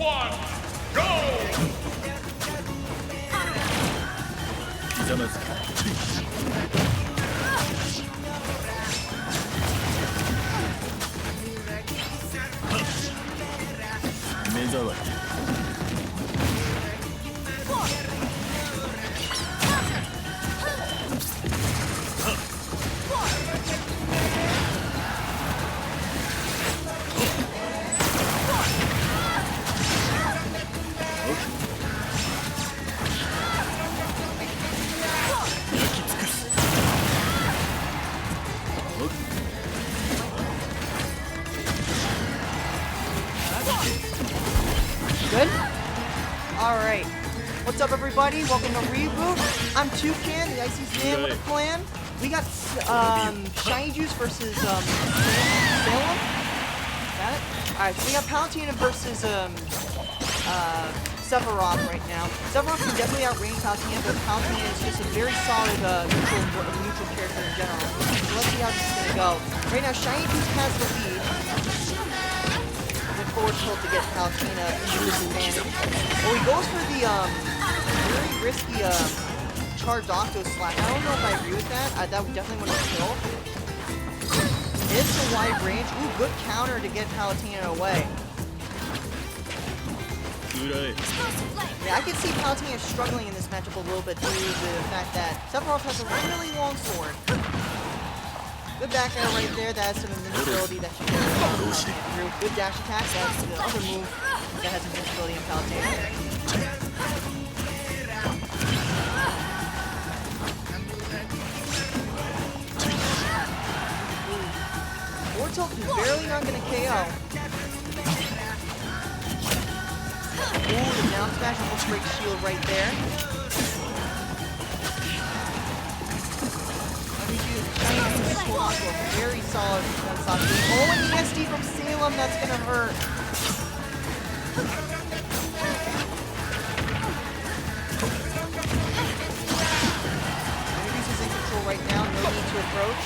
1, go! Good? Alright. What's up, everybody? Welcome to Reboot. I'm Toucan, the IC's man with a plan. We got ShinyJuice versus Salem. Got it? Alright, so we got Palutena versus Sephiroth right now. Sephiroth can definitely outrange Palutena, but Palutena is just a very solid neutral character in general. So let's see how this is going to go. Right now, ShinyJuice has the lead. Forward tilt to get Palutena into this advantage. Well, he goes for the very risky charged Octo Slash. I don't know if I agree with that. That would definitely want to kill. It's a wide range. Ooh, good counter to get Palutena away. Yeah, I can see Palutena struggling in this matchup a little bit due to the fact that Sephiroth has a really long sword. Good back air right there. That has some invincibility that you can through. Good dash attack. That's the other move that has invincibility in Palutena. Forward tilt is barely not going to KO. Ooh, the down smash almost breaks shield right there. Very solid one-stop game. Oh, and the SD from Salem, that's gonna hurt. ShinyJuice is in control right now, no need to approach.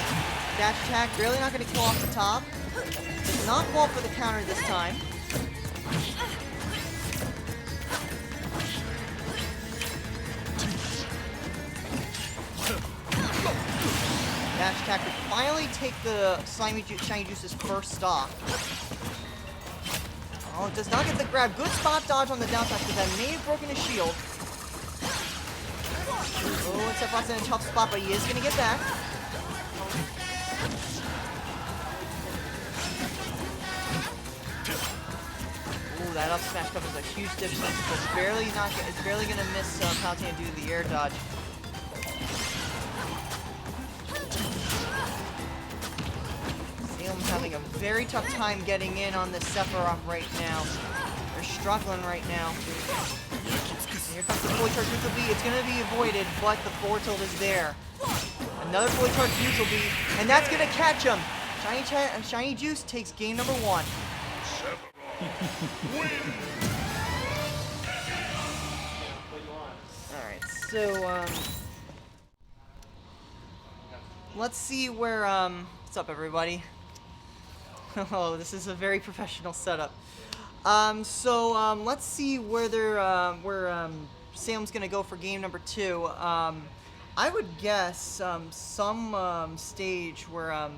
Dash attack, barely not gonna kill off the top. Does not fall for the counter this time. Dash attack would finally take the ShinyJuice's first stock. Oh, it does not get the grab. Good spot dodge on the down smash because that may have broken his shield. Oh, and Sephiroth's in a tough spot, but he is going to get back. Ooh, that up smash covers a huge distance. It's barely going to miss Palutena due to the air dodge. Having a very tough time getting in on this Sephiroth right now. They're struggling right now. Here comes the fully charged neutral B. It's going to be avoided, but the forward tilt is there. Another fully charged neutral B, and that's going to catch him. ShinyJuice takes game number 1. Alright, so, let's see where, what's up, everybody? Oh, this is a very professional setup. Let's see where Salem's gonna go for game number 2. I would guess some stage where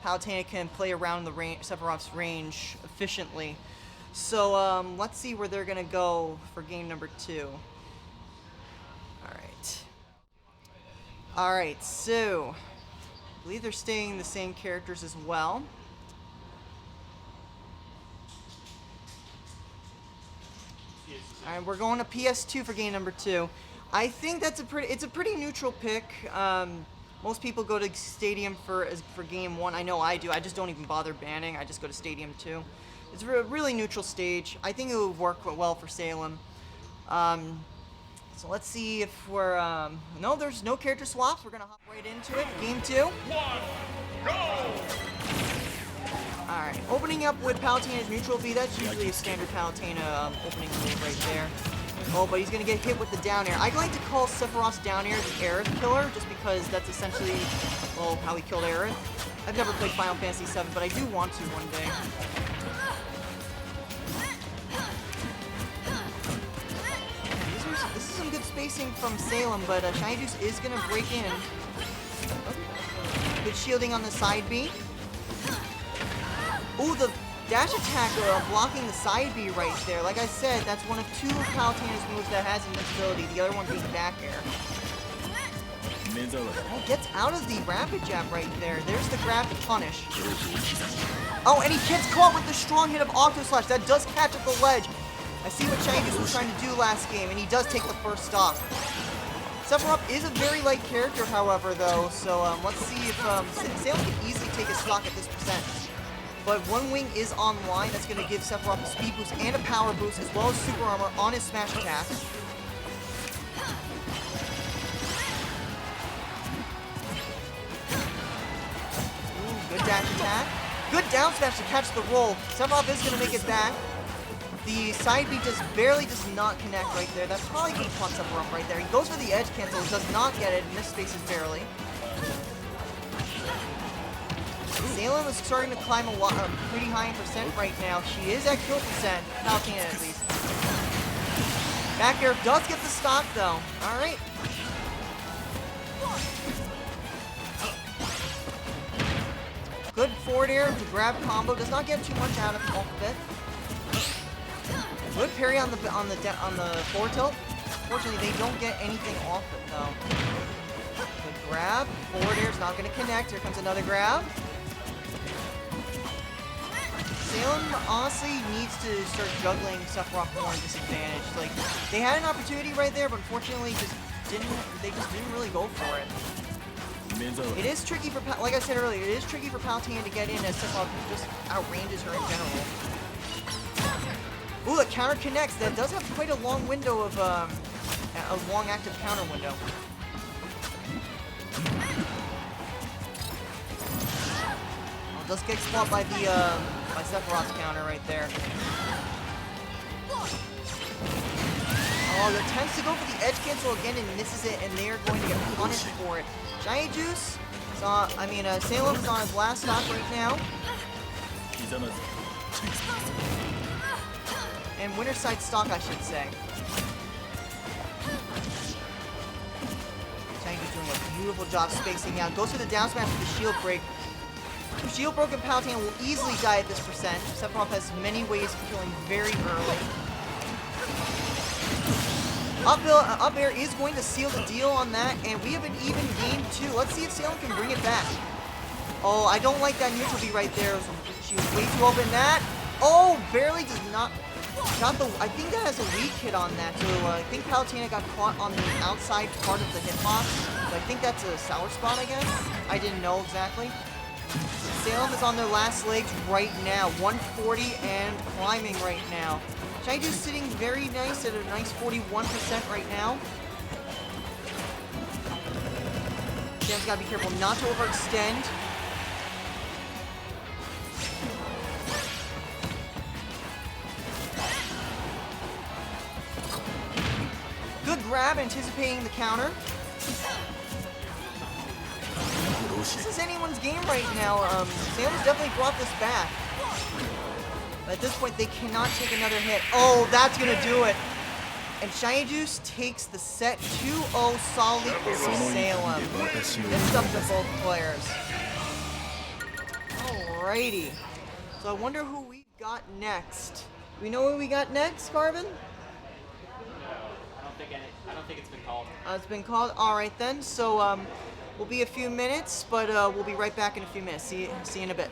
Palutena can play around the Sephiroth's range efficiently. So let's see where they're gonna go for game number 2. All right. So I believe they're staying the same characters as well. Alright, we're going to PS2 for game number 2. I think that's it's a pretty neutral pick. Most people go to Stadium for game 1. I know I do. I just don't even bother banning. I just go to Stadium 2. It's a really neutral stage. I think it would work well for Salem. So let's see if we're no, there's no character swaps. We're gonna hop right into it. Game 2. 1, go! Alright, opening up with Palutena's neutral B, that's usually a standard Palutena opening move right there. Oh, but he's going to get hit with the down air. I like to call Sephiroth's down air the Aerith killer, just because that's essentially, well, how he killed Aerith. I've never played Final Fantasy VII, but I do want to one day. spacing from Salem, but ShinyJuice is going to break in. Good shielding on the side B. Ooh, the dash attack blocking the side B right there. Like I said, that's one of two of Palutena's moves that has invincibility, the other one being back air. Oh, gets out of the rapid jab right there. There's the grab to punish. Oh, and he gets caught with the strong hit of Octo Slash. That does catch at the ledge. I see what ShinyJuice was trying to do last game, and he does take the first stock. Sephiroth is a very light character, however, though, so let's see if Salem can easily take a stock at this percent. But one wing is online. That's going to give Sephiroth a speed boost and a power boost, as well as super armor on his smash attack. Ooh, good dash attack. Good down smash to catch the roll. Sephiroth is going to make it back. The side B does not connect right there. That's probably going to taunt Sephiroth right there. He goes for the edge cancel, does not get it, and this space is barely. Salem is starting to climb a lot, pretty high in percent right now. She is at kill percent, Palutena at least. Back air does get the stock though. Alright. Good forward air to grab combo. Does not get too much out of it. Good parry on the forward tilt. Fortunately, they don't get anything off it though. Good grab. Forward air is not going to connect. Here comes another grab. Salem honestly needs to start juggling Sephiroth more in disadvantage. Like, they had an opportunity right there, but unfortunately they just didn't really go for it. It is tricky for, like I said earlier, it is tricky for Palutena to get in as Sephiroth just outranges her in general. Ooh, the counter connects. That does have quite a long window of, a long active counter window. Oh, does get caught by the, by Sephiroth's counter right there. Oh, attempts to go for the edge cancel again and misses it, and they are going to get punished for it. ShinyJuice, Salem is on his last stock right now. And winner side stock, I should say. ShinyJuice doing a beautiful job spacing out. Goes for the down smash with the shield break. Shield broken Palutena will easily die at this percent. Sephiroth has many ways of killing very early. Up air is going to seal the deal on that, and we have an even game too. Let's see if Salem can bring it back. Oh, I don't like that neutral B right there. She was way too open. That, oh, barely does not. Got the. I think that has a weak hit on that. So I think Palutena got caught on the outside part of the hitbox. So I think that's a sour spot, I guess. I didn't know exactly. Salem is on their last legs right now. 140 and climbing right now. ShinyJuice sitting very nice at a nice 41% right now. Salem's gotta be careful not to overextend. Good grab, anticipating the counter. This is anyone's game right now. Salem's definitely brought this back. But at this point, they cannot take another hit. Oh, that's going to do it. And ShinyJuice takes the set 2-0 solidly over Salem. It's up to both players. Alrighty. So I wonder who we got next. Do we know who we got next, Carvin? I don't think it's been called. It's been called? Alright then. So we'll be a few minutes, but we'll be right back in a few minutes. See you in a bit.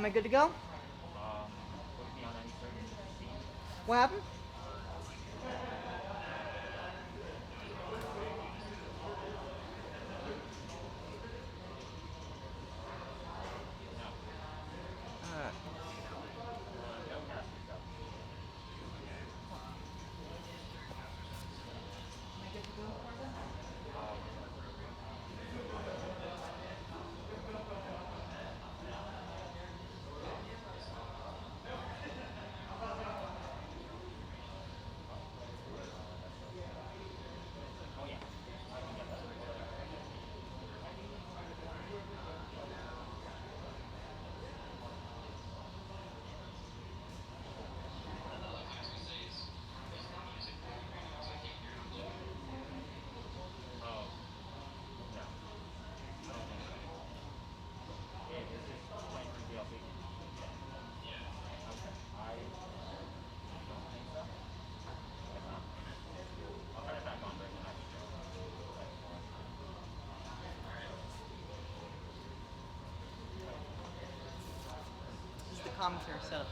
Am I good to go? Would it be on any certain scene? What happened? Alright. No cast yourself. Oh yeah, I can get that. Oh, no. I don't think so. It is just playing through DLC. Okay, I don't think so. Guess not. I'll turn it back on during the next show. This is the commentary setup.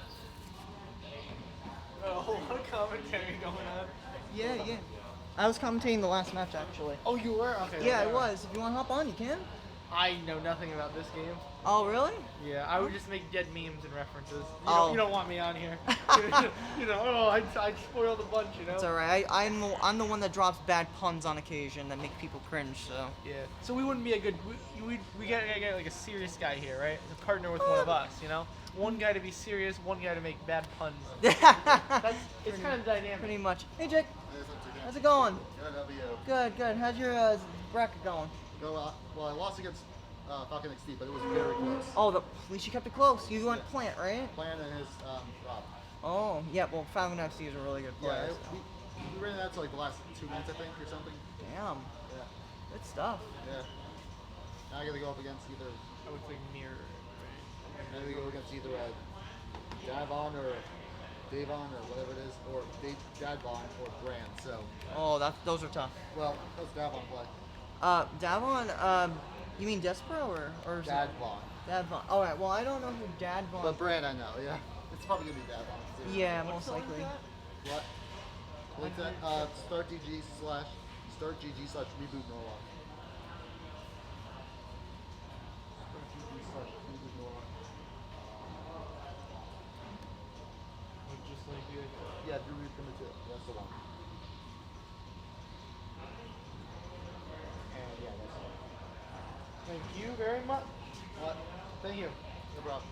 A whole lot of commentary going on. Yeah, yeah. I was commentating the last match actually. Oh, you were? Okay. Yeah, okay. it was. If you want to hop on, you can. I know nothing about this game. Oh, really? Yeah, I would just make dead memes and references. Oh. You don't want me on here. I'd spoil the bunch, you know? It's alright. I'm the one that drops bad puns on occasion that make people cringe, so. Yeah. So we wouldn't be a good. We gotta get like a serious guy here, right? To partner with one of us, you know? One guy to be serious, one guy to make bad puns. It's kind of dynamic. Pretty much. Hey, Jake. Hey, what's up, chicken? How's it going? Good, how are you? Good, good. How's your bracket going? Well, I lost against FalconXD, but it was very close. Oh, at least you kept it close. You went Plant, right? Plan and his Rob. Oh, yeah. Well, FalconXD is a really good player. Yeah, so. we ran that to like the last 2 minutes, I think, or something. Damn. Yeah, Good stuff. yeah. Now I gotta go up against either. I would say mirror. Right? Now we go against either Davon or Davon or whatever it is, or Dadvon or Bran. So, Oh, those are tough. well, let's Davon play. Davon. You mean Despero or is it- Dadvon. Dadvon. All right. Well, I don't know who Dadvon. But Bran, I know. Yeah, it's probably gonna be Davon. too. Yeah, most likely. What? What's that? StartGG/Reboot Norlock. StartGG/Reboot Norlock. Just like you. Yeah, Drew Reed number 2. That's the one. And yeah, that's the one. Thank you very much. What? Thank you. No problem.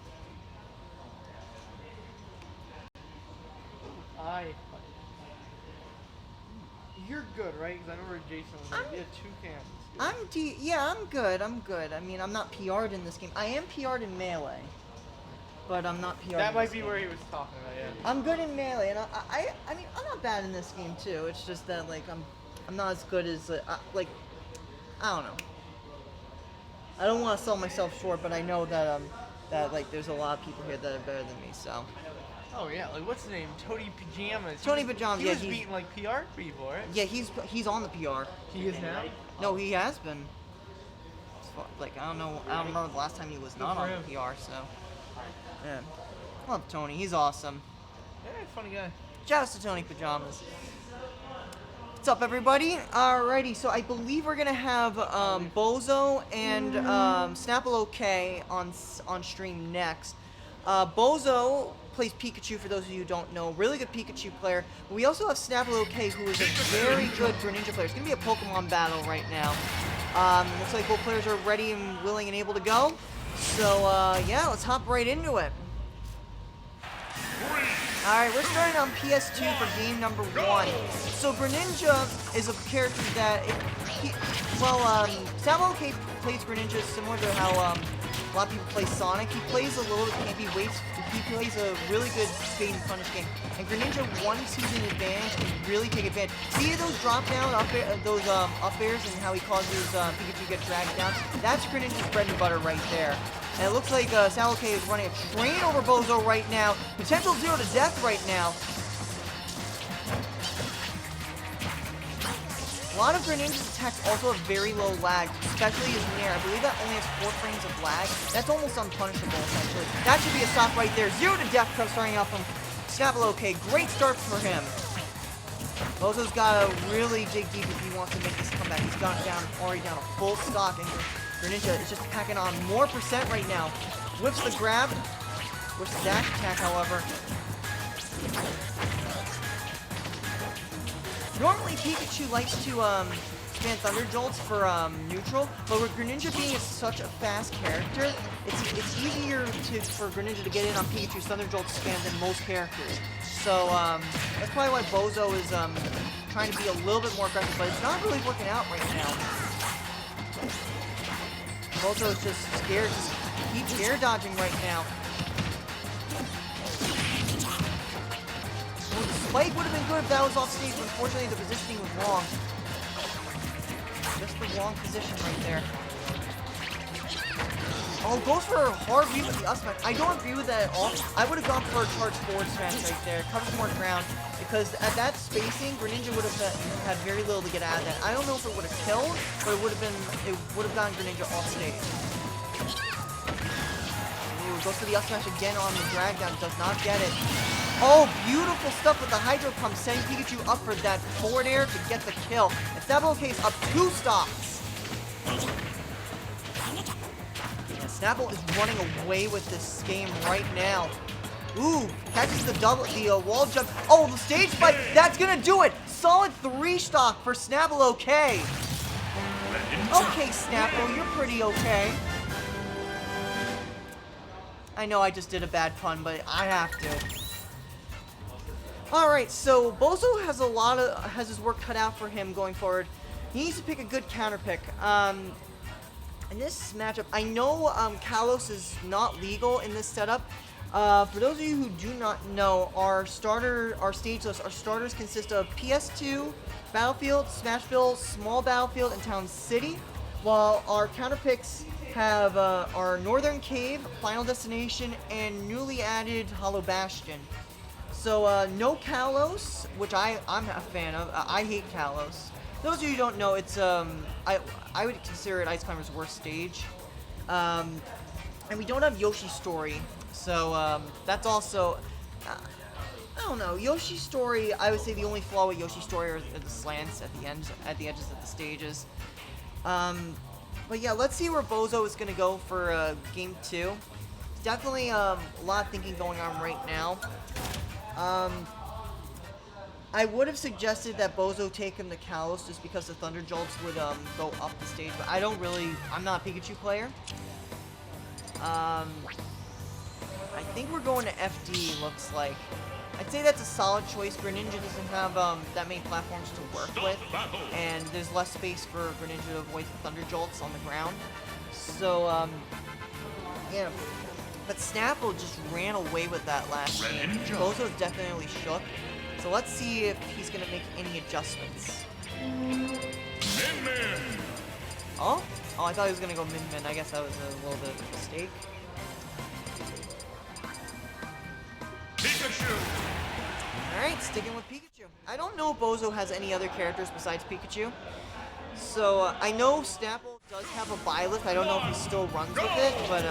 You're good, right? Because I remember Jason was like, yeah, 2 cans. I'm good. I'm good. I mean, I'm not PR'd in this game. I am PR'd in Melee, but I'm not PR'd. That in might this be game. where he was talking about, yeah. I'm good in Melee, and I mean, I'm not bad in this game too. It's just that like I'm not as good as like I don't know. I don't want to sell myself short, but I know that that like there's a lot of people here that are better than me. So. Oh yeah, like what's his name? Tony Pajamas. Tony Pajamas, He yeah, was he's- beating like PR people, right? Yeah, he's on the PR. He is now. No, he has been. Like I don't remember the last time he was not for on him. the PR. So yeah, love Tony. He's awesome. Yeah, funny guy. Shout out to Tony Pajamas. What's up, everybody? Alrighty, so I believe we're gonna have Bozo and SnappleOK on stream next. Bozo plays Pikachu, for those of you who don't know. Really good Pikachu player. We also have SnappleOK, who is a very good Greninja player. It's going to be a Pokemon battle right now. Looks like both players are ready and willing and able to go. So, yeah, let's hop right into it. Alright, we're starting on PS2 for game number 1. So Greninja is a character that, SnappleOK plays Greninja similar to how a lot of people play Sonic. He plays a little campy, he plays a really good spade and punish game. And Greninja, once he's in advantage, can really take advantage. See those drop down, up airs, and how he causes Pikachu to get dragged down? That's Greninja's bread and butter right there. And it looks like SnappleOK is running a train over Bozo right now. Potential 0 to death right now. A lot of Greninja's attacks also have very low lag, especially his Nair. I believe that only has 4 frames of lag. That's almost unpunishable, essentially. That should be a stop right there. 0 to death starting out from SnappleOK. Great start for him. Bozo's got to really dig deep if he wants to make this comeback. He's got already down a full stock, and Greninja is just packing on more percent right now. Whips the grab. Whips the dash attack, however. Normally, Pikachu likes to spam Thunder Jolts for neutral, but with Greninja being such a fast character, it's easier for Greninja to get in on Pikachu's Thunder Jolt spam than most characters. So that's probably why Bozo is trying to be a little bit more aggressive, but it's not really working out right now. Bozo is just scared, just keeps air dodging right now. Well, the spike would have been good if that was off stage, but unfortunately the positioning was wrong. Just the wrong position right there. Oh, goes for a hard view with the up smash. I don't agree with that at all. I would have gone for a charge forward smash right there. Covers more ground. Because at that spacing, Greninja would have had very little to get out of that. I don't know if it would have killed, but it would have gotten Greninja off stage. Ooh, goes for the up smash again on the drag down. Does not get it. Oh, beautiful stuff with the Hydro Pump, sending Pikachu up for that forward air to get the kill. And SnappleOK is up 2 stocks. And Snapple is running away with this game right now. Ooh, catches the wall jump. Oh, the stage spike, that's gonna do it. Solid 3 stock for SnappleOK. Okay, Snapple, you're pretty okay. I know I just did a bad pun, but I have to. Alright, so Bozo has his work cut out for him going forward. He needs to pick a good counter pick. In this matchup, I know Kalos is not legal in this setup. For those of you who do not know, our stage list, our starters consist of PS2, Battlefield, Smashville, Small Battlefield, and Town City, while our counter picks have our Northern Cave, Final Destination, and newly added Hollow Bastion. So, no Kalos, which I'm a fan of. I hate Kalos. Those of you who don't know, it's, I would consider it Ice Climber's worst stage. And we don't have Yoshi's Story, so, that's also, I don't know, Yoshi's Story, I would say the only flaw with Yoshi's Story are the slants at the edges of the stages. But yeah, let's see where Bozo is going to go for, Game 2. Definitely, a lot of thinking going on right now. I would have suggested that Bozo take him to Kalos just because the Thunder Jolts would go up the stage, but I'm not a Pikachu player. I think we're going to FD, looks like. I'd say that's a solid choice. Greninja doesn't have that many platforms to work with, and there's less space for Greninja to avoid the Thunder Jolts on the ground. So, yeah. But Snapple just ran away with that last game. Bozo's definitely shook. So let's see if he's going to make any adjustments. Min-Min. Oh? Oh, I thought he was going to go Min-Min. I guess that was a little bit of a mistake. Pikachu. Alright, sticking with Pikachu. I don't know if Bozo has any other characters besides Pikachu. So, I know Snapple does have a Byleth. I don't know if he still runs with it, but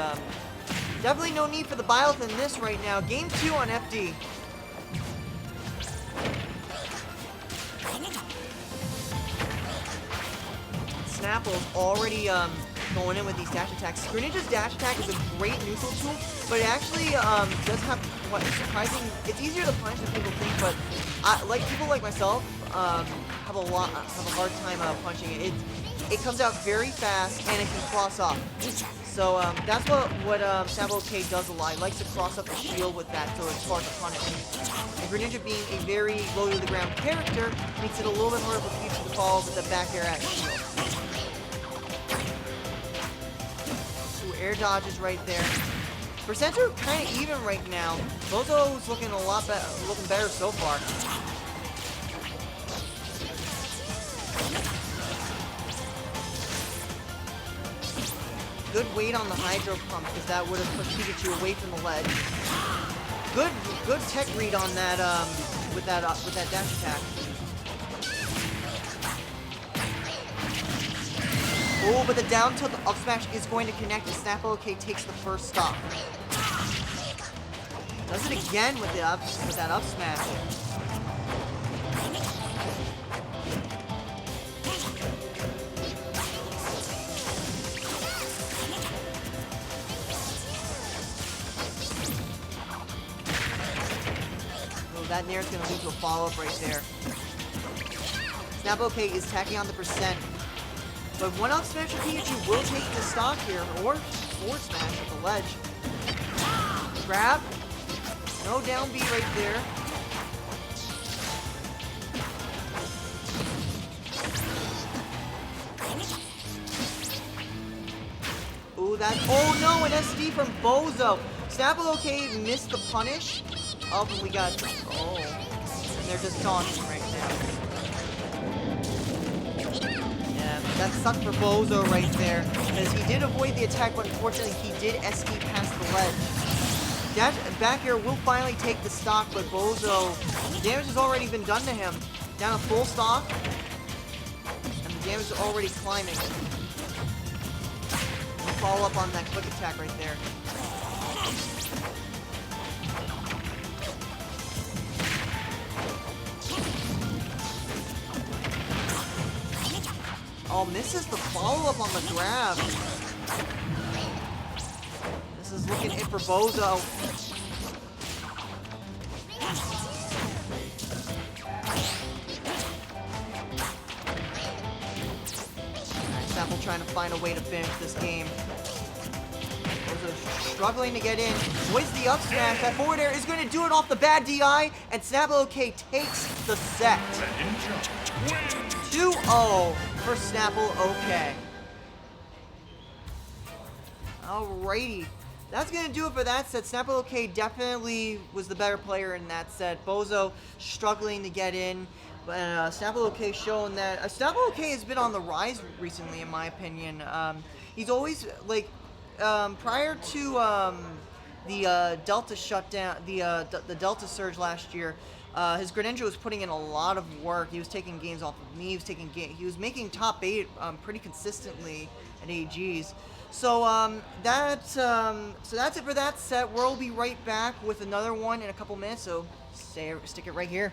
definitely no need for the Byleth in this right now. Game 2 on FD. Snapple's already going in with these dash attacks. Greninja's dash attack is a great neutral tool, but it actually does have what is surprising. It's easier to punish than people think, but people like myself have a hard time punching it. It comes out very fast and it can cross off. So that's what SnappleOK does a lot. He likes to cross up the shield with that, so it's hard to punish. And Greninja being a very low to the ground character makes it a little bit harder for Pikachu to follow with the back air at shield. Air dodges right there. Percents are kind of even right now. Bozo's looking a lot better, better so far. Good weight on the Hydro Pump because that would have pushed Pikachu away from the ledge. Good tech read on that with that dash attack. Oh, but the down tilt up smash is going to connect, and SnappleOK takes the first stock. Does it again with that up smash. Oh, that Nair's gonna lead to a follow-up right there. SnappleOK is tacking on the percent. But one up smash of Pikachu will take the stock here, or forward smash at the ledge. Grab. No down B right there. Ooh, that. Oh no, an SD from Bozo. SnappleOK missed the punish. Oh, but we got. Oh. And they're just taunting right now. Yeah, that sucked for Bozo right there. Because he did avoid the attack, but unfortunately he did SD past the ledge. That back air will finally take the stock, but Bozo, the damage has already been done to him. Down a full stock, and the damage is already climbing. We'll follow up on that quick attack right there. Oh, misses the follow-up on the grab. This is looking it for Bozo. Snapple trying to find a way to finish this game. Bozo struggling to get in. Waits the up smash. That forward air is going to do it off the bad DI, and SnappleOK takes the set. 2-0 for SnappleOK. Alrighty. That's going to do it for that set. SnappleOK definitely was the better player in that set. Bozo struggling to get in. But SnappleOK showing that... SnappleOK has been on the rise recently, in my opinion. He's always, like... prior to the Delta shutdown, the Delta surge last year, his Greninja was putting in a lot of work. He was taking games off of me. He was making top 8 pretty consistently at AGs. So that's it for that set. We'll be right back with another one in a couple minutes. So stick it right here.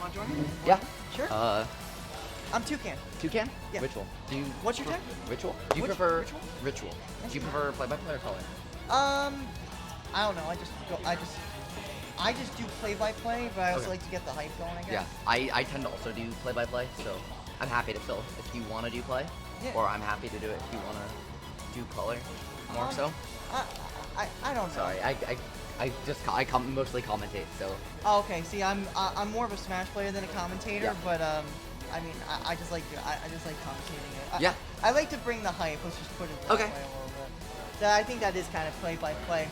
Want to join me? Yeah. Sure. I'm Toucan. Toucan? Yeah. Ritual. Do you What's your tech? Ritual? Do you Which- prefer ritual? Ritual? Do you prefer play-by-play or color? I don't know. I just do play-by-play, but I also Okay. like to get the hype going, I guess. Yeah, I tend to also do play-by-play, so I'm happy to fill if you want to do play, Yeah. or I'm happy to do it if you want to do color more so. I don't know. Sorry, I mostly commentate, so Oh, okay. See, I'm more of a Smash player than a commentator, Yeah. but I mean, I just like commentating it. Yeah. I like to bring the hype. Let's just put it that Okay. way a little bit. So I think that is kind of play by play.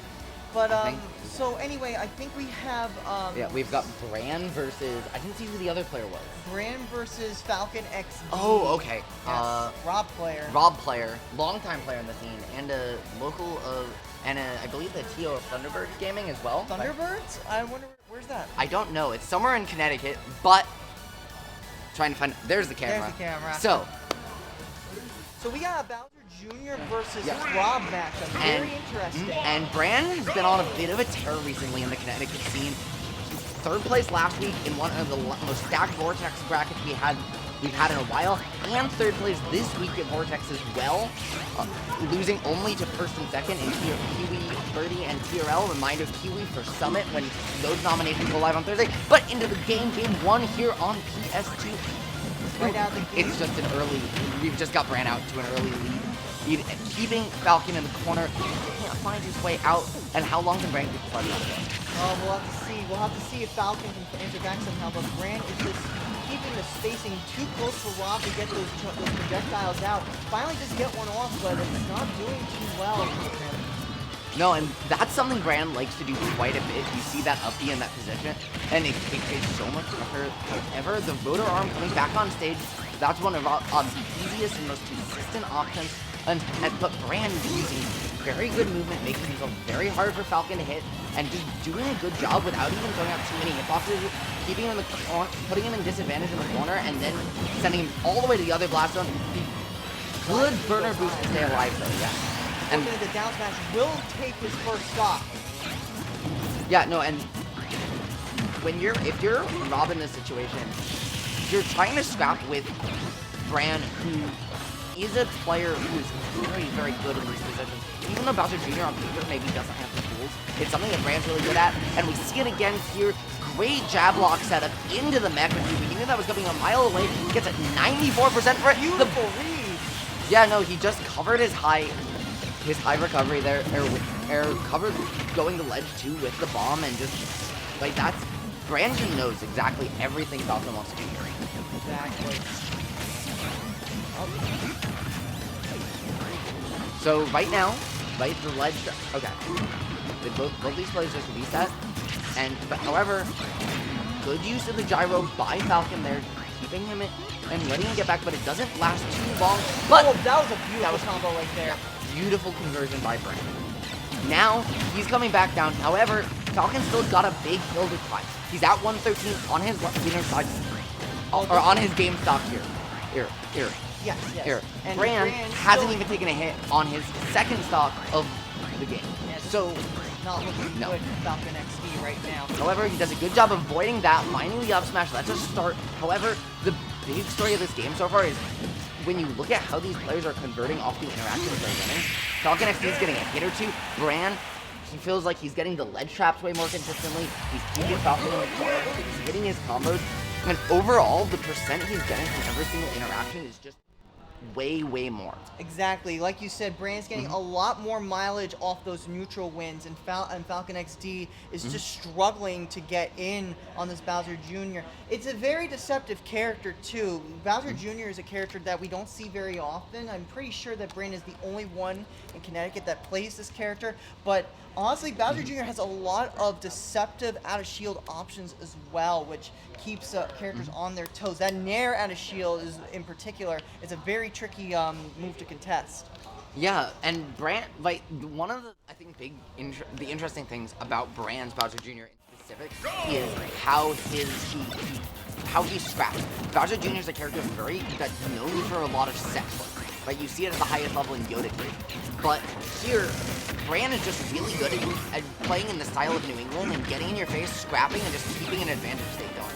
But I think- so anyway, I think we have yeah, we've got Bran versus, I didn't see who the other player was. Bran versus FalconXD. Oh, okay. Yes, Rob player. Rob player, longtime player in the scene, and a local I believe the TO of Thunderbirds Gaming as well. Thunderbirds? I wonder where's that? I don't know. It's somewhere in Connecticut, but trying to find. There's the camera. There's the camera. So we got a Bowser Jr. versus Yeah. Rob matchup. Very interesting. And Bran has been on a bit of a tear recently in the Connecticut scene. Third place last week in one of the most stacked Vortex brackets we've had in a while, and third place this week at Vortex as well, losing only to first and second in Kiwi, Birdie, and TRL. Reminder, Kiwi for Summit when those nominations go live on Thursday. But into the game one here on PS2. Right out of the gate. It's just an early. We've just got Bran out to an early lead. Keeping Falcon in the corner, he can't find his way out. And how long can Bran keep the fight out for? Oh, we'll have to see. We'll have to see if Falcon can enter back somehow. But Bran is just keeping the spacing too close for Rob to get those projectiles out. Finally, just get one off, but it's not doing too well for him. No, and that's something Bran likes to do quite a bit. You see that up B in that position, and it takes so much pressure. However, the rotor arm coming back on stage, that's one of the easiest and most consistent options. But Bran is using very good movement, making himself very hard for Falcon to hit, and just doing a good job without even throwing out too many hitboxes, keeping him in the corner, putting him in disadvantage in the corner, and then sending him all the way to the other blast zone. Good burner boost to stay alive, though, yeah. And Looking at the down smash will take his first stock. yeah, no, and if you're Rob in this situation, you're trying to scrap with Bran, who is a player who is very, very good in these positions. Even though Bowser Jr. on paper maybe doesn't have the tools, it's something that Bran's really good at, and we see it again here. Great jab lock setup into the mech. He knew that was coming a mile away. He gets a 94% for it. Beautiful read. Yeah, no, he just covered his high recovery there, or covered going to ledge 2 with the bomb, and just, like, that's, Brandon knows exactly everything Falcon wants to do here. Exactly. So right now, right, the ledge, okay, both these players just reset, but however, good use of the gyro by Falcon there, keeping him in, and letting him get back, but it doesn't last too long, but Oh, that was a beautiful combo right there. beautiful conversion by Bran. Now, he's coming back down. However, Falcon's still got a big hill to climb. He's at 113 on his winner side, or on his game stock here. Here. Yes. Here. And Bran Bran hasn't still- even taken a hit on his second stock of the game. Yeah, this So, is not looking no. good for Falcon XD right now. however, he does a good job of avoiding that, finding the up smash. That's a start. However, the big story of this game so far is when you look at how these players are converting off the interactions they're winning, Falcon XD is getting a hit or two. Bran, he feels like he's getting the ledge traps way more consistently. He's keeping Falcon in the corner. He's hitting his combos. And overall, the percent he's getting from every single interaction is just way, way more. Exactly. Like you said, Bran's getting a lot more mileage off those neutral wins, and Falcon XD is just struggling to get in on this Bowser Jr. It's a very deceptive character, too. Bowser Jr. is a character that we don't see very often. I'm pretty sure that Bran is the only one in Connecticut that plays this character, but honestly, Bowser Jr. has a lot of deceptive out-of-shield options as well, which keeps characters on their toes. That Nair out-of-shield is, in particular, is a very tricky move to contest. Yeah, and Bran, like, one of the, I think, the interesting things about Bran's Bowser Jr. in specific is how he scraps. Bowser Jr. is a character that's known for a lot of set play. Right, you see it at the highest level in Yoda Creek. But here, Bran is just really good at playing in the style of New England and getting in your face, scrapping, and just keeping an advantage state going.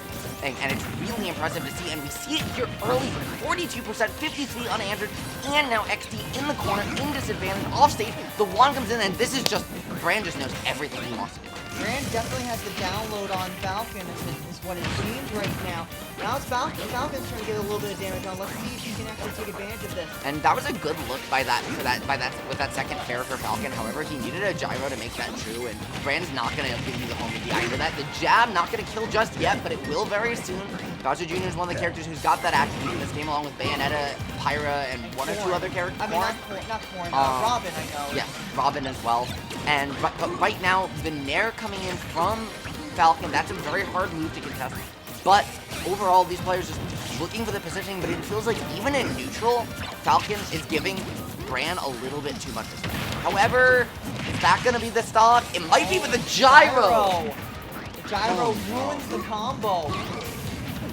and it's really impressive to see, and we see it here early, 42%, 53 unanswered, and now XD in the corner, in disadvantage, off stage, the wand comes in, and this is just, Bran just knows everything he wants to do. Bran definitely has the download on Falcon, is what it seems right now. Now it's Falcon's trying to get a little bit of damage on. Let's see if he can actually take advantage of this. And that was a good look with that second fair for Falcon. However, he needed a gyro to make that true, and Bran's not gonna give you the homie DI for that. The jab not gonna kill just yet, but it will very soon. Bowser Jr. is one of the characters who's got that attribute in this game, along with Bayonetta, Pyra, and one or two other characters. I mean, not Corrin, Robin, I know. Yes, Robin as well. And but right now, the Nair coming in from Falcon, that's a very hard move to contest. But overall, these players just looking for the positioning, but it feels like even in neutral, Falcon is giving Bran a little bit too much respect. However, is that going to be the stock? It might be with the gyro. The gyro ruins the combo.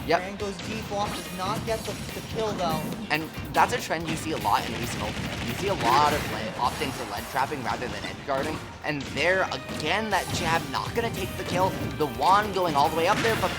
Yep. Bran goes deep off, does not get the kill though. And that's a trend you see a lot in recent openings. You see a lot of opting for lead trapping rather than edge guarding. And there, again, that jab not going to take the kill. The wand going all the way up there, but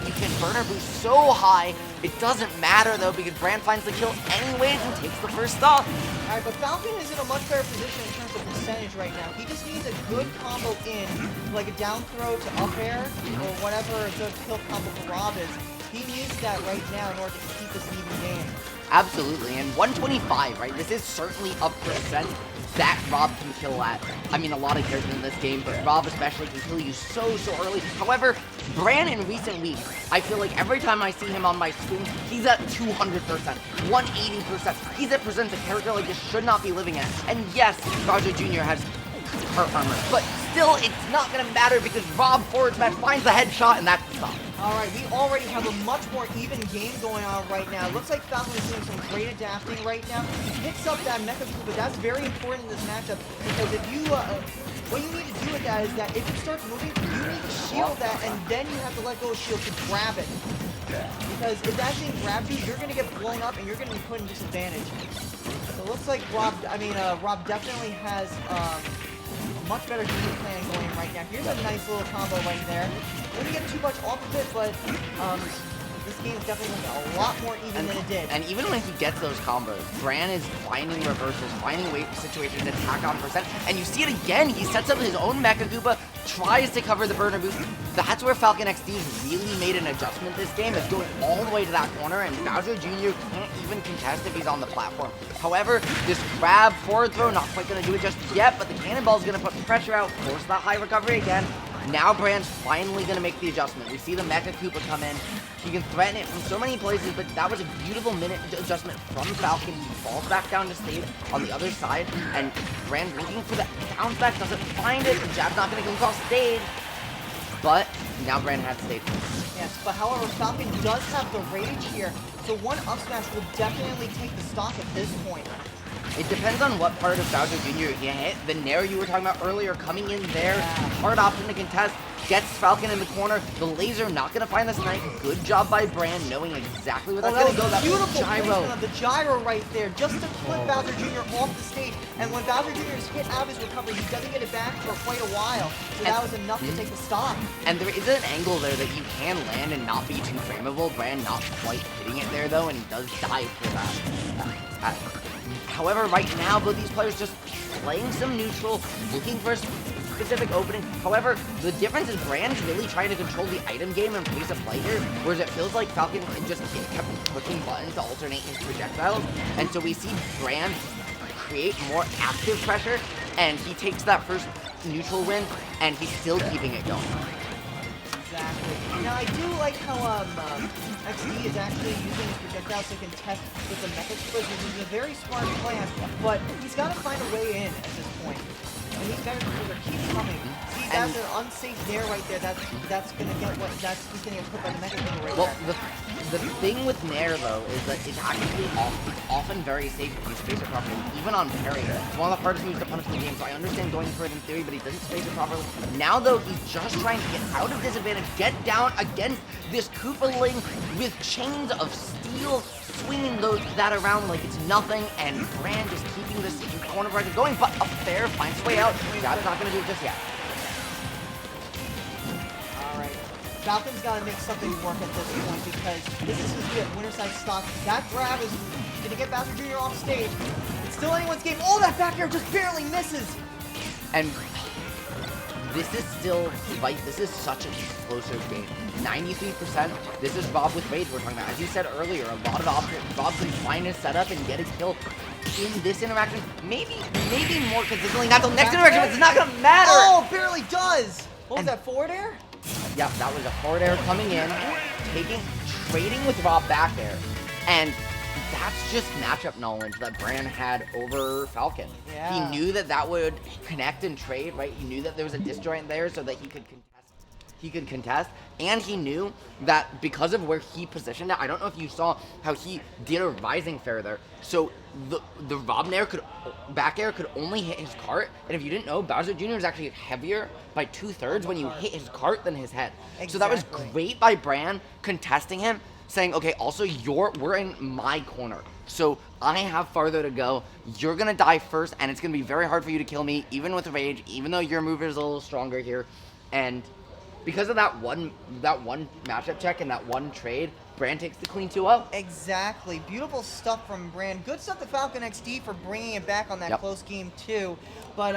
you can burner boost so high, it doesn't matter though, because Bran finds the kill anyways and takes the first stock. Alright, but Falcon is in a much better position in terms of percentage right now. He just needs a good combo in, like a down throw to up air, or whatever a good kill combo for Rob is. He needs that right now in order to keep this an even game. Absolutely, and 125, right? This is certainly a percent that Rob can kill at. I mean, a lot of characters in this game, but Rob especially can kill you so early. However, Bran in recent weeks, I feel like every time I see him on my screen, he's at 200%, 180%. He's at percent a character like this should not be living at. And yes, Bowser Jr. has heart armor, but still, it's not gonna matter because Rob forward smash finds the headshot, and that's the stop. Alright, we already have a much more even game going on right now. It looks like Falcon is doing some great adapting right now. He picks up that mecha coup, but that's very important in this matchup because if you, what you need to do with that is that if it starts moving, you need to shield that and then you have to let go of shield to grab it. Because if that thing grabs you, you're going to get blown up and you're going to be put in disadvantage. So it looks like Rob definitely has a much better game plan going right now. Here's a nice little combo right there. Didn't get too much off of it, but this game is definitely looking a lot more even than it did. And even when he gets those combos, Bran is finding reversals, finding situations to attack on percent. And you see it again. He sets up his own Mecha Koopa, tries to cover the burner boost. That's where FalconXD really made an adjustment this game. It's going all the way to that corner, and Bowser Jr. can't even contest if he's on the platform. However, this grab forward throw, not quite going to do it just yet, but the cannonball is going to put pressure out, force that high recovery again. Now Bran's finally going to make the adjustment. We see the Mecha Koopa come in. He can threaten it from so many places, but that was a beautiful minute adjustment from Falcon. He falls back down to stage on the other side, and Bran looking for the bounce back, doesn't find it. The jab's not going to go across stage, but now Bran has stage. Yes, but however, Falcon does have the rage here, so one up smash will definitely take the stock at this point. It depends on what part of Bowser Jr. you hit. The Nair you were talking about earlier coming in there. Hard option to contest. Gets Falcon in the corner. The laser not going to find the snipe. Good job by Bran knowing exactly where that's going to go. That beautiful gyro. placement of the gyro right there just to flip Bowser Jr. off the stage. And when Bowser Jr. is hit out of his recovery, he doesn't get it back for quite a while. So that was enough to take the stock. And there is an angle there that you can land and not be too frameable. Bran not quite hitting it there though, and he does die for that. However, right now, both these players just playing some neutral, looking for a specific opening. However, the difference is Bran's really trying to control the item game and pace of play here, whereas it feels like Falcon just kept pushing buttons to alternate his projectiles. And so we see Bran create more active pressure, and he takes that first neutral win, and he's still keeping it going. Exactly. Now, I do like how XD is actually using his projectiles to contest with the Mecha Koopas, which is a very smart plan, but he's got to find a way in at this point. And these Mecha Koopas keep coming. See, that's an unsafe Nair right there. That's gonna get what he's gonna get put by the Mecha Koopa right there. The thing with Nair though is that it's actually often very safe if you space it properly. Even on parry, it's one of the hardest moves to punish in the game. So I understand going for it in theory, but he doesn't space it properly. Now though, he's just trying to get out of disadvantage, get down against this Koopaling with chains of steel, swinging that around like it's nothing, and Bran just keeping this corner pressure going, but a fair finds way out. Jab's not going to do it just yet. Alright. Falcon's got to make something work at this point because this is his winner side stock. That grab is going to get Bowser Jr. off stage. It's still anyone's game. Oh, that back air just barely misses. And this is still, like, this is such an explosive game. 93%, this is Rob with Rage we're talking about. As you said earlier, a lot of options. Rob can find his setup and get a kill in this interaction. Maybe more consistently, not the next interaction, but it's not going to matter. Oh, barely does. What was that, forward air? Yep, that was a forward air coming in, trading with Rob back there. And that's just matchup knowledge that Bran had over Falcon. Yeah. He knew that would connect and trade, right? He knew that there was a disjoint there so that he could contest. And he knew that because of where he positioned it, I don't know if you saw how he did a rising fair there. So the Rob back air could only hit his cart. And if you didn't know, Bowser Jr. is actually heavier by 2/3 when you hit his cart than his head. Exactly. So that was great by Bran contesting him, saying, okay, also we're in my corner. So I have farther to go. You're gonna die first, and it's gonna be very hard for you to kill me, even with Rage, even though your move is a little stronger here. And because of that one matchup check and that one trade, Bran takes the clean 2-0. Exactly. Beautiful stuff from Bran. Good stuff to FalconXD for bringing it back on that close game too. But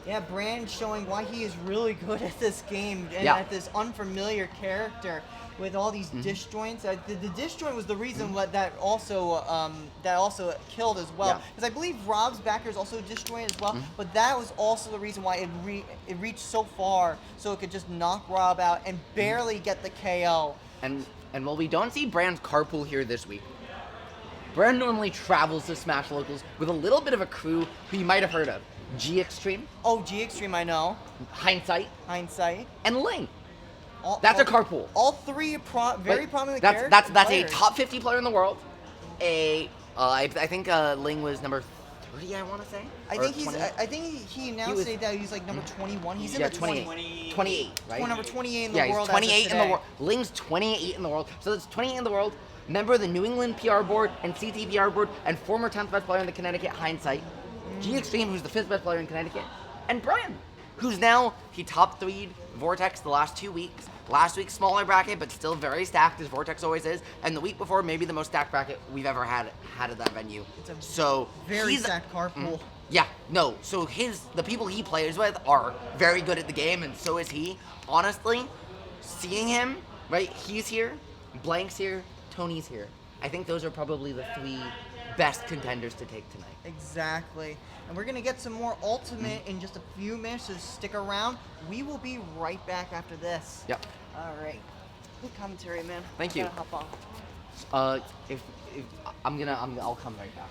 yeah, Bran showing why he is really good at this game and at this unfamiliar character with all these disjoints. The disjoint was the reason that also killed as well. Because I believe Rob's backer is also disjoint as well. But that was also the reason why it reached so far, so it could just knock Rob out and barely get the KO. And while we don't see Bran's carpool here this week, Bran normally travels to Smash Locals with a little bit of a crew who you might have heard of. G Extreme. Oh, G Extreme, I know. Hindsight. And Ling. That's a carpool. All three very prominent characters. That's a top 50 player in the world. I think Ling was number 30, I want to say. I think he announced today that he's like number 21. He's in the 28, right? Number 28 in the world. Yeah, he's 28 in the world. Ling's 28 in the world. So that's 28 in the world. Member of the New England PR board and CT PR board, and former 10th best player in the Connecticut Hindsight. G Extreme, who's the 5th best player in Connecticut, and Bran, who's now he top 3'd Vortex the last 2 weeks. Last week, smaller bracket, but still very stacked, as Vortex always is. And the week before, maybe the most stacked bracket we've ever had at that venue. It's a very stacked carpool. Yeah, no. So the people he plays with are very good at the game, and so is he. Honestly, seeing him, right? He's here, Blank's here, Tony's here. I think those are probably the 3 best contenders to take tonight. Exactly. And we're going to get some more Ultimate in just a few minutes, so stick around. We will be right back after this. Yep. All right. Good commentary, man. Thank you. Hop on. If I'll come right back.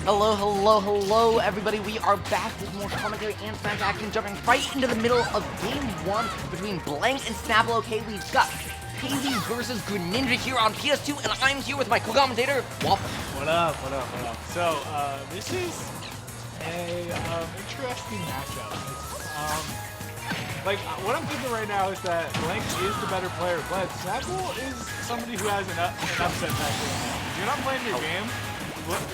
Hello, everybody. We are back with more commentary and Smash action, jumping right into the middle of Game 1 between Blank and SnappleOK. We've got Haley versus Greninja here on PS2, and I'm here with my co-commentator, Waffle. What up? So, this is a interesting matchup. Like, what I'm thinking right now is that Blank is the better player, but Snapple is somebody who has an upset factor. If you're not playing your game,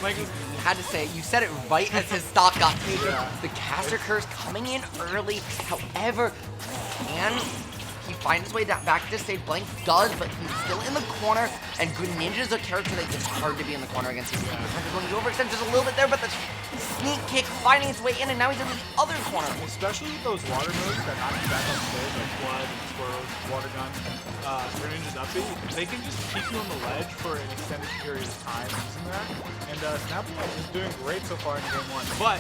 Like, Had to say, you said it right as his stock got taken. The caster curse coming in early. However, can he find his way back to stage? Blank does, but he's still in the corner. And Greninja's a character that it's hard to be in the corner against. He's going to overextend just a little bit there, but the sneak kick finding its way in, and now he's in the other corner. especially with those water moves that knock you back on stage, like Flood and Swirls, Water Gun, Greninja's up B, they can just keep you on the ledge for an extended period of time using that. And SnappleOK is doing great so far in game 1. But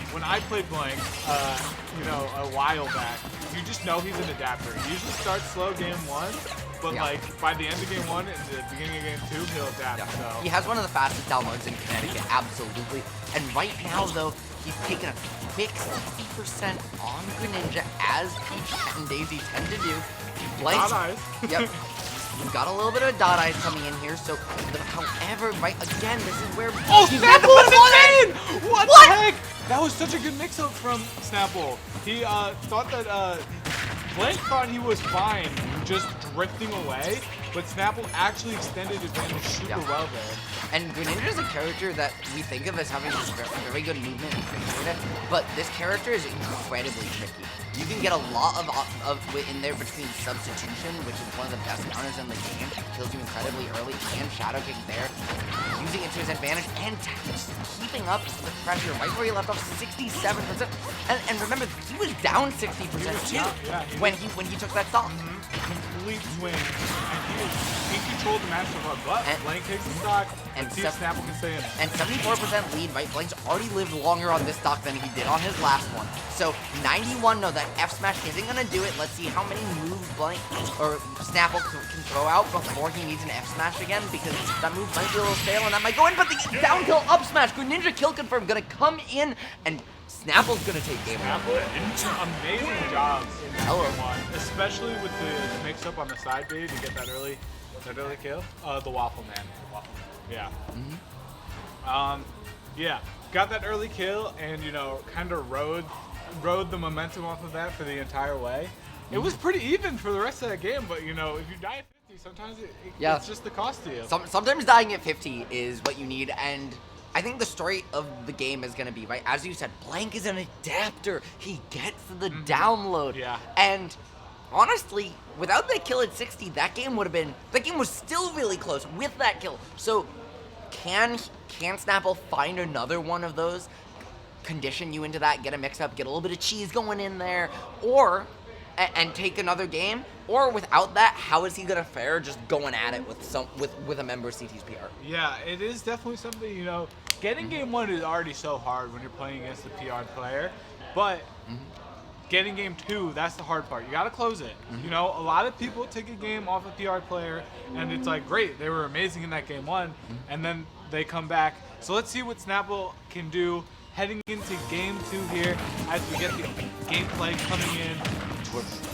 when I played Blank, you know, a while back, you just know he's an adapter. He usually starts slow game 1, but like by the end of game 1 and the beginning of game 2, he'll adapt. So. He has one of the fastest downloads in Connecticut, absolutely. And right now, though, he's taken a quick 60% on Greninja, as Peach and Daisy tend to do. Blank. Dot eyes. Yep. We've got a little bit of dot eyes coming in here, so however, right again, this is where Oh, he's Snapple was insane! What What? the heck? That was such a good mix-up from Snapple. He thought that Blank thought he was fine just drifting away, but Snapple actually extended his range super well there. And Greninja is a character that we think of as having just very good movement and data, but this character is incredibly tricky. You can get a lot of in there between substitution, which is one of the best counters in the game, kills you incredibly early, and shadow kick there, using it to his advantage, and just keeping up the pressure right where he left off, 67%. And remember, he was down 60% too when he took that stop. Complete swing, and he controlled the match so far, but Blank takes the stock, and see if Snapple can stay in it. And 74% lead, right? Blank's already lived longer on this stock than he did on his last one. So 91, no, that F smash isn't gonna do it. Let's see how many moves Blank or Snapple can throw out before he needs an F smash again, because that move might be a little stale and that might go in, but the down kill up smash, Greninja kill confirmed, gonna come in, and Snapple's gonna take game one. Snapple, amazing job in that Hello. game 1, especially with the mix-up on the side B to get that early kill. The Waffle Man. Yeah. Yeah, got that early kill, and you know, kind of rode the momentum off of that for the entire way. It was pretty even for the rest of that game, but you know, if you die at 50, sometimes it's just the cost to you. Sometimes dying at 50 is what you need, and I think the story of the game is going to be, right, as you said, Blank is an adapter. He gets the download. Yeah. And honestly, without that kill at 60, that game was still really close with that kill. So can Snapple find another one of those, condition you into that, get a mix-up, get a little bit of cheese going in there, or and take another game? Or without that, how is he gonna fare just going at it with a member CT's PR? Yeah, it is definitely something, you know, getting game 1 is already so hard when you're playing against a PR player, but getting game 2, that's the hard part. You gotta close it. You know, a lot of people take a game off a PR player, and it's like, great, they were amazing in that game 1, and then they come back. So let's see what Snapple can do heading into game 2 here, as we get the gameplay coming in.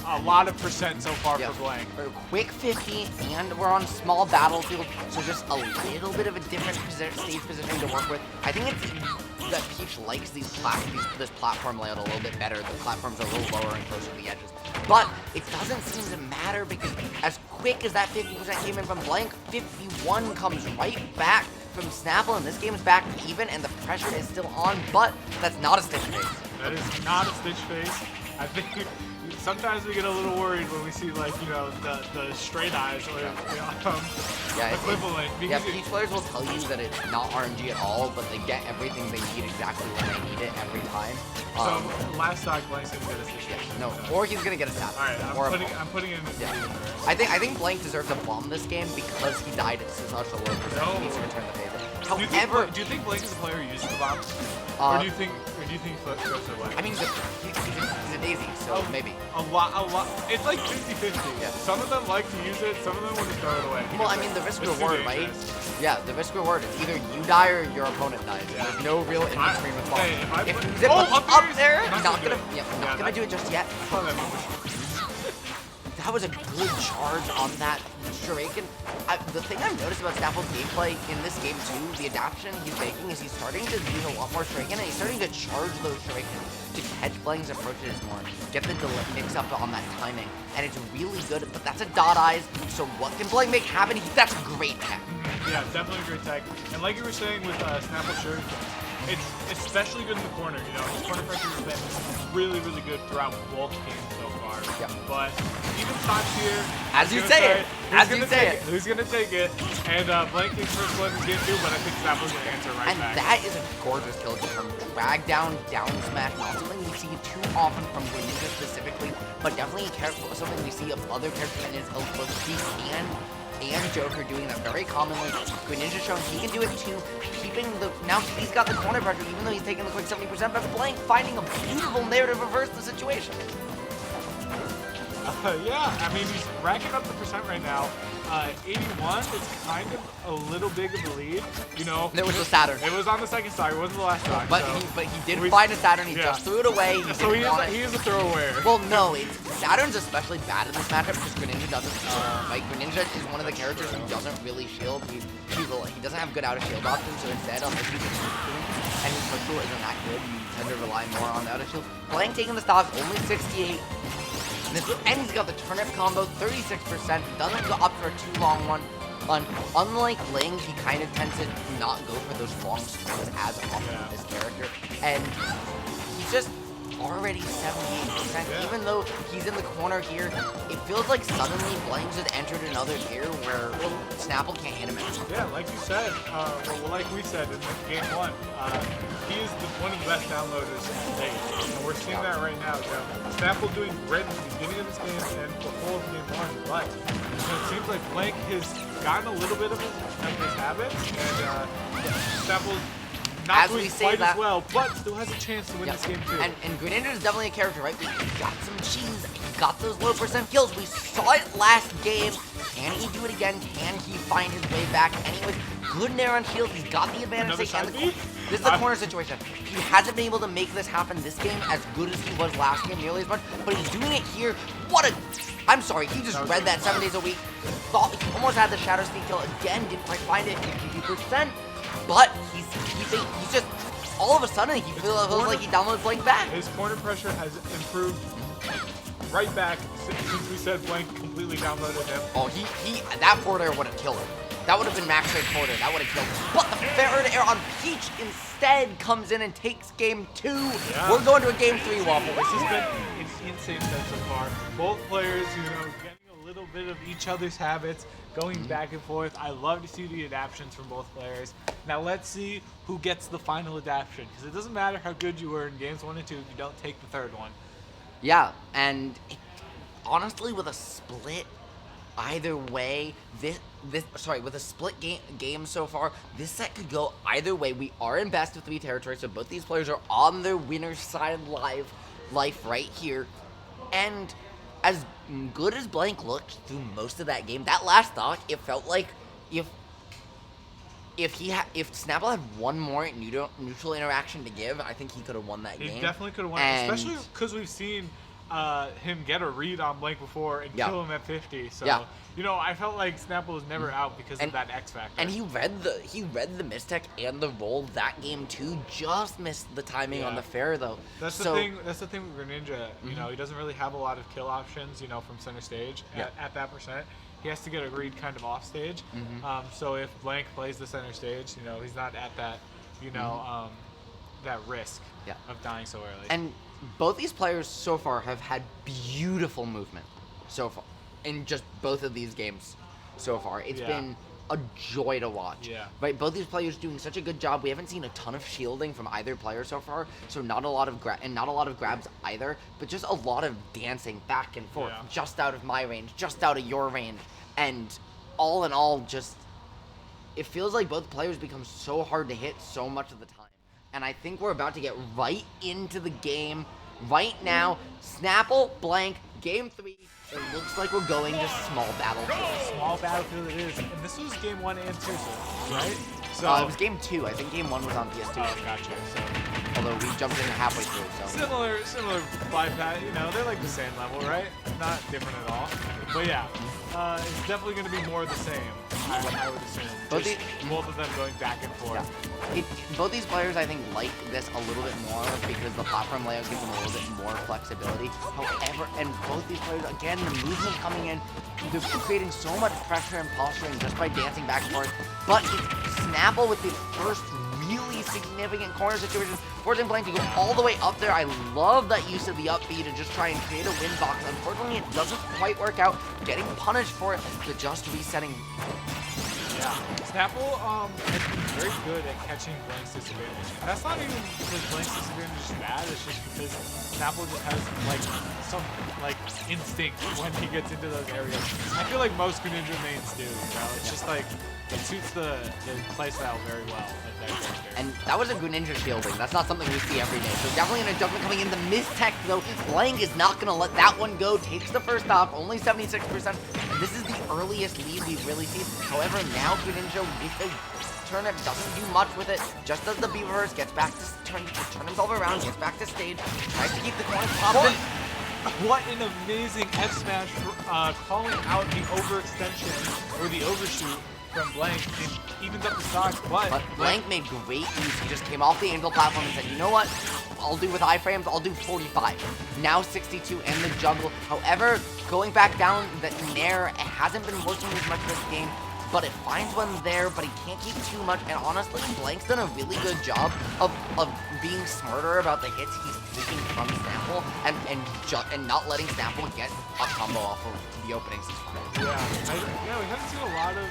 A lot of percent so far for Blank. Quick 50, and we're on small battlefield, so just a little bit of a different stage positioning to work with. I think it's that Peach likes this platform layout a little bit better. The platforms are a little lower and closer to the edges. But it doesn't seem to matter, because as quick as that 50% came in from Blank, 51 comes right back from Snapple, and this game is back even, and the pressure is still on, but that's not a Stitch face. That is not a Stitch face. I think sometimes we get a little worried when we see, like, you know, the straight eyes or equivalent. Yeah, Peach players will tell you that it's not RNG at all, but they get everything they need exactly when they need it every time. So last stock, Blank's gonna get a Stitch face. No, or he's gonna get a stab. All right, I'm putting it in the I think Blank deserves a bomb this game because he died at such a low percent. He needs to return the favor. However, do you think Blank is a player who uses the bombs, or do you think Flip goes away? I mean, he's a Daisy, so maybe. A lot. It's like 50-50. Yeah. Some of them like to use it, some of them want to throw it away. Well, I mean, the risk-reward, right? Yeah, the risk-reward is either you die or your opponent dies. Yeah. There's no real in-between with bombs. Hey, if you zip up there, not gonna do it just yet. That was a good charge on that Shuriken. The thing I've noticed about Snapple's gameplay in this game too, the adaptation he's making, is he's starting to use a lot more Shuriken, and he's starting to charge those Shuriken to catch Blank's approaches more, get the mix up on that timing, and it's really good, but that's a dot eyes, so what can Blank make happen? That's great tech. Yeah, definitely a great tech. And like you were saying with Snapple Shirt, it's especially good in the corner. You know, his corner pressure has been really, really good throughout both games so far. Yeah. But even Stocks here, As you say it, as you say it. Who's gonna take it? And Blank takes first blood in game 2, but I think Snapple's gonna answer right And back. that is a gorgeous kill from drag down smash. Not something we see too often from Greninja specifically, but definitely something we see of other characters in his ilk, both Peace and Joker doing that very commonly. Greninja showing he can do it too, keeping the, now he's got the corner pressure even though he's taking the quick 70%, but Blank finding a beautiful narrative to reverse the situation. Yeah, I mean, he's racking up the percent right now. 81 is kind of a little big of a lead, you know. It was the Saturn. It was on the second side, it wasn't the last time. But he did find a Saturn, he just threw it away. So he is a throwawayer. Well, no, Saturn's especially bad in this matchup because Greninja doesn't like Greninja is one of the characters who doesn't really shield. He doesn't have good out of shield options, so instead unless you can and his footstool isn't that good, you tend to rely more on the out of shield. Blank taking the stocks, only 68. And he's got the turnip combo, 36%. Doesn't go up for a too long one. Unlike Ling, he kind of tends to not go for those long strings as often with his character. And he's just already 78%. Even though he's in the corner here, it feels like suddenly Blanks has entered another tier where Snapple can't hit him anymore. Yeah, like you said, well, like we said in game 1, he is one of the best downloaders in the state. And we're seeing that right now. You know, Snapple doing great at the beginning of this game and the whole of game 1, but it seems like Blank has gotten a little bit of his habits, and Snapple's not doing quite as well, but still has a chance to win this game too. And Greninja is definitely a character, right? He got some cheese, he got those low percent kills. We saw it last game. Can he do it again? Can he find his way back? Anyways, good nair on shield. He's got the advantage. This is the corner situation. He hasn't been able to make this happen this game as good as he was last game, nearly as much, but he's doing it here. What a... I'm sorry, he just read that 7 days a week. Thought he almost had the Shadow Speed kill again, didn't quite find it, 50%. But he's just, all of a sudden, he feels like he downloads Blank back. His corner pressure has improved right back since we said Blank completely downloaded him. Oh, that forward air would have killed him. That would have been max rate forward air. That would have killed him. But the forward air on Peach instead comes in and takes game 2. Yeah. We're going to a game 3, Waffle. This has been an insane set so far. Both players, you know, getting a little bit of each other's habits, going back and forth. I love to see the adaptions from both players. Now let's see who gets the final adaption, because it doesn't matter how good you were in games 1 and 2 if you don't take the third one. Yeah, and honestly, with a split either way, with a split game so far, this set could go either way. We are in best of 3 territory, so both these players are on their winner's side life right here. And as good as Blank looked through most of that game, that last stock, it felt like if Snapple had one more neutral interaction to give, I think he could have won that game. He definitely could have won, especially because we've seen him get a read on Blank before and kill him at 50. So you know, I felt like Snapple was never out because of that X factor. And he read the mistech and the roll that game too. Just missed the timing on the fair though. That's the thing. That's the thing with Greninja. You know, he doesn't really have a lot of kill options. You know, from center stage at that percent. He has to get a read kind of off stage. So if Blank plays the center stage, you know, he's not at that, you know, that risk of dying so early. And both these players so far have had beautiful movement so far in just both of these games so far. It's been a joy to watch. Right, both these players doing such a good job. We haven't seen a ton of shielding from either player so far, so not a lot of grabs either, but just a lot of dancing back and forth, just out of my range, just out of your range, and all in all, just it feels like both players become so hard to hit so much of the time. And I think we're about to get right into the game right now. Snapple, Blank, game 3. It looks like we're going to small battlefield. Small battlefield it is. And this was game 1 and 2, right? So it was game 2. I think game 1 was on PS2. Oh, gotcha. So although we jumped in halfway through. So similar bypass. You know, they're like the same level, right? Not different at all. But yeah, it's definitely going to be more of the same. I would assume. Both Just both of them going back and forth. Both these players, I think, like this a little bit more because the platform layout gives them a little bit more flexibility. However, and both these players, again, the movement coming in, they're creating so much pressure and posturing just by dancing back and forth. But it's Snapple with the first really significant corner situation, forcing Blank to go all the way up there. I love that use of the up B to just try and create a win box. Unfortunately, it doesn't quite work out, getting punished for it, but just resetting. Yeah, Snapple has been very good at catching Blank's disadvantage. And that's not even because Blank's disadvantage is bad, it's just because Snapple just has like some instinct when he gets into those areas. I feel like most Greninja mains do, you know? It's just like it suits the playstyle very well at that character. And that was a Greninja shielding. That's not something we see every day. So definitely an adjustment coming in. The mistech though, Blank is not gonna let that one go. Takes the first stock, only 76%. And this is the earliest lead we've really seen. However, now Greninja with the turnip doesn't do much with it. Just does the B reverse, gets back to turn himself around, gets back to stage, tries to keep the corners popping. What an amazing F smash calling out the overextension or the overshoot from Blank. It evens up the stocks, but Blank made great use. He just came off the Angel platform and said, you know what? I'll do with iframes, I'll do 45. Now 62 and the juggle. However, going back down the Nair, it hasn't been working as much this game, but it finds one there, but he can't keep too much. And honestly, Blank's done a really good job of being smarter about the hits he's taking from Snapple and not letting Snapple get a combo off of the openings. Yeah, we haven't seen a lot of,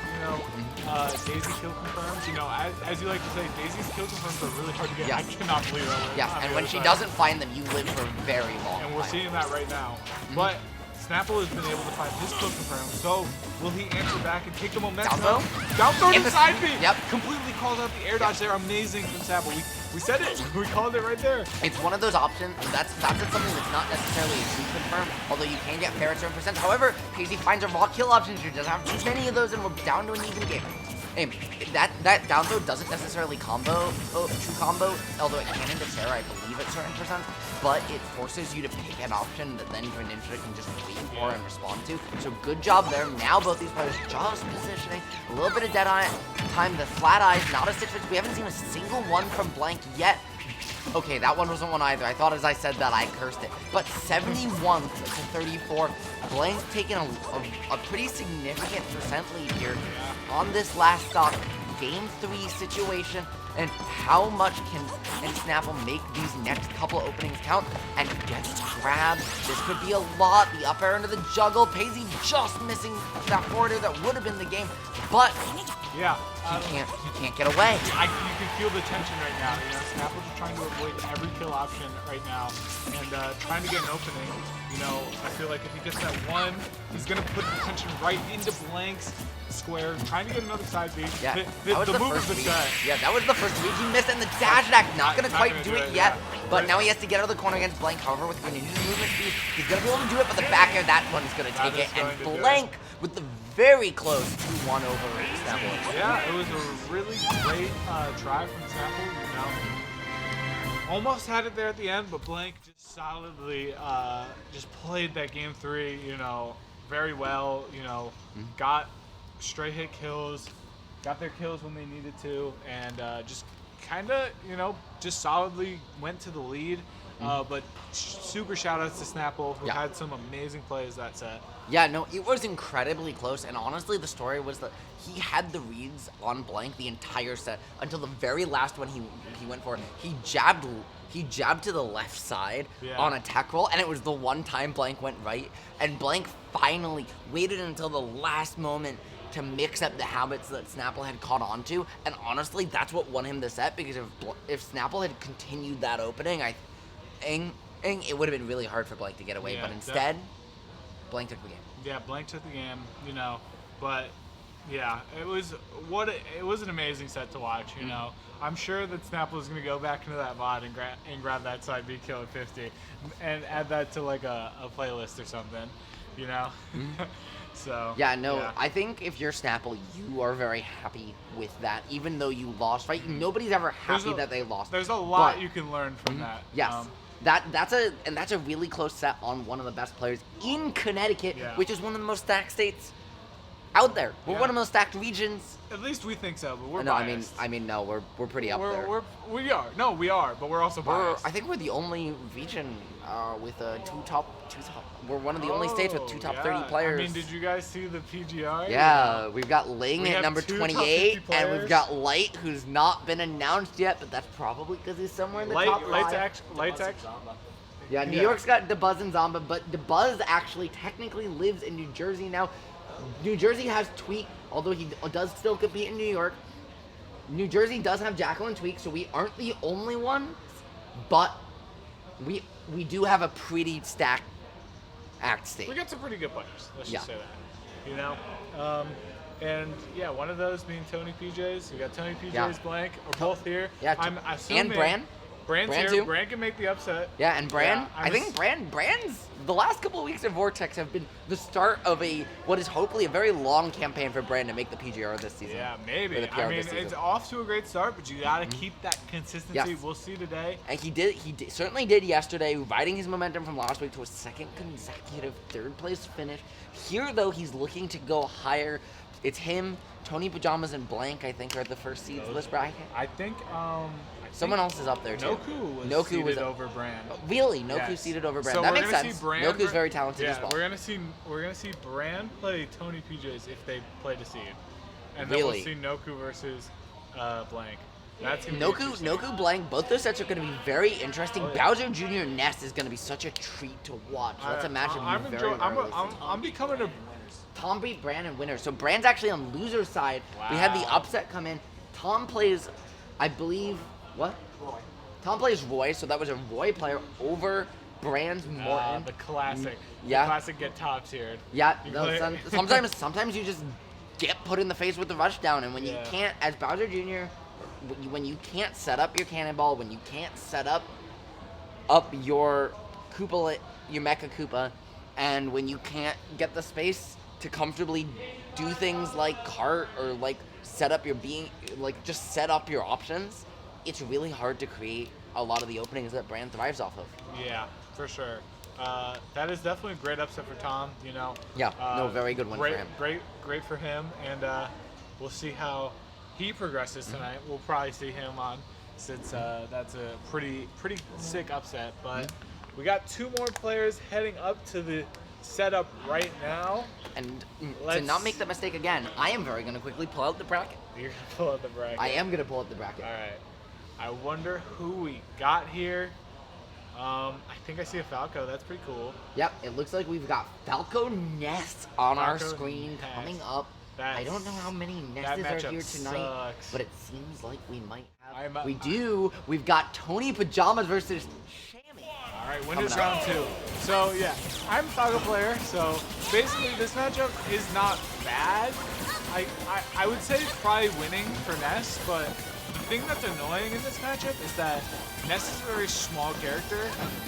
Daisy kill confirms. You know, as you like to say, Daisy's kill confirms are really hard to get. Yeah. I cannot believe that. Yeah, and when she doesn't find them, you live for a very long And we're time. seeing that right now. But Snapple has been able to find his kill confirm, so will he answer back and take the momentum? Down throw? Down throw In to the- side B! Yep. Completely calls out the air dodge there. Amazing from Snapple. We said it. We called it right there. It's one of those options, that's something that's not necessarily a true confirm, although you can get fair at certain percent. However, Casey finds a raw kill option, she doesn't have too many of those, and we're down to an even game. And that down throw doesn't necessarily true combo, although it can into Terra, I believe, at certain percent, but it forces you to pick an option that then Greninja can just wait for and respond to. So good job there. Now both these players just positioning, a little bit of dead eye time, the flat eyes, not a 6-6. We haven't seen a single one from Blank yet. Okay, that one wasn't one either. I thought as I said that, I cursed it. But 71 to 34. Blank taking a pretty significant percent lead here on this last stock. Game 3 situation. And how much can Snapple make these next couple openings count? And gets grabbed. This could be a lot. The up air into the juggle. Paisley just missing that forward air that would have been the game. But Yeah. he can't get away. You can feel the tension right now. You know, Snapple's just trying to avoid every kill option right now and trying to get an opening. You know, I feel like if he gets that one, he's gonna put the tension right into Blank's square, trying to get another side B. Yeah, The move is the set. Yeah, that was the first read he missed, and the dash attack not gonna quite do it yet. yeah. But now he has to get out of the corner against Blank. However, with Greninja's movement speed, he's gonna be able to do it. But the back air, that one's gonna That take is it, and going to do it. Blank with the very close 2-1 over Snapple. Yeah, it was a really great try from Snapple, you know. Almost had it there at the end, but Blank just solidly just played that game 3, you know, very well, you know, got straight hit kills, got their kills when they needed to, and just kind of, you know, just solidly went to the lead. But super shout outs to Snapple, who had some amazing plays that set. Yeah, no, it was incredibly close, and honestly, the story was that he had the reads on Blank the entire set until the very last one he went for. He jabbed to the left side on a tech roll, and it was the one time Blank went right, and Blank finally waited until the last moment to mix up the habits that Snapple had caught on to, and honestly, that's what won him the set, because if Snapple had continued that opening, it would have been really hard for Blank to get away, but instead, Blank took the game. Yeah, Blank took the game, you know, but yeah, it was an amazing set to watch, you know. I'm sure that Snapple is going to go back into that VOD and grab that side B kill at 50 and add that to like a playlist or something, you know. So yeah, no, I think if you're Snapple, you are very happy with that, even though you lost, right? Nobody's ever happy that they lost. There's a lot you can learn from that. Yes. That's a really close set on one of the best players in Connecticut, which is one of the most stacked states out there. We're Yeah. one of the most stacked regions. At least we think so, but we're No, biased. I mean, no, we're pretty up there. We are. No, we are, but we're also biased. I think we're the only region with two top. We're one of the only states with two top 30 players. I mean, did you guys see the PGR? Yeah, we've got Ling We at have number two top 28, 50 and we've players. got Light, who's not been announced yet, but that's probably because he's somewhere in the top 5. Light's actually. Yeah, New Yeah. York's got DeBuzz and Zamba, but DeBuzz actually technically lives in New Jersey now. New Jersey has Tweak, although he does still compete in New York. New Jersey does have Jackal and Tweak, so we aren't the only one, but we do have a pretty stacked state. We got some pretty good players. Let's Yeah. just say that. You know, and yeah, one of those being Tony PJs. We got Tony PJs, Yeah. Blank, are both here. Yeah, I'm assuming and Bran. Brand's Bran here. too. Bran can make the upset. Yeah, and Bran. Yeah, I think Bran's the last couple of weeks of Vortex have been the start of what is hopefully a very long campaign for Bran to make the PGR this season. Yeah, Or maybe. the PR I mean, this season. it's off to a great start, but you gotta keep that consistency. Yes. We'll see today. And he certainly did yesterday, riding his momentum from last week to a second consecutive third place finish. Here, though, he's looking to go higher. It's him, Tony Pajamas, and Blank, I think, are the first seeds of this bracket. I think. Someone else is up there, too. Noku was seeded over Bran. Really? Noku Yes. seeded over Bran. So That we're makes gonna sense. see Bran Noku's very talented yeah, as well. we're gonna see Bran play Tony PJs if they play the seed, and then Really? we'll see Noku versus Blank. That's gonna be Noku, interesting. Noku, Blank, both those sets are going to be very interesting. Oh, yeah. Bowser Jr. Ness is going to be such a treat to watch. That's a matchup you very rarely see. I'm becoming a. Tom beat Bran in winner. So Bran's actually on loser's side. We had the Wow. upset come in. Tom plays, I believe, what? Tom plays Roy, so that was a Roy player over Bran's Morton. The classic. Yeah. The classic get top tiered. Yeah, You no, play- sometimes you just get put in the face with the rush down, and when you Yeah. can't, as Bowser Jr., when you can't set up your cannonball, when you can't set up your Koopa, your Mecha Koopa, and when you can't get the space to comfortably do things like cart or like set up just set up your options, it's really hard to create a lot of the openings that Bran thrives off of. Yeah, for sure. That is definitely a great upset for Tom. You know. Yeah, no, very good one for great, him. Great for him, and we'll see how he progresses tonight. We'll probably see him on, since that's a pretty sick upset. But we got two more players heading up to the setup right now. And to Let's- not make that mistake again, I am very going to quickly pull out the bracket. You're gonna pull out the bracket. I am going to pull out the bracket. All right. I wonder who we got here. I think I see a Falco. That's pretty cool. Yep, it looks like we've got Falco Ness on our Falco screen Ness. coming up. I don't know how many that Nesses are matchup here tonight, sucks. but it seems like we might I'm, have. We do. We've got Tony Pajamas versus Shammy. All right, Coming Windows up. round 2. So yeah, I'm a Falco player. So basically, this matchup is not bad. I would say it's probably winning for Ness, but the thing that's annoying in this matchup is that Ness is a very small character,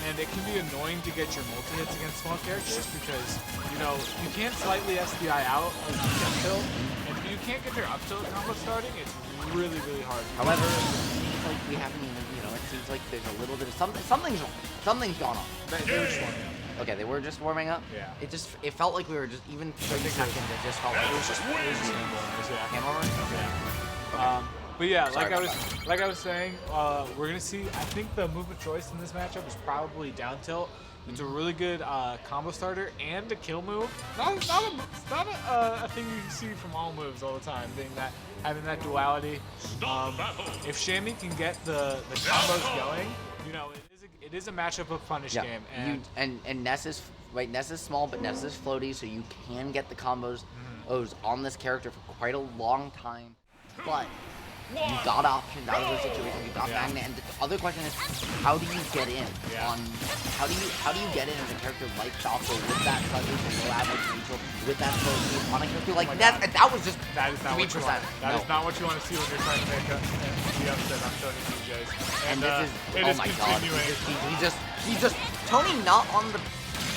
and it can be annoying to get your multi-hits against small characters because, you know, you can't slightly SDI out of the up tilt, and if you can't get your up tilt combo starting, it's really, really hard. However, it seems like we haven't even, it seems like there's a little bit of something's gone on. They were just warming up. Okay, they were just warming up? Yeah. It felt like we were just, even 30 seconds, it just felt like It was just handballers, yeah. Game over? Yeah. But yeah, Sorry about like I was saying, we're gonna see. I think the move of choice in this matchup is probably down tilt. It's a really good combo starter and a kill move. It's not a thing you see from all moves all the time. Having that duality. If Shammy can get the combos going, you know, it is a matchup of punish game. And Ness is Ness is small, but Ness is floaty, so you can get the combos on this character for quite a long time. But you got options out of those situations. You got magnet, and the other question is, how do you get in? How do you get in as a character like Falco with that sudden low average neutral, with that slow speed on a character like that? That was just That is not 3%. what you want. That is not what you want to see when you're trying to make the upset on Tony PJs. And this is, it oh is my god, continuing. he just, Tony not on the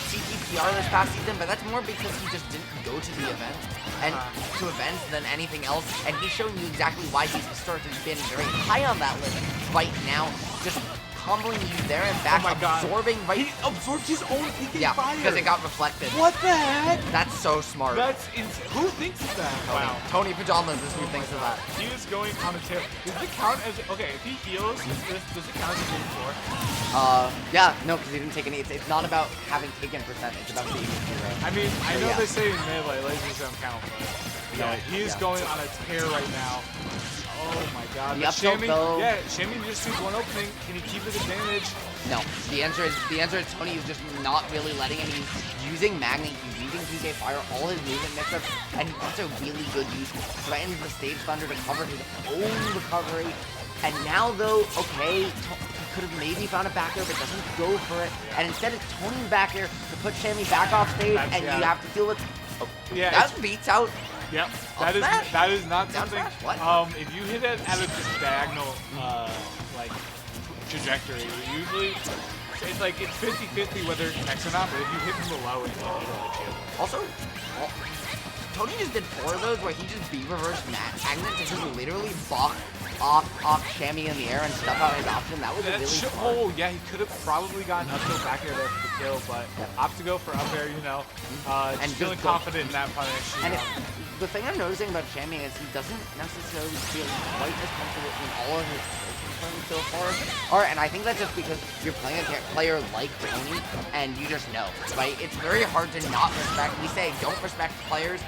CPPR this past season, but that's more because he just didn't go to the event, and to events than anything else, and he's showing you exactly why he's historically been very high on that list right now, just comboing you there and back, Oh my God. absorbing right. He absorbed his own PK Yeah, fire. because it got reflected. What the heck? That's so smart. That's insane. Who thinks of that? Wow. Tony Pajamas is who thinks of that. He is going on a tear. Does it count as okay? If he heals, does it count as a game 4? Yeah, no, because he didn't take any. It's not about having taken percent. It's about being a hero. I mean, I know yeah. they say in Melee, lasers don't count, but yeah, he is going on a tear right now. Oh my God. The But up tilt, Shammy, though. yeah, Shammy just sees one opening. Can he keep his advantage? No, the answer is Tony is just not really letting him. He's using Magnet, he's using PK Fire, all his movement mix-ups, and he puts a really good use. Threatens the Stage Thunder to cover his own recovery. And now though, okay, he could have maybe found a back air, but doesn't go for it. And instead it's Tony's back air to put Shammy back off stage, and you have to deal with. Oh, Yeah, that beats out. Yep, Up smash. that is not Down something. smash? What? If you hit it at a diagonal like trajectory, usually it's like it's 50-50 whether it connects or not. But if you hit from below, it'll hit you. Also, well, Tony just did 4 of those where he just B-reversed Magnet to just literally block off Shammy in the air and stuff out his option. That was a really smart. Oh yeah, he could have probably gotten up tilt back air there for the kill, but opts to go for up air. You know, And just feeling just go- confident in that punish. you And know. the thing I'm noticing about Shammy is he doesn't necessarily feel quite as comfortable in all of his skills so far. And I think that's just because you're playing a player like Tony, and you just know, right? It's very hard to not respect. We say don't respect players.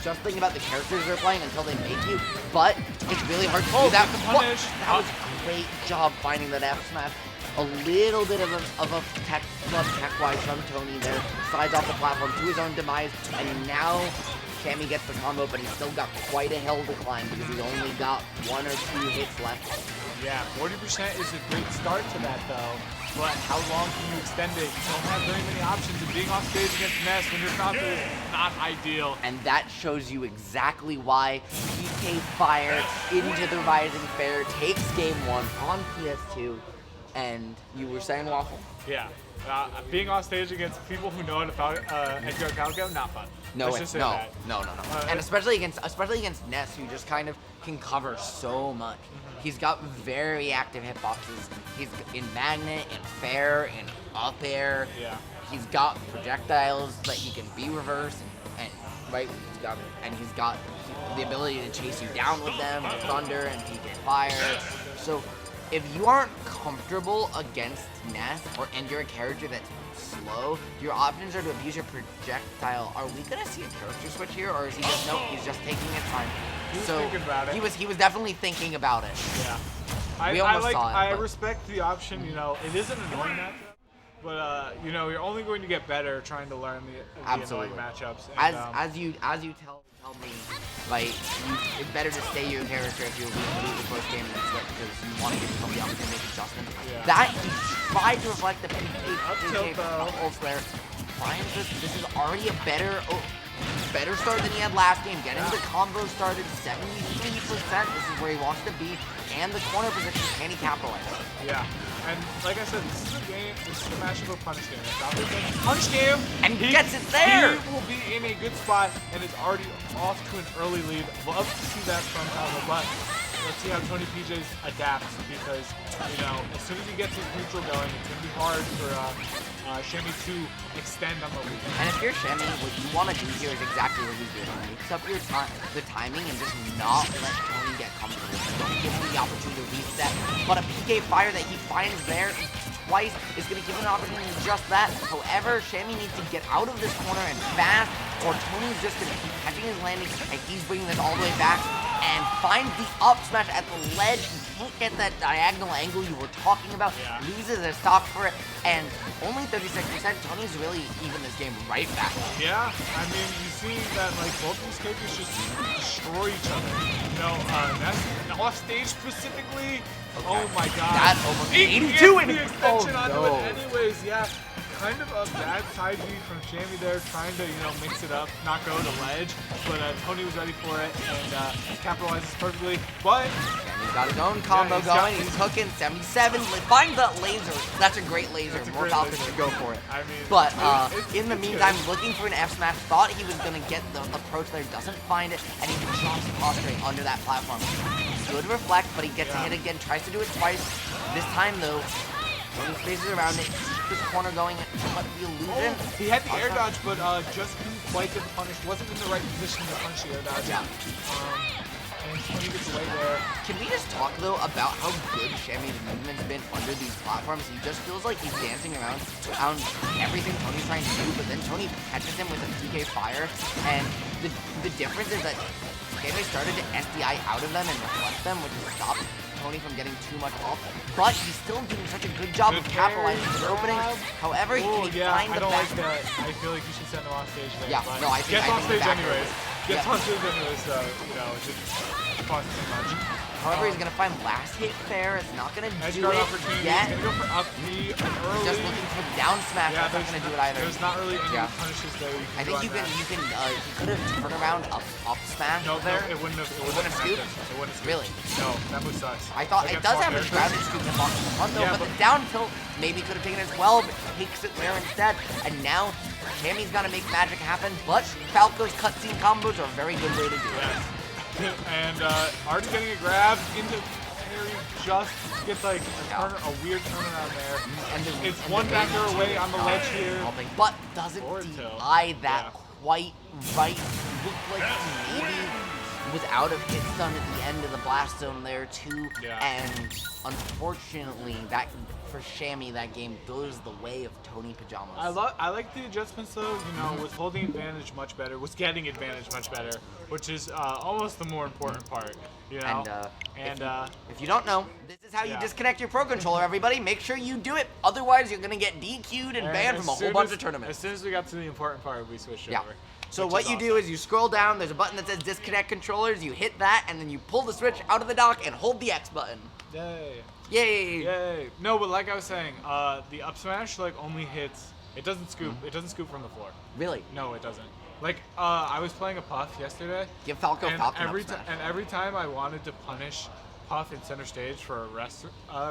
Just think about the characters they're playing until they make you, but it's really hard to do that. Good punish. That was a great job finding that F smash. A little bit of a tech wise from Tony there, slides off the platform to his own demise, and now Shammy gets the combo, but he's still got quite a hill to climb because he's only got 1 or 2 hits left. Yeah, 40% is a great start to that though. But how long can you extend it? You don't have very many options, and being off stage against Ness when you're not there is not ideal. And that shows you exactly why PK Fire into the Rising Fair takes game 1 on PS2. And you were saying, Waffle? Yeah, being off stage against people who know how to Edgar Falco, not fun. No, Let's just say that. no. And especially against Ness, who just kind of can cover so much. He's got very active hitboxes. He's in Magnet, in Fair, in Up Air. Yeah. He's got projectiles that he can be reversed, and right, he's got the ability to chase you down with them, with Thunder and PK Fire. So if you aren't comfortable against Ness, and you're a character that's slow, your options are to abuse your projectile. Are we gonna see a character switch here, or is he just he's just taking his time? He was thinking about it. He was definitely thinking about it. Yeah. We almost saw it, I but- respect the option, you know, it is an annoying matchup, but you know, you're only going to get better trying to learn the annoying matchups. And, As you tell me, like it's better to stay your character if you're losing the first game and then switch because you want to give yourself the opportunity to make adjustments. Yeah. That he tried to reflect the tilt, though. elsewhere. Finds this is already a better start than he had last game. Getting the combo started 73%. This is where he wants to be, and the corner position can he capitalize? Yeah, and like I said, this is a game. This is a matchup of punch game. It's not a punch game, And he gets it there. He will be in a good spot and is already off to an early lead. Love to see that from Palutena, but let's see how Tony PJs adapts because you know as soon as he gets his neutral going, it's gonna be hard for Shammy to extend on the lead. And if you're Shammy, what you want to do here is exactly what he's doing. Mix up your the timing and just not let Tony get comfortable. Don't give him the opportunity to reset. But a PK Fire that he finds there twice is going to give him an opportunity to just that. However, Shammy needs to get out of this corner and fast, or Tony's just going to keep catching his landing, and he's bringing this all the way back and finds the up smash at the ledge. He can't get that diagonal angle you were talking about. Yeah. Loses his stock for it, and only 36%. Tony's really even this game right back. Yeah, I mean, you see that like both these characters just destroy each other. You know, that's off stage specifically. Oh my God. That's almost He 82 gets and the extension onto no. it anyways. Yeah, kind of a bad side beat from Shammy there, trying to mix it up, not go to ledge. But Tony was ready for it and capitalizes perfectly. But He's got his own combo he's got- going. He's hooking 77. Finds that laser. That's a great laser. That's a More great Falcons laser. should go for it. I mean, But it's in the good. meantime, looking for an F smash. Thought he was gonna get the approach there. Doesn't find it, and he drops prostrate under that platform. Good reflect, but he gets a hit again. Tries to do it twice. This time though, Tony spaces around it, keeps this corner going, but the illusion. He had the air dodge, but just couldn't quite get the punish. Wasn't in the right position to punish the air dodge. Yeah. And Tony gets away there. Can we just talk though about how good Shammy's movement's been under these platforms? He just feels like he's dancing around everything Tony's trying to do, but then Tony catches him with a PK fire, and the difference is that Shammy started to SDI out of them and reflect them, which has stopped Tony from getting too much off. But he's still doing such a good job of capitalizing his openings. However, he can find the I best. don't like that. I feel like you should send him off stage there. Yeah, but no, I think gets on stage back anyways. Gets Yeah. on stage anyways, so it just costs too much. However, he's gonna find last hit fair. It's not gonna Edge do guard it opportunity. yet. He's gonna go for up B early. Just looking for down smash. Yeah, That's not gonna do it either. There's not really any Yeah. punishes there. I think you can. He could have turned around up smash No, there. it wouldn't have. It wouldn't wouldn't have have scooped? It wouldn't have scooped. Really? No, that move sucks. I thought it Against does small have a characters. grounded scoop in Falcon's front though, Yeah, but but- the down tilt maybe could have taken it as well, but takes it there instead. And now Shammy's gotta make magic happen, but Falco's cutscene combos are a very good way to do it. Yeah. And already getting a grab into parry, just gets like a weird turnaround there. And It's one backer away on the ledge here. But doesn't Forward tilt. DI that Yeah. quite right. Looked like he maybe was out of hit stun at the end of the blast zone there too. Yeah. And unfortunately, that for Shammy, that game goes the way of Tony Pajamas. I like the adjustments though. You know, was holding advantage much better. Was getting advantage much better, which is almost the more important part. You know. And if you don't know, this is how you disconnect your Pro Controller, everybody. Make sure you do it. Otherwise, you're going to get DQ'd and banned from a whole bunch of tournaments. As soon as we got to the important part, we switched Yeah. over. So which what is you awesome. do is you scroll down, there's a button that says disconnect controllers, you hit that, and then you pull the switch out of the dock and hold the X button. Yay. Yay! Yay. No, but like I was saying, the up smash like only hits. It doesn't scoop. It doesn't scoop from the floor. Really? No, it doesn't. Like I was playing a Puff yesterday. Give Falco and Falcon every up smash. and every time I wanted to punish Puff in center stage for a rest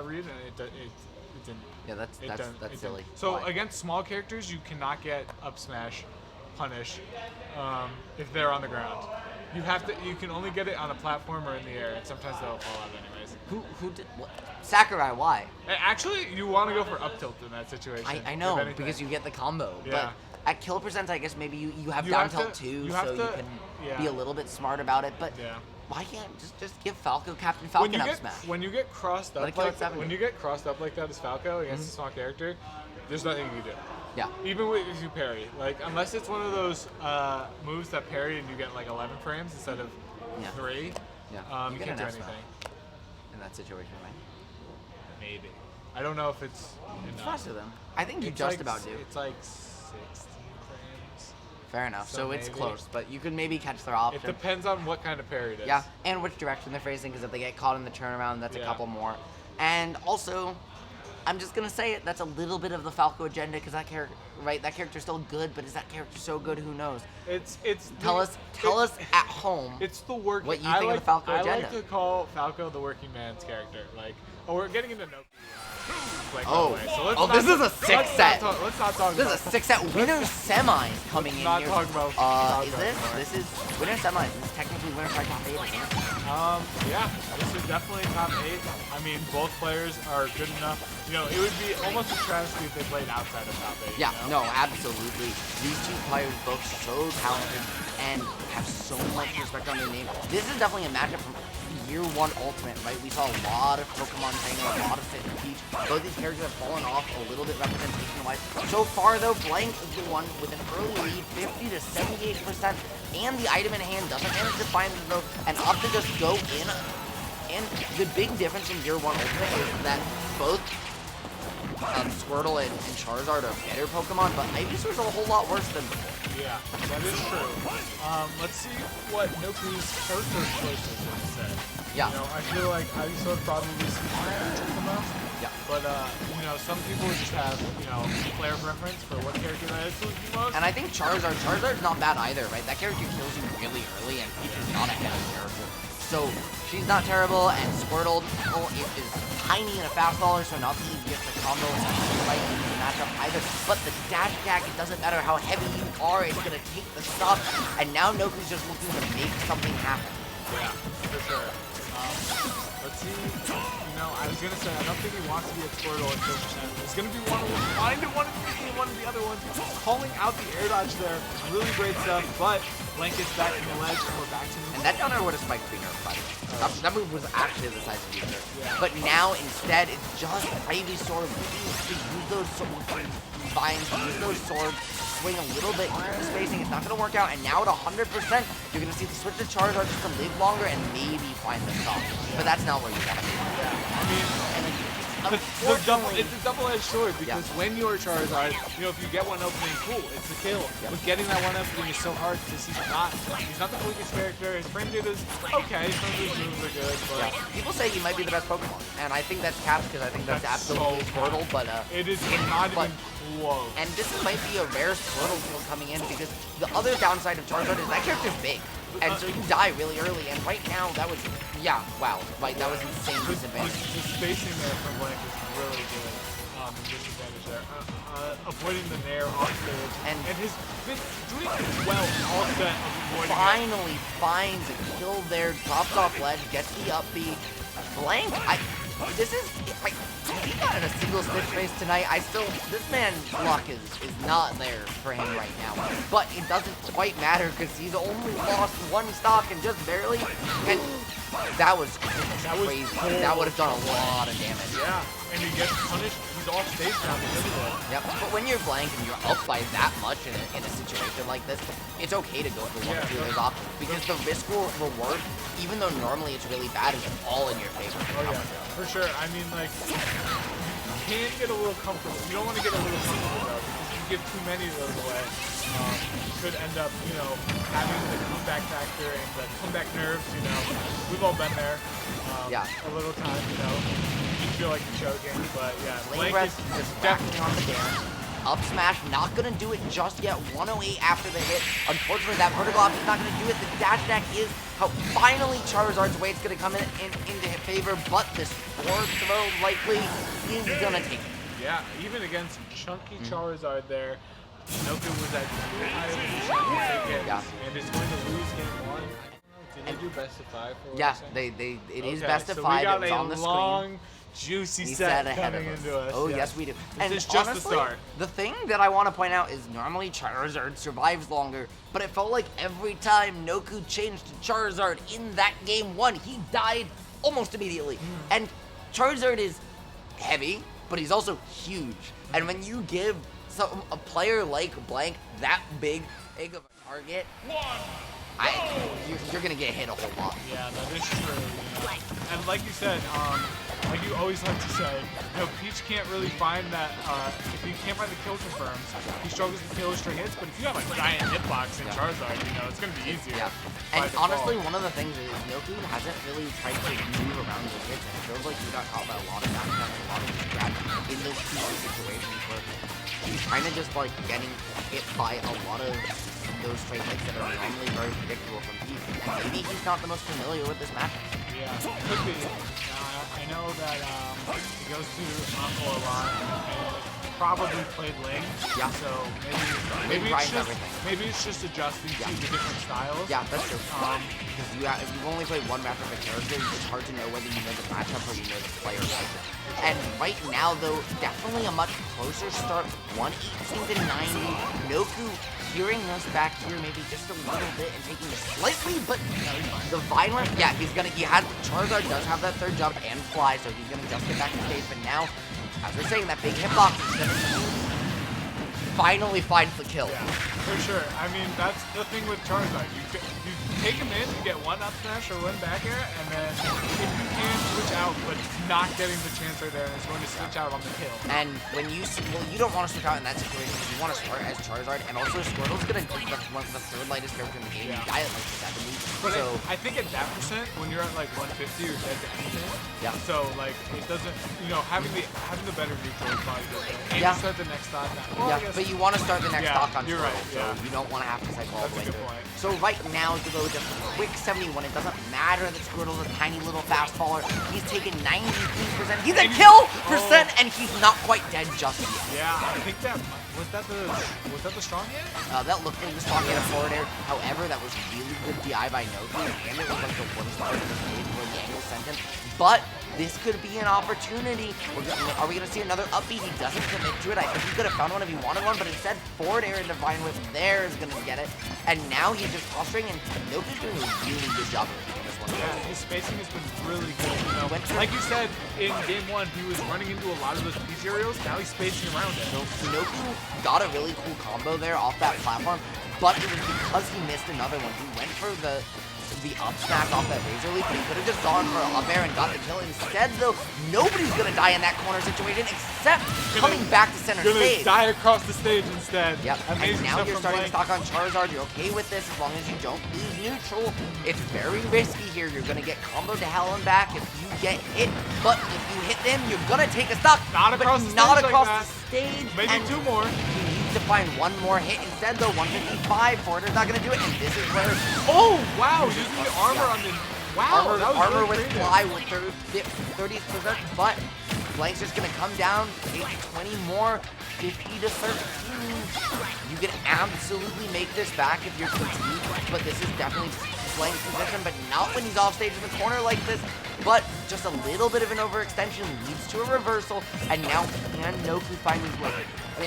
read, and it didn't. Yeah, that's It didn't- that's it silly. didn't. So Why? against small characters, you cannot get up smash punish if they're on the ground. You have to. You can only get it on a platform or in the air, and sometimes they'll fall out anyways. Who did what? Sakurai, why? Actually, you want to go for up tilt in that situation. I if know, anything. because you get the combo. Yeah. But at kill percent, I guess maybe you have You down have tilt to- too, you so have you to- can yeah. be a little bit smart about it. But Yeah. why can't just give Falco Captain When Falcon you up get smash? when you get crossed Let it up kill like at 70. when you get crossed up like that as Falco against a small character, there's nothing you can do. Yeah. Even if you parry, like unless it's one of those moves that parry and you get like 11 frames instead of Yeah. 3, Yeah. you get can't do an F anything. smash in that situation, right? Maybe. I don't know if it's It's enough. faster than. I think you It's just like, about do. It's like 16 frames. Fair enough. so So it's maybe. close, but you can maybe catch their It option. depends on what kind of parry it is. Yeah, and which direction they're facing, because if they get caught in the turnaround, that's a Yeah. couple more. And also, I'm just gonna say it, that's a little bit of the Falco agenda, because that character, right? That character's still good, but is that character so good? Who knows? It's Tell us at home. It's the work. What you think of the Falco I agenda. like to call Falco the working man's character. Like, we're getting into Noku. Like, Oh. by the way, so let's Oh, not this is a let's six not set. talk- Let's not talk This about is a 6-set winner semis coming in not here. talk about Is Falco this? anymore. This is winner semis. This is technically winner side top 8, isn't it? Yeah, this is definitely top 8. I mean, both players are good enough. You know, it would be almost a travesty if they played outside of top 8. Yeah, you know? no, absolutely. These two players both so talented and have so much respect on their name. This is definitely a matchup from Year 1 Ultimate, right? We saw a lot of Pokemon Trainer, a lot of Fit and Peach. Both these characters have fallen off a little bit representation-wise. So far, though, Blank is the one with an early lead, 50 to 78%, and the item in hand doesn't manage to find the though, and opts to just go in. And the big difference in Year 1 Ultimate is that both Squirtle and Charizard are better Pokemon, but Ivysaur's a whole lot worse than them. Yeah, that is true. Let's see what Noku's character choices would say. Yeah. You know, I feel like Ivysaur probably seems the most. Yeah. But, you know, some people just have, you know, player preference for what character that is the most. And I think Charizard's not bad either, right? That character kills you really early, and Peach is not a heavy character. So she's not terrible, and Squirtle is tiny and a fastballer, so not the easiest to combo and fight in the matchup either. But the dash attack, it doesn't matter how heavy you are, it's gonna take the stuff. And now Noku's just looking to make something happen. Yeah, for sure. Let's see. You know, I was gonna say I don't think he wants to be at Squirtle at 2%. It's gonna be one of the other ones. Calling out the air dodge there, really great stuff. But Blank gets back in the ledge, and we're back to And that down air would have spiked Pyra, by the way. That move was actually the size of Mythra. But now instead it's just Ivysaur to use those vines, use those swords, swing a little bit into the spacing. It's not going to work out. And now at 100%, you're going to see the switch to Charizard just to live longer and maybe find the stop. But that's not where you want to be. I mean, it's a double-edged sword because when you're Charizard, you know, if you get one opening, cool, it's the kill. But getting that one opening is so hard because he's not the quickest character. His frame data is okay. Some of his moves are good, but people say he might be the best Pokemon, and I think that's capped because I think that's absolutely Squirtle. But it is not even close. And this might be a rare Squirtle coming in because the other downside of Charizard is that character's big. And so you die really early, and right now that was, wow, right, that was insane disadvantage. The spacing there from Blank is really good. Disadvantage there. Avoiding the nair off stage, and has been doing well offset of avoiding finally finds a kill there, drops off ledge, gets the up B. Blank, he got in a single stick race tonight. This man's luck is not there for him right now. But it doesn't quite matter because he's only lost one stock and just barely. And that was crazy. That would have done a lot of damage. Yeah, and he gets punished. He's off stage now because of it. Yep, but when you're Blank and you're up by that much in a situation like this, it's okay to go for one or two of those options because the risk reward, even though normally it's really bad, is all in your favor. Oh yeah, for sure. I mean, like, you can get a little comfortable. You don't want to get a little comfortable though, because if you give too many of those away, you could end up, you know, having the comeback factor and the comeback nerves. You know, we've all been there. A little time, you know. You feel like you're choking, but yeah, Blank is definitely on the dance. Up smash, not gonna do it just yet. 108 after the hit. Unfortunately, that vertical option is not gonna do it. The dash attack is how finally Charizard's weight's gonna come into his favor, but this forward throw likely is gonna take it. Yeah, even against chunky Charizard there, Noku was at too high of a position, and it's going to lose game 1. Did they do best of 5 for it is best of 5. It was on the screen. Juicy set ahead coming of us. into us. Oh, yes, we do. And it's just the start. The thing that I want to point out is normally Charizard survives longer, but it felt like every time Noku changed to Charizard in that game 1, he died almost immediately. And Charizard is heavy, but he's also huge. And when you give a player like Blank that big of a target, you're gonna get hit a whole lot. Yeah, that is true. You know? And like you said, like you always like to say, you know, Peach can't really find that, if he can't find the kill confirms, he struggles to kill string hits, but if you have a giant hitbox in Charizard, you know, it's going to be easier. Yeah. And honestly, one of the things is Noku hasn't really tried to move around the hits, and it feels like he got caught by a lot of back and a lot of grabs in those two situations where he's kind of just like getting hit by a lot of those straight hits that are normally very predictable from Peach, and maybe he's not the most familiar with this matchup. Yeah, could be. I know that he goes to Uncle a lot and probably played Link. Yeah. So maybe it's just adjusting to the different styles. Yeah, that's true. Because if you've only played one matchup of a character, it's hard to know whether you know the matchup or you know the player like it. And right now, though, definitely a much closer start. 118 to 90. Noku hearing us back here maybe just a little bit and taking it slightly, but the violent, Charizard does have that third jump and fly, so he's gonna just get back to stage, but now, as we're saying, that big hitbox is gonna finally finds the kill. Yeah, for sure. I mean, that's the thing with Charizard. You take him in, you get one up smash or one back air, and then if you can switch out, but not getting the chance right there, and it's going to switch out on the kill. And when you don't want to switch out in that situation. You want to start as Charizard, and also Squirtle's going to be the third lightest character in the game. You die at like 70. But so I think at that percent, when you're at like 150, you're dead to anything. Yeah. So like it doesn't, you know, having the better neutral is probably good. And you start the next stock. But you want to start the next stock on Squirtle, right, so you don't want to have to cycle all the way through. So right now, to go just a quick 71, it doesn't matter that Squirtle's a tiny little fast faller. He's taken 93%. He's at kill percent, and he's not quite dead just yet. Yeah, I think was that the strong hit? That looked like the strong hit of forward air. However, that was really good DI by Noku, and it was like the one part of the stage where the angle sentence, but this could be an opportunity. Are we going to see another upbeat? He doesn't commit to it. I think he could have found one if he wanted one, but instead, forward air and Divine Whip there is going to get it. And now he's just posturing, and Noku's doing a really good job of it. Yeah, his spacing has been really good. You know, like you said, in game 1, he was running into a lot of those peach aerials. Now he's spacing around it. So Noku got a really cool combo there off that platform, but it was because he missed another one. He went for the up smash off that Razor Leaf, but he could have just gone for a up air and got the kill. Instead, though, nobody's going to die in that corner situation except coming back to center stage. Die across the stage instead. Yep, and Amazing now you're starting to Blank. stock on Charizard. You're okay with this as long as you don't lose neutral. It's very risky here. You're going to get comboed to hell and back if you get hit, but if you hit them, you're going to take a stock. Not across the stage not like across that. the stage. Maybe and 2 more. You need to find one more hit instead, though. 155. Forder's not going to do it, and this is where... Oh, wow. Using the armor on the... Wow, that was armor really with creative. fly with 30%, but Blank's just going to come down, take 20 more, 50 to 13. You can absolutely make this back if you're fatigued, but this is definitely Blank's position, but not when he's off stage in the corner like this. But just a little bit of an overextension leads to a reversal, and now can Noku find his way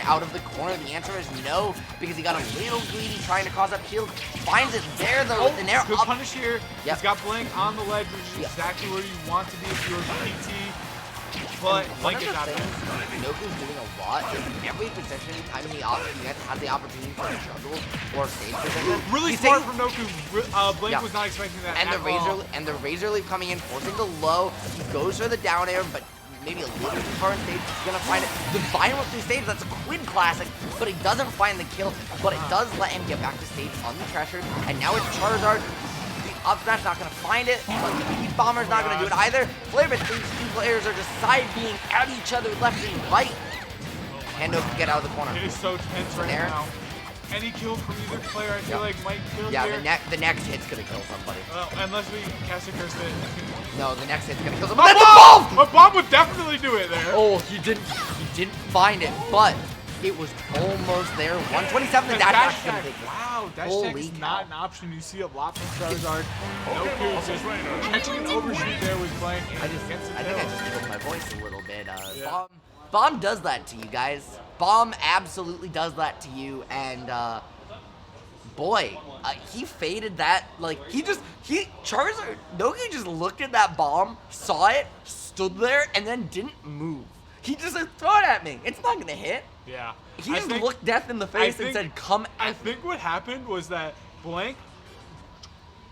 out of the corner? The answer is no, because he got a little greedy trying to cause up shield. Finds it there though, with an air good up. punish here. Yep. He's got Blank on the ledge, which is exactly where you want to be if you're PT. But One Blank of is the out of things it. Noku's doing a lot is every position, time he has the opportunity for a juggle or stage position. Really he's smart taking- from Noku. Blank Yeah. was not expecting that and at all. the razor leaf coming in, forcing the low. He goes for the down air, but maybe a little too far in stage. He's gonna find it. The Divine Whip through stage, that's a Quid classic, but he doesn't find the kill. But it does let him get back to stage unpressured. And now it's Charizard. The up smash not gonna find it, but the Heat Bomber's not gonna do it either. Flavor, these two players are just side being at each other left and right. And Noku get out of the corner. It is so tense right There. now. Any kill from either player, I feel like might kill Yeah, here. the next hit's gonna kill somebody. Well, unless we cast a curse hit. No, the next hit's gonna kill somebody. A That's a bomb! bomb! A bomb would definitely do it there. Oh, he didn't find it, but it was almost there. 127, the dash attack's gonna take it. Wow, dash Holy attack is cow. not an option. You see a lot from Charizard. Noku just catching an overshoot there with Blank. I think I just killed my voice a little bit. Yeah. Bomb does that to you guys. Bomb absolutely does that to you, and boy, he faded that. Like Charizard, Noku just looked at that bomb, saw it, stood there, and then didn't move. He just said, "Throw it at me. It's not gonna hit." Yeah. He just looked death in the face and said, "Come." I think what happened was that Blank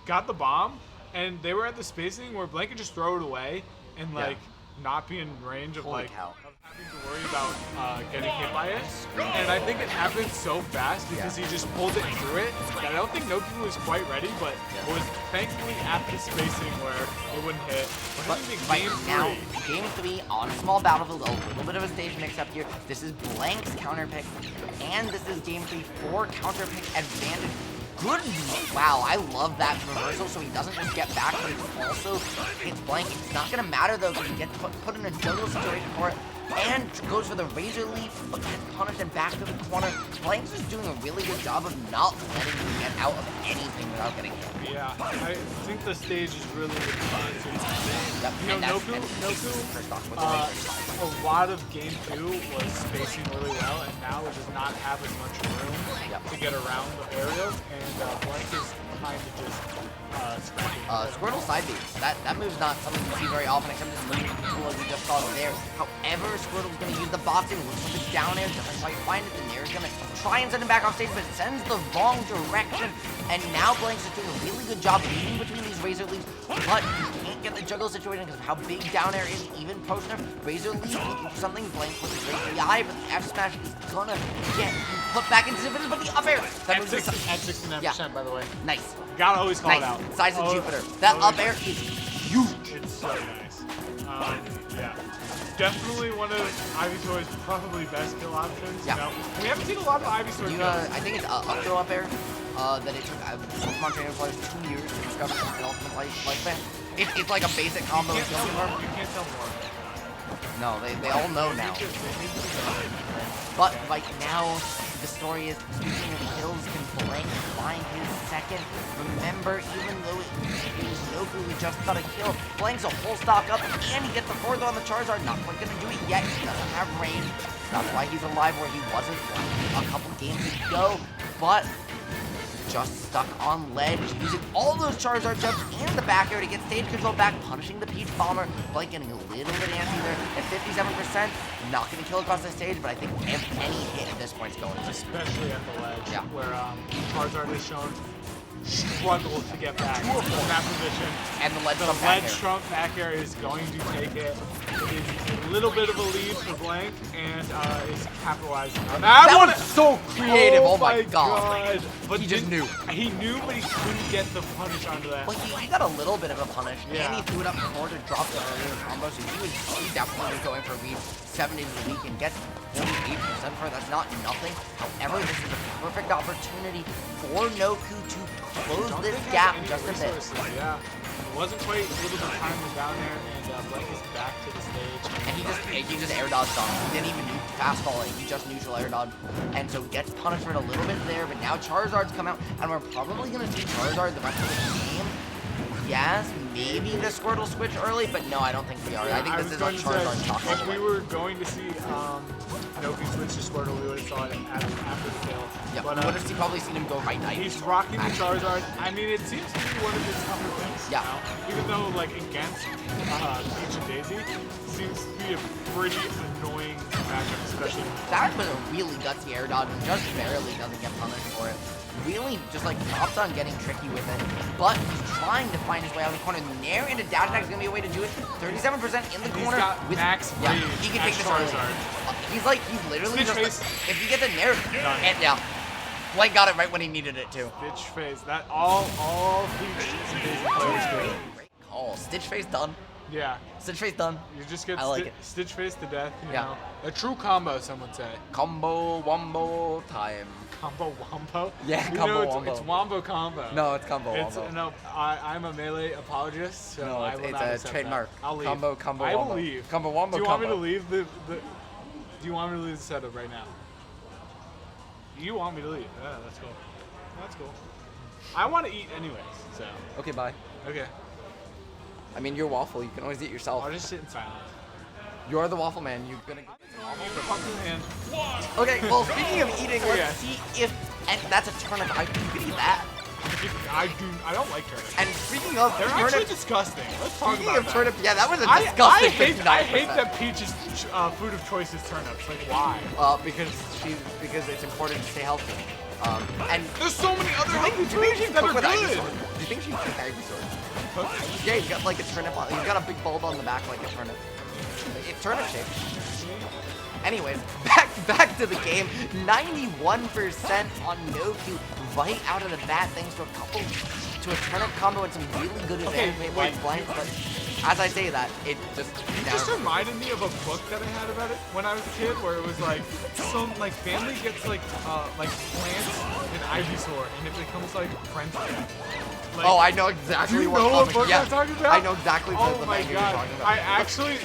got the bomb, and they were at the spacing where Blank could just throw it away and like not be in range of Holy like cow. having to worry about getting hit by it. And I think it happened so fast because he just pulled it through it that I don't think Noku was quite ready, but was thankfully at the spacing where it wouldn't hit. We're But heading to right game now, 3. game 3 on a small battlefield, a little bit of a stage mix-up here. This is Blank's counter pick, and this is game 3 for counter pick advantage. Good, wow, I love that reversal, so he doesn't just get back, but he also hits Blank. It's not gonna matter though, because he gets put in a juggle situation for it, and goes for the Razor Leaf, but gets punished and back to the corner. Blank's just doing a really good job of not letting him get out of anything without getting hit. Yeah, I think the stage is really good. Yep, You know, and that's- Noku, and first off with the Razor Leaf. a lot of game 2 was spacing really well, and now it does not have as much room to get around the aerials, and Blank is kind of just scrapping. Squirtle side beat. That move's not something you see very often, except just limited people as we just saw there. However, Squirtle's gonna use the boxing, looks for the down air, doesn't quite find it, and there's gonna try and send him back off stage, but it sends the wrong direction. And now Blank's just doing a really good job leading between these Razor Leaves, but you can't get the juggle situation because of how big down air is, even post nerf. Razor Leaf looking for something, Blank with a great DI, but the F smash is gonna get put back into the but the up air. That moves At 69%, by the way. nice. Gotta always call it Nice. out. Size of Always- Jupiter. That always- up air is huge. It's so nice. Yeah. Definitely one of Ivysaur's probably best kill options. Yeah. You know? We haven't seen a lot of Ivysaur You, kills. I think it's up throw up air. That it took Pokemon training players 2 years to discover an ultimate lifespan. It's like a basic combo. You of can't tell killing more. her. You can't tell more. No, they all know now. They need to But right now, the story is speaking of kills, can Blank find his second? Remember, even though it is Noku who just got a kill, Blank's a full stock up, and he gets the fourth on the Charizard. Not quite gonna do it yet. He doesn't have range. That's why he's alive where he wasn't a couple games ago. But just stuck on ledge, using all those Charizard jumps and the back air to get stage control back, punishing the Peach Bomber. Blank getting a little bit antsy there at 57%. Not going to kill across the stage, but I think any hit at this point is going to. Especially at the ledge, Yeah. where Charizard is shown struggle to get back in that position. And the ledge The trump back ledge air. trump back air is going to take it. It is a little bit of a lead for Blank, and is capitalizing on that. That was so creative, oh my god. But He just knew. He knew, but he couldn't get the punish onto that. Well, he got a little bit of a punish, Yeah. and he threw it up before to drop the earlier combo, so he definitely was going for reads 7 days a week and gets 48% for it. That's not nothing. However, this is a perfect opportunity for Noku to close Don't this think gap has any just a bit. resources, Yeah. It wasn't quite a little bit of time was down there, and Blank is back to the stage. And he just air dodged on him. He didn't even fastball it. He just neutral air dodge. And so gets punished for it a little bit there, but now Charizard's come out, and we're probably going to see Charizard the rest of the game. Yes, maybe the Squirtle switch early, but no, I don't think we are. I think this is a Charizard shock all If the way. we were going to see Noku switch to Squirtle, we would have saw it after the kill. Yeah, But, we would have probably seen him go right to he's Ivysaur. rocking the Charizard. I mean, it seems to be one of his tougher things. Yeah. You know? Even though, like, against Peach and Daisy, seems to be a pretty annoying matchup, especially. That was a really gutsy air dodge and just barely doesn't get punished for it. Really just like drops on getting tricky with it. But he's trying to find his way out of the corner. Nair into dash attack is going to be a way to do it. 37% in the He's corner. got max yeah, rage he can at take this early. Charizard. He's literally Stitch just like, face. if he gets a Nair, and yeah. Blank got it right when he needed it too. Bitch face. That all Peach and Daisy players do. Great call. Stitch face done. Yeah. Stitch face done. You just get I like it. Stitch face to death, you Yeah. know. A true combo, some would say. Combo wombo time. Combo wombo? Yeah, You combo know, wombo. It's wombo combo. No, it's combo It's, wombo. no, I'm a melee apologist, so No, I will it's not a accept trademark. That. I'll leave. Combo I wombo. will leave. Combo wombo Do you want me to combo. leave the Do you want me to leave the setup right now? You want me to leave? Yeah, that's cool. That's cool. I want to eat anyways, so. Okay, bye. Okay. I mean, you're waffle. You can always eat yourself. I'll just sit in silence. You're the waffle man. You're gonna. Pumpkin hand. Okay. Well, speaking of eating, let's Yeah. see if and that's a turnip. You can eat that. I don't like turnips. And speaking of They're actually turnip, disgusting. Let's talk speaking about of that. turnip, yeah, that was a I disgusting hate 59%. that Peach's food of choice is turnips. Like, why? Because it's important to stay healthy. And There's so many other do healthy you think foods she that cook are with good. Ivysaur? Do you think she cook Ivysaur? Yeah, he's got like a turnip on. He's got a big bulb on the back like a turnip. It's turnip shaped. Anyways, back to the game. 91% on Noku right out of the bat, thanks to a turnip combo and some really good advantage made by Blank. But as I say that, it just It just reminded me of a book that I had about it when I was a kid, where it was like some family gets like plants and Ivysaur, and it becomes like friends with them. Like, oh, I know exactly do you what know comic. what book Yeah, I'm talking about? I know exactly Oh the my manga you're god! talking about. I actually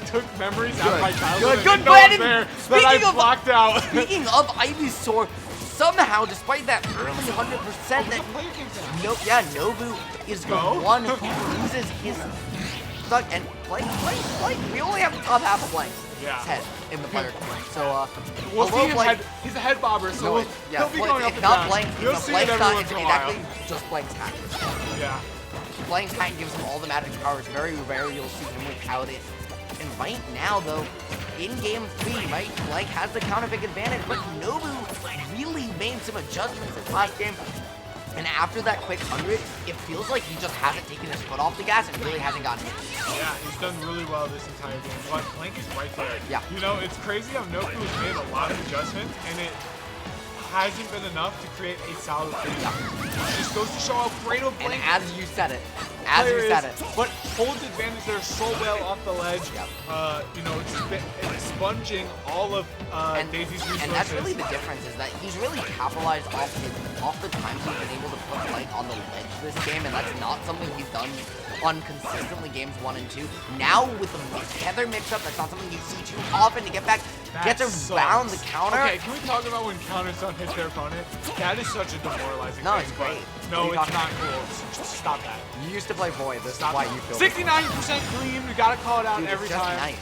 took memories out of my childhood. Good, and no one's Brandon. there Speaking that I of- blocked out. Speaking of Ivysaur, somehow, despite that early 100%, that Nobu is the Go. one who loses his stuck and Blank. We only have the top half of Blank's head in the player command. So We'll see although him Blank, he's a head bobber, so he'll be going up it's and not down. Blank. You'll It's see Blank's it not. every It's once in a while. exactly just Blank's hat. Yeah. Blank's hat gives him all the magic powers. Very rare you'll see him without it. And right now, though, in Game 3, right, Blank has the counter pick advantage, but Nobu really made some adjustments this last game. And after that quick 100, it feels like he just hasn't taken his foot off the gas and really hasn't gotten hit. Yeah, he's done really well this entire game. But Blank is right there. Yeah. You know, it's crazy how Noku has made a lot of adjustments, and it hasn't been enough to create a solid lead. It just goes to show how great of And Blank as you said it, but holds advantage there so well off the ledge. Yep. You know, expunging all of Daisy's resources. and that's really the difference, is that he's really capitalized off the times he's been able to put Blank on the ledge this game, and that's not something he's done on consistently games 1 and 2. Now with the tether mix-up, that's not something you see too often to get back That gets sucks. around the counter. Okay, can we talk about when counters don't hit their opponent? That is such a demoralizing No, thing. it's but great. No, What are you it's not cool. Just stop that. You used to play Void. This Stop is why that. you feel 69% clean. We gotta call it out Dude, every it's just time. nice.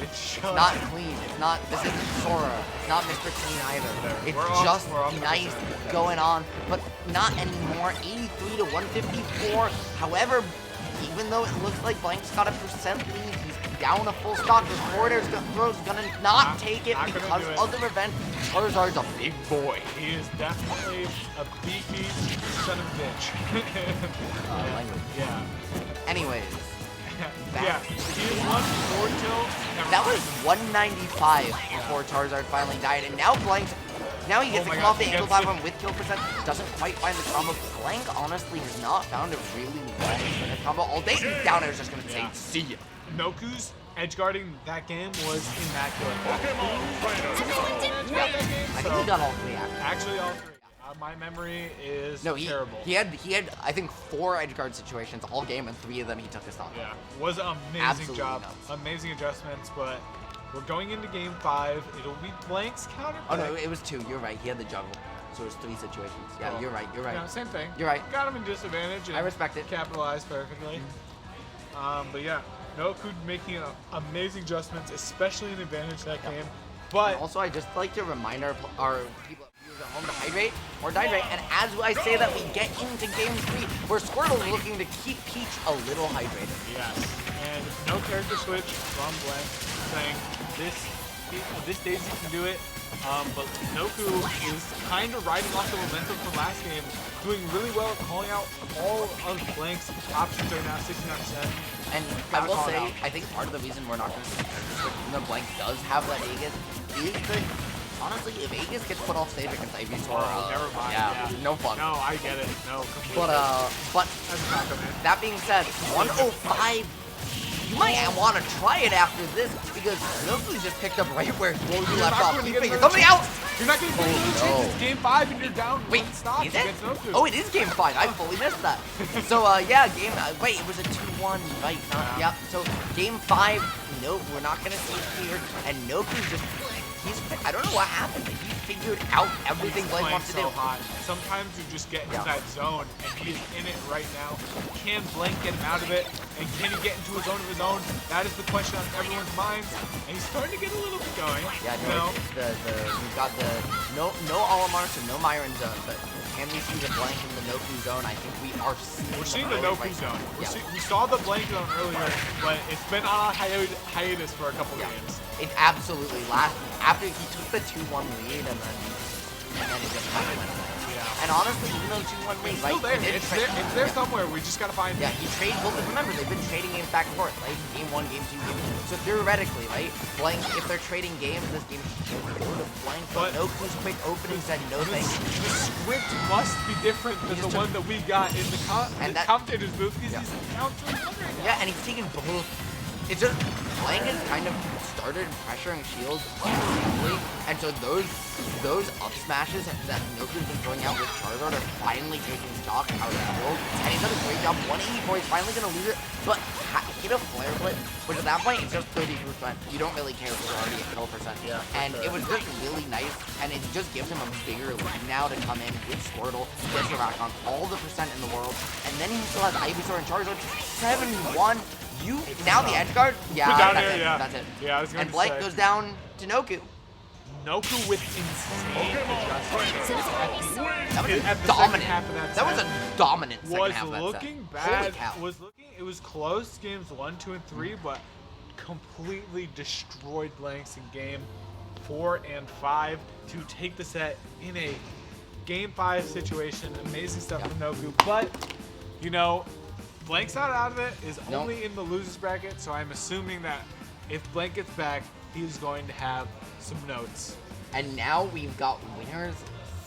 It's just Not clean. It's not. This isn't Sora. It's not Mr. Clean either. It's We're off- just we're off the nice percent. going on, but not anymore. 83 to 154. However, even though it looks like Blank's got a percent lead, he's down a full stock. The forwarder's throw's gonna not take it not gonna because do it. of the revenge. Charizard's a big boy. He is definitely a beefy son of a bitch. Language. Yeah. Anyways, Yeah. He is 1 till. that was 195 before Charizard finally died, and now Blank's. Now he gets Oh to my come God, off the he angle gets it. platform with kill percent. Doesn't quite find the combo. Blank honestly has not found a really long minute combo all day. He's down there is just gonna say, Yeah. see ya. Noku's edge guarding that game was immaculate. I think he got all three actually. Actually, all three. My memory is No, he terrible. had I think 4 edge guard situations all game, and 3 of them he took a stop. Yeah, was an amazing Absolutely job. nuts. Amazing adjustments, but we're going into game 5. It'll be Blank's counter. Oh no, it was 2. You're right. He had the juggle, so it was 3 situations. Yeah, Oh. you're right. You're right. Yeah, same thing. You're right. Got him in disadvantage. And I respect it. Capitalized perfectly. But yeah, Noku making amazing adjustments, especially in advantage that game. But And also, I just like to remind our people at home to hydrate or dihydrate. And as I say that, we get into game 3, where Squirtle is looking to keep Peach a little hydrated. yes, and no character switch from Blank, saying this Daisy can do it. But Noku is kind of riding off the momentum from last game, doing really well at calling out all of Blank's options right now, 69%. And I will say, I think part of the reason we're not going to see character switch, even though Blank does have that Aegis, is that honestly, if Aegis gets put off stage against Ivysaur, Never mind. yeah, no fun. No, I get it. No, completely. But That's a Falco, man. that being said, 105. You might want to try it after this because Noku's just picked up right where you left not off. gonna He get figured another somebody out. You're not going to get another chance. It's game 5 and you're down Wait, one stop is it? against Noku. Oh, it is game 5. I fully missed that. So, yeah, game. Wait, it was a 2-1, right? Not, yep. So, game 5. No, we're not gonna see it here. And Noku's just. I don't know what happened, but he figured out everything He's Blank playing wants to so do. hot. Sometimes you just get into Yeah. that zone, and he's in it right now. Can Blank get him out of it? And can he get into a zone of his own? That is the question on everyone's minds. And he's starting to get a little bit going. Yeah, you no, know? we've got the no Olimar, so no Myron zone, but can we see the Blank in the Noku zone? I think we are seeing. We're seeing the Blank Noku right zone. now. We saw the Blank zone earlier, but it's been on a hiatus for a couple games. It absolutely after he took the 2-1 lead and then it just kind of went away. Yeah. And honestly, even though 2-1 lead, It's right? still there. he did It's trade- there. It's there somewhere. We just gotta find Yeah, it. he traded. Well, remember they've been trading games back and forth, right? Game 1, game 2, game 3. So theoretically, right? Blank, if they're trading games, this game should go to Blank. But But- Noku's quick opening said no thanks. The script must be different than He the just one that we got in the And that- commentator's booth because Yeah. he's countering right now. Yeah, and he's taking both. It's just Blank has kind of started pressuring shields unbelievably, and so those up smashes that Noku's been throwing out with Charizard are finally taking stock out of the field, and he's done a great job. 184, he's finally gonna lose it, but hit a flare blitz, which at that point it's just 30%. You don't really care if you're already at 12%. Yeah, for And sure. it was just really nice, and it just gives him a bigger lead now to come in with Squirtle, gets the rack on all the percent in the world, and then he still has Ivysaur and Charizard 7-1. Now the edge guard, yeah, Down that's there, it. yeah. That's it. Yeah, I was gonna And Blank say. goes down to Noku. Noku with insane adjustments. That was At the dominant. second half of that That was set. a dominant second Was half of that looking set. Holy bad. cow. It was close games 1, 2, and 3, but completely destroyed Blanks in game 4 and 5 to take the set in a game 5 situation. Amazing stuff from Noku, but you know, Blank's not out of it. Is Nope. only in the losers bracket, so I'm assuming that if Blank gets back, he's going to have some notes. And now we've got winners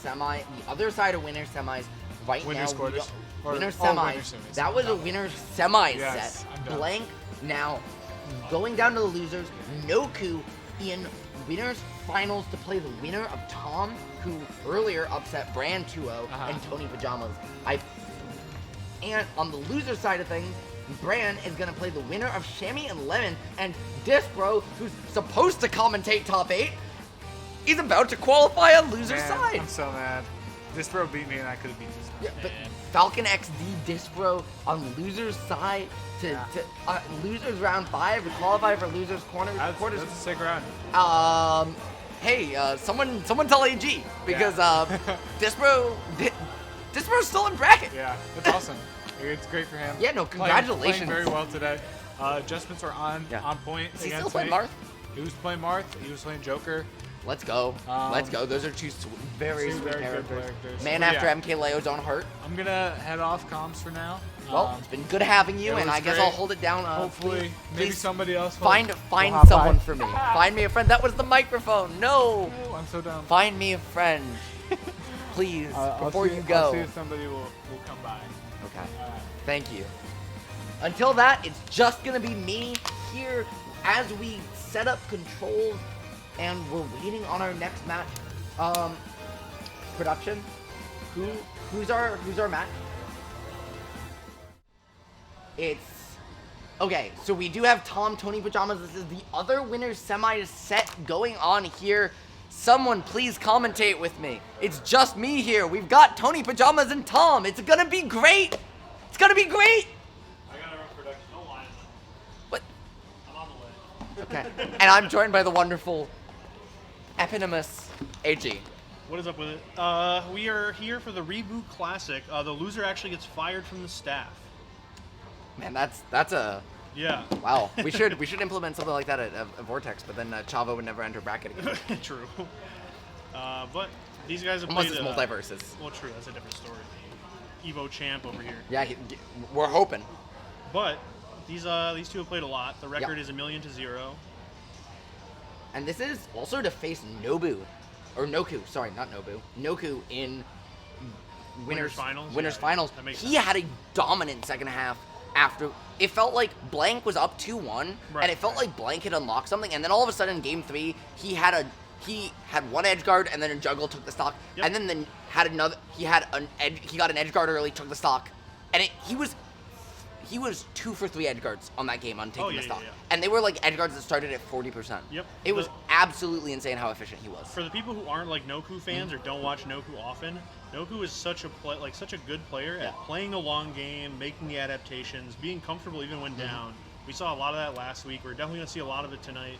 semi. The other side of winners semis right Winners now. quarters? Or- Winners oh, semis. winners semis. That I'm was a done. winners semis Yes, set. I'm done. Blank now going down to the losers. Noku in winners finals to play the winner of Tom, who earlier upset Bran 2-0 and Tony Pajamas. And on the loser side of things, Bran is gonna play the winner of Shammy and Lemon, and Disbro, who's supposed to commentate top 8, is about to qualify on loser's Man, side. I'm so mad. This bro beat me and I could have beat this Yeah, man. but FalconXD Disbro on loser's side to losers round 5 to qualify for losers quarters. That's a sick round. Hey, someone tell AG because Disbro's still in bracket. Yeah, that's awesome. It's great for him. Yeah, no, Playing congratulations. very well today. Adjustments are on point. Is he against still playing me. Marth? He was playing Marth. He was playing Joker. Let's go. Let's go. Those are two very two sweet very good characters. characters. Man So, after yeah. MK Leo's own heart. I'm gonna head off comms for now. Well, it's been good having you, it and was I guess great. I'll hold it down. Hopefully, maybe please somebody else will find hop someone by. for me. Find me a friend. That was the microphone. No. Oh, I'm so dumb. Find me a friend, please, before you I'll go. see if somebody will come by. Okay. Alright. Thank you. Until that, it's just gonna be me here as we set up controls, and we're waiting on our next match. Production. Who's our match? It's okay. So we do have Tom, Tony, Pajamas. This is the other winner's semi set going on here. Someone please commentate with me. It's just me here. We've got Tony, Pajamas, and Tom. It's gonna be great. It's gonna be great. I gotta run production. Don't lie to me. What? I'm on the way. Okay. And I'm joined by the wonderful, eponymous AG. What is up with it? We are here for the Reboot Classic. The loser actually gets fired from the staff. Man, that's a Yeah. wow. We should implement something like that at Vortex, but then Chavo would never enter bracket again. True. But these guys have Unless played. it's multiverses. Well, true. That's a different story. Evo champ over here. Yeah, we're hoping. But these two have played a lot. The record is 1,000,000-0. And this is also to face Nobu, or Noku. Sorry, not Nobu. Noku in winners finals. Winners Yeah, finals. that makes He sense. had a dominant second half. After it felt like Blank was up 2-1, Right, and it felt like Blank had unlocked something, and then all of a sudden in Game 3 he had one edge guard, and then a juggle took the stock, Yep. and then had another. He got an edge guard early, took the stock, and he was 2 for 3 edge guards on that game on taking the stock, yeah. and they were like edge guards that started at 40%. Yep. It was absolutely insane how efficient he was. For the people who aren't like Noku fans or don't watch Noku often, Noku is such a good player at playing the long game, making the adaptations, being comfortable even when down. We saw a lot of that last week. We're definitely going to see a lot of it tonight.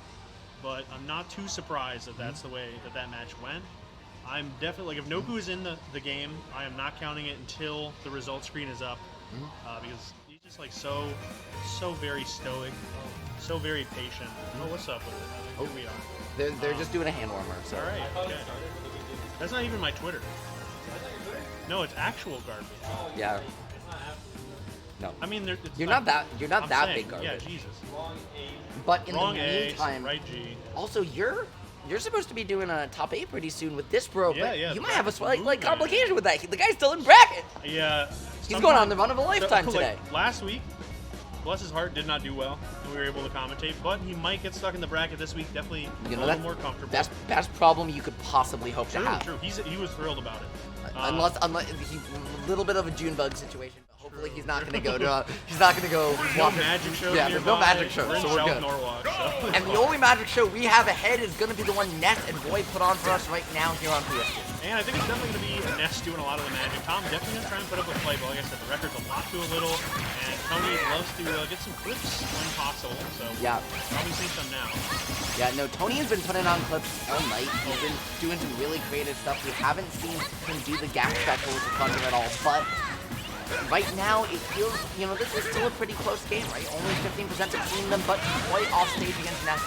But I'm not too surprised that that's the way that match went. I'm definitely, like, if Noku is in the game, I am not counting it until the result screen is up. Because he's just like so very stoic, so very patient. Oh, what's up with it? Here we are. They're just doing a hand warmer. So. All right. Okay. That's not even my Twitter. No, it's actual garbage. Yeah. No. I mean, You're not that I'm that saying, big garbage. Yeah, Jesus. But in Wrong the A, meantime, right G. also you're supposed to be doing a top 8 pretty soon with this bro. Yeah, but yeah, you the might have a bracket's slight moving. complication with that. The guy's still in bracket. Yeah. He's going on the run of a lifetime today. Last week, bless his heart, did not do well, and we were able to commentate. But he might get stuck in the bracket this week. Definitely a little more comfortable. Best problem you could possibly hope to have. True. He was thrilled about it. Unless he's a little bit of a June bug situation. Hopefully he's not going to go to he's not going to go No walk magic show. Yeah, there's no nearby. magic show, We're in so we're South good. Norwalk, so. And the only magic show we have ahead is going to be the one Ness and Boy put on for us right now here on PS2. And I think it's definitely going to be Ness doing a lot of the magic. Tom definitely going to try and put up a fight, but like I said, the record's a lot to a little, and Tony loves to get some clips when possible, so Yeah. probably see some now. Yeah, no, Tony has been putting on clips all night. He's been doing some really creative stuff. We haven't seen him do the gap special with the Thunder at all, but right now it feels, this is still a pretty close game, right? Only 15% between them, but quite off stage against Ness.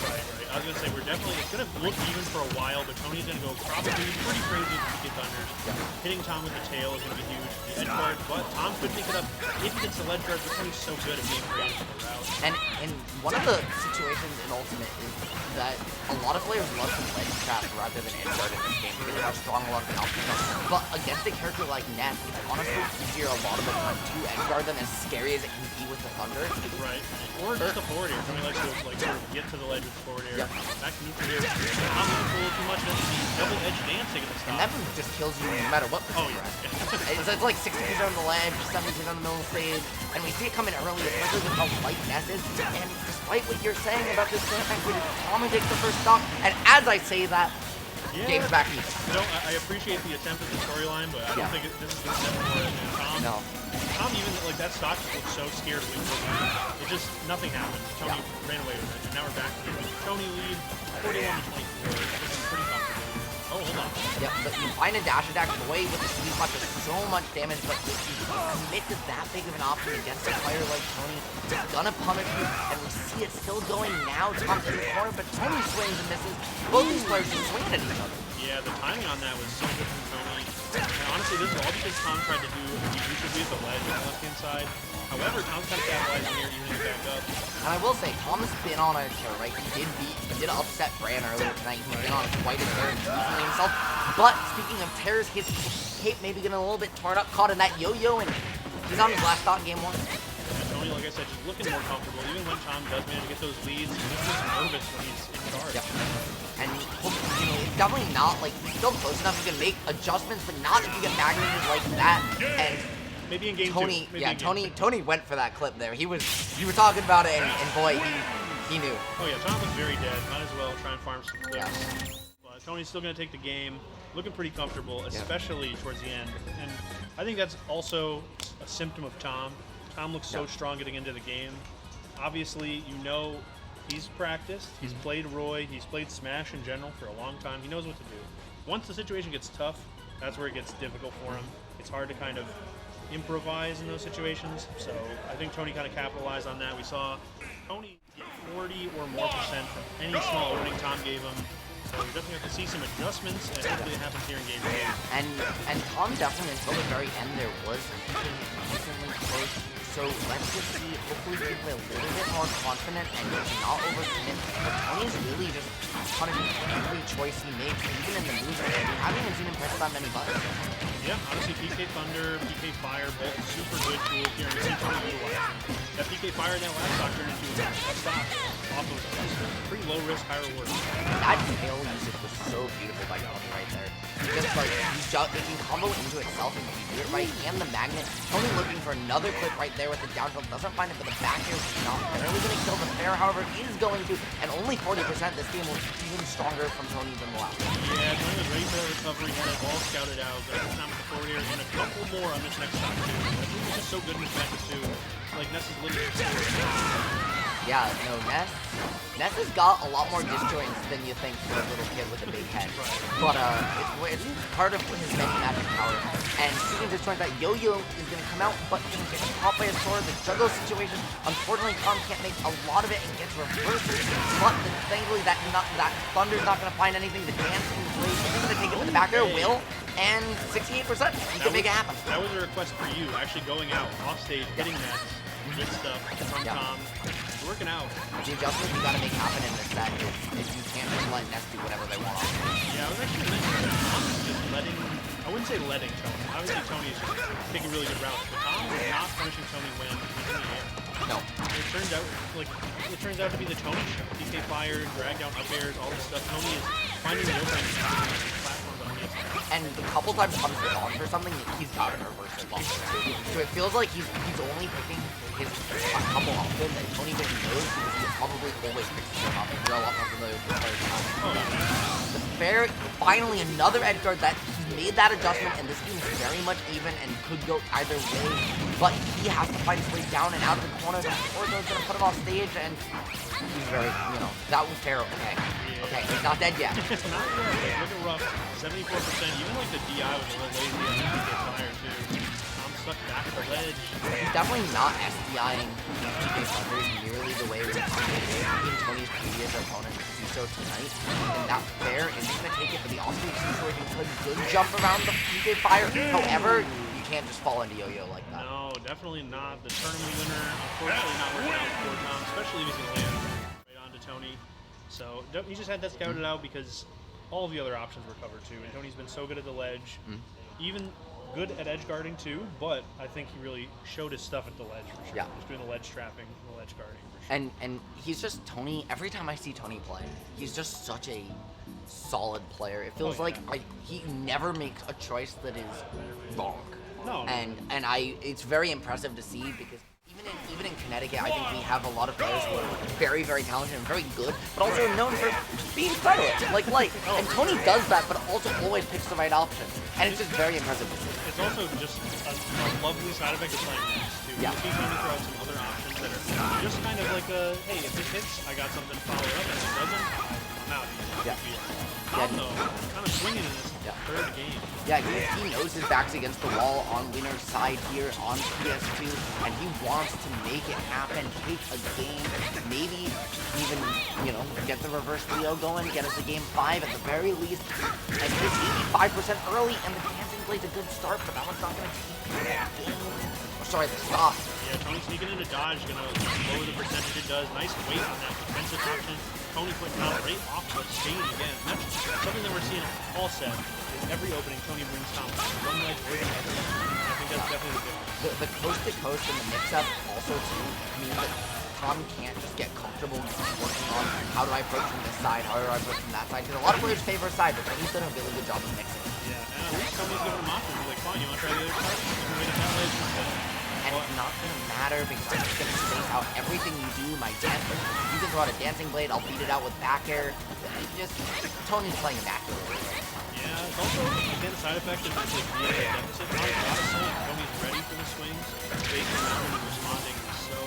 Right. I was going to say, it's going to look even for a while, but Tony's going to go probably pretty crazy with the Thunders. Yeah. Hitting Tom with the tail is going to be huge. The edge guard, but Tom could pick it up if he gets the ledge guard, but Tony's so good at being creative with the route. And one of the situations in Ultimate is that a lot of players love to ledge trap rather than edge guard in this game because of how strong a lot of the outputs are. But against a character like Ness, it's honestly easier a lot of the time to edge guard them, as scary as it can be with the Thunder. Right. Or just the forward air. Tony likes to sort of get to the ledge with the forward air. Yep. Back to neutral here. Tom doesn't pull too much. Doesn't need double edge dancing at the And stop. that move just kills you no matter what Oh, position yeah. you're at. It's like 60% on the ledge, 70% on the middle stage, and we see it coming early, especially with how light Ness is. And despite what you're saying about this Sandbank, Tommy takes the first stock, and as I say that, game's back even. No, I appreciate the attempt at the storyline, but I don't think this is the step for it, man. Tom even, like, that stock just looked so scared of it just, nothing happened. Tony ran away with it, and now we're back to the Tony lead, 41-24, looking pretty comfortable. Oh, hold on. Yep, but you find a dash attack, boy, with the speed punch does so much damage, but if you commit to that big of an option against a player like Tony, it's gonna punish you, and we see it still going now. Tom's in the corner, but Tony swings and misses. Both these players just swing at each other. Yeah, the timing on that was so good from Tony. And honestly, this is all because Tom tried to do usually at the ledge on the left-hand side. However, Tom's kind of capitalizing here, evening it back up. And I will say, Tom has been on a tear, right? He did upset Bran earlier tonight. He's been on quite a tear recently himself. But speaking of tears, his cape maybe getting a little bit torn up, caught in that yo-yo, and he's on his last stock game one. And Tony, like I said, just looking more comfortable. Even when Tom does manage to get those leads, he's just nervous when he's in charge. Yep. And, you know, it's definitely not, like, he's still close enough. You can make adjustments, but not if you get magneted like that. And maybe in game Tony, two. Tony went for that clip there. You were talking about it, and boy, he knew. Oh yeah, Tom was very dead. Might as well try and farm some clips. But Tony's still going to take the game. Looking pretty comfortable, especially towards the end. And I think that's also a symptom of Tom. Tom looks so strong getting into the game. Obviously, you know he's practiced. He's played Roy. He's played Smash in general for a long time. He knows what to do. Once the situation gets tough, that's where it gets difficult for him. It's hard to kind of improvise in those situations. So I think Tony kind of capitalized on that. We saw Tony get 40 or more % from any small opening Tom gave him. So we definitely have to see some adjustments, and hopefully it happens here in game 2. And Tom definitely, until the very end, there was decently close. So let's just see, hopefully he can play a little bit more confident and not overcommit. But Tony's really just punishing every choice he makes, even in the moves. We haven't even seen him press that many buttons. Yeah, honestly, PK Thunder, PK Fire, both super good tools here, and we see Tony utilize them. That PK Fire in that last stock turned into a stock off of pretty low risk, high reward. That tail usage was so beautiful by Tony right there. Just like, if you combo it into itself and you do it right, and the magnet, Tony looking for another clip right there with the down tilt, doesn't find it, but the back air is not barely going to kill the fair, however, he is going to, and only 40%, this game was even stronger from Tony than the last one. Yeah, Tony was ready for the recovery, had it all scouted out, got this time with the forward air, and a couple more on this next stock too. That move is just so good in this matchup too. Like, Ness is literally Yeah, no, Ness has got a lot more disjoints than you think for a little kid with a big head. But it's part of his many magic power. And speaking of disjoints, that yo-yo is going to come out, but he's going to get caught by a sword. The juggle situation, unfortunately, Tom can't make a lot of it and gets reversed. But thankfully, that Thunder's not going to find anything. The dance in place, he's going to take it with the back air, will, and 68%. He can make it happen. That was a request for you, actually going out, off stage, hitting that. Good stuff from Tom. It's working out. The adjustments you gotta make happen in this set is you can't just let Ness do whatever they want. Yeah, I was actually thinking that Tom is just letting, I wouldn't say letting Tony. Obviously Tony is just taking really good routes, but Tom is not punishing Tony when he's in the air. No. It turns out to be the Tony show. PK Fire, drag down up airs, all this stuff. Tony is finding the opening platforms on the inside. And a couple times Tom's been on for something, he's got a reverse bump. So it feels like he's only picking his couple options, and Tony didn't know because he probably always picks him up. You're a lot more familiar with the players. The fair, finally another edge guard that he made that adjustment, and this game is very much even and could go either way. But he has to fight his way down and out of the corner. Or goes gonna put him off stage, and he's very, that was fair. Okay, he's not dead yet. It's not yet. Looking rough. 74%. Even like the DI was a little lazy on PK Fire too. Stuck back at the ledge. He's definitely not SDIing PK Thunders nearly the way we've seen Tony's previous opponent do so tonight. And that fair isn't going to take it for the offstage situation. It's a good jump around the PK Fire. However, you can't just fall into yo-yo like that. No, definitely not. The tournament winner, unfortunately not working out for Tom, especially if he's going to land right onto Tony. So he just had that scouted out because all of the other options were covered too. And Tony's been so good at the ledge. Even good at edge guarding too, but I think he really showed his stuff at the ledge for sure. Yeah. Just doing the ledge trapping, the ledge guarding for sure. And he's just Tony. Every time I see Tony play, he's just such a solid player. It feels like he never makes a choice that is wrong. No. And it's very impressive to see because even in Connecticut, I think we have a lot of players who are very, very talented and very good, but also known for being friendly, like light. And Tony does that, but also always picks the right option. And it's just very impressive to see. It's also just a lovely side effect of playing Ness, too. Yeah. You see Tony throw out some other options that are just kind of like a, hey, if this hits, I got something to follow up, and if it doesn't, I'm out. Yeah. Tom, though, kind of swinging in this third game. Yeah, he knows his back's against the wall on winner's side here on PS2, and he wants to make it happen, take a game, maybe even, get the reverse Leo going, get us a game 5 at the very least, and he's 85% early, and the dancing blade's a good start, but that one's not going to take the game. Sorry, the stop. Yeah, Tony sneaking into dodge, gonna lower the percentage it does. Nice weight on that defensive option. Tony putting out right off the chain again. That's something that we're seeing all set. Is every opening, Tony brings Tom one leg or the other. I think that's definitely the difference. The coast-to-coast and the mix-up also too means that Tom can't just get comfortable working on how do I approach from this side, how do I approach from that side, because a lot of players favor a side, but Tony's done a really good job of mixing. Yeah, and at least Tony's giving him options. He's like, fine, you want to try the other side? You can wait at that ledge instead. And it's not going to matter because I'm just going to space out everything you do, my dance. You can throw out a dancing blade, I'll beat it out with back air. Tony's playing immaculately. Yeah, it's also, again, a side effect of just like being at a deficit. Tom's got a swing, Tony's ready for the swings. Basically, Tony's responding so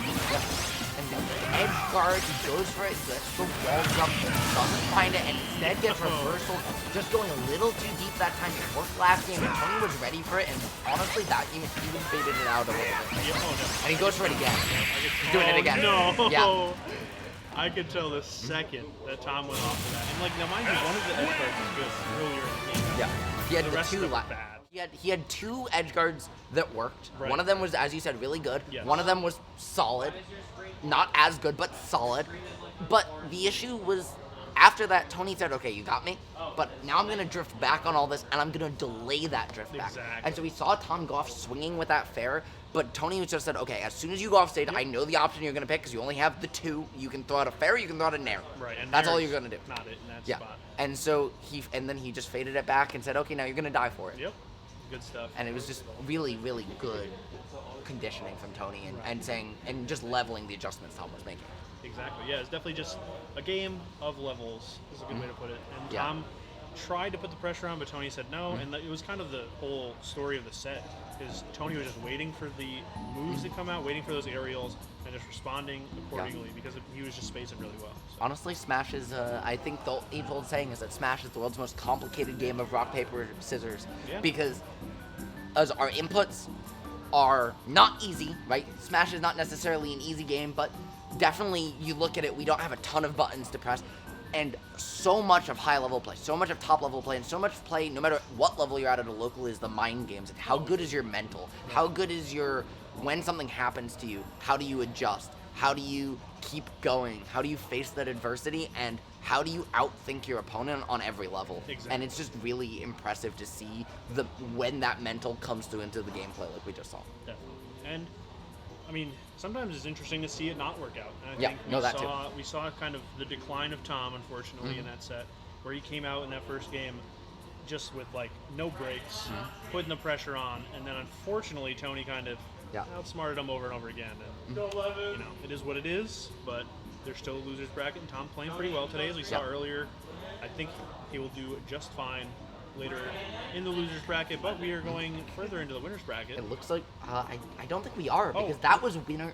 quickly. Yeah. And the edge guard, he goes for it, gets the wall jump, doesn't find it, and instead gets reversal, just going a little too deep that time. It worked last game, and Tony was ready for it, and honestly, that game even faded it out a little bit. Yeah, oh, no. And he goes for it again. He's doing it again. No. Yeah. I could tell the second that Tom went off of that. And like, now mind you, one of the edge guards was good earlier in the game. Yeah. He had The rest two of them were bad. He had two edge guards that worked. Right. One of them was, as you said, really good. Yes. One of them was solid. Not as good, but solid. But the issue was, after that, Tony said, okay, you got me, but now I'm going to drift back on all this, and I'm going to delay that drift back. Exactly. And so we saw Tom go off swinging with that fair, but Tony just said, okay, as soon as you go off stage, I know the option you're going to pick, because you only have the two. You can throw out a fair, you can throw out a nair. Right, and that's all Nair's you're going to do. Not it in that Yeah. spot. And so then he just faded it back and said, okay, now you're going to die for it. Yep. Good stuff. And it was just really, really good conditioning from Tony and just leveling the adjustments Tom was making. Exactly. Yeah, it's definitely just a game of levels is a good way to put it. And Yeah. Tom tried to put the pressure on, but Tony said no. And it was kind of the whole story of the set. Is Tony was just waiting for the moves to come out, waiting for those aerials, and just responding accordingly because he was just spacing really well. So. Honestly, Smash is, I think the age-old saying is that Smash is the world's most complicated game of rock, paper, scissors. Yeah. Because as our inputs are not easy, right? Smash is not necessarily an easy game, but definitely you look at it, we don't have a ton of buttons to press. And so much of high-level play, so much of top-level play, and so much play, no matter what level you're at a local, is the mind games. And how good is your mental? How good is your, when something happens to you, how do you adjust? How do you keep going? How do you face that adversity? And how do you outthink your opponent on every level? Exactly. And it's just really impressive to see when that mental comes through into the gameplay like we just saw. Definitely. And, I mean, sometimes it's interesting to see it not work out. And I think we saw kind of the decline of Tom, unfortunately, in that set, where he came out in that first game just with, like, no breaks, putting the pressure on, and then, unfortunately, Tony kind of outsmarted him over and over again. And, it is what it is, but there's still a loser's bracket, and Tom playing pretty well today, as we saw earlier. I think he will do just fine later in the loser's bracket, but we are going further into the winner's bracket. It looks like I don't think we are, because that was winner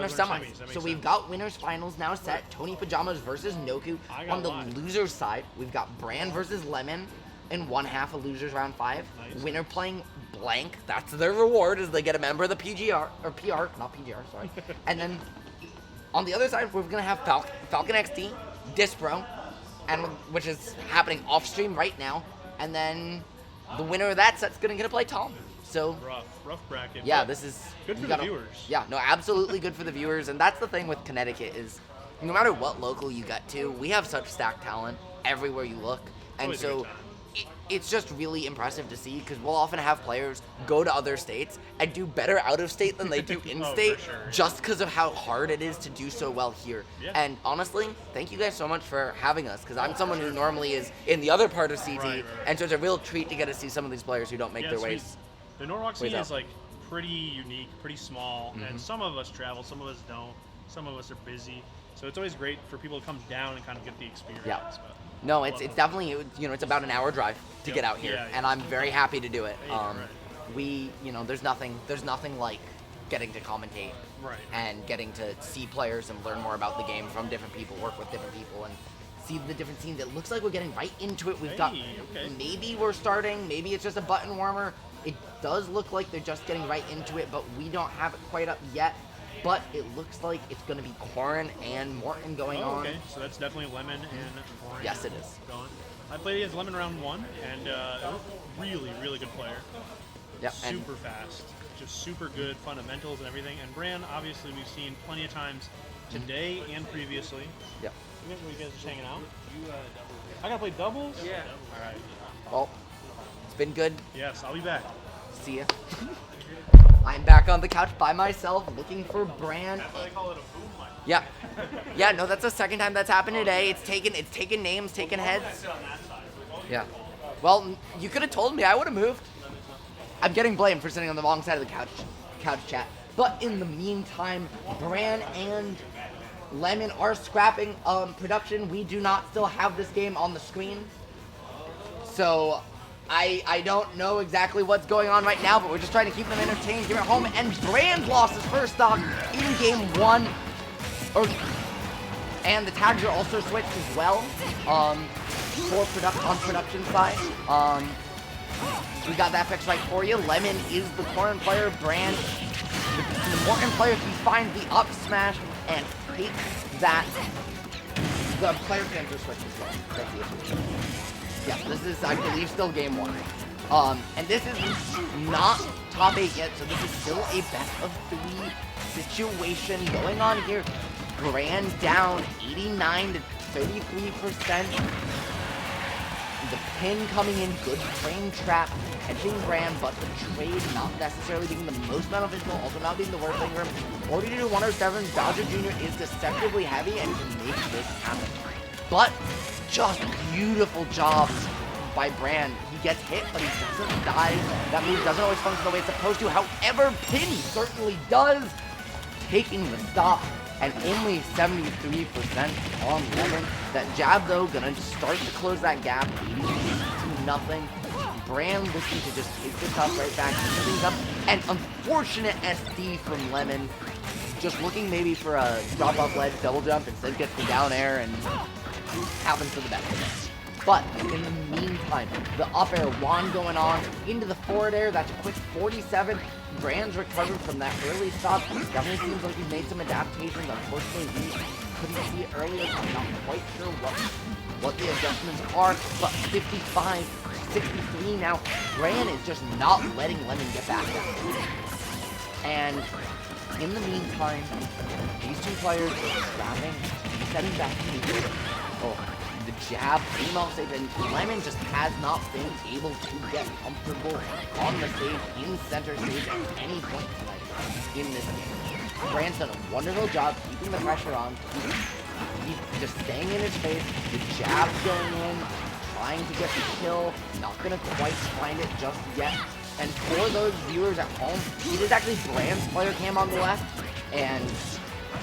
semis. So we've got winners finals now set. Tony Pajamas versus Noku. On the loser's side, we've got Bran versus Lemon in one half of losers round 5. Nice. Winner playing blank. That's their reward, is they get a member of the PGR or PR, not PGR, sorry. And then on the other side, we're gonna have FalconXD, Dispro, and which is happening off stream right now. And then the winner of that set's gonna play Tom. So rough bracket. yeah, this is good for the viewers. Yeah, no, absolutely good for the viewers. And that's the thing with Connecticut is, no matter what local you get to, we have such stacked talent everywhere you look. And always a so good time. it's just really impressive to see because we'll often have players go to other states and do better out of state than they do in state sure. just because of how hard it is to do so well here. Yeah. And honestly, thank you guys so much for having us because I'm someone who normally is in the other part of CT, Right. and so it's a real treat to get to see some of these players who don't make their so ways. The Norwalk scene ways is out. like pretty unique, pretty small, and some of us travel, some of us don't, some of us are busy. So it's always great for people to come down and kind of get the experience. Yeah. But No, it's definitely, you know, it's about an hour drive to Yep. get out here, Yeah, yeah. and I'm very happy to do it. Yeah, right. We, you know, there's nothing like getting to commentate Right. and getting to see players and learn more about the game from different people, work with different people, and see the different scenes. It looks like we're getting right into it. We've got, Okay. maybe we're starting, maybe it's just a button warmer. It does look like they're just getting right into it, but we don't have it quite up yet. But it looks like it's going to be Corrin and Morton going on. Okay, so that's definitely Lemon and Corrin. Yes, it is. Going. I played against Lemon round 1, and really, really good player. Yep, and- Super fast, just super good fundamentals and everything. And Bran, obviously, we've seen plenty of times today and previously. Yep. You guys just hanging out? I gotta play doubles? Yeah. All right. Well, it's been good. Yes, I'll be back. See ya. I'm back on the couch by myself looking for Bran. They call it a boom mic. Yeah. Yeah, no, that's the second time that's happened today. It's taken names, taken heads. Yeah. Well, you could have told me. I would have moved. I'm getting blamed for sitting on the wrong side of the couch chat. But in the meantime, Bran and Lemon are scrapping production. We do not still have this game on the screen. So I don't know exactly what's going on right now, but we're just trying to keep them entertained here at home. And Brand lost his first stock in game 1. And the tags are also switched as well on production side. We got that fixed right for you. Lemon is the Corrin player. Brand, the Morton player, he finds the up smash and takes that. The player cams are switched as well. That's the issue. Yeah, this is, I believe, still game 1. And this is not top 8 yet, so this is still a best of 3 situation going on here. Grand down 89 to 33%. The pin coming in, good frame trap, catching Grand, but the trade not necessarily being the most beneficial, also not being the worst thing for him. 42 to 107, Dodger Jr. is deceptively heavy and can make this happen. But just beautiful job by Bran. He gets hit, but he doesn't die. That move doesn't always function the way it's supposed to. However, Pin certainly does, taking the stop. And only 73% on Lemon. That jab, though, gonna start to close that gap. 82-0. Bran looking to just take this up right back. Things up. And unfortunate SD from Lemon. Just looking maybe for a drop-off ledge double jump. Instead gets the down air and happens for the best of it. But in the meantime, the up air wand going on into the forward air. That's a quick 47. Brand's recovered from that early stop. Definitely seems like he's made some adaptations. Unfortunately, we couldn't see it earlier, so I'm not quite sure what the adjustments are. But 55, 63 now. Brand is just not letting Lemon get back down. And in the meantime, these two players are scrapping, setting back to the the jab, aim off stage, and Lemon just has not been able to get comfortable on the stage, in center stage, at any point tonight in this game. Brand's done a wonderful job keeping the pressure on, keep just staying in his face, the jab's going in, trying to get the kill, not gonna quite find it just yet. And for those viewers at home, it is actually Brand's player cam on the left, and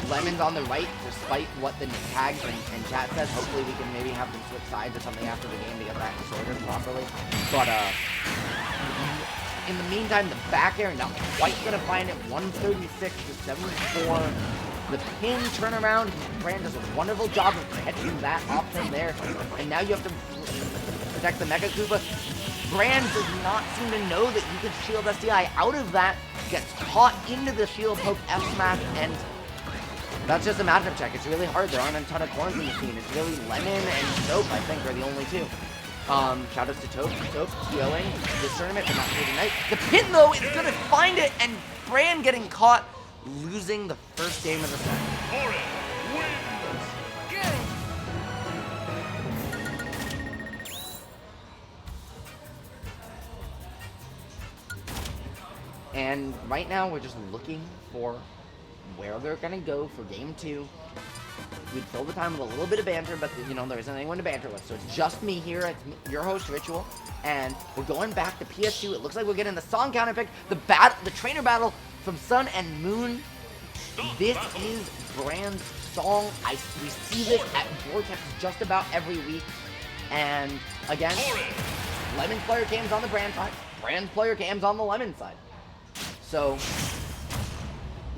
Lemon's on the right, despite what the tags and chat says. Hopefully we can maybe have them switch sides or something after the game to get that sorted properly. But in the meantime, the back air not quite gonna find it. 136 to 74. The pin turnaround, Brand does a wonderful job of catching that option there. And now you have to protect the Mega Koopa. Brand does not seem to know that you could shield SDI out of that. Gets caught into the shield poke F smash, and that's just a matchup check. It's really hard. There aren't a ton of corners in the scene. It's really Lemon and Soap, I think, are the only two. Shout outs to Soap TOing this tournament, but not here tonight. The pin, though, is going to find it, and Brand getting caught, losing the first game of the set. Corrin wins. And right now, we're just looking for where they're going to go for game 2. We'd fill the time with a little bit of banter, but, you know, there isn't anyone to banter with. So it's just me here, it's your host, Ritual. And we're going back to PS2. It looks like we're getting the song counter pick, the trainer battle from Sun and Moon. This is Bran's song. We see this at Vortex just about every week. And, again, Lemon's player cam's on the Bran side. Bran's player cam's on the Lemon side. So,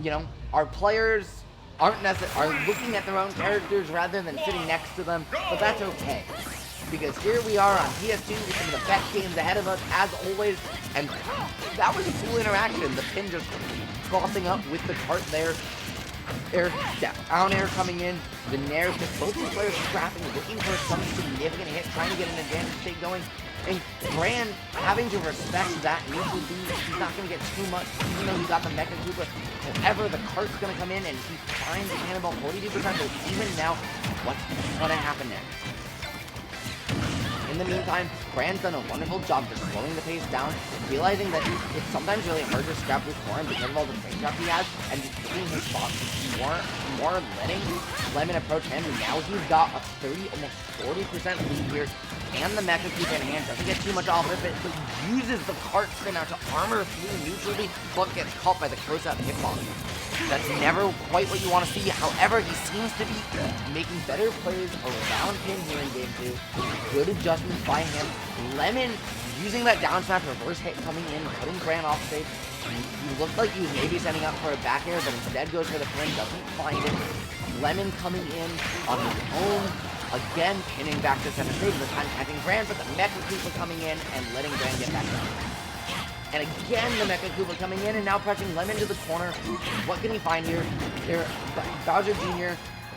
you know, our players are looking at their own characters rather than sitting next to them, but that's okay. Because here we are on PS2 with some of the best games ahead of us, as always, and that was a cool interaction. The pin just crossing up with the cart there. Down air coming in, the Nair, both these players scrapping, looking for some significant hit, trying to get an advantage state going. And Bran having to respect that neutral B, he's not going to get too much, even though he got the Mecha Koopa. However, the cart's going to come in and he finds the cannonball 42%, but even now, what's going to happen next? In the meantime, Bran's done a wonderful job just slowing the pace down, realizing that it's sometimes really hard to scrap with Corrin because of all the frame trap he has, and just picking his spots more letting Lemon approach him. And now he's got a 30, almost 40% lead here, and the Mecha Koopa in hand doesn't get too much off of it, but uses the cart spin out to armor through neutrally, but gets caught by the close-up hitbox. That's never quite what you want to see. However, he seems to be making better plays around him here in game 2. Good adjustments by him. Lemon using that down smash reverse hit coming in, putting Bran off stage. He looked like he was maybe setting up for a back air, but instead goes for the pin, doesn't find it. Lemon coming in on his own, again pinning back to center stage, this time catching Bran, but the Mecha Koopa coming in and letting Bran get back down. And again, the Mecha Koopa coming in and now pressing Lemon to the corner. What can he find here? Bowser Jr.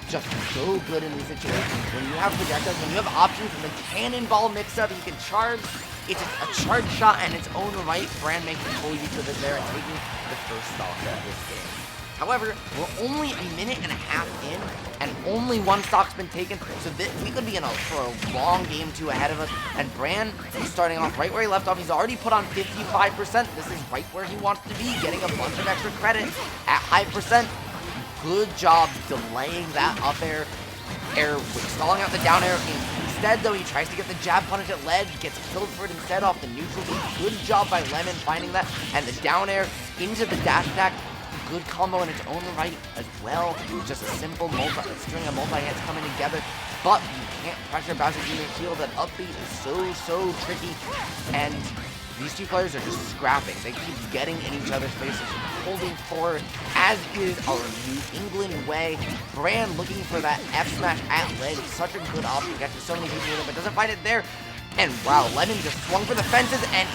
just so good in these situations. When you have projectiles, when you have options, when the cannonball mix-up, you can charge. It's a charge shot in its own right. Bran making full use of it there and taking the first stock of this game. However, we're only a minute and a half in, and only one stock's been taken, so we could be for a long game 2 ahead of us. And Bran is starting off right where he left off. He's already put on 55%. This is right where he wants to be, getting a bunch of extra credit at high percent. Good job delaying that up air, stalling out the down air. Instead, though, he tries to get the jab punish at ledge, gets killed for it instead off the neutral. Good job by Lemon finding that, and the down air into the dash attack. Good combo in its own right as well. Just a simple string of multi-hits coming together. But you can't pressure Bowser Jr.'s shield. That upbeat is so tricky. And these two players are just scrapping. They keep getting in each other's faces, holding forward, as is our New England way. Bran looking for that F smash at ledge. Such a good option. Catches so many people with it, but doesn't find it there. And wow, Lemon just swung for the fences, and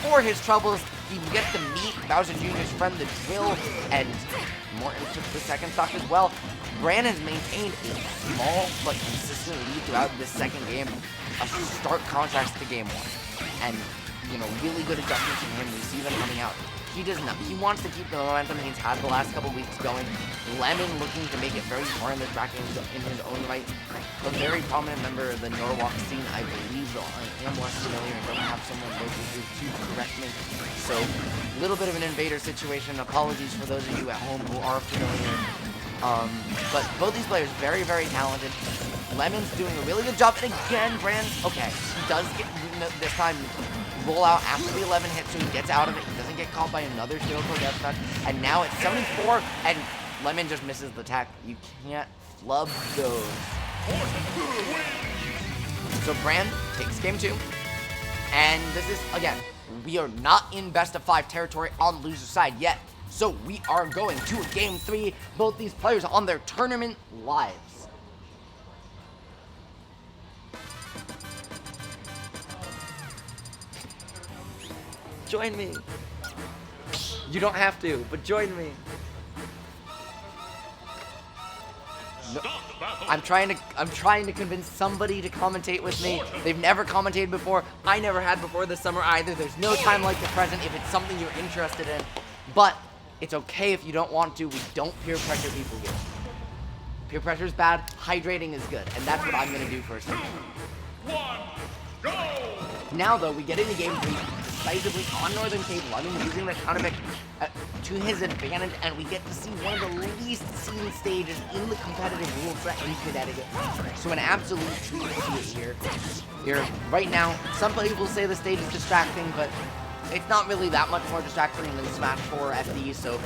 for his troubles, he gets to meet Bowser Jr.'s friend, the Drill, and Morton took the second stock as well. Bran has maintained a small but consistent lead throughout this second game, a stark contrast to game 1. And, you know, really good adjustments from him. We see them coming out. He does not. He wants to keep the momentum he's had the last couple weeks going. Lemon looking to make it very far in this bracket in his own right. A very prominent member of the Norwalk scene, I believe, though I am less familiar and don't have someone local to correct me. So, a little bit of an invader situation. Apologies for those of you at home who are familiar. But both these players very, very talented. Lemon's doing a really good job, and again, Bran, okay, he does get this time roll out after the 11 hit, so he gets out of it. He doesn't get caught by another shield for death touch, and now it's 74, and Lemon just misses the attack. You can't flub those. So Bran takes game 2, and this is, again, we are not in best of 5 territory on the loser side yet, so we are going to game 3, both these players on their tournament lives. Join me. You don't have to, but join me. No, I'm trying to convince somebody to commentate with me. They've never commentated before. I never had before this summer either. There's no time like the present if it's something you're interested in. But it's okay if you don't want to. We don't peer pressure people here. Peer pressure is bad. Hydrating is good, and that's what I'm gonna do for a second. Now though, we get into game 3. decisively on Northern Cape, Lemon using the counter pick to his advantage, and we get to see one of the least seen stages in the competitive rule set in Connecticut. So an absolute treat to see it here. Right now, some people will say the stage is distracting, but it's not really that much more distracting than Smash 4 FD, so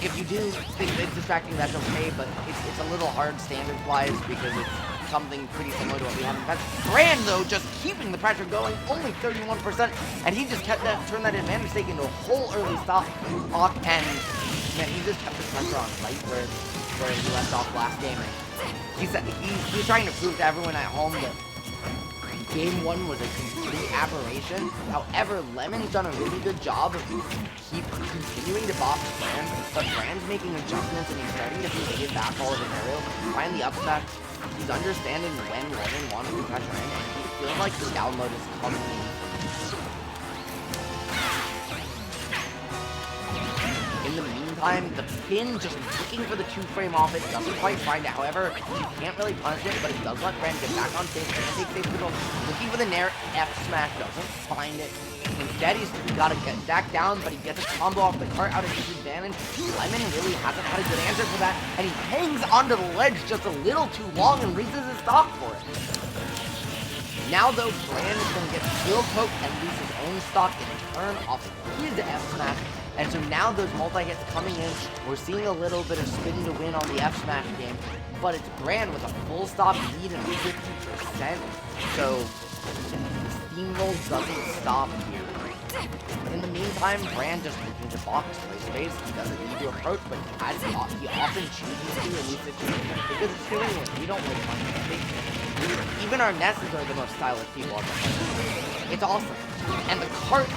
if you do think it's distracting, that's okay, but it's a little hard standard-wise because it's something pretty similar to what we have in the past. Bran, though, just keeping the pressure going, only 31%, and he just turned that advantage stake into a whole early stop, and man, he just kept the pressure on right where he left off last game. He's trying to prove to everyone at home that Game 1 was a complete aberration. However, Lemon's done a really good job of continuing to box Bran, but Bran's making adjustments and he's starting to evade back all of his aerial, find the up smash. He's understanding when Lemon wants to pressure in, and he feels like the down mode is coming in. In the meantime, the pin just looking for the 2-frame off it, doesn't quite find it. However, you can't really punish it, but it does let Bran get back on stage and take stage control. Looking for the Nair F smash, doesn't find it. Instead, he's got to get back down, but he gets a combo off the cart out of disadvantage. Lemon really hasn't had a good answer for that, and he hangs onto the ledge just a little too long and loses his stock for it. Now, though, Bran is going to get still poked and lose his own stock in turn off of his F smash. And so now those multi-hits coming in, we're seeing a little bit of spin to win on the F smash game, but it's Bran with a full stop lead and 50%. So the steamroll doesn't stop here. In the meantime, Bran just looking to box, play space. He doesn't need to approach, but he often chooses to in these situations because it's doing it. We don't really find it. Even our Nesses are the most stylish people on the planet. It's awesome. And the cart,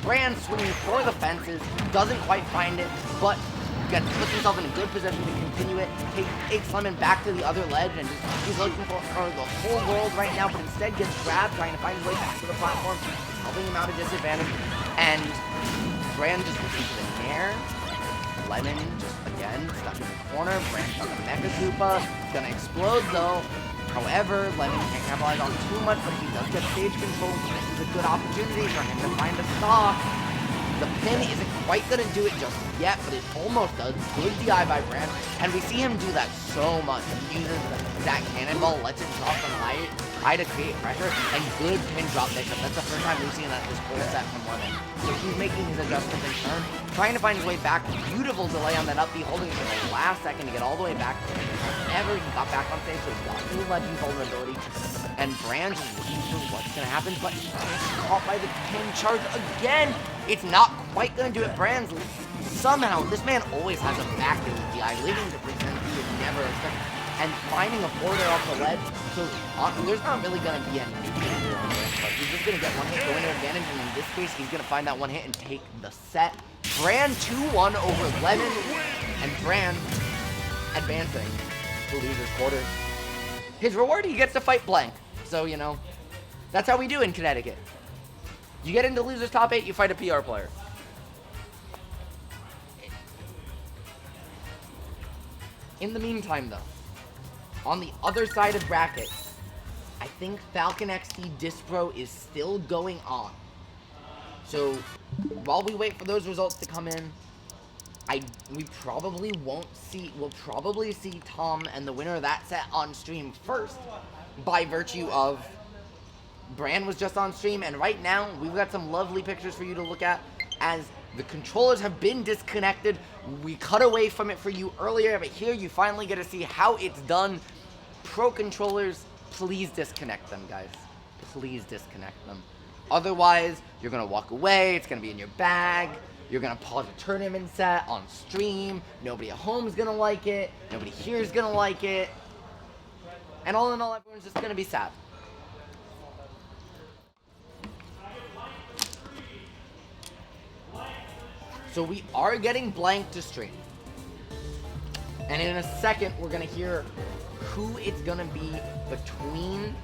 Bran swinging for the fences, doesn't quite find it, but puts himself in a good position to continue it. Takes Lemon back to the other ledge, and he's looking for the whole world right now, but instead gets grabbed, trying to find his way back to the platform, helping him out of disadvantage. And Bran just looking for the Nair. Lemon just again stuck in the corner. Bran stuck a Mecha Koopa. It's gonna explode though. However, Lemon can't capitalize on too much, but he does get stage control. This is a good opportunity for him to find a stock. The pin isn't quite going to do it just yet, but it almost does. Good DI by Bran, and we see him do that so much. He uses that cannonball, lets it drop from high to create pressure, and good pin drop pickup. That's the first time we've seen that this whole set from Lemon. So he's making his adjustments in turn, trying to find his way back. Beautiful delay on that up B, holding it for the last second to get all the way back. Whenever he got back on stage, so he's got new legend vulnerability. And Bran's just looking for what's going to happen, but he gets caught by the pin charge again. It's not quite going to do it. Bran's somehow, this man always has a back to the DI, leading to present he would never expect, and finding a border off the ledge. So there's not really going to be any neutral here on Bran, but he's just going to get one hit, go into advantage, and in this case, he's going to find that one hit and take the set. Bran 2-1 over Lemon, and Bran advancing to losers quarters. His reward, he gets to fight blank. So, you know, that's how we do in Connecticut. You get into losers top 8, you fight a PR player. In the meantime, though, on the other side of bracket, I think FalconXD Dispro is still going on. So, while we wait for those results to come in, we'll probably see Tom and the winner of that set on stream first, by virtue of Bran was just on stream, and right now we've got some lovely pictures for you to look at as the controllers have been disconnected. We cut away from it for you earlier, but here you finally get to see how it's done. Pro controllers, please disconnect them, guys. Please disconnect them. Otherwise, you're gonna walk away, it's gonna be in your bag, you're gonna pause a tournament set on stream, nobody at home is gonna like it, nobody here is gonna like it, and all in all, everyone's just gonna be sad. So we are getting blank to stream. And in a second, we're gonna hear who it's gonna be between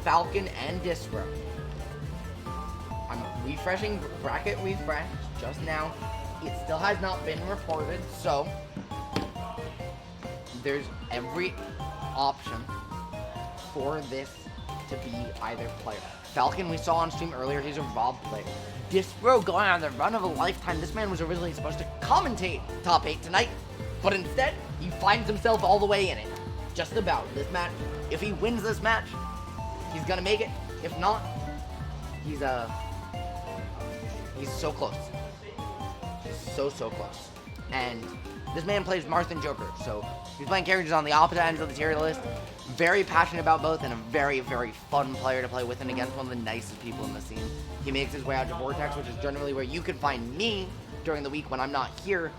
Falcon and Dispro. I'm refreshing bracket refresh just now. It still has not been reported, so there's every option for this to be either player. Falcon, we saw on stream earlier, he's a Rob player. Disbro going on the run of a lifetime. This man was originally supposed to commentate top 8 tonight, but instead, he finds himself all the way in it. Just about. This match, if he wins this match, he's gonna make it. If not, he's so close. He's so close. And this man plays Marth and Joker, so he's playing characters on the opposite ends of the tier list. Very passionate about both, and a very fun player to play with and against, one of the nicest people in the scene. He makes his way out to Vortex, which is generally where you can find me during the week when I'm not here,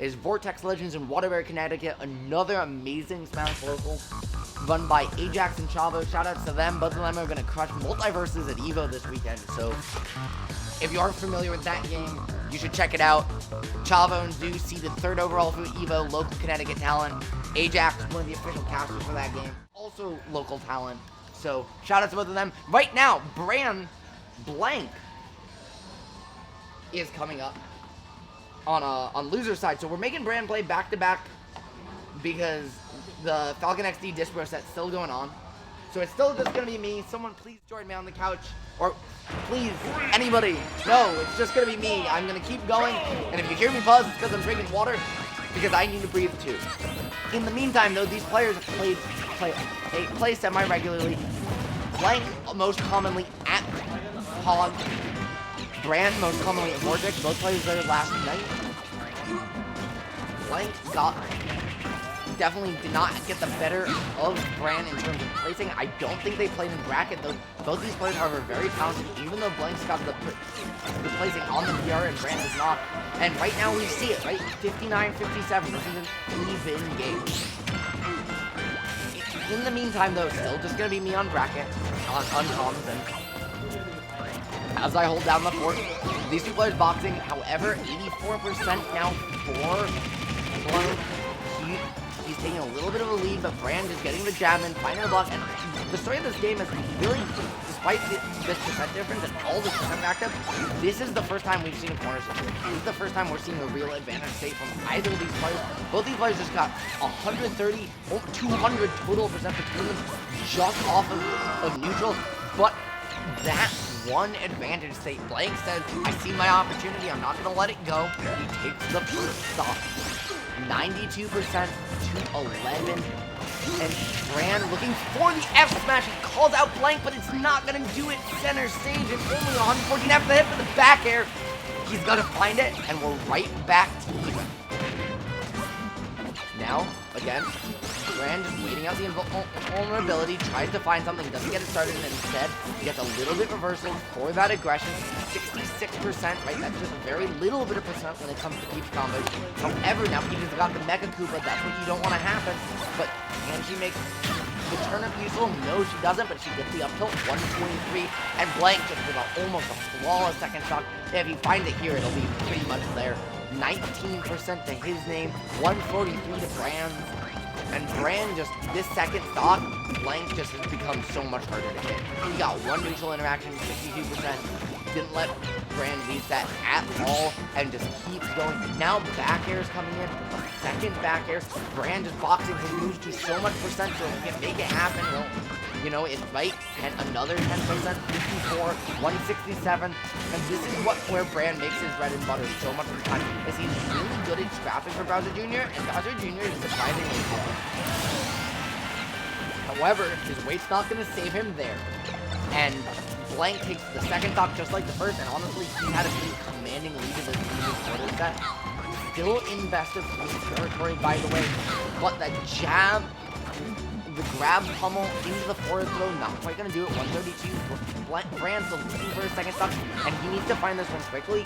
is Vortex Legends in Waterbury, Connecticut. Another amazing Smash local run by Ajax and Chavo. Shoutouts to them. Both of them are going to crush Multiverses at EVO this weekend, so if you aren't familiar with that game, you should check it out. Chavo and Zeus seeded 3rd overall for EVO, local Connecticut talent. Ajax, one of the official casters for that game, also local talent. So shout out to both of them. Right now, Bran Blank is coming up on loser side. So we're making Bran play back-to-back because the FalconXD Disbro set's still going on. So it's still just going to be me. Someone please join me on the couch. Or please, anybody. No, it's just going to be me. I'm going to keep going. And if you hear me pause, it's because I'm drinking water. Because I need to breathe too. In the meantime, though, these players play semi-regularly. Blank most commonly at Hog. Bran most commonly at Vortex. Both players there last night. Blank definitely did not get the better of Bran in terms of placing. I don't think they played in bracket, though. Both these players are very talented, even though Blank's got the placing on the PR and Bran does not. And right now we see it, right? 59-57. This is an even game. In the meantime, though, still just going to be me on bracket, on comms, and as I hold down the fort, these two players boxing. However, 84% now for Blank. He's taking a little bit of a lead, but Bran just getting the jab in, finding the block, and the story of this game is really, despite this percent difference and all this percent backed up, this is the first time we've seen a corner situation. This is the first time we're seeing a real advantage state from either of these players. Both these players just got 130 or 200 total percent between them just off of neutral, but that one advantage state. Blank says, I see my opportunity, I'm not going to let it go. He takes the first stop. 92% to 11. And Bran looking for the F smash. He calls out Blank, but it's not going to do it center stage. And only 114 after the hit for the back air. He's going to find it, and we're right back to even. Now, again, Bran just waiting out the vulnerability, tries to find something, doesn't get it started, and instead, he gets a little bit reversal for that aggression. 66%, right? That's just a very little bit of percent when it comes to Peach combos. However, now Peach has got the Mecha Koopa, that's what you don't want to happen. But can she make the turnip useful? No, she doesn't, but she gets the up tilt, 123, and Blank just with almost a flawless second stock. If he finds it here, it'll be pretty much there. 19% to his name, 143 to Bran's. And Bran just, this second stock, Blank just has become so much harder to hit. He got one neutral interaction, 62%. Didn't let Bran reset at all, and just keeps going. Now back air is coming in, a second back air. Bran just boxing his moves to so much percent, so he can make it happen. Well, you know, it's right, and another 10%, 54, 167, and this is where Bran makes his bread and butter so much of the time, is he's really good at scrapping for Bowser Jr., and Bowser Jr. is surprisingly good. However, his weight's not going to save him there, and Blank takes the second stock just like the first, and honestly, he had a pretty commanding lead in this quarter set. Still in best of 3 territory, by the way, but the jab, the grab pummel into the forward throw, not quite going to do it. 132. Bran's looking for a second stock, and he needs to find this one quickly.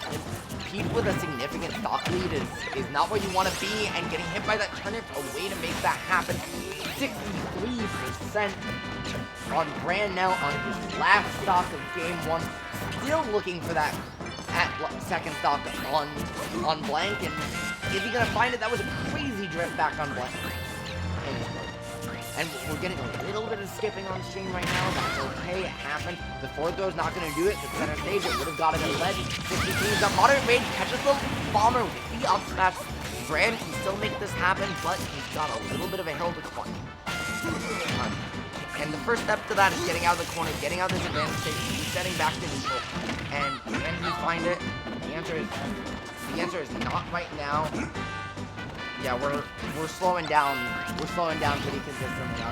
Peach with a significant stock lead is not where you want to be, and getting hit by that turnip, a way to make that happen. 63% on Bran now on his last stock of game 1. Still looking for that second stock on Blank, and is he going to find it? That was a crazy drift back on Blank. And we're getting a little bit of skipping on stream right now. That's okay, it happened. The forward throw is not going to do it. The center stage, it would have got it at ledge. 63, he's got moderate range, catches the bomber with the up smash. Bran can still make this happen, but he's got a little bit of a hill to climb. And the first step to that is getting out of the corner, getting out of this advanced state, resetting back to neutral. And can he find it? The answer is not right now. Yeah, we're slowing down. We're slowing down pretty consistently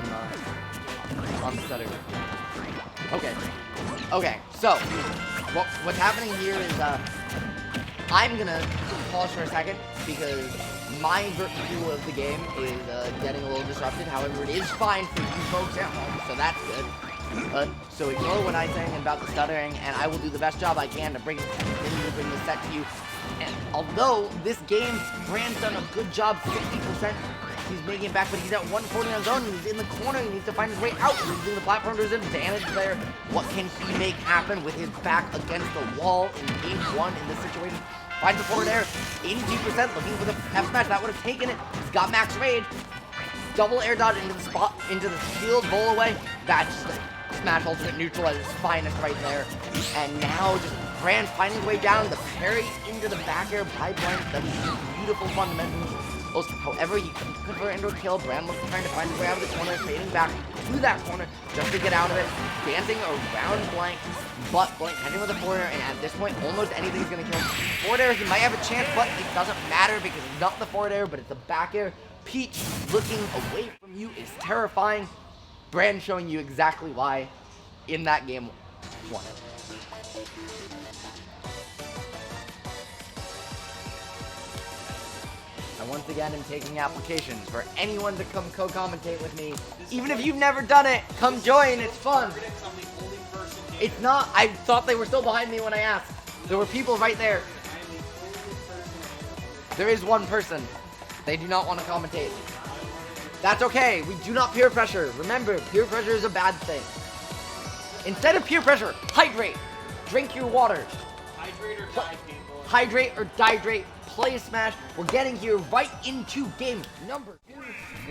on the stutter. Okay. So what's happening here is I'm gonna pause for a second because my view of the game is getting a little disrupted. However, it is fine for you folks at home, so that's good. So ignore what I'm saying about the stuttering, and I will do the best job I can to bring this set to you. And although this game, Brand's done a good job, 60%, he's making it back, but he's at 140 on his own, and he's in the corner, he needs to find his way out. He's using the platform to his advantage there. What can he make happen with his back against the wall in game 1 in this situation? Finds the forward air, 82%, looking for the F smash, that would have taken it. He's got max rage. Double air dodge into the spot, into the shield, bowl away. That's just smash ultimate neutral at its finest right there. And now just Bran finding his way down, the parry into the back air by Bran. That's beautiful fundamentals. However, he can convert into a kill. Bran looks trying to find his way out of the corner, fading back to that corner just to get out of it. Dancing around Blank, but Blank heading with a forward air, and at this point, almost anything's going to kill him. Forward air, he might have a chance, but it doesn't matter because it's not the forward air, but it's the back air. Peach looking away from you is terrifying. Bran showing you exactly why in that game 1. I once again am taking applications for anyone to come co-commentate with me. Even if you've never done it, come join, it's fun. It's not, I thought they were still behind me when I asked. There were people right there. There is one person. They do not want to commentate. That's okay, we do not peer pressure. Remember, peer pressure is a bad thing. Instead of peer pressure, hydrate. Drink your water. Hydrate or die, people. Hydrate or dihydrate. Play a Smash. We're getting here right into game number 2.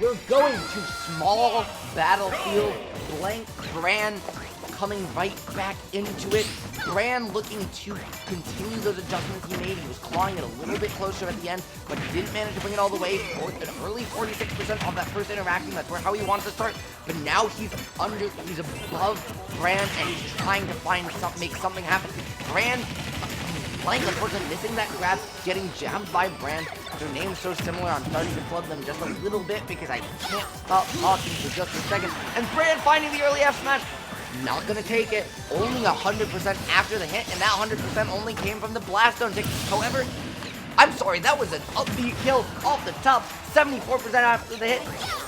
We're going to small battlefield. Blank Bran coming right back into it. Bran looking to continue those adjustments he made. He was clawing it a little bit closer at the end, but he didn't manage to bring it all the way. An early 46% on that first interaction. That's where how he wants to start. But now he's above Bran, and he's trying to make something happen. Blank, unfortunately, missing that grab, getting jabbed by Bran. Their names so similar, I'm starting to club them just a little bit because I can't stop talking for just a second. And Bran finding the early F smash. Not gonna take it. Only 100% after the hit, and that 100% only came from the blast zone tick. However, I'm sorry, that was an upbeat kill off the top. 74% after the hit.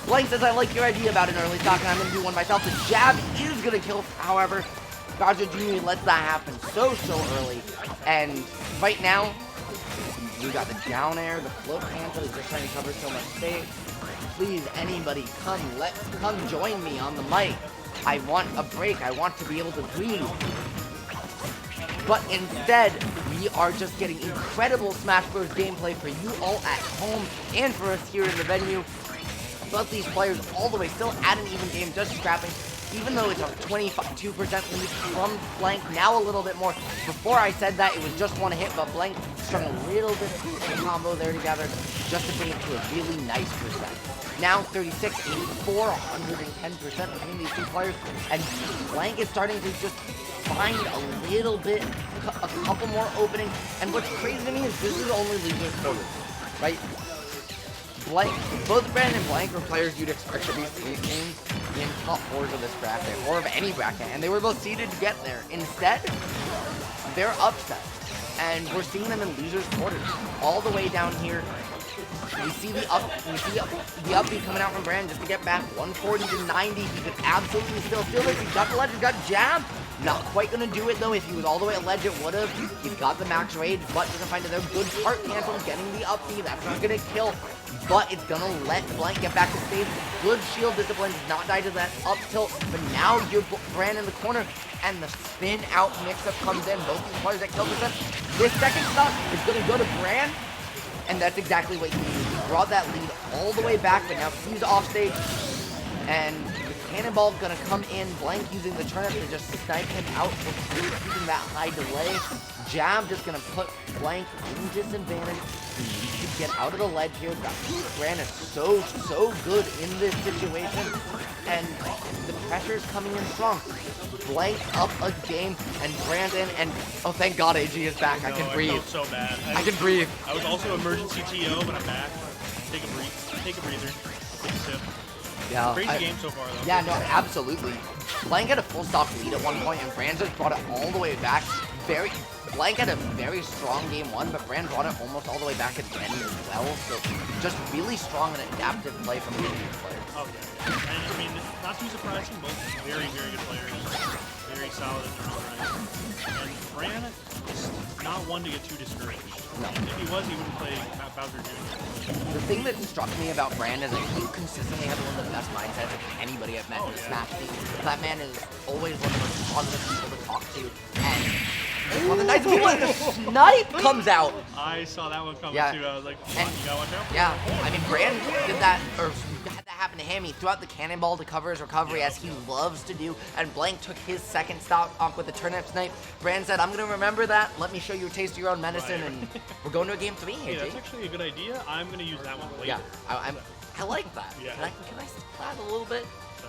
Blank says, I like your idea about an early stock, and I'm gonna do one myself. The jab is gonna kill, however. Bowser Jr. lets that happen so early. And right now, we got the down air, the float cancel. He's just trying to cover so much space. Please, anybody, come join me on the mic. I want a break. I want to be able to breathe. But instead, we are just getting incredible Smash Bros. Gameplay for you all at home and for us here in the venue. Both these players all the way still at an even game, just scrapping. Even though it's a 22% lead from Blank, now a little bit more. Before I said that, it was just one hit, but Blank strung a little bit of a combo there together just to bring it to a really nice percent. Now 36, 84, 110% between these two players, and Blank is starting to just find a little bit, a couple more openings. And what's crazy to me is this is only losers quarters, right? Blank, both Bran and Blank are players you'd expect to be in top 4s of this bracket, or of any bracket, and they were both seeded to get there. Instead, they're upset, and we're seeing them in losers quarters. All the way down here, we see the upbeat coming out from Bran just to get back 140 to 90. He could absolutely still feel this. He got the ledge, he got jabbed. Not quite gonna do it though. If he was all the way at ledge, it would have. He's got the max rage, but doesn't find it there. Good part cancel, getting the upbeat. That's not gonna kill, but it's gonna let Blank get back to space. Good shield discipline, does not die to that up tilt, but now you're Bran in the corner, and the spin out mix-up comes in. Both these players at kill percent. This second stock is gonna go to Bran, and that's exactly what he needed. He brought that lead all the way back, but now he's off stage, and Cannonball gonna come in. Blank using the turnip to just snipe him out for keeping that high delay. Jab just gonna put Blank in disadvantage. He needs to get out of the ledge here. Bran is so good in this situation, and the pressure's coming in strong. Blank up a game, and Brandon, and oh, thank God AG is back. I can breathe. I felt so bad. I can breathe. I was also emergency TO, but I'm back. Take a breather. Take a sip. Yeah. Crazy game so far, though. Yeah, no, absolutely. Blank had a full stock lead at one point, and Bran just brought it all the way back. Blank had a very strong game one, but Bran brought it almost all the way back at the end as well. So just really strong and adaptive play from the players. Oh, yeah. And I mean, not too surprising, both very good players. Very solid in their own right. And Bran is not one to get too discouraged. No. If he was, he wouldn't play Bowser Jr. The thing that struck me about Bran is that he consistently has one of the best mindsets of anybody I've met in the Smash team. That man is always one of the most positive people to talk to, and one of the nice people, and the snipe comes out. I saw that one coming too. I was like, and, you gotta watch out. Yeah, I mean, Bran did that, or had that happen to him. He threw out the cannonball to cover his recovery, as he loves to do, and Blank took his second stop off with the turnip snipe. Bran said, I'm going to remember that. Let me show you a taste of your own medicine, and we're going to a game 3 here, Hey, that's actually a good idea. I'm going to use that one later. Yeah, I like that. Yeah. Can I stick that a little bit?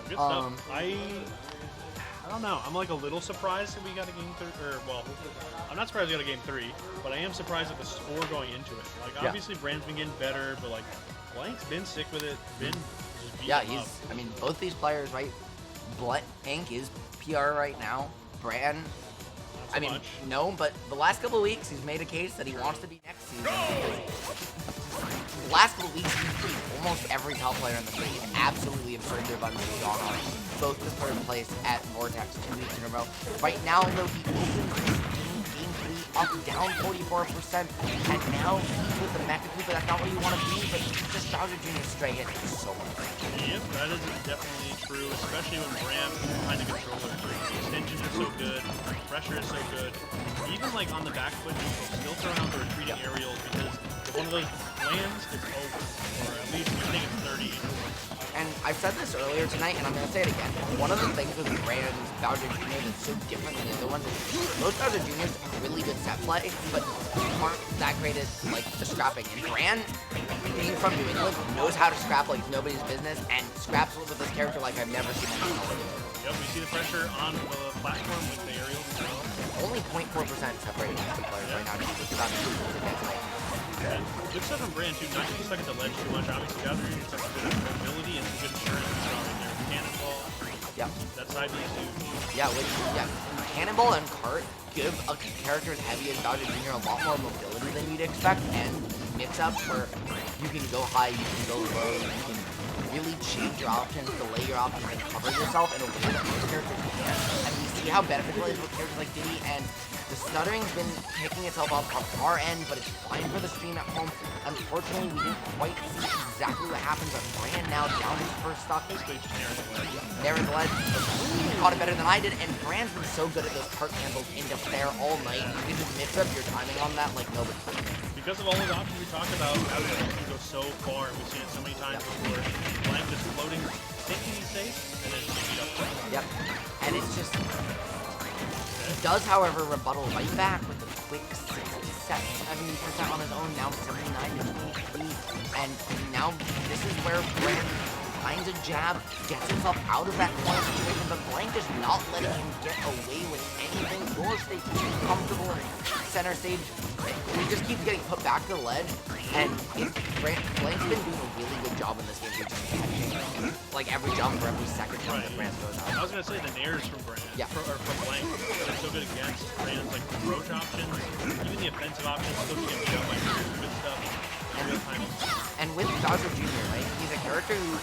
Good stuff. I don't know. I'm like a little surprised that we got a game 3, or well, I'm not surprised we got a game 3, but I am surprised at the score going into it. Like obviously Bran's been getting better, but like Blank's been sick with it. Been just beating Yeah, up. I mean, both these players, right? Blank is PR right now. Bran, Not so I mean, much. no, but the last couple of weeks he's made a case that he wants to be next season. The last couple of weeks he's beat almost every top player in the league. Absolutely absurd to have gone on both the third place at Vortex 2 weeks in a row. Right now, though, he opens game 3 up down 44%, and now he's with the Mecha Cooper. That's not where you want to be, but this Bowser Jr. stray hit is so much. Yep, that is definitely true, especially when Bram is behind the controller. The extensions are so good, the pressure is so good. Even like on the back foot, he'll still throw out the retreating aerials, because if one of those lands, it's over. Or at least you're taking 30. And I've said this earlier tonight, and I'm going to say it again. One of the things with Brand's Bowser Jr. that's so different than the other ones is most Bowser Jr.'s have really good set play, but aren't that great at, like, the scrapping. And Bran, being from New England, knows how to scrap like nobody's business, and scraps with this character like I've never seen him do. Yep, we see the pressure on the platform with the aerials as well. Only 0.4% separating these two players right now. It's not And good stuff from Bran too, not getting stuck at the ledge too much. Obviously, Bowser Jr. has some good mobility and some good insurance in there. Cannonball. Yeah. That side B is huge. Yeah, Cannonball and Cart give a character as heavy as Bowser Jr. a lot more mobility than you'd expect, and mix-ups where you can go high, you can go low, you can really change your options, delay your options, and cover yourself in a way that most characters can't. And we see how beneficial it is with characters like Diddy, and the stuttering's been kicking itself up on our end, but it's fine for the stream at home. Unfortunately, we didn't quite see exactly what happens, but Bran now down his first stock. Basically just Narrowing the ledge. He caught it better than I did, and Bran's been so good at those cart handles into fair all night. You can just mix up your timing on that like nobody. Because of all the options we talked about, Bowser can go so far. We've seen it so many times before. Blank just floating, thinking he's safe, and then beat up. Yep. And it's just... He does, however, rebuttal right back with a quick 70% on his own, now 79 to 23. And now this is where Bran finds a jab, gets himself out of that corner situation, but Blank is not letting him get away with anything. Nor stays too comfortable in center stage. He just keeps getting put back to the ledge, and Blank's been doing a really good job in this game. Just catching like every jump for every second jump that Bran throws out. I was gonna say the nairs from Bran, from Blank, they're so good against Bran's like approach options, even the offensive options, still get beat up by good stuff. And with Bowser Jr., right, he's a character who,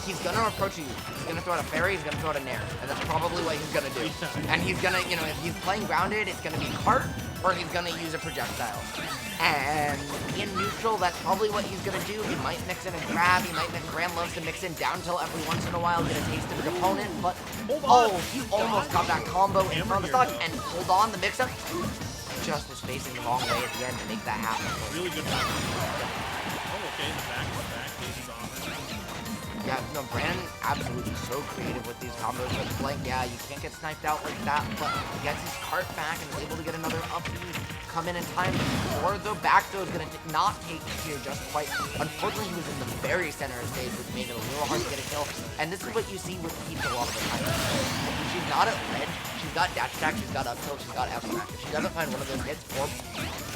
he's gonna approach you, he's gonna throw out a fairy, he's gonna throw out a nair, and that's probably what he's gonna do. And he's gonna, you know, if he's playing grounded, it's gonna be cart, or he's gonna use a projectile. And in neutral, that's probably what he's gonna do. He might mix in a grab, he might mix, Bran loves to mix in down tilt every once in a while, get a taste of his opponent, but he almost got that combo in front of the stock, and hold on, the mix-up just was facing the wrong way at the end to make that happen. Really good. Oh, okay, the back, Daisy's offer. Yeah, no, Bran absolutely so creative with these combos. But Blank, yeah, you can't get sniped out like that, but he gets his cart back and is able to get another up B, come in time. Or the back throw is going to not take here just quite. Unfortunately, he was in the very center of stage, which made it a little hard to get a kill. And this is what you see with Pizza a lot of the time. She's not at red, she's got dash attack, she's got up tilt, she's got F smash. If she doesn't find one of those hits, or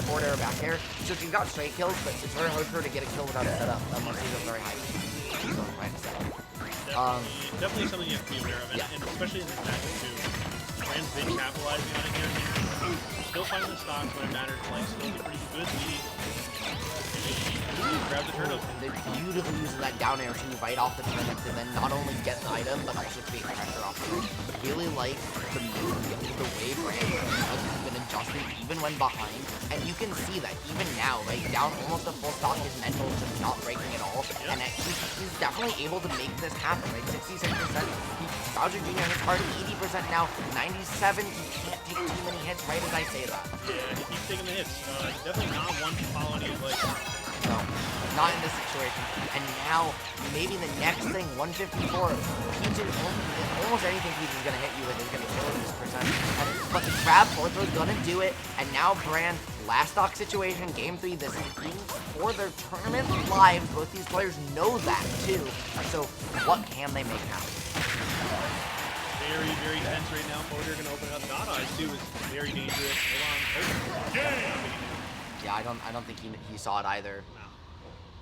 forward air back air, so she's got straight kills, but it's very hard for her to get a kill without a setup, unless she's a very high Definitely something you have to be aware of, and especially in this matchup too. Brand's been capitalizing on it here. Still finding the stocks when it matters, playing still pretty good lead. Grab the turtle. They beautifully use that down air to fight off the turnips and then not only get the item, but also create pressure off the ring. Really like the move, the way Brand has been adjusting even when behind. And you can see that even now, right, down almost a full stock, his mental is just not breaking at all. And he's definitely able to make this happen, right? 66%. Bowser Jr. hits hard, 80% now, 97. He can't take too many hits right as I say that. Yeah, he keeps taking the hits. Definitely not one to follow any advice. No, not in this situation. And now, maybe the next thing, 154, almost anything Peach is going to hit you with is going to kill this percent. But the grab forward throw is going to do it. And now Bran, last stock situation, game 3, this is for their tournament lives. Both these players know that too. So what can they make happen? Very, very tense right now. Forward air going to open up. Dot Eyes too is very dangerous. Hold on. Yeah, I don't think he saw it either. No.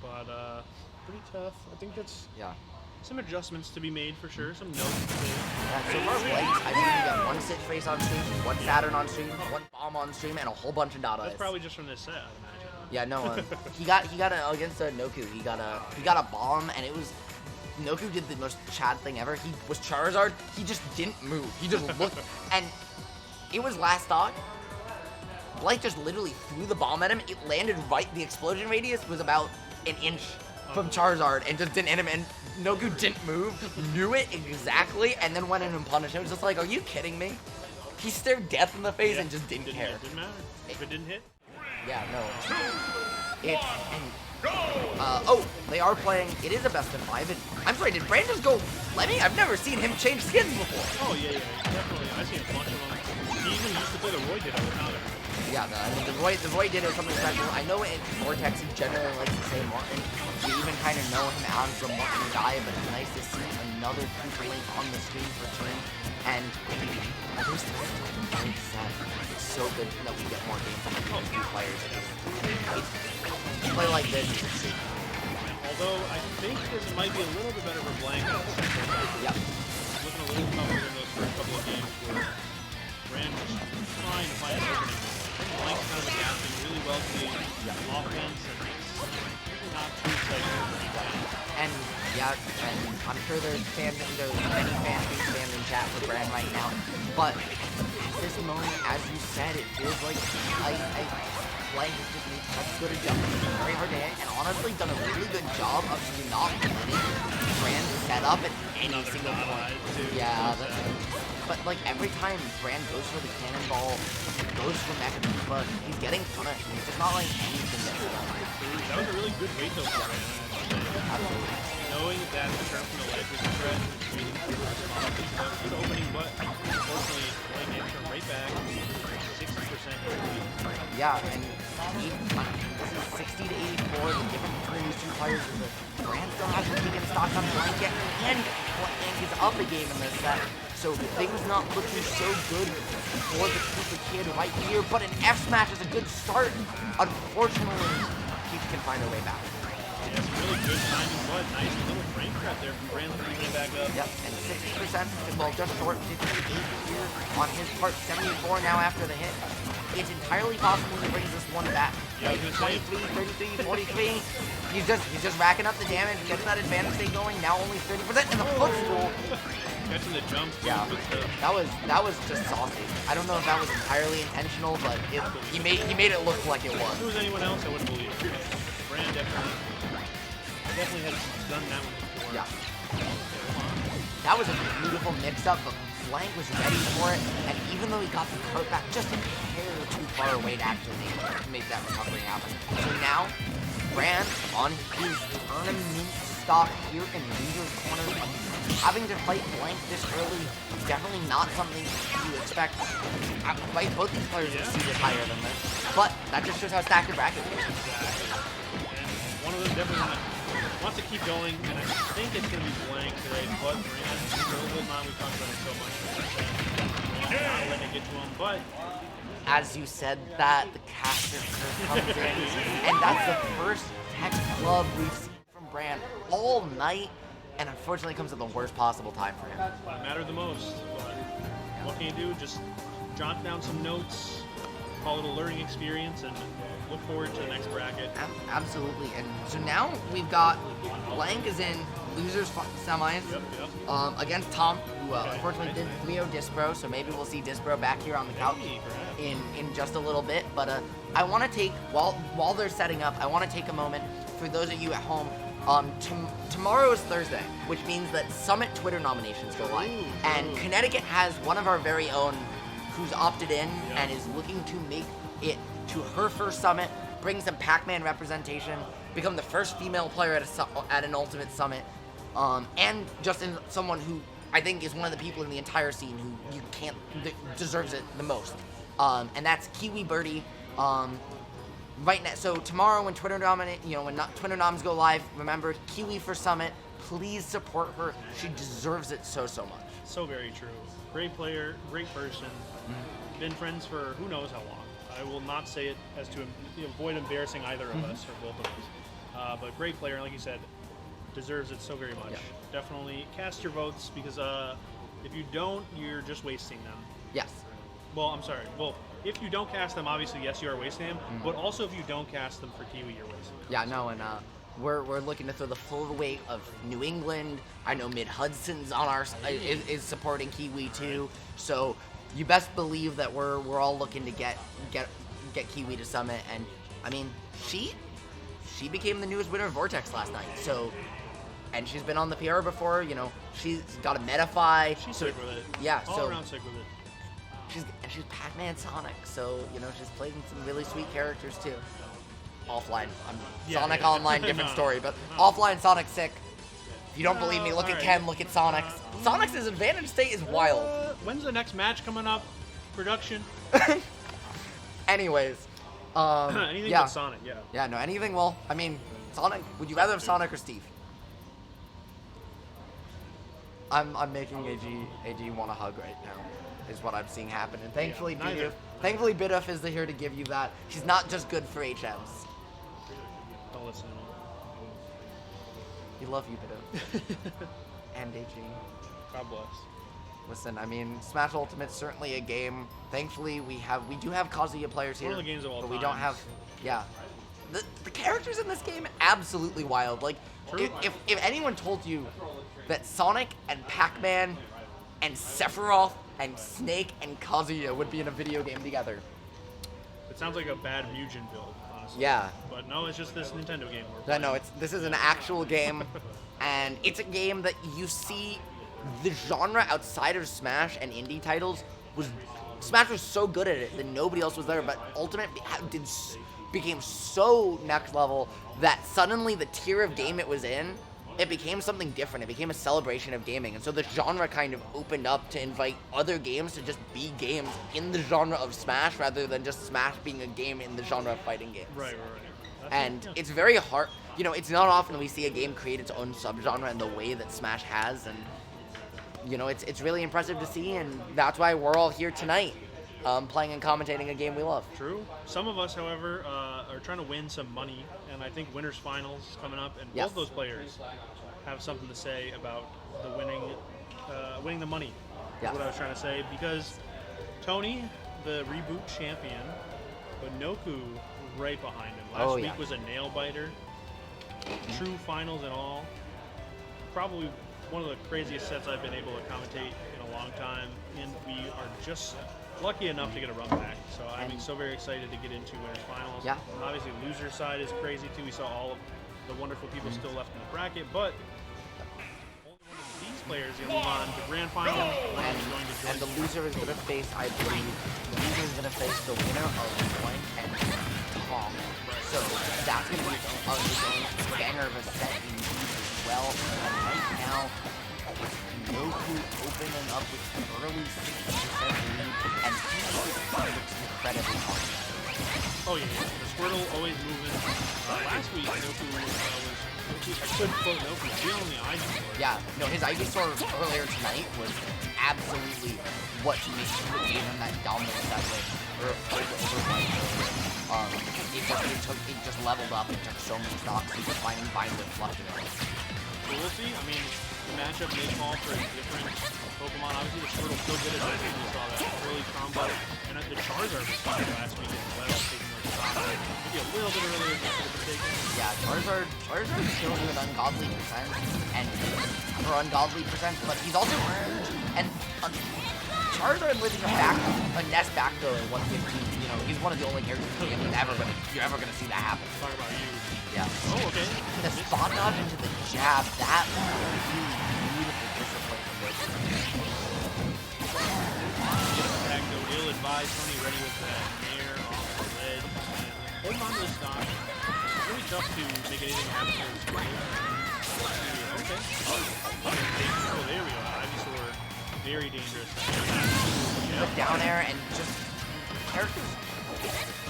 But pretty tough. I think that's some adjustments to be made for sure. Some notes. Yeah, so far, I think we got one Sit Face on stream, one Saturn on stream, one Bomb on stream, and a whole bunch of Dot Eyes. That's probably just from this set, I'd imagine. Yeah, no, he got against Noku. He got a bomb, and it was. Noku did the most Chad thing ever. He was Charizard. He just didn't move. He just looked, and it was last stock. Blight just literally threw the bomb at him. It landed right. The explosion radius was about an inch from Charizard and just didn't hit him. And Noku didn't move, knew it exactly, and then went in and punished him. It was just like, are you kidding me? He stared death in the face and just didn't care. It didn't matter. If it didn't hit. Yeah, no. It's oh, they are playing. It is a best of 5. I'm sorry, did Bran just go Lemmy? I've never seen him change skins before. Oh yeah, definitely. I've seen a bunch of them. He even used to play the Roy Ditto with Tyler. Yeah, I mean, the Roy Ditto is something special. I know in Vortex he generally likes to say Martin. You even kind of know him as the Martin guy, but it's nice to see another Cooper Link on the screen for Team. And there's this very sad. It's so good that we get more games from these two players. Play like this. Although I think this might be a little bit better for Blank. Yep. Looking a little tougher than those first couple of games where Bran was trying to find an opening. Blank's kind of adapting really well to the offense, and it's not too exciting. And yeah, and I'm sure there's many fans being spammed in chat for Bran right now. But at this moment, as you said, it feels like Blank has just made such good adjustments. It's very hard to hit, and honestly done a really good job of not letting Bran set up at any single point. Yeah, that's it. But like every time Bran goes for the cannonball, goes for Mecha, he's getting punished. He's just not letting anything get done. That was a really good weight though for Bran. Absolutely. Knowing that the turn from the ledge was a threat, waiting for the response, good opening, but unfortunately, Blank didn't turn right back. 60%. Yeah, and this is 60 to 84. The difference between these two players is that Bran still hasn't taken stock on Blanket, and Blank is up a game in this set. So things not looking so good for the Cooper kid right here, but an F smash is a good start. Unfortunately, Peach can find her way back. Yeah, it's really good timing, but nice little frame trap there from Bran bringing it back up. Yep, and 60%, well, just short, 58 here on his part, 74 now after the hit. It's entirely possible he brings this one back. Yeah, like 23, 33, 43. He's just racking up the damage, gets that advantage state going. Now only 30%, and the footstool. Catching the jump. Yeah, that was just saucy. I don't know if that was entirely intentional, but he made it look like it was. If it was anyone else, I wouldn't believe it. Bran definitely has done that one before. Yeah. That was a beautiful mix-up, but Blank was ready for it, and even though he got the cart back just a hair too far away to actually make that recovery happen. So now, Bran on his tournament stock here in loser's corner. Having to fight blank this early, definitely not something you expect. Like, both these players are seated higher than this, but that just shows how stacked your bracket is. And one of them definitely wants to keep going, and I think it's going to be blank today, but Bran, he's holding on. We've talked about it so much. Not letting it get to him, but as you said that, the caster curve comes in, and that's the first tech glove we've seen from Bran all night, and unfortunately comes at the worst possible time for him. That mattered the most. But what can you do? Just jot down some notes, call it a learning experience, and look forward to the next bracket. Absolutely. And so now we've got Blank is in losers semis against Tom, who unfortunately did Leo Dispro, so maybe we'll see Dispro back here on the couch in just a little bit. But I want to take, while they're setting up, I want to take a moment for those of you at home. Tomorrow is Thursday, which means that Summit Twitter nominations go live. And Connecticut has one of our very own who's opted in and is looking to make it to her first Summit, bring some Pac-Man representation, become the first female player at an Ultimate Summit, and just in someone who I think is one of the people in the entire scene who deserves it the most. And that's Kiwi Birdie. Right now, so tomorrow when Twitter Twitter noms go live, remember Kiwi for Summit. Please support her. She deserves it so much. So very true. Great player, great person. Been friends for who knows how long. I will not say it as to avoid embarrassing either of us or both of us. But great player, and like you said, deserves it so very much. Yeah. Definitely cast your votes because if you don't, you're just wasting them. Yes. Well, I'm sorry. Well, if you don't cast them, obviously, yes, you are wasting them. But also, if you don't cast them for Kiwi, you're wasting them. Yeah, no, and we're looking to throw the full weight of New England. I know Mid Hudson's on our is supporting Kiwi too. So you best believe that we're all looking to get Kiwi to Summit. And I mean, she became the newest winner of Vortex last night. So, and she's been on the PR before. You know, she's got a Metafy. She's sick with it. Yeah, all around sick with it. She's Pac-Man Sonic, so you know she's played in some really sweet characters too. Offline, Sonic Online, different story, but offline Sonic's sick. If you don't believe me, look at Ken, look at Sonic's. Sonic's advantage state is wild. When's the next match coming up? Production? Anyways, anything but Sonic, yeah. Yeah, no, anything. Well, I mean, Sonic. Would you rather have Sonic or Steve? I'm making AG want a hug right now. Is what I'm seeing happen, and thankfully, Bidoff is here to give you that. She's not just good for HMs. Don't listen to him. We love you, Bidoff. And AG. God bless. Listen, I mean, Smash Ultimate's certainly a game. Thankfully, we do have Kazuya players here. One of the games of all but we times. don't have, the characters in this game absolutely wild. Like, if anyone told you that Sonic and Pac-Man and Sephiroth and Snake and Kazuya would be in a video game together. It sounds like a bad Mugen build, honestly. Yeah. But no, it's just this Nintendo game we're Yeah, playing. no, this is an actual game, and it's a game that you see the genre outside of Smash and indie titles Smash was so good at it that nobody else was there, but Ultimate became so next level that suddenly the tier of game it was in, it became something different. It became a celebration of gaming. And so the genre kind of opened up to invite other games to just be games in the genre of Smash rather than just Smash being a game in the genre of fighting games. Right. And it's very hard. You know, it's not often we see a game create its own subgenre in the way that Smash has. And, you know, it's really impressive to see. And that's why we're all here tonight playing and commentating a game we love. True. Some of us, however, are trying to win some money, and I think Winners Finals is coming up, and both those players have something to say about the winning the money. Is what I was trying to say, because Tony, the Reboot champion, but Noku right behind him. Last week was a nail biter. True finals and all. Probably one of the craziest sets I've been able to commentate in a long time, and we are just lucky enough to get a run back. So I'm so very excited to get into Winners Finals. Yeah. Obviously, loser side is crazy too. We saw all of the wonderful people still left in the bracket, but only one of these players is going to move on to grand final. And the loser is going to face, I believe, the loser is going to face the winner of Blank and Tom. So that's going to be its own banger of a set indeed as well. And right now, Noku opening up with an early 60% lead, and he looks incredibly hard. Oh yeah, the Squirtle always moving. Last week, Noku I couldn't quote Noku, feeling the Ivysaur. Yeah, no, his Ivysaur earlier tonight was absolutely what gave him that dominance that way. It just leveled up and took so many stocks. He was finding with flushing it. So we'll see. I mean, the matchup may call for a different Pokemon. Obviously, the Squirtle's still good at it. We saw that early combo. And the Charizard responded last week as well, taking those shots. Maybe a little bit earlier than could have been taken. Yeah, Charizard's killing with ungodly percent, and for ungodly percent, but he's also and Charizard living a Ness back to 115. You know, he's one of the only characters in the game you're ever gonna see that happen. Talk about you. Yeah. Oh, okay. The spot dodge into the jab, that was really beautiful discipline from Bozo. Back though, ill-advised. Tony ready with that nair off the ledge. And holding on to the stock. It's really tough to make anything happen here. Okay. Oh, there we go. Ivysaur, very dangerous. The down air and just characters.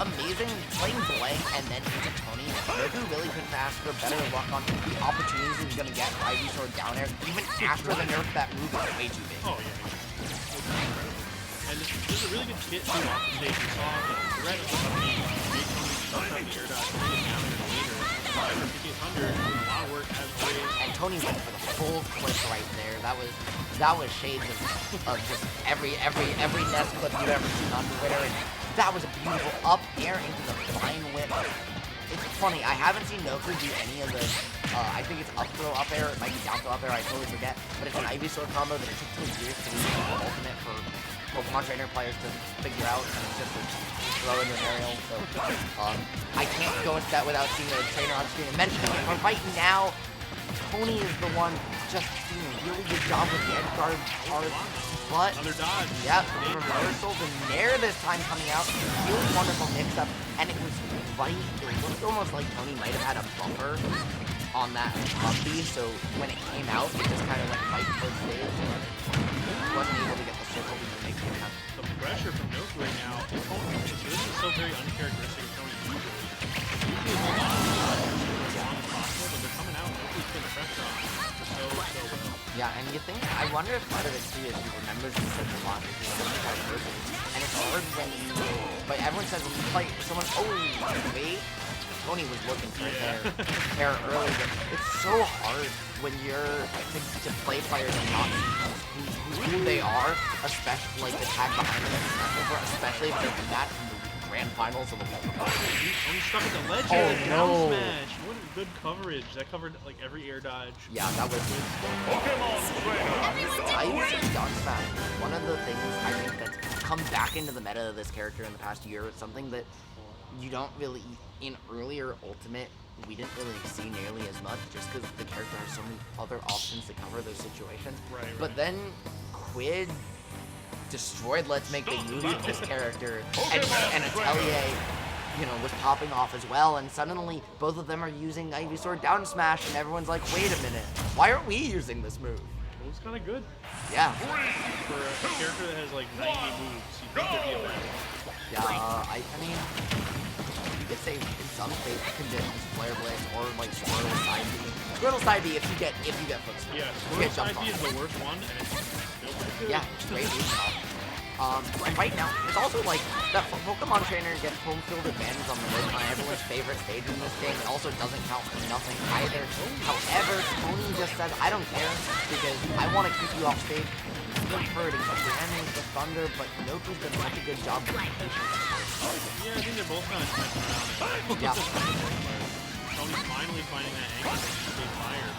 Amazing playing blank and then into Tony. Noku really couldn't ask for better luck on the opportunities he was going to get for Ivysaur down air. Even after the nerf, that move is way too big. Oh, yeah. And this is a really good kit too off the stage. We saw the threat of the made Tony start up the air dodge, bring it down there later. However, 5800, doing a lot of work as always. And Tony went for the full clip right there. That was shades of just every Ness clip you've ever seen on Twitter. And that was a beautiful up air into the fine whip. It's funny, I haven't seen Noku do any of the, I think it's up throw up air, it might be down throw up air, I totally forget. But it's an Ivysaur combo that it took 2 years to be the ultimate for Pokemon Trainer players to figure out, and it's just a throw into an aerial. So, I can't go a set without seeing a trainer on screen and mentioning it. But right now, Tony is the one just doing a really good job with the edge guard hard. But, Another dodge. yeah, reversal, the Nair this time coming out. Really wonderful mix-up, and it was right, it looked almost like Tony might have had a bumper on that puppy, so when it came out, it just kind of went right towards stage. He wasn't able to get the circle to make him have. The pressure from Noku right now, this is so very uncharacteristic of Tony usually. Usually hold on as long as possible, but they're coming out, Noku's putting the pressure on so well. Yeah, and you think, I wonder if part of it too is he remembers he's such a lot, he's such a type of person, and it's hard when you, but everyone says when you fight someone, oh, wait, Tony was looking for there early, but it's so hard when you're, to play players and not who they are, especially like the tag behind them, especially if they're in that from the grand finals of the week before. Tony stuck at the ledge Oh, here, the down no. smash. What a good coverage. That covered like every air dodge. Yeah, that was down smash. One of the things I think that's come back into the meta of this character in the past year is something that you don't really, in earlier Ultimate, we didn't really see nearly as much just because the character has so many other options to cover those situations. Right. But then Quid destroyed Let's Make Big Moves with this character, and Atelier, you know, was popping off as well, and suddenly both of them are using Ivysaur down smash, and everyone's like, wait a minute, why aren't we using this move? It was kind of good. Yeah. For a character that has like 90 moves, you think it'd be a bad. Yeah, I mean, you could say in some conditions, Flare Blitz or like Squirtle Side B. Squirtle Side B if you get footsteps. Yeah, You get Squirtle jump Side B on. is the worst one, and it's still pretty good. Yeah, great move. And right now, it's also like that Pokemon Trainer gets home field advantage on the road on everyone's favorite stage in this game. It also doesn't count for nothing either. However, Tony just says, I don't care because I want to keep you off stage. He's been hurting again with the Thunder, but Noku's done such a good job with the patience. Yeah, I think they're both kind of messing around. Yeah. Tony's finally finding that angle that he stay fired.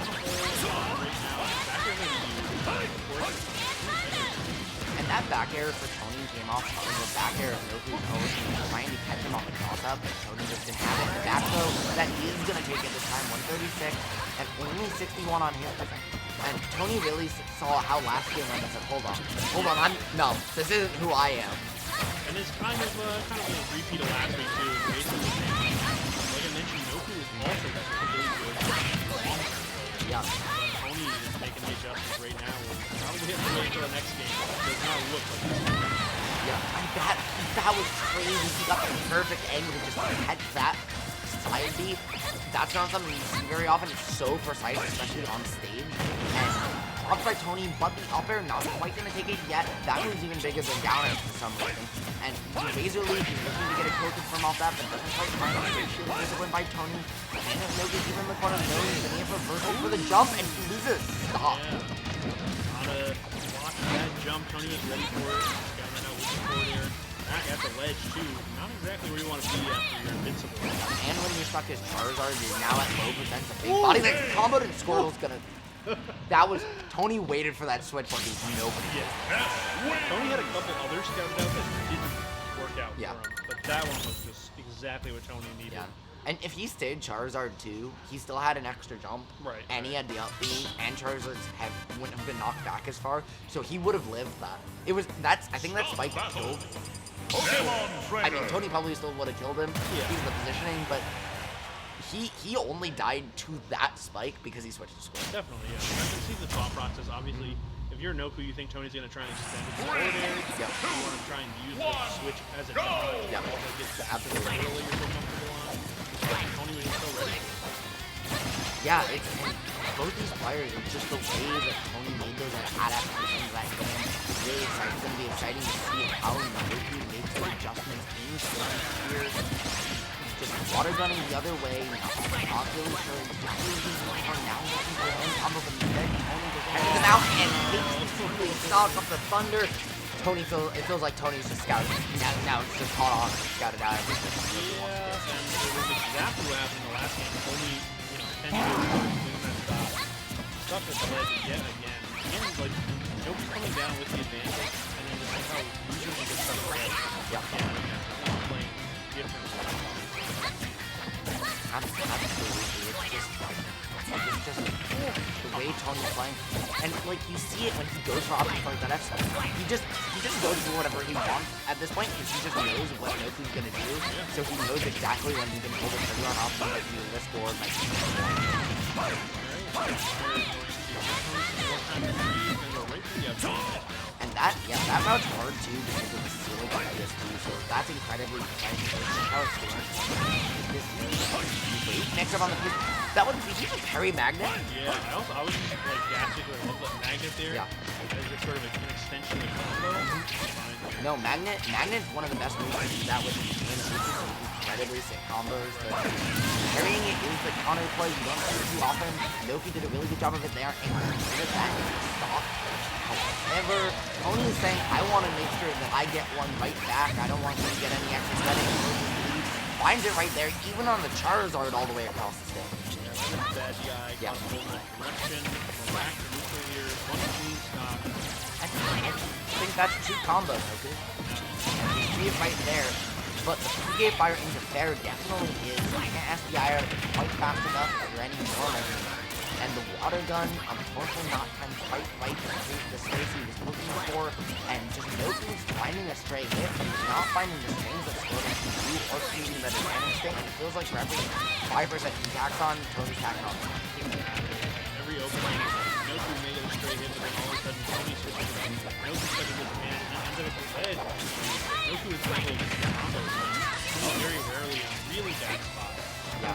Right now, back air is used. And that back air for Tony came off on the back air of Noku's nose and trying to catch him on the cross-up, but Tony just didn't have it. The back throw that he is going to take at this time, 136, and only 61 on hit. And Tony really saw how last game went and said, hold on, no, this isn't who I am. And it's kind of a repeat of last week too. Basically the same thing. Like I mentioned, Noku is also just really good. Yeah. But Tony is making the adjustments right now. We'll probably have to wait until the next game. It does not look like it's Yeah, and that was crazy. He got the perfect angle to just catch that side B. That's not something you see very often. It's so precise, especially on stage. And up by Tony, but the up air not quite gonna take it yet. That move's even bigger than down air for some reason. And Razor Leaf is looking to get a coated from off that, but doesn't quite find it. Shield disciplined by Tony. And Noku even in the corner knows that he has reversal for the jump, and he loses. Stop. Gotta watch that jump. Tony is ready for it. Got that out with the forward air. Back at the ledge, too. Not exactly where you want to be after you're invincible. And when you're stuck as Charizard, you're now at low percent of big body. Like, comboed and Squirtle's gonna... That was... Tony waited for that switch like nobody did. Tony had a couple others scouted out that didn't work out for him. But that one was just exactly what Tony needed. Yeah. And if he stayed Charizard too, he still had an extra jump. Right. And he had the up B, and Charizard's head wouldn't have been knocked back as far, so he would have lived that. It was... I think that spike killed... I mean, Tony probably still would have killed him. Yeah. He's the positioning, but he only died to that spike because he switched to Squirtle. Definitely, yeah. I can see the thought process. Obviously, if you're Noku, you think Tony's going to try and extend it forward air. Yeah. You want to try and use the switch as a dodge. Yeah. Like it's Absolutely. literally you're so comfortable on. But Tony was just so ready. Yeah, it's both these players, it's just the way that Tony made those adaptations that game. It's really exciting. It's going to be exciting to see how Noku makes the adjustments in certain spheres. Just water gunning the other way, not really sure exactly what he's now looking for him. Combo, but instead Tony just catches him out and takes the stock off the thunder. It feels like Tony's just scouted. Now it's just caught on, scouted out. I think that's what he wants to do. And it was exactly what happened in the last game. Tony, potentially doing that stop. Stuck at the ledge yet again. Again, like, Noku's coming down with the advantage, and then just somehow losing the good stuff at the ledge. Yeah. Playing different. Absolutely. It's just the way Tony's playing. And like you see it when he goes for options like that F, he just goes for whatever he wants at this point because he just knows what Noku's gonna do. So he knows exactly when he can pull the trigger on options like either this board, like and that route's hard too because of the ceiling on PS2, so that's incredibly exciting. How it's this mix up on the piece. That was he was Perry Magnet. Yeah, I was just like gassing with a magnet there. Yeah. As just sort of an extension of combo. No, Magnet's one of the best moves to do that with incredibly sick combos. But carrying it is the counter play you don't see too often. Noku did a really good job of it there, and with that stop. However, Tony is saying, I want to make sure that I get one right back. I don't want him to get any extra setting. Finds it right there, even on the Charizard all the way across the stage. Yeah, bad guy. Yeah. Correction, back to neutral here, one clean stock. I think that's two combos, okay? You see it right there, but the PK Fire into fair definitely is. I can't SDI quite fast enough for any more. And the water gun, unfortunately, not quite right to the space he was looking for. And just Noku's finding a stray hit, but he's not finding the strings that Squirtle can do or shooting that advantage thing. And it feels like for every 5% he tacks on, Tony's tacking on. Every opening, Noku made it a stray hit, but then all of a sudden Tony switches it up. Noku stuck with the man, and then ends up at the ledge. Noku is double combos. Tony very rarely in really bad spots. Yeah.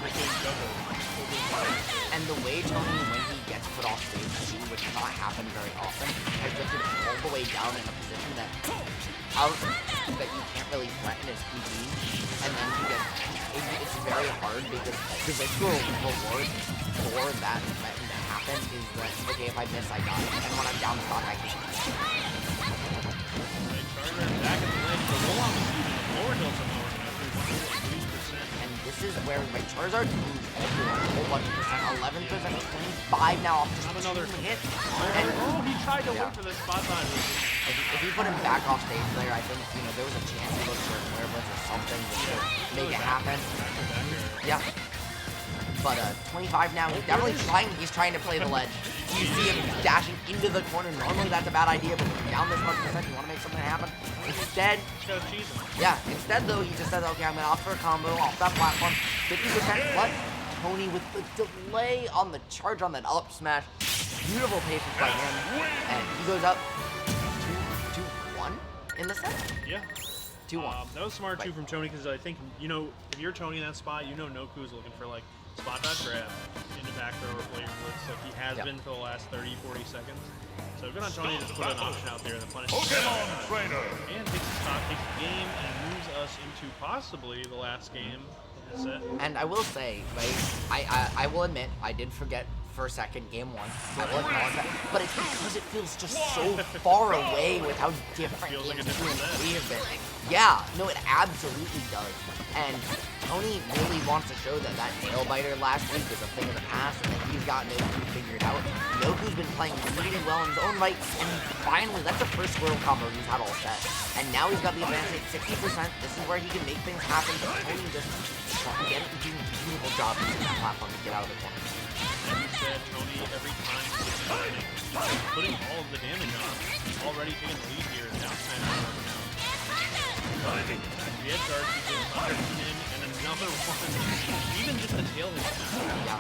And the way Tony, when he gets put off stage too, which does not happen very often, has drifted all the way down in a position that you can't really threaten his PG. And then you get, it's very hard because the visual reward for that threaten to happen is that, okay, if I miss, I die. And when I'm down stock, I can't. Charizard back at the ledge, but roll on the lower hill somehow. And this is where my Charizard moves also a whole bunch of percent, 11%, 25 now off just another hit. And he tried to wait for the spot time. if you put him back off stage there, I think there was a chance he looked for a flare blitz or something just to make it happen. Yeah. But 25 now, he's trying to play the ledge. You see him dashing into the corner. Normally that's a bad idea, but when you're down this much percent, you want to make something happen. Instead, yeah. Instead though, he just says, okay, I'm gonna opt for a combo off that platform. 50% what? Tony with the delay on the charge on that up smash. Beautiful patience by him. And he goes up 2-1 in the set. Yeah. 2-1. That was smart too from Tony because I think, you know, if you're Tony in that spot, you know Noku is looking for like spot dodge grab into back throw or player blitz like he has been for the last 30, 40 seconds. So good on Tony to put an option out there that punishes Pokemon Trainer. and takes the stock, takes the game, and moves us into possibly the last game in the set. And I will say, right, I will admit, I did forget for a second game 1. I will acknowledge that. But it's because it feels just so far away with how different Feels like games a 2 and different 3 have been. Yeah, no, it absolutely does. And Tony really wants to show that that nail biter last week is a thing of the past and that he's got Noku figured out. Noku's been playing really well in his own right, and finally, that's the first Squirtle combo he's had all set. And now he's got the advantage at 60%. This is where he can make things happen, but Tony just doing a beautiful job using that platform to get out of the corner. Like you said, Tony, every time he's putting all of the damage on, he's already taking the lead here. Now Smash is working out. The edge guard, he gets under in, and another one. Even just the tail hit. Yeah.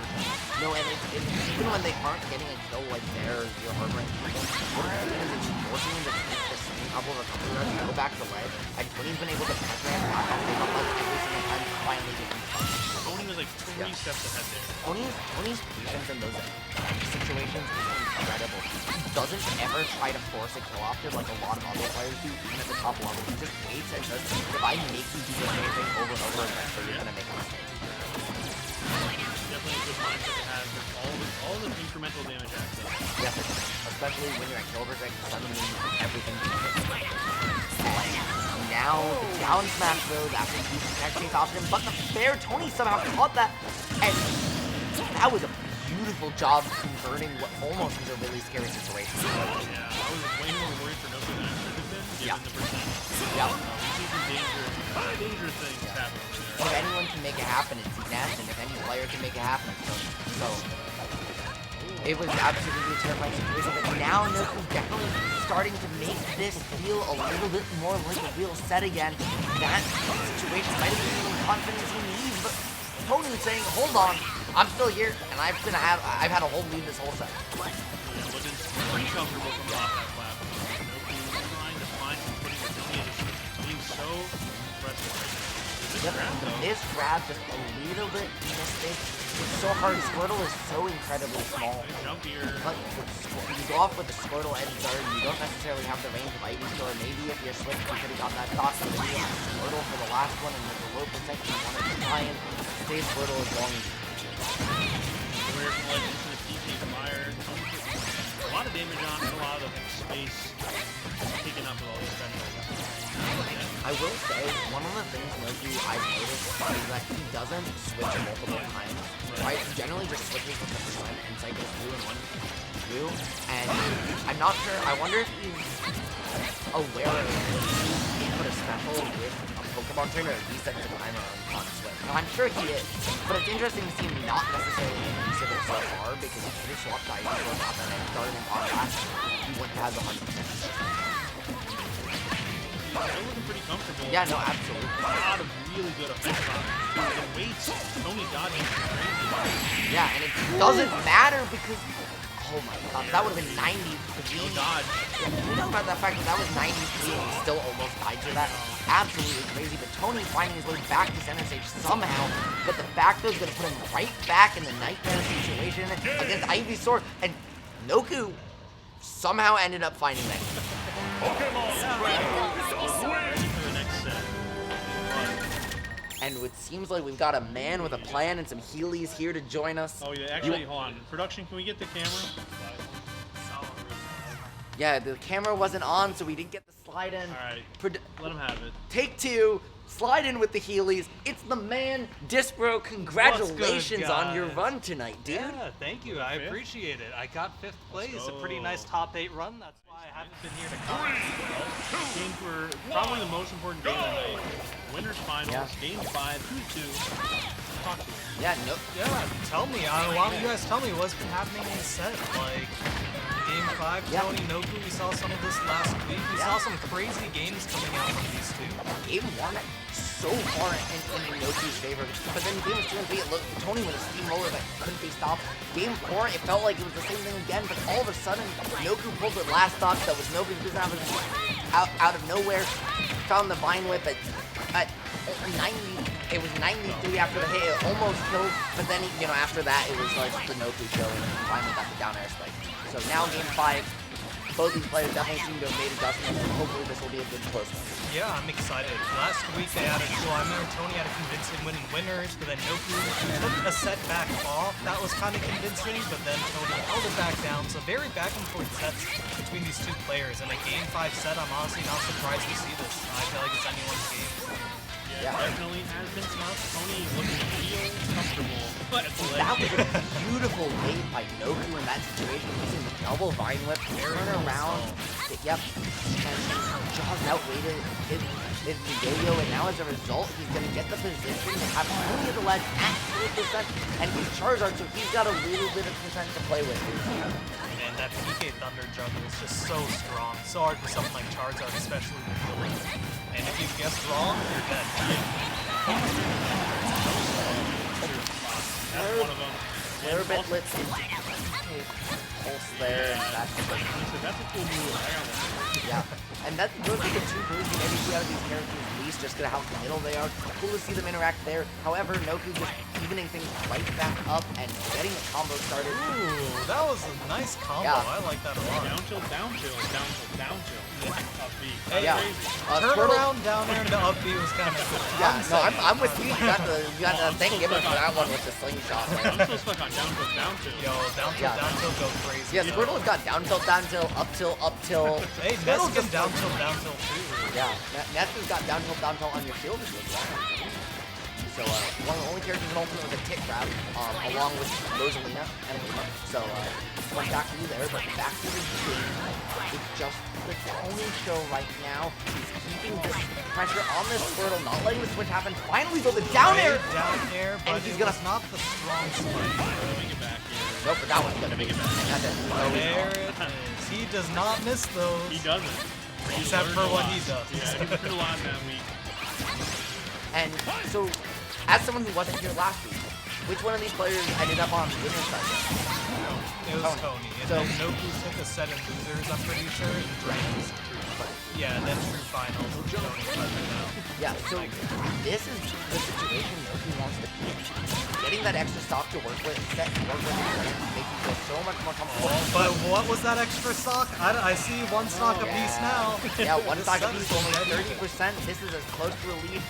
No, and even when they aren't getting a kill like their heart rate, what it's doing is it's forcing them to take the same couple of recovery runs, go back to ledge, and Tony's been able to penetrate and block off the ledge every single time, finally getting Tony was like 3 steps ahead there. Tony's patience in those situations is incredible. He doesn't ever try to force a kill after like a lot of other players do, even at the top level. He just waits and says, if I make you do the same thing over and over again, so you're gonna make a mistake. Definitely a good mindset to have with all the incremental damage access. Yes, it is. Especially when you're at kill overtake, suddenly everything can hit. And now the down smash though, that's a huge tech chase option, but the fair Tony somehow caught that, and that was a beautiful job converting what almost was a really scary situation. Yeah, I was way more worried for Noku than I should have been, given the percent. Yeah. We see some dangerous things happen over there. If anyone can make it happen, it's Ness, and if any player can make it happen, it's Tony. So it was absolutely a terrifying situation, but now Noku's definitely starting to make this feel a little bit more like a real set again. That situation might have been the confidence he needs, but Tony's saying, hold on, I'm still here, and I've had a whole lead this whole set. Yeah, looking pretty comfortable from off that platform. Noku trying to find some footing with the damage, being so impressive right now. This grab just a little bit mistake. It's so hard. Squirtle is so incredibly small. Jump here. But you go off with the Squirtle edge guard, you don't necessarily have the range of Ivysaur. Maybe if you're Swift, you could have got that toss to the Squirtle for the last one, and with the low percent, you wanted to try and stay Squirtle as long as you can. We're like into the PK fire. A lot of damage on, and a lot of space taken up with all these specials. I will say, one of the things Noku I've noticed is that he doesn't switch multiple times, right? He generally just switches with the percent and cycles through in 1, 2, and I'm not sure, I wonder if he's aware of he put a special with a Pokemon trainer or he set the timer on Switch. Now, I'm sure he is, but it's interesting to see him not necessarily use it so far because he could have swapped Ivysaur off and then started him on last, he wouldn't have 100%. Still looking pretty comfortable. Yeah, no, absolutely. A lot of really good effects on it. The weights, Tony dodging is crazy. Yeah, and it doesn't matter because, oh my god, that would have been 93. No dodge. Yeah, you know about that fact that was 93 and he still almost died to that? Absolutely crazy, but Tony finding his way back to center stage somehow, but the back throw's gonna put him right back in the nightmare situation against Ivysaur, and Noku somehow ended up finding that. Pokemon Trainer. Ready for the next set. And it seems like we've got a man with a plan and some Heelys here to join us. Oh yeah, actually, hold on. Production, can we get the camera? Yeah, the camera wasn't on, so we didn't get the slide in. Alright, let him have it. Take 2, slide in with the Heelys. It's the man, Dispro. Congratulations on your run tonight, dude. Yeah, thank you. I appreciate it. I got 5th place, a pretty nice top 8 run. That's why I haven't been here to comment. Game for probably the most important game of the night. Winners finals, game 5, 2-2. Talk to me. Yeah, no. Yeah, tell me. Why don't you guys tell me what's been happening in the set? Like, game 5, Tony, Noku, we saw some of this last week. We saw some crazy games coming out from these two. Game 1, so far in Noku's favor. But then games 2 and 3, it looked, Tony with a steamroller that couldn't be stopped. Game 4, it felt like it was the same thing again, but all of a sudden, Noku pulled the last stock that was nobody's business out of nowhere. Found the Vine Whip at 90. It was 93 after the hit. It almost killed, but then, you know, after that, it was like the Noku show, and finally got the down air spike. So now game 5, both these players definitely seem to have made adjustments, and hopefully this will be a good close one. Yeah, I'm excited. Last week they added Climber, Tony had a convincing win in winners, but then Noku took a set back off. That was kind of convincing, but then Tony held it back down. So very back and forth sets between these two players. In a game 5 set, I'm honestly not surprised to see this. I feel like it's anyone's game. Yeah, definitely has been tough. Tony looking real comfortable. But that was a beautiful wave by Noku in that situation, using the double Vine Whip, turn around, yep, and just outweighted his yo-yo, and now as a result, he's going to get the position to have only the ledge at 2%, and he's Charizard, so he's got a little bit of percent to play with. And that PK Thunder juggle is just so strong. So hard for something like Charizard, especially with healing. And if you guess wrong, you're dead. That's one of them. They're a bit lit. Pulse there, and that's a cool move. I got one. Yeah, and that's those are the two moves you maybe see out of these characters least, just because of how committal they are. Cool to see them interact there. However, Noku just evening things right back up and getting the combo started. Ooh, that was a nice combo. Yeah. I like that a lot. Down tilt, down tilt, down tilt, down tilt. Up B. Hey, yeah. Turn around down there into up B was kind of good. Yeah, no, I'm with you. You got to thank Gibbon for that one with the slingshot. I'm still stuck on down tilt, down tilt. Yo, down tilt go crazy. Yeah, Squirtle's got down tilt, up tilt. Hey, Ness can down tilt too. Yeah, Ness has got down tilt on your shield as well. So one of the only characters in Ultimate with a tick grab, along with Rosalina and Lima. So went back to you there, but back to the game. It's just the Tony show right now. He's keeping this pressure on this Squirtle, not letting the switch happen. Finally, though, the down air! Down air, but and he's gonna not the strong spike. Make it back here. Nope, but that one's gonna make it back. There it is. He does not miss those. He doesn't. Except for what he does. Yeah, he learned a lot that week. And so, as someone who wasn't here last week, which one of these players ended up on winner's side? It was Tony. And So, then Noku took a set in losers, I'm pretty sure, and drank. Yeah, and then true finals. Tony cut it out. Yeah, so this is the situation Noku wants to be. Getting that extra stock to work with, set to work with, makes you feel so much more comfortable. But what was that extra stock? I see one stock apiece now. Yeah, one stock apiece, only 30%. This is as close to a lead.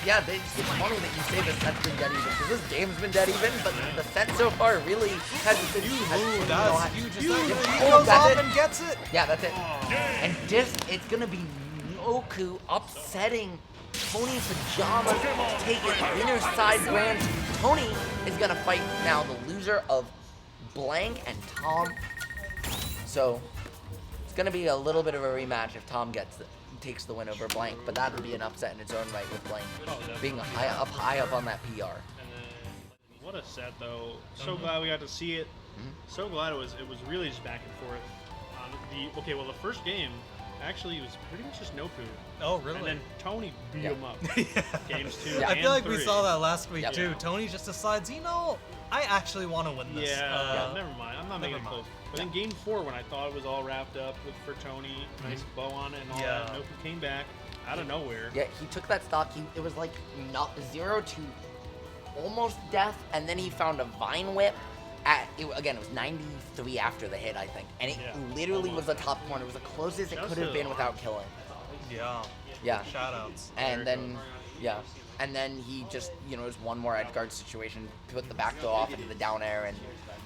Yeah, it's funny that you say the set's been dead even, because this game's been dead even, but the set so far really hasn't been huge. Ooh, that's huge. He Oh, goes off and gets it. Yeah, that's it. And this, it's gonna be Noku upsetting Tony Pajamas, taking winner's side grand. Tony is gonna fight now the loser of Blank and Tom. So it's gonna be a little bit of a rematch if Tom takes the win over Blank, but that would be an upset in its own right with Blank being high up on that PR. And then, what a set though. So glad we got to see it. So glad it was really just back and forth. The first game actually was pretty much just Noku. Oh, really? And then Tony beat him up. Games 2 I and feel like 3. we saw that last week too. Yeah. Tony just decides, you know, I actually want to win this. Yeah, never mind. I'm not making it close. But then game 4, when I thought it was all wrapped up for Tony, nice bow on it and all that, Noku came back out of nowhere. Yeah, he took that stock. It was like 0 to almost death, and then he found a Vine Whip. Again, it was 93 after the hit, I think. And it literally was the top corner. It was the closest it could have been without killing. Yeah. Shoutouts. And then, and then he just, it was one more edge guard situation, put the back throw off into the down air, and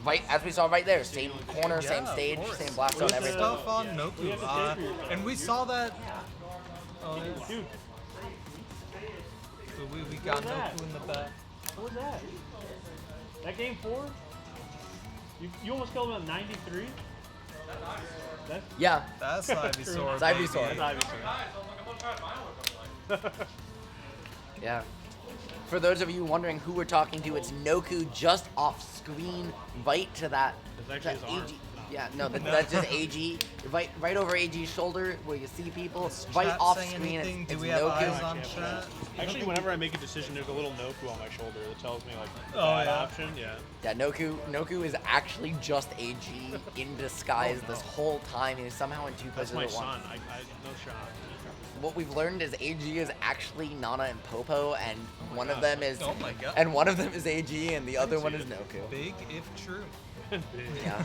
right, as we saw right there, same corner, same stage, same blast zone, everything. Stuff on Noku. And we saw that. We got Noku in the back. What was that? That game 4? You almost killed him at 93? Yeah. That's Ivysaur. Ivysaur. Yeah. For those of you wondering who we're talking to, it's Noku just off screen, right to that. It's actually his arm. Yeah, no, that's just AG. Right over AG's shoulder where you see people. Right Chat off saying screen, anything? it's Do we have Noku. eyes on chat? Actually, whenever I make a decision, there's a little Noku on my shoulder that tells me like the Oh, bad yeah. option. Yeah. Yeah, Noku is actually just AG in disguise this whole time. He's somehow in two That's places my at once. son. I no shot. What we've learned is AG is actually Nana and Popo, and one of them is Oh my god. and one of them is AG, and the other one is Noku. Big if true. Yeah.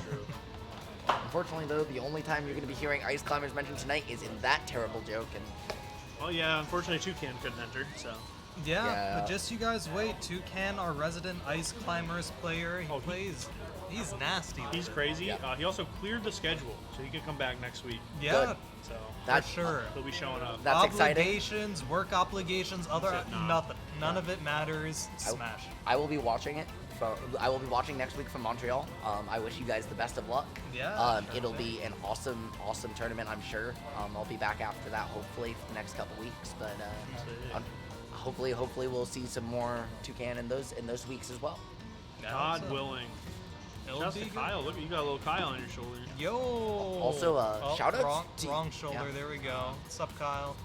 Unfortunately, though, the only time you're going to be hearing Ice Climbers mentioned tonight is in that terrible joke, and Oh yeah, unfortunately Toucan couldn't enter, so. Yeah, Yeah. but just you guys wait. Toucan, our resident Ice Climbers player, he plays. He's nasty. with He's it. crazy. Yeah. He also cleared the schedule, so he can come back next week. Yeah, Good. So that's for sure. he'll be showing up. That's exciting. Obligations, work obligations, other That's it, nah. nothing. None of it matters. Smash. I will be watching it. I will be watching next week from Montreal. I wish you guys the best of luck. Yeah, It'll be an awesome tournament, I'm sure. I'll be back after that, hopefully, for the next couple weeks. But hopefully we'll see some more Toucan in those weeks as well. God willing. It'll Shouts be to good. Kyle. Look, you got a little Kyle on your shoulder. Yo. Also, shout-outs wrong, to- wrong shoulder. yeah. There we go. What's up, Kyle?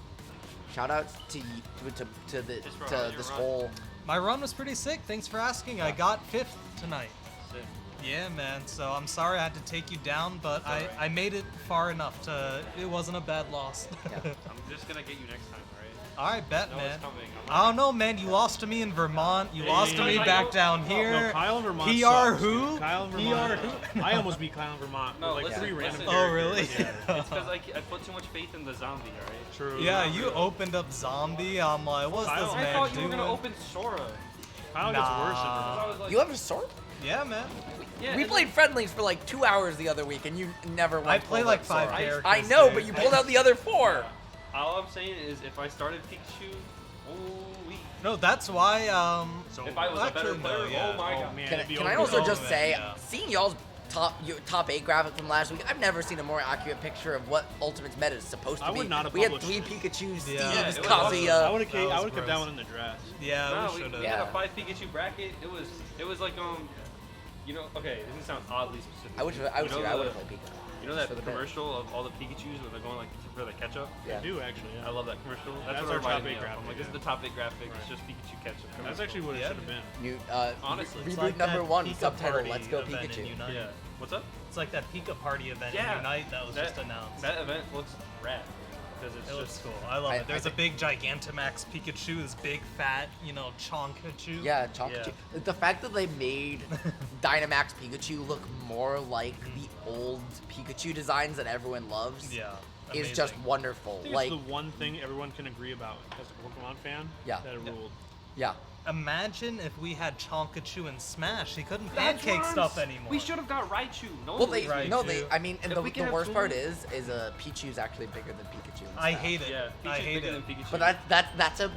Shout outs to this whole. My run was pretty sick. Thanks for asking. I got 5th tonight. Yeah, man. So I'm sorry I had to take you down, but I made it far enough to. It wasn't a bad loss. Yeah. I'm just gonna get you next time, right? All right, bet, No, man. it's coming. I don't know, man. You lost to me in Vermont. You lost to me back down here. No, Kyle in Vermont PR sucks, who? dude. Kyle in PR Vermont. who? I almost beat Kyle in Vermont No, with like listen, 3 random listen. Oh, characters. really? Yeah. It's because I put too much faith in the zombie, alright? True. Yeah, you opened up zombie. I'm like, what's Kyle, this I man thought you doing? were gonna open Sora. Kyle gets Nah. worse in I Vermont. was like, You have a sword? Yeah, man. yeah, We and played friendlies for like 2 hours the other week, and you never. I once play pulled like out 5 sword. characters. I know, dude. but you pulled out the other 4. all I'm saying is if I started Pikachu, ooh-wee. No, that's why. So If I was a better Actually, no, player, yeah. oh my god. man, Can it'd be I over. also Oh, just man, say, yeah. seeing y'all's top 8 graphic from last week, I've never seen a more accurate picture of what Ultimate's meta is supposed to I be. would not have we had published 3 it. Pikachus, Steves, Yeah, it was I Kazuya. would have That was kept that gross. one in the draft. Yeah, No, we we should have. had Yeah. a 5 Pikachu bracket. It was like you know, okay, it doesn't sound oddly specific. I would You know have the- played Pikachu. You know that for the bit. commercial of all the Pikachus when they're going like for the ketchup? Yeah. I do actually. Yeah. I love that commercial. That's That's what our it top reminded me 8 of. graphic, I'm like, this is yeah. the top 8 graphic. It's just Pikachu ketchup. That's actually what it Yeah. should have been. New, Honestly. reboot It's like number that 1, Pika subtitle, party Let's Go event in Pikachu. Unite. Yeah. What's up? It's like that Pika party event Yeah. in Unite that was just announced. That event looks rad because it's It looks just cool. I love I- it. There's I a big Gigantamax Pikachu, this big fat, Chonkachu. Yeah, Chonkachu. The fact that they made Dynamax Pikachu look more like the old Pikachu designs that everyone loves Yeah. is amazing. just wonderful. I think Like, it's the one thing everyone can agree about as a Pokemon fan. Yeah. That it ruled. yeah. Imagine if we had Chonkachu in Smash. He couldn't That's pancake what I'm stuff s- anymore. We should have got Raichu. No Well, one they, believes Right, me. no, too. they, I mean, and If the we can have worst part two- is Pichu's actually bigger than Pikachu. in I Smash. hate it. Yeah, I Pikachu's hate bigger it. than Pikachu. But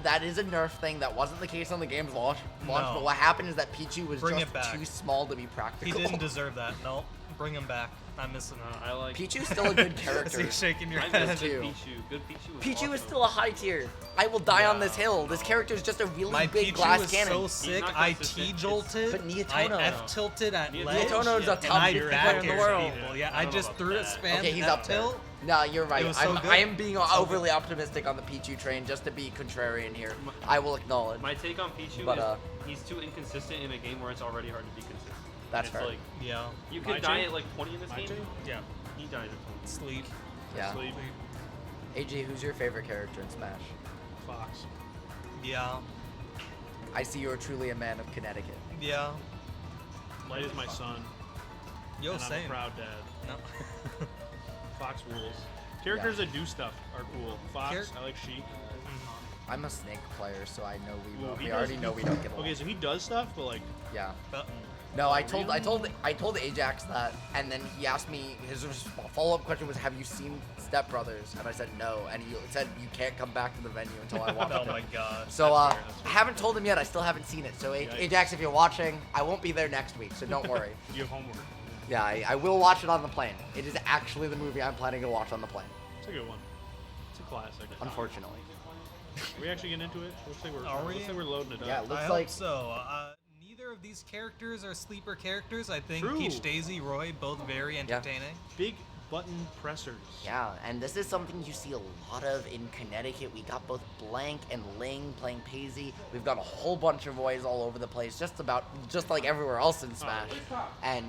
that is a nerf thing that wasn't the case on the game's launch. No. But what happened is that Pichu was Bring just it back. too small to be He practical. didn't deserve that. No, bring him back. I'm missing No, out. I like. Pichu's still a good character. See you shaking your I head. miss good too. Pichu. Good Pichu. Was Pichu is awesome. still a high tier. I will die on this hill. This character is just a really My big Pichu glass was cannon. so sick. not I consistent. T-jolted. But Nietono- I F-tilted at Nietono- ledge. Nietono's a and top I 50 back player in the aired world. people. Yeah, I I don't know just about threw a that. spam Okay, he's up there. F-tilt. No, you're right. It was so good. I am being So overly optimistic on the Pichu train just to be contrarian here. I will acknowledge. My take on Pichu But, is he's too inconsistent in a game where it's already hard to be consistent. That's it's fair. like Yeah. you My could die take? at like 20 in this My game. take? Yeah. He died at 20. Sleep. Yeah. Sleep. AJ, who's your favorite character in Smash? Fox. Yeah. I see you're truly a man of Connecticut. Yeah. Light is my son. Yo, and I'm same. a proud dad. No. Fox rules. Characters that do stuff are cool. Fox, Char- I like Sheik. I'm a Snake player, so I know Well, he we does- already know we don't get along. Okay, so he does stuff, but like, Yeah. But- No, I told Ajax that, and then he asked me. His follow-up question was, "Have you seen Step Brothers?" And I said no, and he said, "You can't come back to the venue until I watch Oh it." my god. So That's I fair. haven't told him yet. I still haven't seen it. So Yikes. Ajax, if you're watching, I won't be there next week, so don't worry. you have homework. Yeah, I will watch it on the plane. It is actually the movie I'm planning to watch on the plane. It's a good one. It's a classic. Unfortunately. Are we actually getting into it? Looks like Are we? Looks like we're loading it up. Yeah, it looks I like hope so. Neither of these characters are sleeper characters. I think True. Peach Daisy, Roy, both very entertaining. Big button pressers. Yeah, and this is something you see a lot of in Connecticut. We got both Blank and Ling playing Paisy. We've got a whole bunch of Roys all over the place, just like everywhere else in Smash. And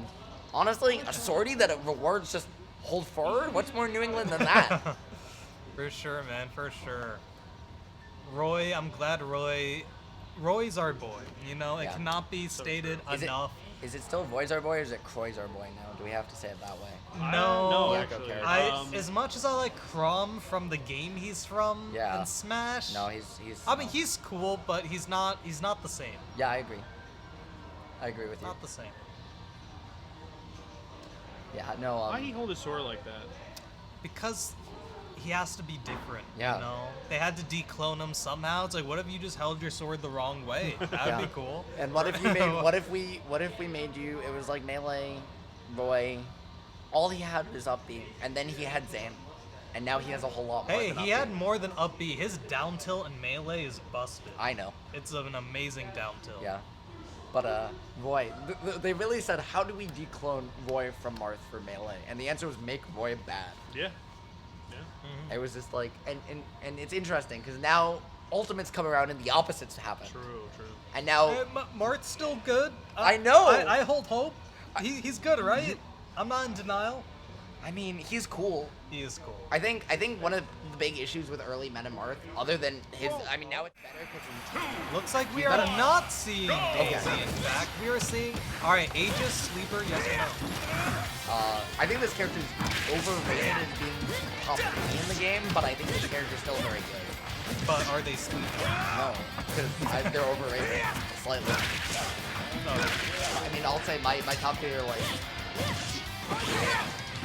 honestly, a sortie that rewards just hold forward? What's more New England than that? For sure, man, for sure. Roy, I'm glad Roy's our boy. You know, it Yeah. cannot be stated enough. Is it still Voi's our boy or is it Croy's our boy now? Do we have to say it that way? No, No, actually. as much as I like Crom from the game he's from Yeah. in Smash. No, he's. I mean, he's cool, but he's not the same. Yeah, I agree. I agree with you. Not the same. Yeah, no. Why do you hold his sword like that? Because he has to be different. Yeah. You know, they had to declone him somehow. It's like, what if you just held your sword the wrong way? That'd Yeah. be cool. And what if you made? What if we made you? It was like Melee, Roy. All he had was up B, and then he had Zan, and now he has a whole lot more. Hey, than he up had B. more than up B. His down tilt and melee is busted. I know. It's an amazing down tilt. Yeah. But Roy, they really said, how do we declone Roy from Marth for Melee? And the answer was make Roy bad. Yeah. It was just like, and it's interesting because now Ultimates come around and the opposites happen. True. And now Mart's still good. I know. I hold hope. He's good, right? I'm not in denial. I mean, he's cool. He is cool. I think one of the big issues with early Meta Marth, other than his, I mean, now it's better because Looks like we are not seeing Daisy. Okay. In fact, we are seeing. All right, Aegis, sleeper, yes or no? I think this character is overrated as being top 3 in the game, but I think this character is still very good. But are they sleeper? No, because they're overrated slightly. I mean, I'll say my top 3 are like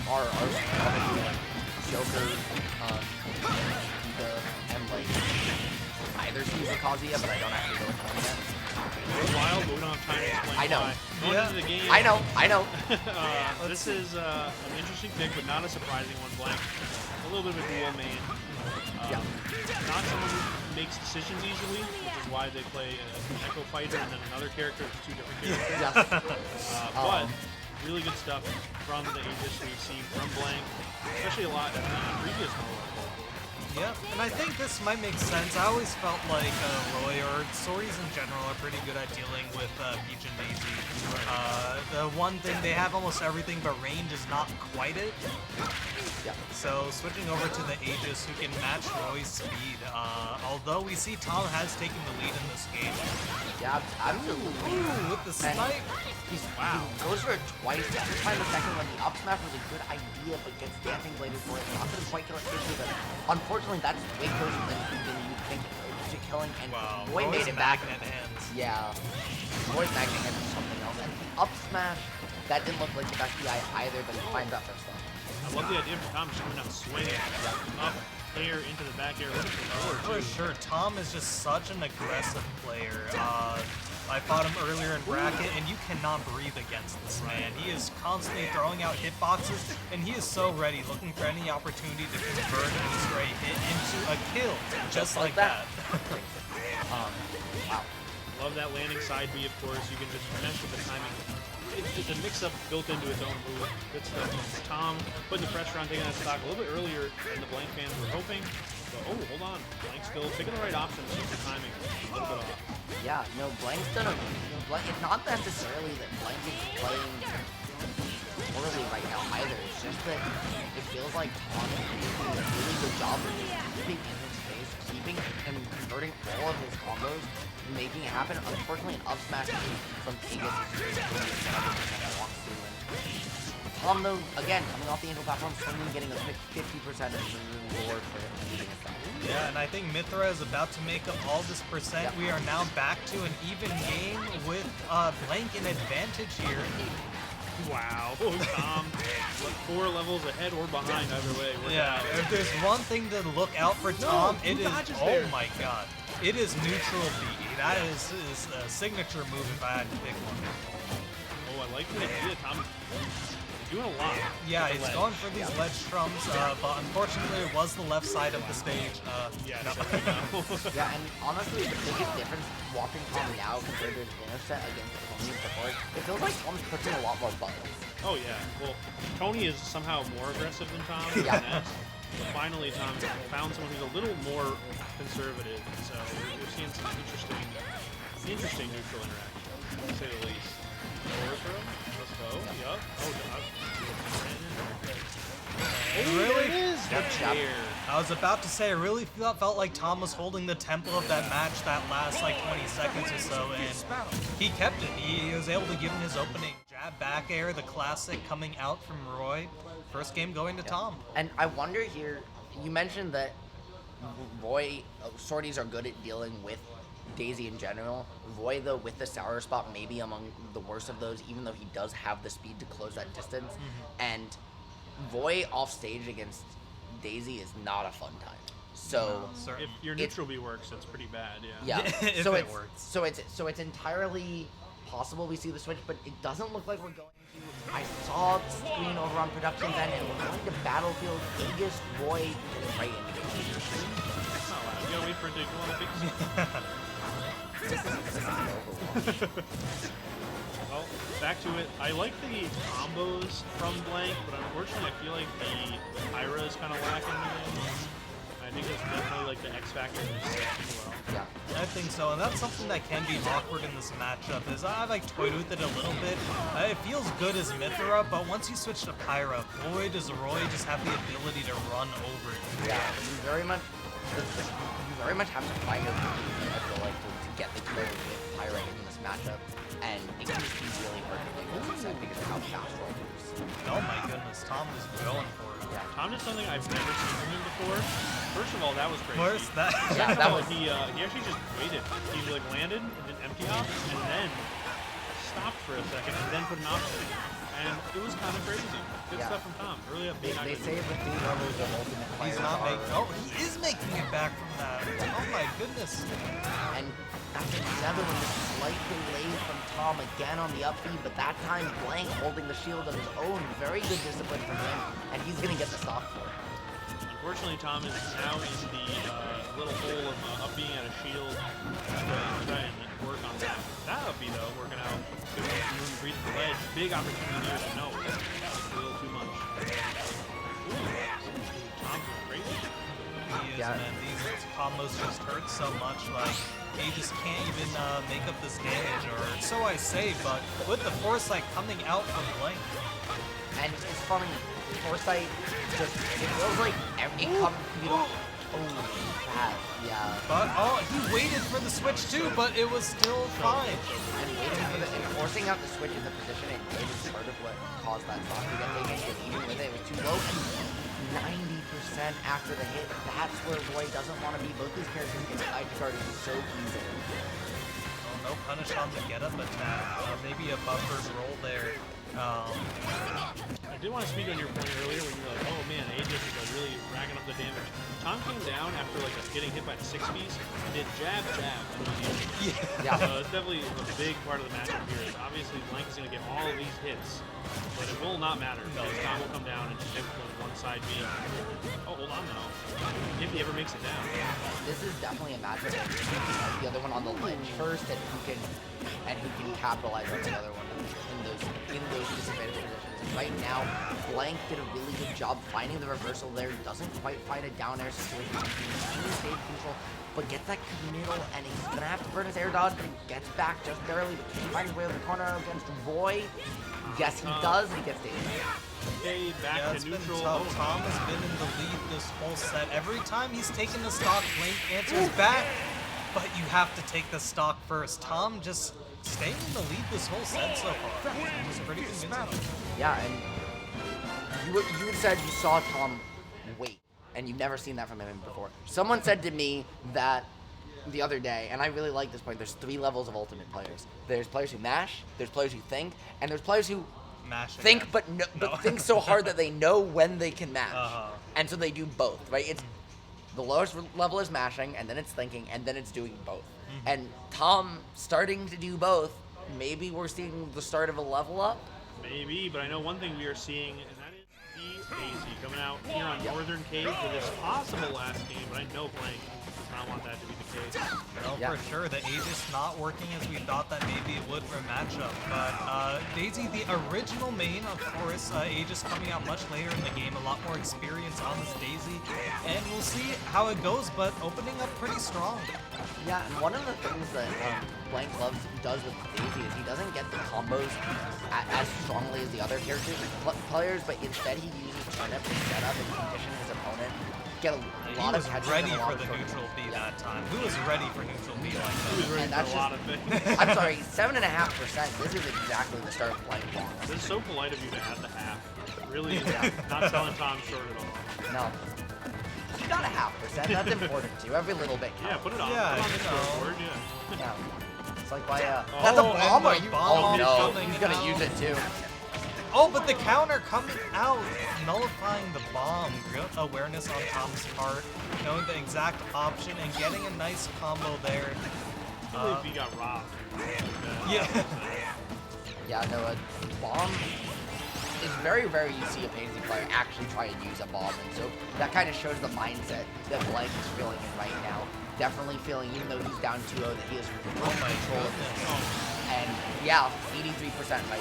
are probably like Joker, and like either Caesar Kazuya, but I don't actually know which one yet. It's wild, but we don't have time to explain I know. why. Going Yeah. into the game, I know. this is an interesting pick, but not a surprising one. Blank, a little bit of a dual main. Not someone who makes decisions easily, which is why they play an Echo Fighter and then another character with 2 different characters. Yes. But really good stuff from the Aegis we've seen from Blank, especially a lot in the previous model. Yeah, and I think this might make sense. I always felt like Roy or stories in general are pretty good at dealing with Peach and Daisy. The one thing, they have almost everything, but range is not quite it. Yeah. So switching over to the Aegis, who can match Roy's speed. Although we see Tom has taken the lead in this game. Yeah, absolutely. Ooh, with the snipe. He goes for it twice. Every time the second one, the up smash was a good idea, but gets dancing bladed for it. Not gonna quite kill it quickly, but unfortunately, that's way closer than you think to killing. And Roy made it back. Magnet hands. Yeah, Roy's magnet hands is something else. And the up smash, that didn't look like the best DI either, but he finds that first time. I love the idea of Tom just coming out swinging up air into the back air. For sure, Tom is just such an aggressive player. I fought him earlier in bracket, and you cannot breathe against this man. He is constantly throwing out hitboxes, and he is so ready, looking for any opportunity to convert a stray hit into a kill, just like that. Wow. Love that landing side B, of course. You can just mesh with the timing. It's a mix-up built into its own move. Good stuff. Tom putting the pressure on, taking that stock a little bit earlier than the Blank fans were hoping. But, oh, hold on. Blank still picking the right options, just the timing a little bit off. Yeah, no, Blank's done a... it's not necessarily that Blank is playing poorly right now either. It's just that it feels like Tom is doing a really good job of keeping in his face, keeping and converting all of his combos, and making it happen. Unfortunately, an up smash from Aegis is just really 100% wants to win. Tom, though, again, coming off the angel platform, swinging, getting a 50% of the reward for it. Yeah, and I think Mythra is about to make up all this percent. Yep. We are now back to an even game with Blank in advantage here. Wow. Tom, 4 levels ahead or behind either way. Yeah, if there's one thing to look out for Tom, it is, oh there. my god, it is neutral B. That is his signature move if I had to pick one. Oh, I like the idea. Tom doing a lot. Yeah, with the he's ledge. going for these ledge trumps, but unfortunately it was the left side of the stage. Yeah, no. so Yeah, and honestly, the biggest difference watching Tom now compared to his inner set against Tony before, it feels like Tom's pushing a lot more buttons. Oh yeah. Well, Tony is somehow more aggressive than Tom. Yeah. Ness. But finally, Tom found someone who's a little more conservative. So we're seeing some interesting neutral interaction, to say the least. Forward throw. Let's go. Yup. Oh, Really? There it is. Yep, The yep. chair. I was about to say, I really felt like Tom was holding the tempo of that match that last like 20 seconds or so, and he kept it. He was able to give him his opening jab back air, the classic coming out from Roy. First game going to Tom. And I wonder here, you mentioned that Roy, sorties are good at dealing with Daisy in general. Roy, though, with the sour spot, maybe among the worst of those, even though he does have the speed to close that distance. And Roy off stage against Daisy is not a fun time. So If your neutral B works, that's pretty bad. yeah, If so it it's works. so it's entirely possible we see the switch, but it doesn't look like we're going to. I saw the screen over on production's end, and we're going to Battlefield Aegis Roy right into the game. That's not loud. You gotta wait for it to go on the big This is Overwatch. Well, back to it. I like the combos from Blank, but unfortunately I feel like the Pyra is kind of lacking today. I think it's definitely like the X factor in this set as well. Yeah. I think so, and that's something that can be awkward in this matchup, is I like toyed with it a little bit. It feels good as Mythra, but once you switch to Pyra, boy does Roy just have the ability to run over it. Yeah, you very much have to find a routine, I feel like, to get the kill with Pyra in this matchup, and it can just be really hard to do this set because of how fast Roy moves. Oh my goodness, Tom is going for it. Yeah. Tom did something I've never seen from him before. First of all, that was crazy. First, that Yeah, that was. He actually just waited. He like landed and did empty off, and then stopped for a second, and then put an option. And it was kind of crazy. Good Yeah. stuff from Tom. Really up. They say the 3 levels of ultimate players he's not are, making. Oh, he is making it back from that. Oh my goodness. and after 7 with a slight delay from Tom again on the up B, but that time Blank holding the shield on his own. Very good discipline from him, and he's gonna get the stock for it. Unfortunately, Tom is now in the little hole of up being at a shield. Try and work on that. That up B though, working out. Good room to breathe the ledge. Big opportunity here, but no, it's a little too much. Ooh, Tom's going crazy. He is, Yeah. man. These combos just hurt so much. Like, he just can't even make up this damage, or so I say, but with the foresight coming out from Blank. And it's funny, Foresight just, it feels like it comes, you know, bad, yeah. But, oh, he waited for the switch too, but it was still fine. And waiting for and forcing out the switch in the position and it is part of what caused that stock to get taken, because even with it, it was too low. 90% after the hit, that's where Roy doesn't want to be. Both these characters get edge guarded so easily. Oh, no punish on the get up attack. Maybe a buffered roll there. I did want to speak on your point earlier when you were like, oh man, Aegis is like really racking up the damage. Tom came down after like getting hit by the 6 piece and did jab, and was easy. Yeah. So it's definitely a big part of the matchup here. Is obviously Blank is going to get all of these hits, but it will not matter because Tom will come down and just hit with one side B. Oh, hold on now. If he ever makes it down. This is definitely a matchup where he has the other one on the ledge first, and who can capitalize on the other one in those disadvantaged positions. And right now, Blank did a really good job finding the reversal there. Doesn't quite fight a down air situation. Maintains stage control, but gets that middle, and he's gonna have to burn his air dodge, but he gets back just barely. But he finds his way over the corner against Roy. Yes, he does. He gets Daisy. Okay, back Yeah, to it's been neutral. tough. Tom has been in the lead this whole set. Every time he's taken the stock, Blank answers back, but you have to take the stock first. Tom just staying in the lead this whole set so far. It was pretty convincing. Yeah, and you said you saw Tom wait, and you've never seen that from him before. Someone said to me that the other day, and I really like this point, there's 3 levels of ultimate players. There's players who mash, there's players who think, and there's players who Mashing think him. but think so hard that they know when they can mash. Uh-huh. And so they do both, right? It's the lowest level is mashing, and then it's thinking, and then it's doing both. And Tom starting to do both, maybe we're seeing the start of a level up. Maybe, but I know one thing we are seeing, and that is the Daisy coming out here on Northern Cave for this possible last game, but I know Blank does not want that to be the case. No, for sure. The Aegis not working as we thought that maybe it would for a matchup. But Daisy, the original main, of course, Aegis coming out much later in the game, a lot more experience on this Daisy. And we'll see how it goes, but opening up pretty strong. Yeah, and one of the things that Blank does with Daisy is he doesn't get the combos as strongly as the other characters players, but instead he uses turnip to set up and condition his opponent. Get a lot of catches ready and a lot for of the neutral B that time. Who was ready for neutral B like that? He was ready for a lot of things. I'm sorry, 7.5%. This is exactly the start of Blank Ball. This is so polite of you to add the half. Really, not selling Tom short at all. No. He got a 0.5%. That's important too. Every little bit counts. Yeah, put it on. Yeah, put it on the you know. scoreboard. Yeah. Yeah. It's like by Oh, that's a and bomb. the Are you? bomb Oh no, coming he's gonna out. use it too. Oh, but the counter coming out, nullifying the bomb. Real awareness on Tom's part, knowing the exact option and getting a nice combo there. I believe he got robbed. Yeah. Yeah, no, a bomb is very rare you see a Pansy player actually try and use a bomb, and so that kind of shows the mindset that Blank is feeling in right now. Definitely feeling, even though he's down 2-0, that he has full control of this. And yeah, 83% right.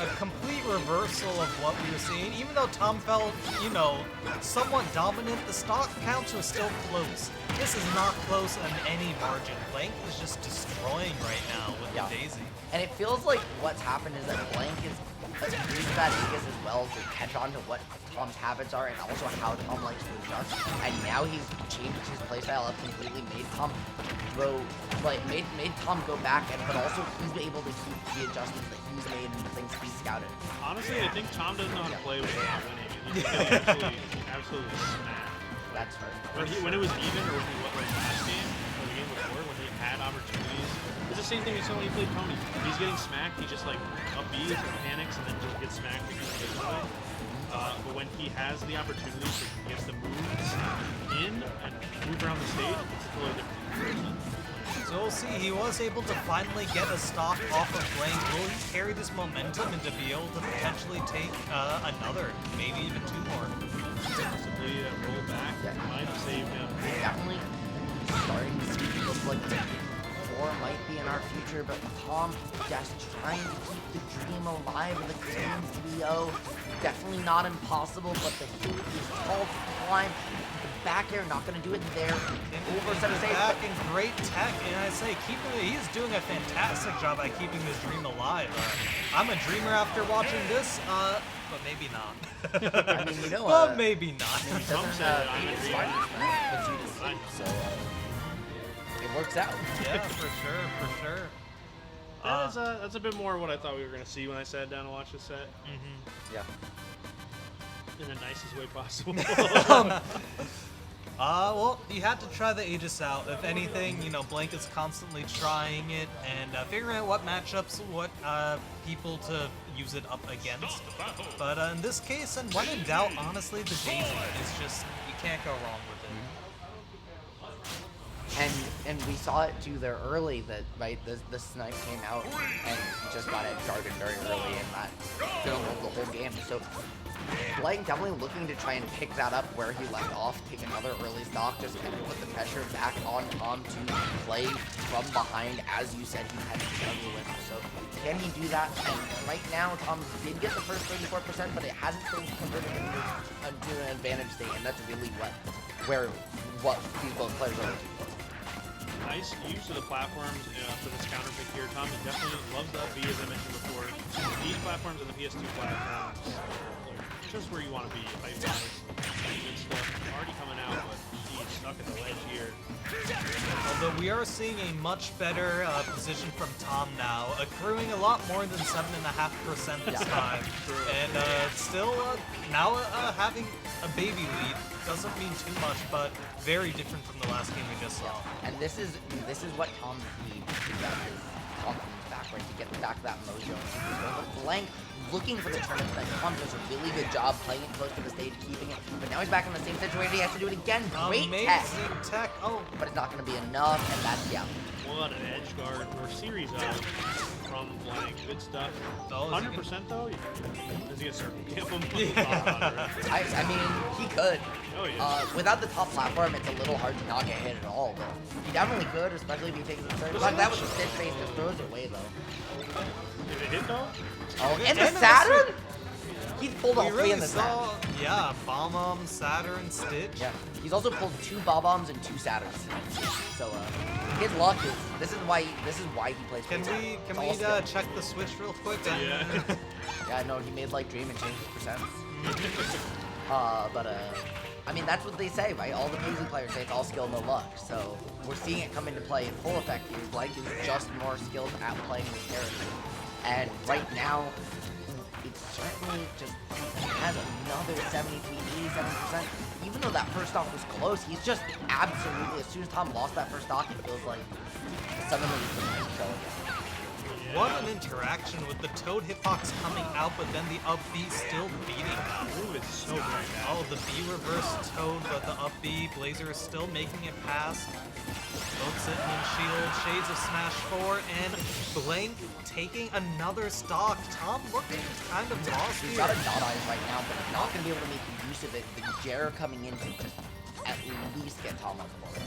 A complete reversal of what we were seeing. Even though Tom felt, you know, somewhat dominant, the stock counts was still close. This is not close on any margin. Blank is just destroying right now with the Daisy. And it feels like what's happened is that Blank is used that Aegis as well to catch on to what Tom's habits are and also how Tom likes to adjust. And now he's changed his playstyle up completely, made Tom go back, and but also he's able to keep the adjustments that he's made and the things he's scouted. Honestly, I think Tom doesn't know how to play when he's not winning. He's absolutely smashed. That's right. When it was even, or like last game, or the game before, when he had opportunities, it's the same thing we saw when he played Tony. He's getting smacked, he just like up B's and panics, and then just gets smacked because he gets away. But when he has the opportunity to get the moves in and move around the stage, it's a totally different. So we'll see. He was able to finally get a stock off of Blank. Will he carry this momentum and to be able to potentially take another, maybe even 2 more? Possibly roll back. Might have saved him. Definitely starting to look like the 4 might be in our future, but Tom just trying to keep the dream alive with a clean 3-0. Definitely not impossible, but the hill is tall to climb. The back air not going to do it there. Over center stage. Back in great tech, and I say, he's doing a fantastic job at keeping this dream alive. I'm a dreamer after watching this, but maybe not. I mean, you know, well, maybe not. Some said I'm a dreamer. So it works out. Yeah, for sure. That's a bit more what I thought we were going to see when I sat down to watch the set. Yeah. In the nicest way possible. Well, you had to try the Aegis out. If anything, you know, Blank is constantly trying it and figuring out what matchups, what people to use it up against. But in this case, and when in doubt, honestly, the Daisy is just, you can't go wrong with it. And we saw it too there early that the snipe came out and he just got it guarded very early and that filled the whole game. So Blank definitely looking to try and pick that up where he left off, take another early stock, just kind of put the pressure back on Tom to play from behind, as you said he had to juggle with. So can he do that? And right now Tom did get the first 34%, but it hasn't been converted into an advantage state, and that's really what these both players are looking for. Nice use of the platforms for this counter pick here. Tom definitely loves the B, as I mentioned before. These platforms and the PS2 platforms are just where you want to be. Height-wise, good stuff already coming out, but he's stuck at the ledge here. Although we are seeing a much better position from Tom now, accruing a lot more than 7.5% this time. And still now having a baby lead doesn't mean too much, but very different from the last game we just saw. And this is what Tom needs to get his confidence back, right? To get back that mojo. But Blank looking for the tournament. Tom does a really good job playing it close to the stage, keeping it. But now he's back in the same situation. He has to do it again. Great Amazing tech. Oh, but it's not going to be enough. And that's What an edge guard or series of from Blank. Good stuff. Oh, is he 100% though? Does he get circle camp him? I mean, he could. Oh, yeah. Without the top platform, it's a little hard to not get hit at all, but he definitely could, especially if he takes the third. Like that was a stitch face that throws it away, though. Did it hit though? Oh, and the Saturn? He's pulled all We three really in the saw, yeah, Bomb, Saturn, Stitch. Yeah, he's also pulled 2 Bob-Ombs and 2 Saturns. So his luck is this is why he plays. Can Pizza. we It's all skill. check the Switch real quick? Yeah. Yeah, no, he made like Dream and changed his percents. I mean that's what they say, right? All the Paisley players say it's all skill, no luck. So we're seeing it come into play in full effect here. Blank is just more skilled at playing this character, and right now it certainly just has another 87%. Even though that first stock was close, he's just absolutely, as soon as Tom lost that first stock, it feels like suddenly it's a nice show again. What an interaction with the Toad hitbox coming out, but then the up B still beating that. Ooh, it's so great. Oh, the B reverse Toad, but the up B Blazer is still making it past. Both sitting in shield, Shades of Smash 4, and Blank taking another stock. Tom looking kind of lost He's here. got a dot eyes right now, but he's not going to be able to make use of it. The Jer coming in to just at least get Tom on the board.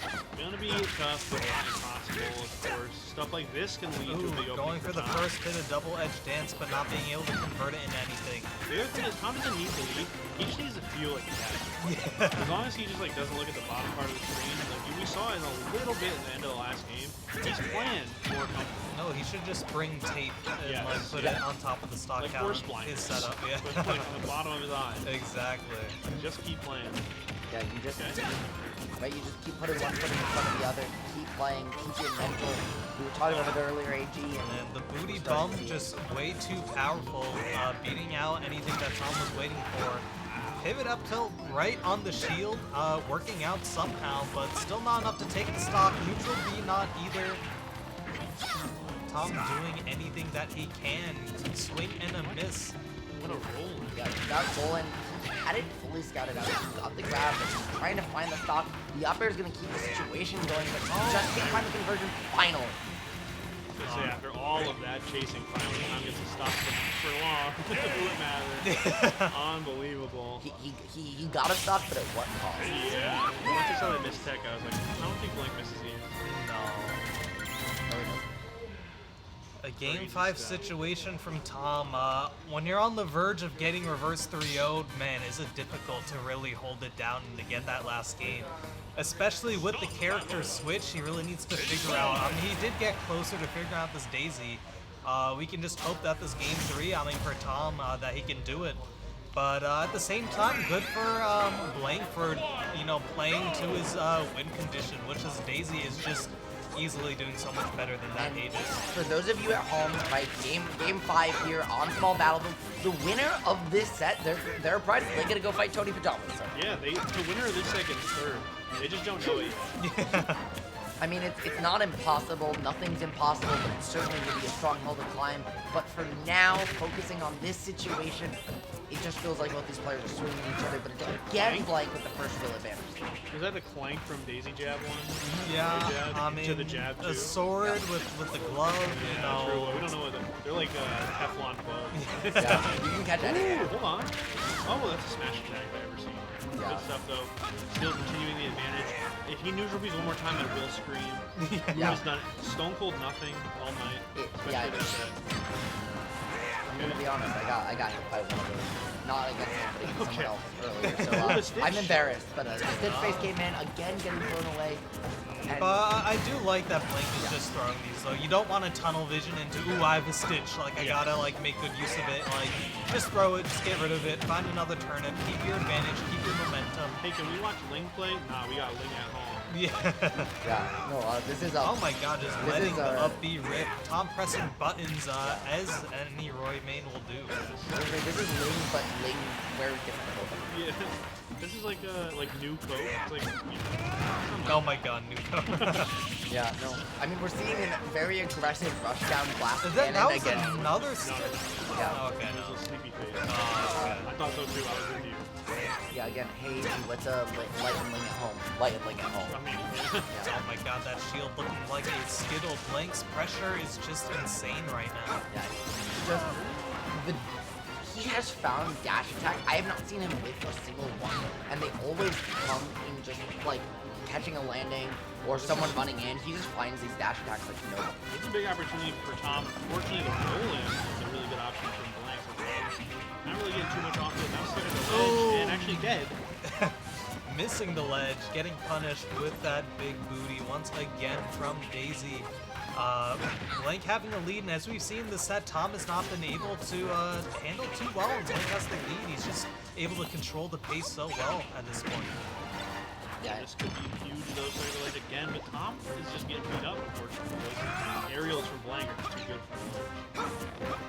It's gonna be tough, but not impossible, of course. Stuff like this can lead to a big opening Going for the Tom. first hit of double edge dance, but not being able to convert it into anything. The other thing is Tom doesn't need to lead. He just needs to feel like that. As long as he just like doesn't look at the bottom part of the screen, like we saw in a little bit in the end of the last game, he's playing more comfortable. No, he should just bring tape and Yes. like put it on top of the stock Like count. force blind. His setup, yeah. With like on the bottom of his eye. Exactly. Just keep playing. Yeah, you just, Okay. right, you just keep putting one foot in front of the other, keep playing, keep your mental. We were talking about it earlier, AG, And the booty we're starting bump to see it. just way too powerful, beating out anything that Tom was waiting for. Pivot up tilt right on the shield, working out somehow, but still not enough to take the stock. Neutral B not either. Tom doing anything that he can. Swing and a miss. What a roll. Yeah, he got Golan. He had it fully scouted out. He got the grab, but he's trying to find the stock. The up air is going to keep the situation going, but he just can't find the conversion finally. So after all of that chasing, finally Tom gets to stop for long. It matter. Unbelievable. He got a stock, but at what cost? Yeah. Once I saw that miss tech, I was like, I don't think Blank misses these. No. A game 5 situation from Tom. When you're on the verge of getting reverse 3-0'd, man, is it difficult to really hold it down and to get that last game. Especially with the character switch, he really needs to figure out. I mean, he did get closer to figuring out this Daisy. We can just hope that this game 3, I mean, for Tom, that he can do it. But at the same time, good for Blank for, you know, playing to his win condition, which is Daisy is just easily doing so much better than that Aegis. For those of you at home, right, game 5 here on Small Battlefield, the winner of this set, their prize, they're gonna go fight Tony Pajamas. So. Yeah, the winner of this set gets third. They just don't know it yet. I mean, it's not impossible. Nothing's impossible, but it certainly would be a strong hill to climb. But for now, focusing on this situation, it just feels like both these players are swinging each other. But again, Blank with the first real advantage. Was that the clank from Daisy Jab one? Yeah, Jab I mean, to the jab a too? sword with the glove, you know. True. We don't know what they're like Teflon gloves. Yeah, you can catch any. Ooh, hold on. Oh, that's a smash attack if I ever seen. Yeah. Good stuff though. Still continuing the advantage. If he neutral beats one more time, I will scream. Yeah. He's done it. Stone Cold nothing all night. Yeah. Especially this set. I'm gonna be honest. I got hit by one of those. Not against somebody, someone Okay. else earlier. The So Stitch. I'm embarrassed. But the Stitch face came in again, getting thrown away. And But I do like that Blink is just throwing these, though. You don't want to tunnel vision into, ooh, I have a Stitch. Like, I gotta, like, make good use of it. Like, just throw it, just get rid of it, find another turnip, keep your advantage, keep your momentum. Hey, can we watch Ling play? Nah, we got Ling at home. Yeah. yeah, no, this is Oh my god, just This letting is, the up B rip. Tom pressing buttons, as any Roy main will do. this is Ling, but Ling very different. Yeah. This is like new Coke. It's like. Oh my god, Nuko. Yeah, no. I mean, we're seeing a very aggressive rushdown blast that cannon was again. another stick. Yeah. Oh, okay, This no. is a sleepy face. Oh, I thought so too. I was with you. Yeah, again, hey, let's light and ling at home. Light and ling at home. I mean, Yeah. Oh my god, that shield looking like a skittle. Blank's pressure is just insane right now. Yeah, just he has found dash attack. I have not seen him with a single one, and they always come in just like catching a landing or someone running in. He just finds these dash attacks like no. it's a big opportunity for Tom. Fortunately, the roll-in is a really good option from Blank. So not really getting too much off it. Now stuck at the ledge and actually dead. Missing the ledge, getting punished with that big booty once again from Daisy. Blank having the lead, and as we've seen this set, Tom has not been able to handle too well. Blank has the lead. He's just able to control the pace so well at this point. Yeah, This could be huge though, circle ledge again, but Tom is just getting beat up, unfortunately. Those aerials from Blank are just too good for him.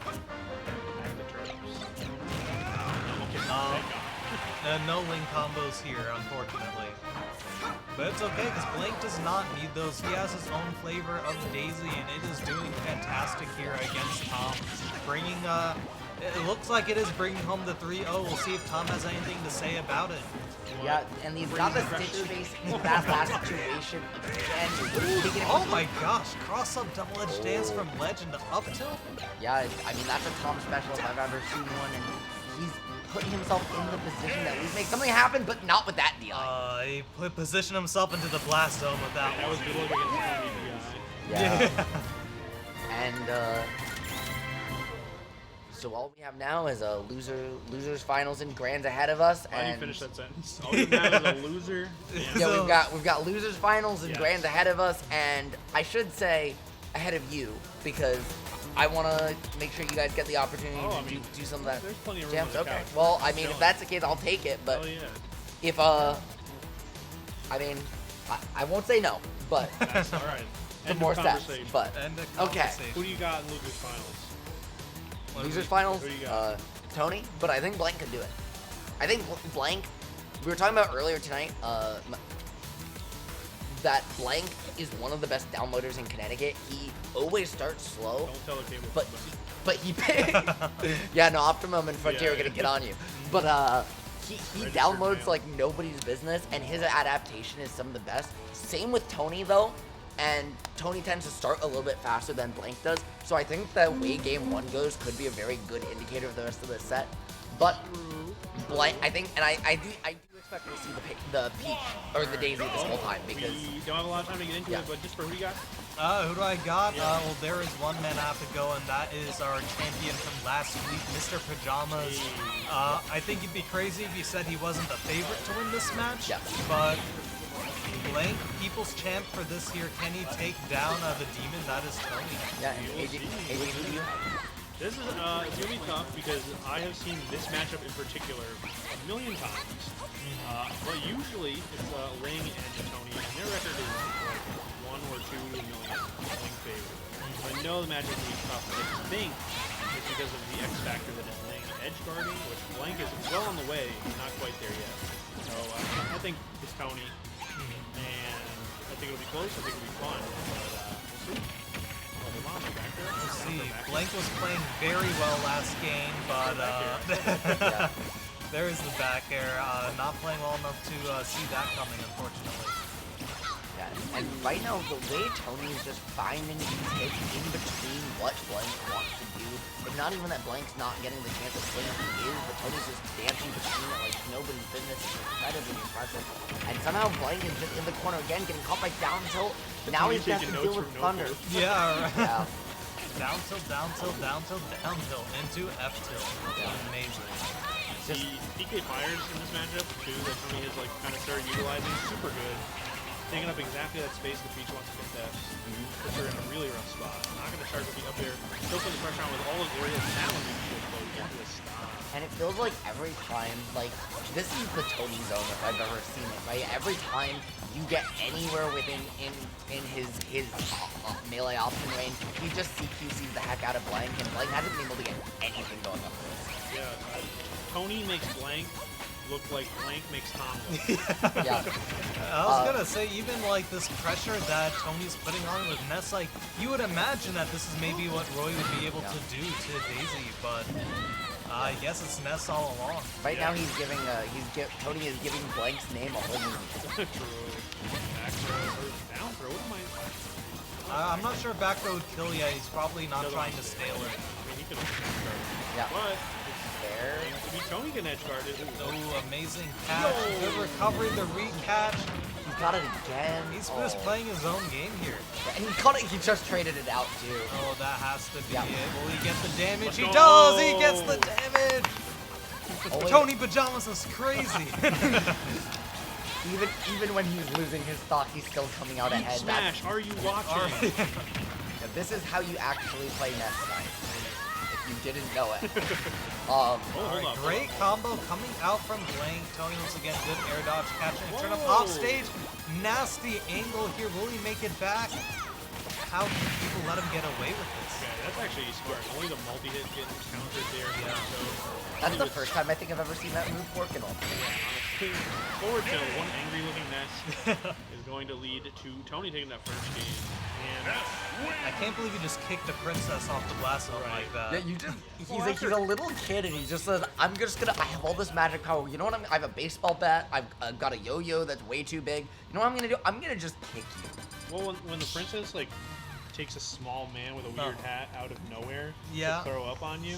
Back to the turtles. Okay, thank God. No link combos here, unfortunately. But it's okay, because Blank does not need those. He has his own flavor of Daisy, and it is doing fantastic here against Tom. Bringing, it looks like it is bringing home the 3-0. We'll see if Tom has anything to say about it. yeah, and he's got the Stitch face in that last situation again. Oh my gosh, cross-up double-edge dance from ledge into up tilt? Yeah, I mean, that's a Tom special if I've ever seen one, and he's putting himself in the position that we make something happen, but not with that DI. He positioned himself into the blast zone with that That one. was good luck against Tony DI. Yeah. And so all we have now is a losers finals and grands ahead of us. Why do you and finish that sentence? All you have is a loser. yeah, we've got losers finals and Yes. grands ahead of us, and I should say ahead of you because I want to make sure you guys get the opportunity to do some of that. There's plenty of room jams. on the Okay. couch. Well, I mean, Chilling. if that's the case, I'll take it. But Hell yeah. if I mean, I won't say no, but That's all right. the End more of sets. conversation. But And a okay, conversation. Who do you got in losers finals? losers finals, Who do you got? Tony. But I think Blank could do it. I think Blank. We were talking about earlier tonight. That Blank is one of the best downloaders in Connecticut. He always starts slow, Don't tell the cable. but he yeah, no, Optimum and Frontier Yeah, are gonna yeah. get on you. But he Registered downloads mail. like nobody's business, and his adaptation is some of the best. Same with Tony though, and Tony tends to start a little bit faster than Blank does. So I think the way game one goes could be a very good indicator of the rest of the set. But Blank, I think, and I do expect to see the Peach or the Daisy this whole time because We don't have a lot of time to get into Yeah. it, but just for who you got? Who do I got? Well, there is one man I have to go, and that is our champion from last week, Mr. Pajamas. I think you'd be crazy if you said he wasn't the favorite to win this match. Yeah. But Blank, people's champ for this here, can he take down the demon? That is Tony. yeah, and AJ, who do you have? This is it's gonna be tough because I have seen this matchup in particular a million times. But usually it's Ling and Tony, and their record is like 1 or 2 to a million Ling favor. So I know the matchup will be tough. But I think it's because of the X factor that is Ling edge guarding, which Blank is well on the way, not quite there yet. So I think it's Tony, and I think it'll be close. I think it'll be fun. But we'll see. We'll see. Blank was playing very well last game, but Yeah. there is the back air. Not playing well enough to see that coming, unfortunately. Yeah, and right now, the way Tony's just finding these hits in between what Blank wants to do, and not even that Blank's not getting the chance to swing if he is, but Tony's just dancing between it like nobody's business. It's incredibly impressive. And somehow Blank is just in the corner again, getting caught by down tilt. Now he's got to deal with Thunder. Yeah, right. Yeah. Down tilt, down tilt, down tilt, down tilt, into F tilt. Amazing. The PK fires in this matchup too that Tony has like kind of started utilizing super good, taking up exactly that space the Peach wants to contest. Puts her in a really rough spot. Not going to charge looking up there. Still putting the pressure on with all those areas challenging people though. You can't just stop. And it feels like every time, like, this is the Tony zone if I've ever seen it, right? Every time you get anywhere within his melee option range, he just CQCs the heck out of Blank, and Blank hasn't been able to get anything going up there. Yeah, Tony makes Blank look like Blank makes Tom look. Yeah. I was gonna say, even like this pressure that Tony's putting on with Ness, like you would imagine that this is maybe what Roy would be able to do to Daisy, but I guess it's Ness all along. Right now he's giving Tony is giving Blank's name a whole new meaning. True. Back throw or down throw. What am I? I'm not sure if back throw would kill yet. He's probably not trying to stale it. I mean, he could have edge guarded. Yeah. But There. maybe Tony can edge guard it. Oh, amazing catch. Good recovery, the recatch. He got it again. He's just playing his own game here. Yeah, and he caught it. He just traded it out too. Oh, that has to be Yeah. it. Will he get the damage? Let's He go. does! He gets the damage! Oh, Tony Pajamas is crazy. Even when he's losing his stock, he's still coming out Deep ahead. smash. Are you watching? Yeah, this is how you actually play Ness tonight. If you didn't know it. Oh, hold up. Great combo coming out from Blank. Tony once again, good air dodge, catching a turn up Whoa. off stage. Nasty angle here. Will he make it back? How can people let him get away with this? Okay, that's actually smart. Only the multi-hit getting countered there. Yeah. So That's the first time I think I've ever seen that move work at all. forward tilt, one angry-looking Ness is going to lead to Tony taking that first game. And I can't believe you just kicked the princess off the blast zone like that. Yeah, you just. He's a little kid, and he just says, "I'm just gonna. I have all this magic power. You know what? I have a baseball bat. I've got a yo-yo that's way too big. You know what I'm gonna do? I'm gonna just kick you." well, when the princess like takes a small man with a weird hat out of nowhere Yeah. to throw up on you,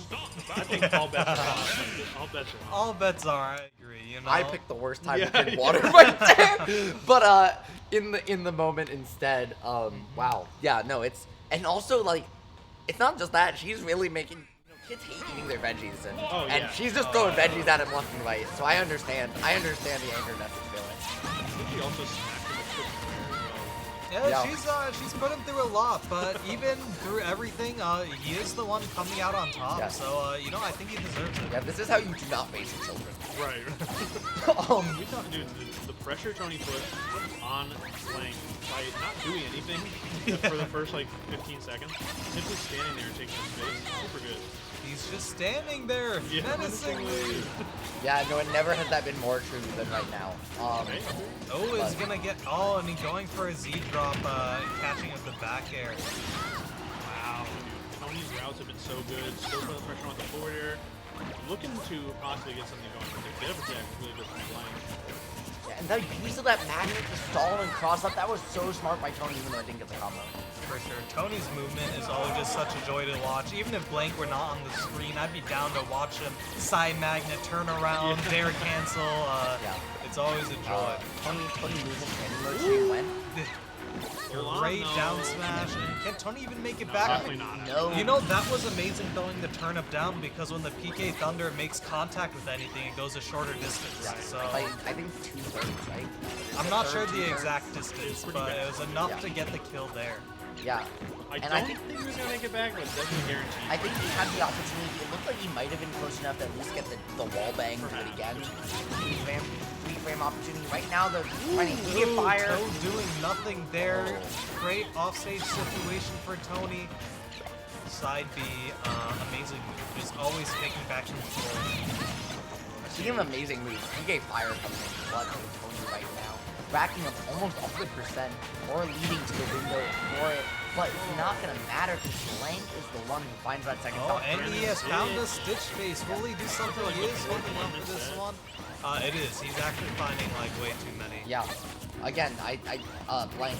I think all bets are off. All bets are off. All bets are, I agree, you know? I picked the worst time Yeah, to drink yeah. water right there. But in the moment instead, wow, yeah, no, it's and also like, it's not just that. She's really making. Kids hate eating their veggies, and, Oh, and yeah. she's just throwing veggies at him left and right. So I understand. I understand the anger Ness is feeling. I think he also smacked him with quick fire as well. Yeah, she's put him through a lot, but even through everything, he is the one coming out on top. Yeah. So you know, I think he deserves it. Yeah, this is how you do not face your children. Right. We thought, dude, the pressure Tony put on Blank by not doing anything for the first like 15 seconds, simply standing there and taking his space, super good. He's just standing there, Yeah, menacingly. Yeah, no, it never has that been more true than right now. Right? Oh, is gonna get. Oh, and he's going for a Z drop, catching at the back air. Wow, dude. Tony's routes have been so good. Still putting pressure on the forward air. Looking to possibly get something going with the attack is really good from Blank. Yeah, and the use of that magnet to stall and cross up, that was so smart by Tony, even though I didn't get the combo. For sure. Tony's movement is always just such a joy to watch. Even if Blank were not on the screen, I'd be down to watch him side magnet, turn around, dare cancel. Yeah. It's always a joy. Tony movement training mode stream when? Great No. down smash. And can Tony even make it No, back? definitely not. No. You know, that was amazing throwing the turnip down because when the PK Thunder makes contact with anything, it goes a shorter distance. Yeah, So like, I think 2/3, right? I'm not sure Third, the 2/3. exact distance, pretty but bad. it was enough Yeah. to get the kill there. Yeah. I And don't think he was going to make it back, but definitely guaranteed. I think he had the opportunity. It looked like he might have been close enough to at least get the wall bang to it again. Three frame opportunity. Right now, they're trying to get fire. Toad doing nothing there. Oh. Great offstage situation for Tony. Side B, amazing move. Just always taking back control. Speaking of amazing moves, PK Fire comes in clutch with Tony right now, racking up almost 100% or leading to the window for it. But it's not going to matter because Blank is the one who finds that second Oh, top. and he has found the Stitch face. Will he do something? He is holding up for this one. It is. He's actually finding like way too many. Yeah. Again, Blank.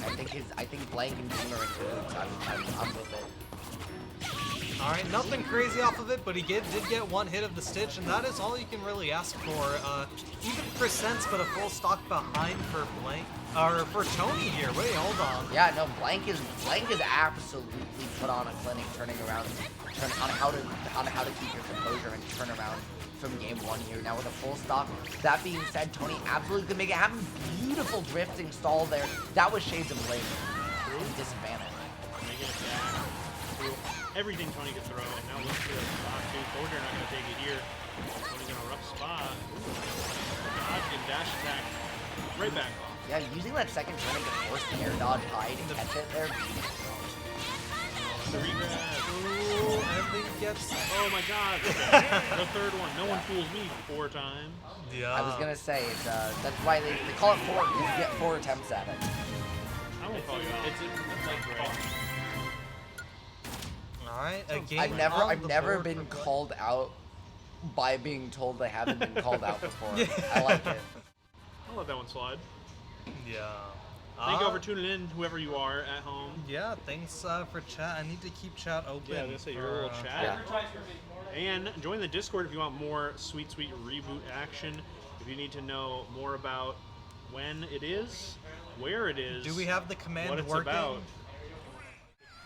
I think Blank and Beam are into it. I'm with it. Alright, nothing crazy off of it, but he did get one hit of the Stitch, and that is all you can really ask for. Even percents, but a full stock behind for Blank. Or for Tony here. Wait, hold on. Yeah, no, Blank is absolutely put on a clinic turning around on how to keep your composure and turn around from game one here. Now with a full stock. That being said, Tony absolutely could make it happen. Beautiful drifting stall there. That was shades of blame. Disadvantage. Making it back through everything Tony could throw, and now look for the spot too. Forward air not going to take it here. Tony's in a rough spot. Dodge and dash attack. Right back off. Yeah, using that second turn to force the air dodge high to catch it there. The regrab. Ooh, and think gets. Oh my god. The third one. No one fools me 4 times. Yeah. I was gonna say, it's, that's why they call it 4, because you get 4 attempts at it. I won't call you out. It's like great. All right, a game. I've never been called out by being told I haven't been called out before. I like it. I'll let that one slide. Yeah. Thank you all for tuning in, whoever you are at home. Yeah, thanks for chat. I need to keep chat open. Yeah, that's your little chat. Yeah. And join the Discord if you want more sweet reboot action. If you need to know more about when it is, where it is, Do we have the command what it's working? about.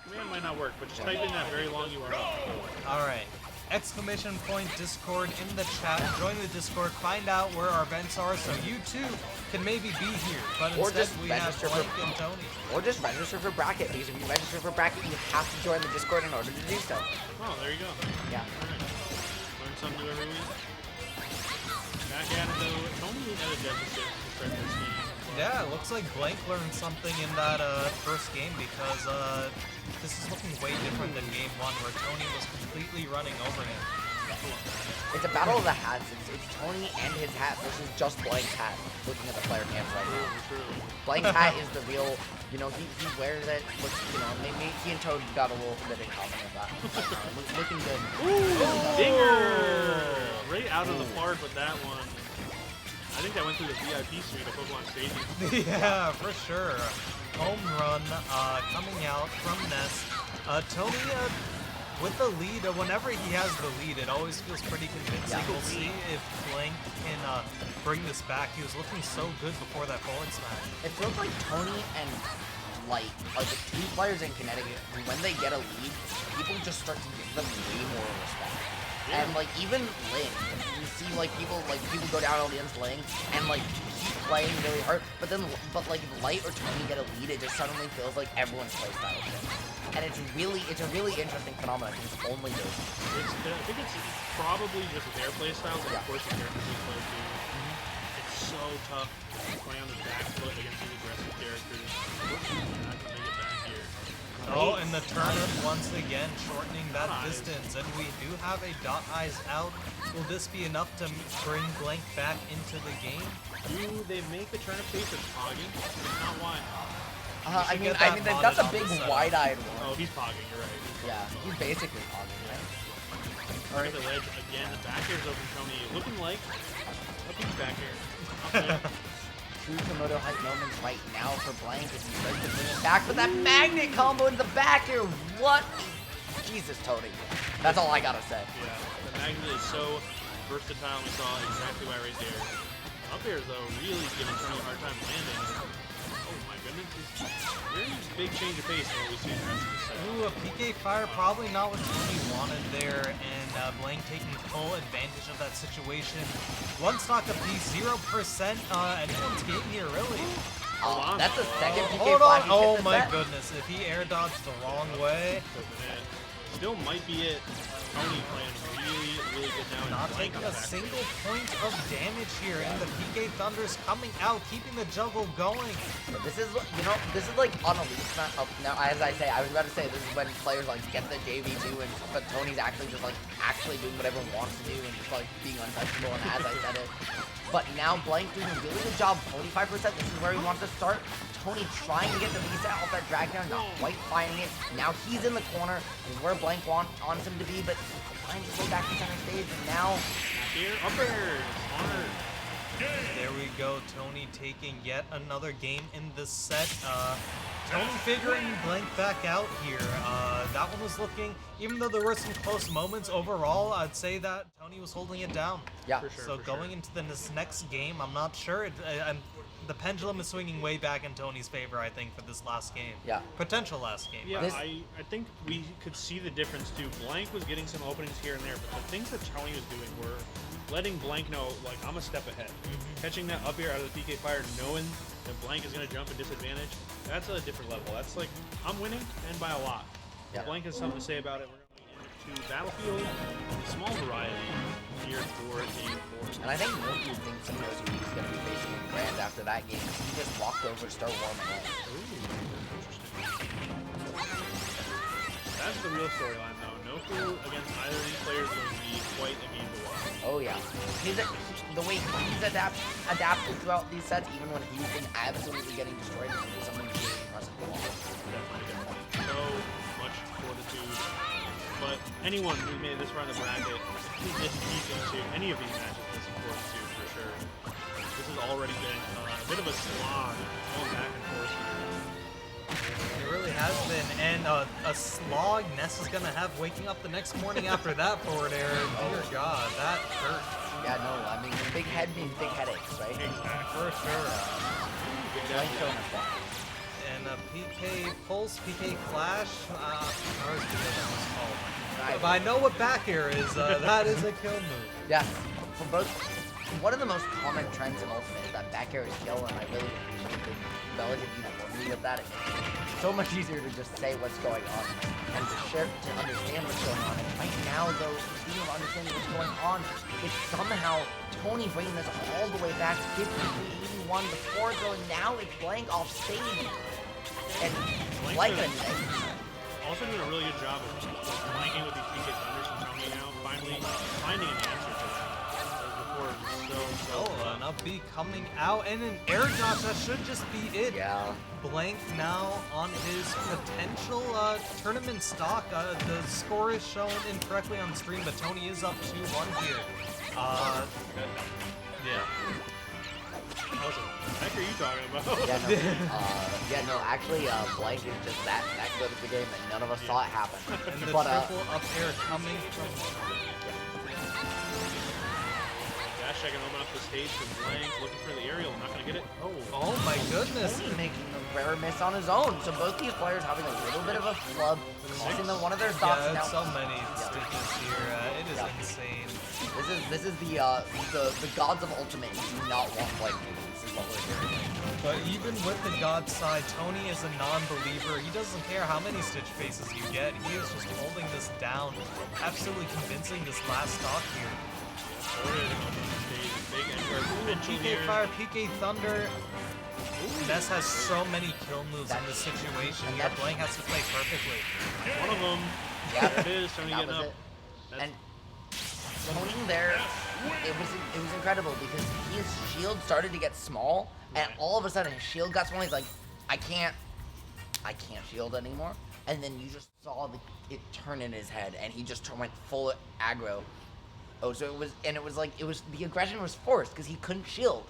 Command might not work, but just type in that very long URL. All right. Exclamation point Discord in the chat. Join the Discord. Find out where our events are, so you too can maybe be here. But Or instead, just we have register Blank for- and Tony. Or just register for bracket, because if you register for bracket, you have to join the Discord in order to do so. Oh, there you go. Yeah. Alright. Learn something new every week. Back at it though. Tony had a deficit to start this game. Yeah, it looks like Blank learned something in that first game because this is looking way different than game 1 where Tony was completely running over him. It's a battle of the hats. It's Tony and his hat versus just Blank's hat. Looking at the player cams right now. Blank's hat is the real, you know, he wears it. Looks, you know, maybe he and Toad got a little bit in common with that. Looking good. Dinger! Right out of the park with that one. I think that went through the VIP suite of Pokemon Stadium. Yeah, for sure. Home run coming out from Ness. Tony with the lead. Whenever he has the lead, it always feels pretty convincing. We'll see if Blank can bring this back. He was looking so good before that forward smash. It feels like Tony and Light are the 2 players in Connecticut who, when they get a lead, people just start to give them way more respect. And like even Ling, you see like people go down against Ling and like keep playing really hard, but like if Light or Tony get a lead, it just suddenly feels like everyone's playstyle shifts. And it's a really interesting phenomenon. It's only good. I think it's probably just their playstyles, and of course the characters we play too. It's so tough to play on the back foot against these aggressive characters. I can make it back here. Oh, and the turnip once again shortening that distance, and we do have a dot eyes out. Will this be enough to bring Blank back into the game? Do they make the turnip face as pogging? If not, why? I mean they've got the big wide-eyed one. Oh, he's pogging, you're right. Yeah, he's basically pogging, right? Look at the ledge again. The back air's open, Tony. Looking like a peach back air. Up there. True Komodo height moments right now for Blank as he starts to bring it back with that magnet combo into the back air. What? Jesus, Tony. That's all I gotta say. Yeah, the magnet is so versatile. We saw exactly why right there. Up airs though, really giving Tony a hard time landing. Oh my goodness, very big change of pace from what we see in the rest of the set. Ooh, a PK fire, probably not what Tony wanted there, and Blank taking full advantage of that situation. One stock apiece, 0%. Anyone's game here, really. That's the second PK Hold on. flash. Oh my goodness, if he air dodged the wrong way. Still might be it. Tony playing really good now. Not Blank taking on a the back. single point of damage here, and the PK Thunder's coming out, keeping the juggle going. This is, you know, this is like on a leash match. Now, as I say, I was about to say this is when players like get the JV2, but Tony's actually just like doing whatever he wants to do and just like being untouchable. And as I said it, but now Blank doing a really good job. 45%. This is where he wants to start. Tony trying to get the reset off that drag down, not quite finding it. Now he's in the corner. This is where Blank wants him to be, but finds his way back to center stage. And now Here, up air, honored. There we go, Tony taking yet another game in this set. Tony figuring Blank back out here. That one was looking, even though there were some close moments overall, I'd say that Tony was holding it down. Yeah. For sure, So for going into this next game, I'm not sure. The pendulum is swinging way back in Tony's favor, I think, for this last game. Yeah. Potential last game. Yeah, This- I think we could see the difference too. Blank was getting some openings here and there, but the things that Tony was doing were letting Blank know, like, I'm a step ahead. Catching that up air out of the PK fire, knowing that Blank is going to jump at disadvantage, that's a different level. That's like, I'm winning, and by a lot. Yeah. Blank has something to say about it. We're going into Battlefield, a small variety here for Game 4. And I think Noku thinks he knows who he's going to be facing in Grand after that game. He just walked over to start warming up. That's the real storyline, though. Noku against either of these players is going to be quite a game to watch. Oh yeah, the way he's adapted throughout these sets, even when he's been absolutely getting destroyed, is something really impressive to watch. Definitely. So much fortitude. But anyone who made this run of the bracket is deep into any of these matches with some fortitude for sure. This has already been a bit of a slog going back and forth here. It really has been, and a slog Ness is gonna have waking up the next morning after that forward air. Dear God, that hurts. Yeah, no, I mean, big head means big headaches, right? For sure. Blank showing us that. And PK Pulse, PK Flash, how is that was called? If I know what back air is, that is a kill move. Yeah, for both, one of the most common trends in Ultimate is that back air is kill, and I really appreciate the relative uniformity of that. It makes it so much easier to just say what's going on and to understand what's going on. And right now, though, speaking of understanding what's going on, it's somehow Tony bringing this all the way back to 53-81 before going. Now it's Blank off stage. And like a also doing a really good job of blanking with these PK Thunders from Tony now, finally finding an answer to that. Before it was so An up B coming out, and an air dodge, that should just be it. Yeah. Blank now on his potential tournament stock. The score is shown incorrectly on stream, but Tony is up 2-1 here. Yeah. What the heck are you talking about? Yeah, no, actually, Blank is just that good at the game that none of us saw it happen. And the But, triple up air coming from... Dash checking open up the stage for Blank, looking for the aerial, not going to get it. Oh my goodness. Tony making a rare miss on his own. So both these players having a little bit of a flub, costing them one of their stocks. Yeah, now. so many stitches here. It is insane. This is the gods of Ultimate. You do not want Blank. This is what we're hearing. But even with the God side, Tony is a non-believer. He doesn't care how many Stitch faces you get. He is just holding this down, absolutely convincing this last stock here. PK Fire, PK Thunder. Ness has so many kill moves in this situation. Your Blank has to play perfectly. One of them. Yeah, There it is. Tony getting up. And Tony there, it was incredible because his shield started to get small, and all of a sudden his shield got small. He's like, I can't shield anymore. And then you just saw it turn in his head, and he just went full aggro. Oh, so the aggression was forced because he couldn't shield.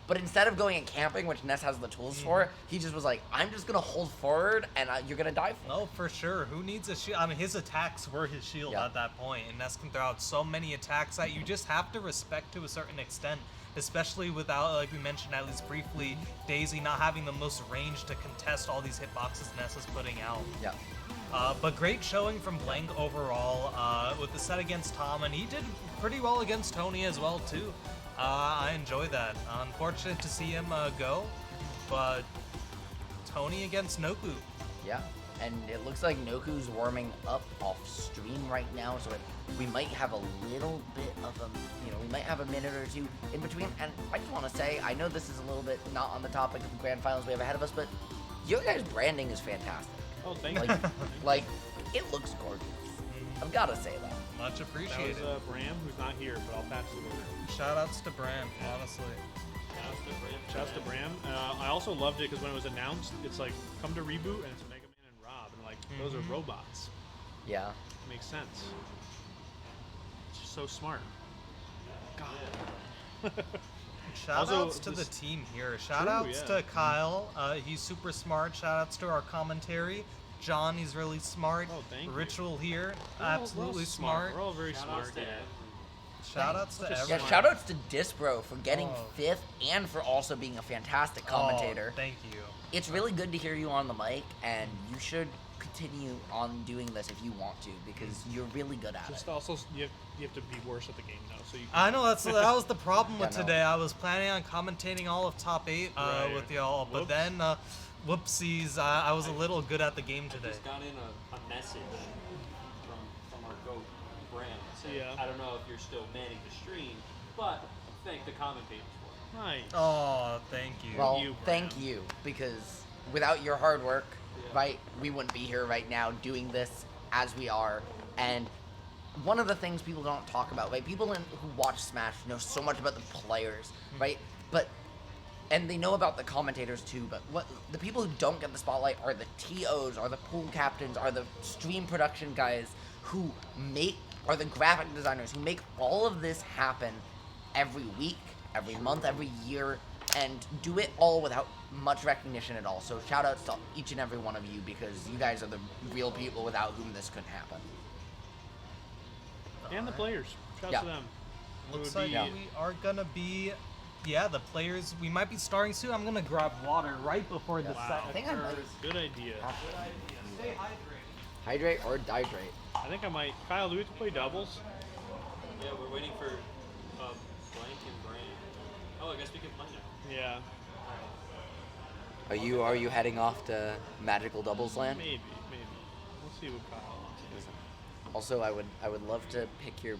But instead of going and camping, which Ness has the tools for, he just was like, I'm just going to hold forward, and you're going to die for it. No, for sure. Who needs a shield? I mean, his attacks were his shield at that point, and Ness can throw out so many attacks that you just have to respect to a certain extent, especially without, like we mentioned at least briefly, Daisy not having the most range to contest all these hitboxes Ness is putting out. Yeah. But great showing from Blank overall with the set against Tom, and he did pretty well against Tony as well, too. I enjoy that. Unfortunate to see him go, but Tony against Noku. Yeah, and it looks like Noku's warming up off stream right now, so we might have a little bit of we might have a minute or two in between. And I just want to say, I know this is a little bit not on the topic of the grand finals we have ahead of us, but your guys' branding is fantastic. Oh, thank you. Like, it looks gorgeous. I've got to say that. Much appreciated. That was Bram, who's not here, but I'll pass it over. Shoutouts to Bram, honestly. Shouts to Bram. I also loved it because when it was announced, it's like, come to Reboot, and it's Mega Man and Rob, and like, those are robots. Yeah. It makes sense. It's just so smart. God. Shoutouts to the team here. Shoutouts to Kyle. He's super smart. Shoutouts to our commentary. John, he's really smart. Oh, thank you. Ritual here, We're all absolutely smart. We're all very smart. Shoutouts to everyone. Yeah, shoutouts to Dispro for getting 5th and for also being a fantastic commentator. Oh, thank you. It's really good to hear you on the mic, and you should continue on doing this if you want to, because you're really good at it. Also, you have to be worse at the game now, so you. I know that was the problem with today. I was planning on commentating all of top 8 with y'all, but then whoopsies, I was a little good at the game today. I just got in a message from our GOAT, Bram. Saying, I don't know if you're still manning the stream, but thank the commentators for it. Nice. Oh, thank you. Well, thank you, because without your hard work, right, we wouldn't be here right now doing this as we are. And one of the things people don't talk about, right? People who watch Smash know so much about the players, right? And they know about the commentators too, but what the people who don't get the spotlight are the TOs, are the pool captains, are the stream production guys who are the graphic designers who make all of this happen every week, every month, every year, and do it all without much recognition at all. So shout outs to each and every one of you, because you guys are the real people without whom this couldn't happen. And the players. Shout Yeah. out to them. Looks It would like be- we are gonna be, yeah, the players. We might be starting soon. I'm gonna grab water right before the Wow. set I think I might occurs. Good idea. Stay hydrated. Hydrate or dihydrate. I think I might. Kyle, do we have to play doubles? Yeah, we're waiting for Blank and Bran. Oh, I guess we can play now. Yeah, Are you heading off to Magical Doubles Land? maybe. We'll see what Kyle wants to do. Also, I would love to pick your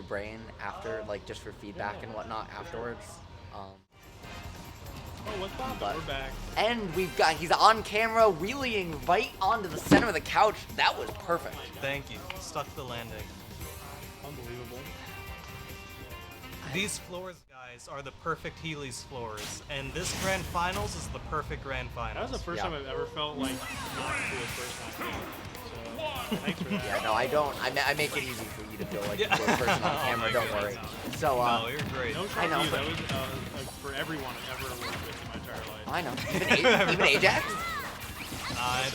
brain after, like, just for feedback and whatnot afterwards. Oh, what's poppin'? But- We're back. And he's on camera wheeling right onto the center of the couch. That was perfect. Thank you. Stuck the landing. Unbelievable. These floors, guys, are the perfect Healy's floors, and this grand finals is the perfect grand That finals. was the first Yeah. time I've ever felt like not cool first time. So thanks for that. Yeah, no, I don't. I make it easy for you to feel like you're a person on camera. Don't worry. So, No, you're great. No I short know, view. but- That was for everyone I've ever worked with in my entire life. I know. Even Ajax.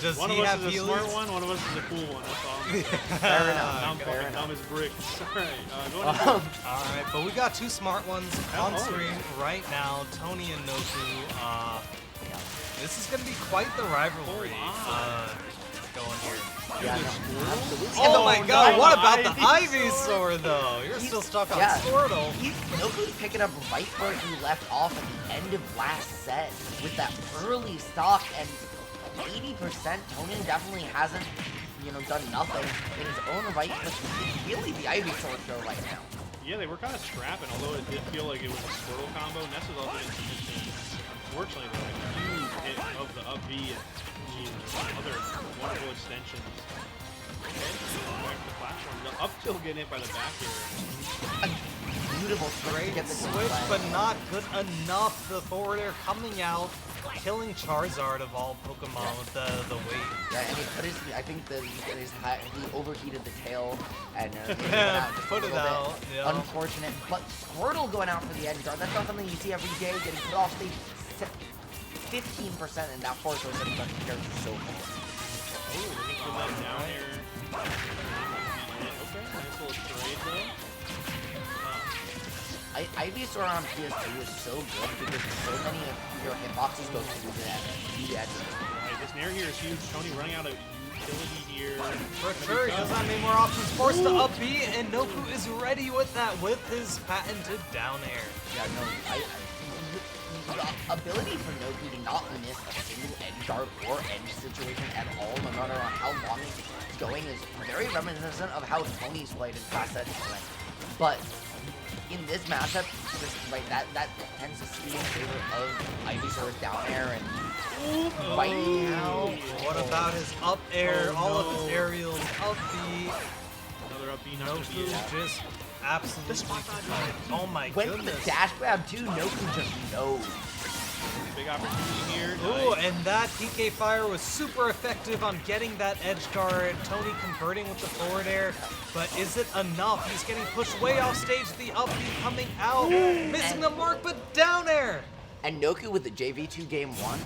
Does One he of us have is a Healy's? smart one of us is a cool one. That's all I'm saying. Fair enough. I'm Fair fucking enough. dumb as bricks. Alright, going into Alright, but we got two smart ones on Oh, screen right now, Tony and Noku. This is going to be quite the rivalry going here. Yeah, no, absolutely. Oh my god, no, what about the Ivysaur. Ivysaur though? You're He's- still stuck on yeah. Squirtle. Noku's picking up right where he left off at the end of last set with that early stock, and 80%. Tony definitely hasn't, done nothing in his own right, but it's really the Ivysaur show right now. Yeah, they were kind of scrapping, although it did feel like it was a Squirtle combo. Ness was also in unfortunately, though, a huge hit of the up B and other wonderful extensions. Back to the platform. The up tilt getting hit by the back here. A beautiful switch to Great get the switch, flag. but not good enough. The forward air coming out, killing Charizard of all Pokemon with the weight. Yeah, and I think that he overheated the tail and Put it out, yeah. Unfortunate, but Squirtle going out for the edge guard. That's not something you see every day. Getting put off stage 15%, and that force was in the character so fast. Oh, let me put that down here. Okay, nice little trade though. Ivysaur on PS2 is so good because so many of your hitboxes go through the edge. Right, this Nair here is huge. Tony running out of utility here. For sure, he does not need more options. Forced to up B, and Noku is ready with that with his patented down air. Yeah, no, the ability for Noku to not miss a single edge guard or edge situation at all, no matter on how long it's going, is very reminiscent of how Tony's played in past sets. But in this matchup, just like that tends to skew in favor of Ivysaur's down air, and right now, What about his up air? All of his aerials, up B. Another up B, not Noku just absolutely. Oh my went for goodness. the dash grab too. Noku just knows. Big opportunity here. Ooh, Nice. and that PK Fire was super effective on getting that edge guard. Tony converting with the forward air, but is it enough? He's getting pushed way off stage. The up B coming out, missing the mark, but down air. And Noku with the JV2 game 1.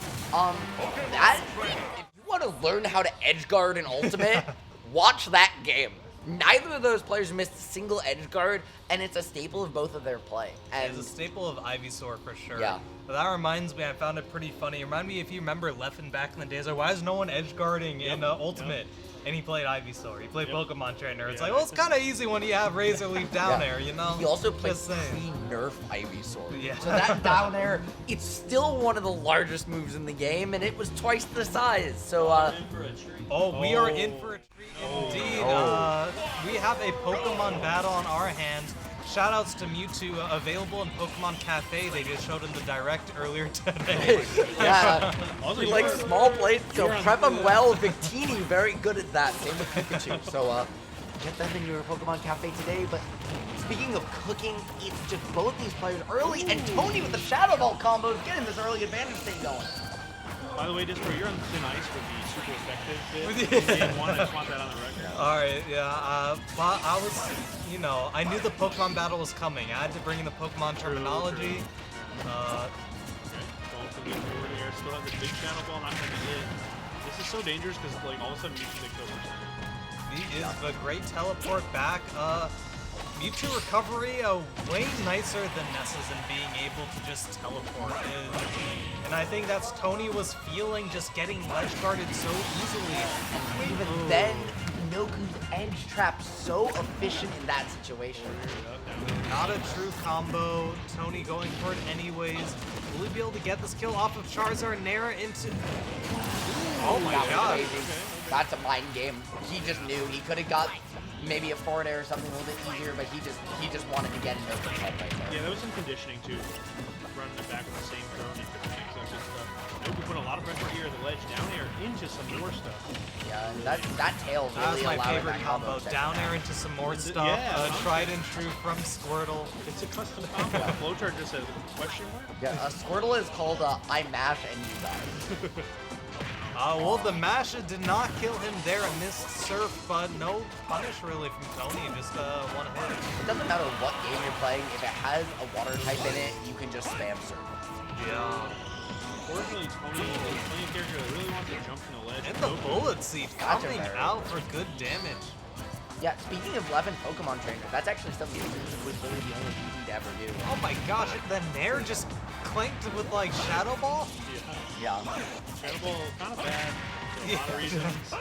If you want to learn how to edge guard in Ultimate, watch that game. Neither of those players missed a single edge guard, and it's a staple of both of their play. And It's a staple of Ivysaur for sure. Yeah. But that reminds me, I found it pretty funny. It reminded me, if you remember Leffen back in the days, like, why is no one edge guarding in Ultimate? And he played Ivysaur. He played Pokemon Trainer. It's like, well, it's kind of easy when you have Razor Leaf down there, you know? He also played Just saying. pre-nerf Ivysaur. Yeah. So that down air, it's still one of the largest moves in the game, and it was twice the size. So, Oh, we are in for a treat indeed. We have a Pokemon battle on our hands. shoutouts to Mewtwo available in Pokemon Cafe. They just showed in the direct earlier today. Yeah. Also, He you likes are- small plates, so you're on prep them the- well. Victini, very good at that. Same with Pikachu. So get them in your Pokemon Cafe today. But speaking of cooking, it's just both these players early, and Tony with the Shadow Ball combos getting this early advantage thing going. By the way, Discord, you're on thin ice with the super effective bit. Game 1, I just want that on the record. Alright, yeah, but I was, you know, I knew the Pokemon battle was coming. I had to bring in the Pokemon terminology. Okay, going for the forward air, still have the big Shadow Ball, not going to hit. This is so dangerous because, like, all of a sudden Mewtwo kills him. He is a great teleport back. Mewtwo recovery way nicer than Ness's in being able to just teleport. And I think that's Tony was feeling just getting ledge guarded so easily. And even then, Noku's edge trap so efficient in that situation. Not a true combo. Tony going for it anyways. Will he be able to get this kill off of Charizard Nair into... Oh my That was god. amazing. That's a mind game. He just knew he could have got maybe a forward air or something a little bit easier, but he just wanted to get in Noku's head right there. Yeah, that was some conditioning too. Running it back with the same throw and different things, that good stuff. Noku put a lot of pressure here at the ledge, down air into some more stuff. Yeah, and that tail That was really my allowing favorite that combo. to Down check air out. into some more Is it- stuff. yeah, Tried and true from Squirtle. It's a custom combo. The flowchart just says question mark. Yeah, Squirtle is called I mash and you die. Well, the mash did not kill him there. A missed surf, but no punish really from Tony. Just one hit. It doesn't matter what game you're playing, if it has a water type in it, you can just spam surf. Yeah. Unfortunately, Tony is playing a character that really wants to jump from the ledge. And the bullet seed Gotcha, coming Barry. out for good damage. Yeah, speaking of 11 Pokemon trainers, that's actually something that was really the only easy to ever do. Oh my gosh, the Nair just clanked with like Shadow Ball? Yeah. Shadow Ball kind of bad for a lot of reasons.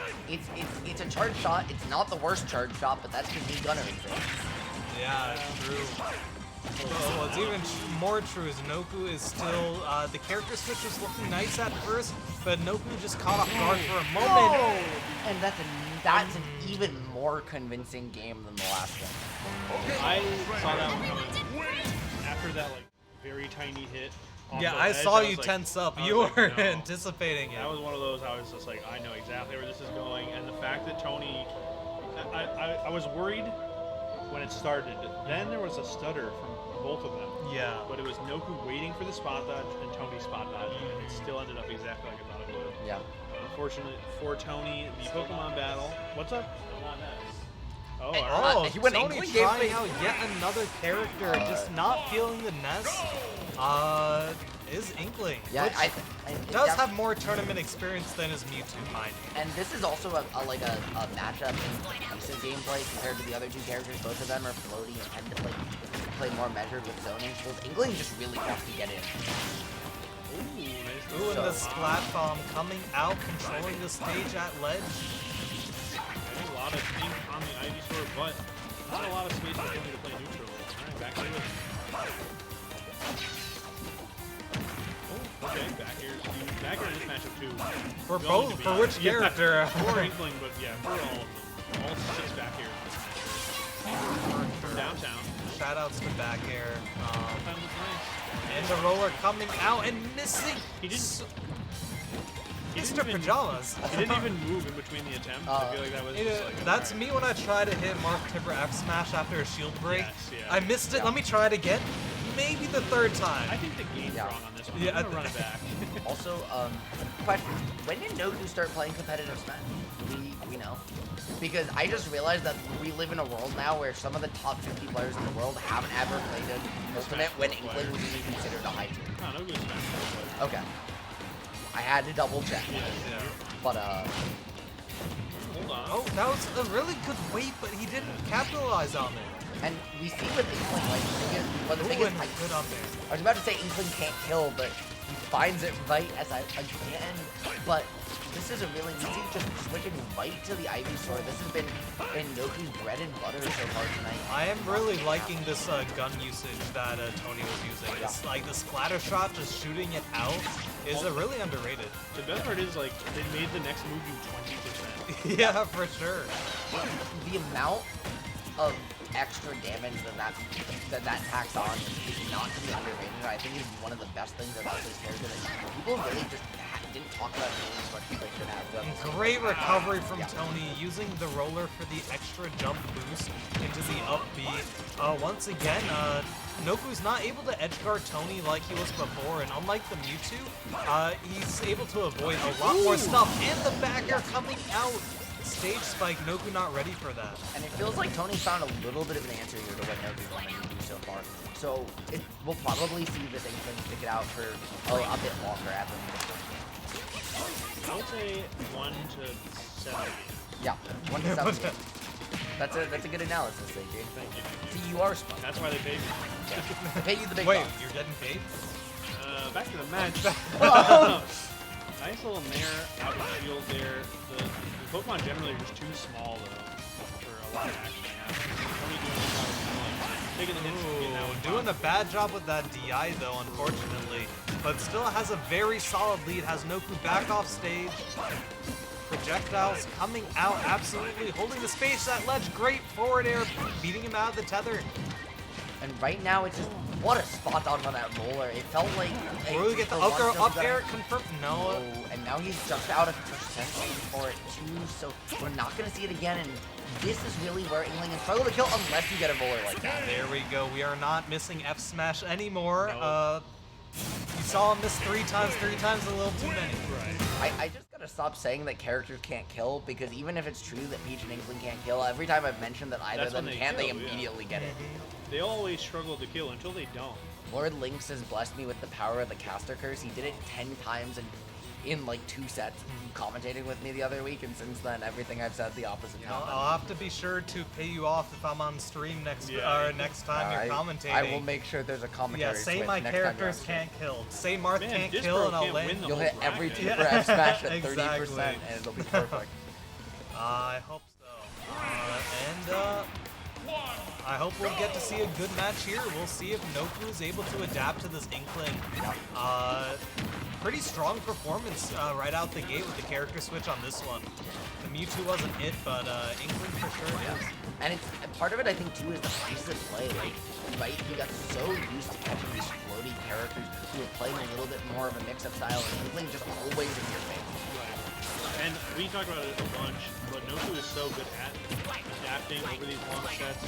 It's a charge shot. It's not the worst charge shot, but that's because the gunner exists. Yeah, true. Well, what's even more true is Noku is still, the character switch was looking nice at first, but Noku just caught off guard for a moment. And that's an even more convincing game than the last one. I saw that one coming after that like very tiny hit. off Yeah, the I edge, saw was you like- tense up. I was You like, were no. anticipating it. That was one of those. I was just like, I know exactly where this is going, and the fact that Tony, I was worried when it started. Then there was a stutter from both of them. Yeah. But it was Noku waiting for the spot dodge and Tony spot dodge, and it still ended up exactly like I thought it would. Yeah. Unfortunately for Tony, the Pokemon battle. What's up? Oh, Hey, all right. Oh, he went Tony Inkling trying game. out yet another character, just not feeling the Ness. Is Inkling. Yeah, which it does def- have more tournament experience than his Mewtwo, mind you. And this is also a matchup in decent gameplay compared to the other two characters. Both of them are floaty and tend to play more measured with zoning. So Inkling just really wants to get in. Ooh, and the Splat Bomb coming out, controlling the stage at ledge. There's a lot of ink on the Ivysaur, but not a lot of space for Tony to play neutral. Alright, back to it. Oh, okay, back here's huge. Back here in this matchup too. For Going both, to for be- which yeah, character? For Inkling, but yeah, for all of them. All 6 back here. From downtown. Shoutouts to back air. Sometimes it's nice. And the roller coming out and missing. He didn't. Mr. Pajamas. He didn't even move in between the attempts. I feel like that was just like. That's alright. me when I try to hit Mark Tipper F smash after a shield break. Yes, yeah. I missed it. Let me try it again. Maybe the third time. I think the game's wrong on this one. Yeah, I'm gonna run it back. Also, question: when did Noku start playing competitive Smash? We know. Because I just realized that we live in a world now where some of the top 50 players in the world haven't ever played an Ultimate when Inkling was even considered a high tier. No, no good Smash. Okay. I had to double check. Yeah. But Hold on. Oh, that was a really good wait, but he didn't capitalize on it. and we see with Inkling, like one of the Ooh, biggest. and good up there. I was about to say Inkling can't kill, but he finds it right as I again. But this is a really easy, just switching right to the Ivysaur. This has been in Noku's bread and butter so far tonight. I am really liking this gun usage that Tony was using. It's like the splatter shot, just shooting it out, is really underrated. The best part is like they made the next move do 20%. Yeah, for sure. The amount of extra damage that tacks on is not to be underrated. I think it's one of the best things about this character that people really just didn't talk about nearly as much as they should have. Great recovery from Tony, using the roller for the extra jump boost into the up B. Once again, Noku's not able to edgeguard Tony like he was before, and unlike the Mewtwo, he's able to avoid a lot more stuff, and the back air coming out. Stage spike, Noku not ready for that. And it feels like Tony found a little bit of an answer here to what Noku's wanting to do so far. So we'll probably see this Inkling stick it out for a bit longer at the I would say 1 to 7 games. Yeah, 1 to 7 games. That's a good analysis, AJ. Thank you. See, you are smart. That's why they paid me. Yeah. They pay you the big Wait, bucks. you're getting paid? Back to the match. Nice little nair out of the field there. The Pokemon generally are just too small, though, for a lot of action to happen. Tony doing the job of taking the hits and getting out. Doing a bad job with that DI, though, unfortunately. But still has a very solid lead. Has Noku back off stage. Projectiles coming out, absolutely holding the space. That ledge, great forward air, beating him out of the tether. And right now, it's just, what a spot on that roller. It felt like... Will we get the up air confirmed? No. And now he's just out of percent for it too, so we're not going to see it again. And this is really where Inkling can struggle to kill unless you get a roller like that. There we go. We are not missing F smash anymore. No. You saw him miss 3 times a little too many. Right. I just gotta stop saying that characters can't kill, because even if it's true that Peach and Inkling can't kill, every time I've mentioned that either of them can't, they immediately get it. They always struggle to kill until they don't. Lord Lynx has blessed me with the power of the caster curse. He did it 10 times in like 2 sets, commentating with me the other week, and since then everything I've said the opposite. I'll have to be sure to pay you off if I'm on stream next time you're commentating. I will make sure there's a commentary. Yeah, say my characters can't kill. Say Marth can't kill, and I'll land. You'll hit every Super F smash at 30%, and it'll be perfect. I hope so. I hope we'll get to see a good match here. We'll see if Noku is able to adapt to this Inkling. Pretty strong performance right out the gate with the character switch on this one. The Mewtwo wasn't it, but Inkling for sure is. And it's part of it, I think, too, is the pace of play. Like, right, you got so used to catching these floaty characters who were playing a little bit more of a mix-up style, and Inkling just always in your face. Right. And we talked about it a bunch, but Noku is so good at adapting over these long sets,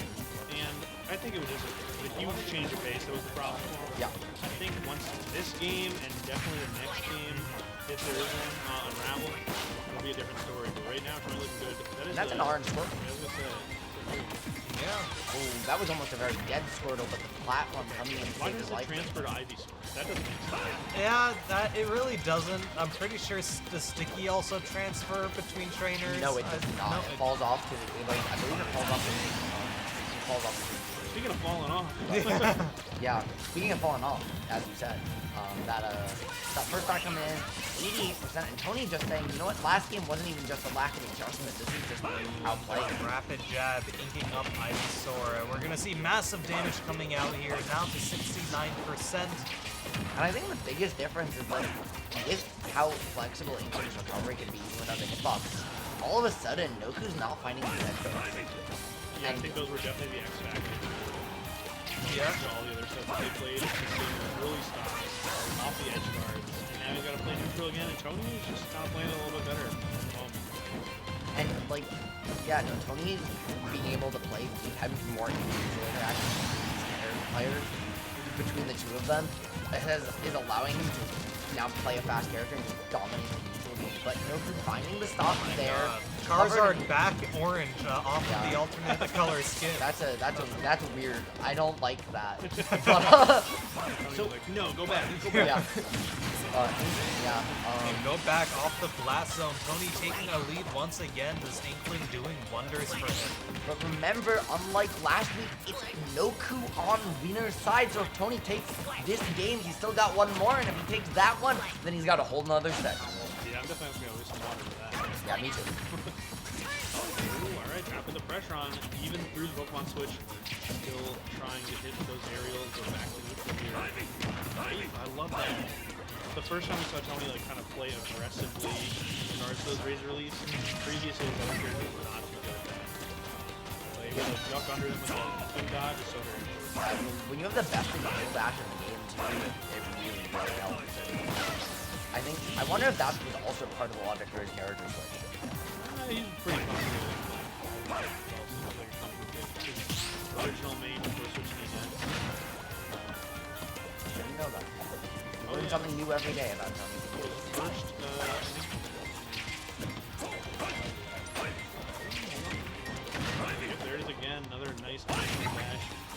and I think it was just a huge change of pace that was the problem. Yeah. I think once this game, and definitely the next game, if there is one, Unravel, it'll be a different story. But right now, it's really looking good. That's an orange squirtle. Yeah. Oh, that was almost a very dead Squirtle, but the platform coming in Why saved his does it life. transfer to Ivysaur? That doesn't make sense. Yeah, it really doesn't. I'm pretty sure the sticky also transfer between trainers. No, it does not. No, It falls off because I believe it falls off. Falls off. Speaking of falling off. Yeah. Speaking of falling off, as you said, that first back coming in, 88%, and Tony just saying, you know what? Last game wasn't even just a lack of adjustment. This is just outplaying. Rapid jab, inking up Ivysaur. We're gonna see massive damage coming out here, down to 69%. And I think the biggest difference is like with how flexible Inkling's recovery can be even without the hitbox. All of a sudden, Noku's not finding the edge guards. Yeah, I think those were definitely the X factors. Yeah. All the other stuff that they played, just early stops off the edge guards, and now you got to play neutral again. And Tony is just kind of playing a little bit better. And like, yeah, no, Tony being able to play, having more individual interactions with players between the two of them is allowing him to now play a fast character and just dominate the neutral game. But Noku finding the stop there. Charizard back orange off of the alternate color skin. That's weird. I don't like that. So like, no, go back. Yeah. And go back off the blast zone. Tony taking a lead once again. This Inkling doing wonders for him. But remember, unlike last week, it's Noku on winner's side. So if Tony takes this game, he's still got one more. And if he takes that one, then he's got a whole nother set. Yeah, I'm definitely going to lose some water to that. Yeah, me too. Ooh, alright, dropping the pressure on, even through the Pokemon Switch. Still trying to hit those aerials, go back to neutral here. I love that. The first time we saw Tony like kind of play aggressively in regards to those razor release, previously his other characters were not too good at that. Play able to duck under them with a good dodge is so very important. I mean, when you have the best in the dash in the game too, it really, really helps. I wonder if that was also part of the logic for his character switch. He's pretty comfortable with that. Original main before switching again. Didn't know that. Oh, Learn yeah. something new every day about Tony. First, there it is again, another nice dash.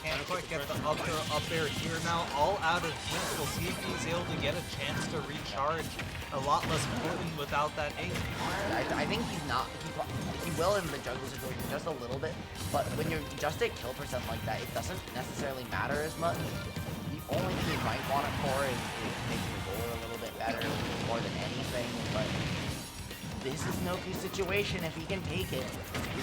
Can't quite get the up there here now. All out of hits. We'll see if he's able to get a chance to recharge. A lot less potent without that ink. I think he's not. He will in the jungle situation just a little bit, but when you're just at kill percent like that, it doesn't necessarily matter as much. The only thing you might want it for is making the goal a little bit better more than anything. But this is Noku's situation. If he can take it, he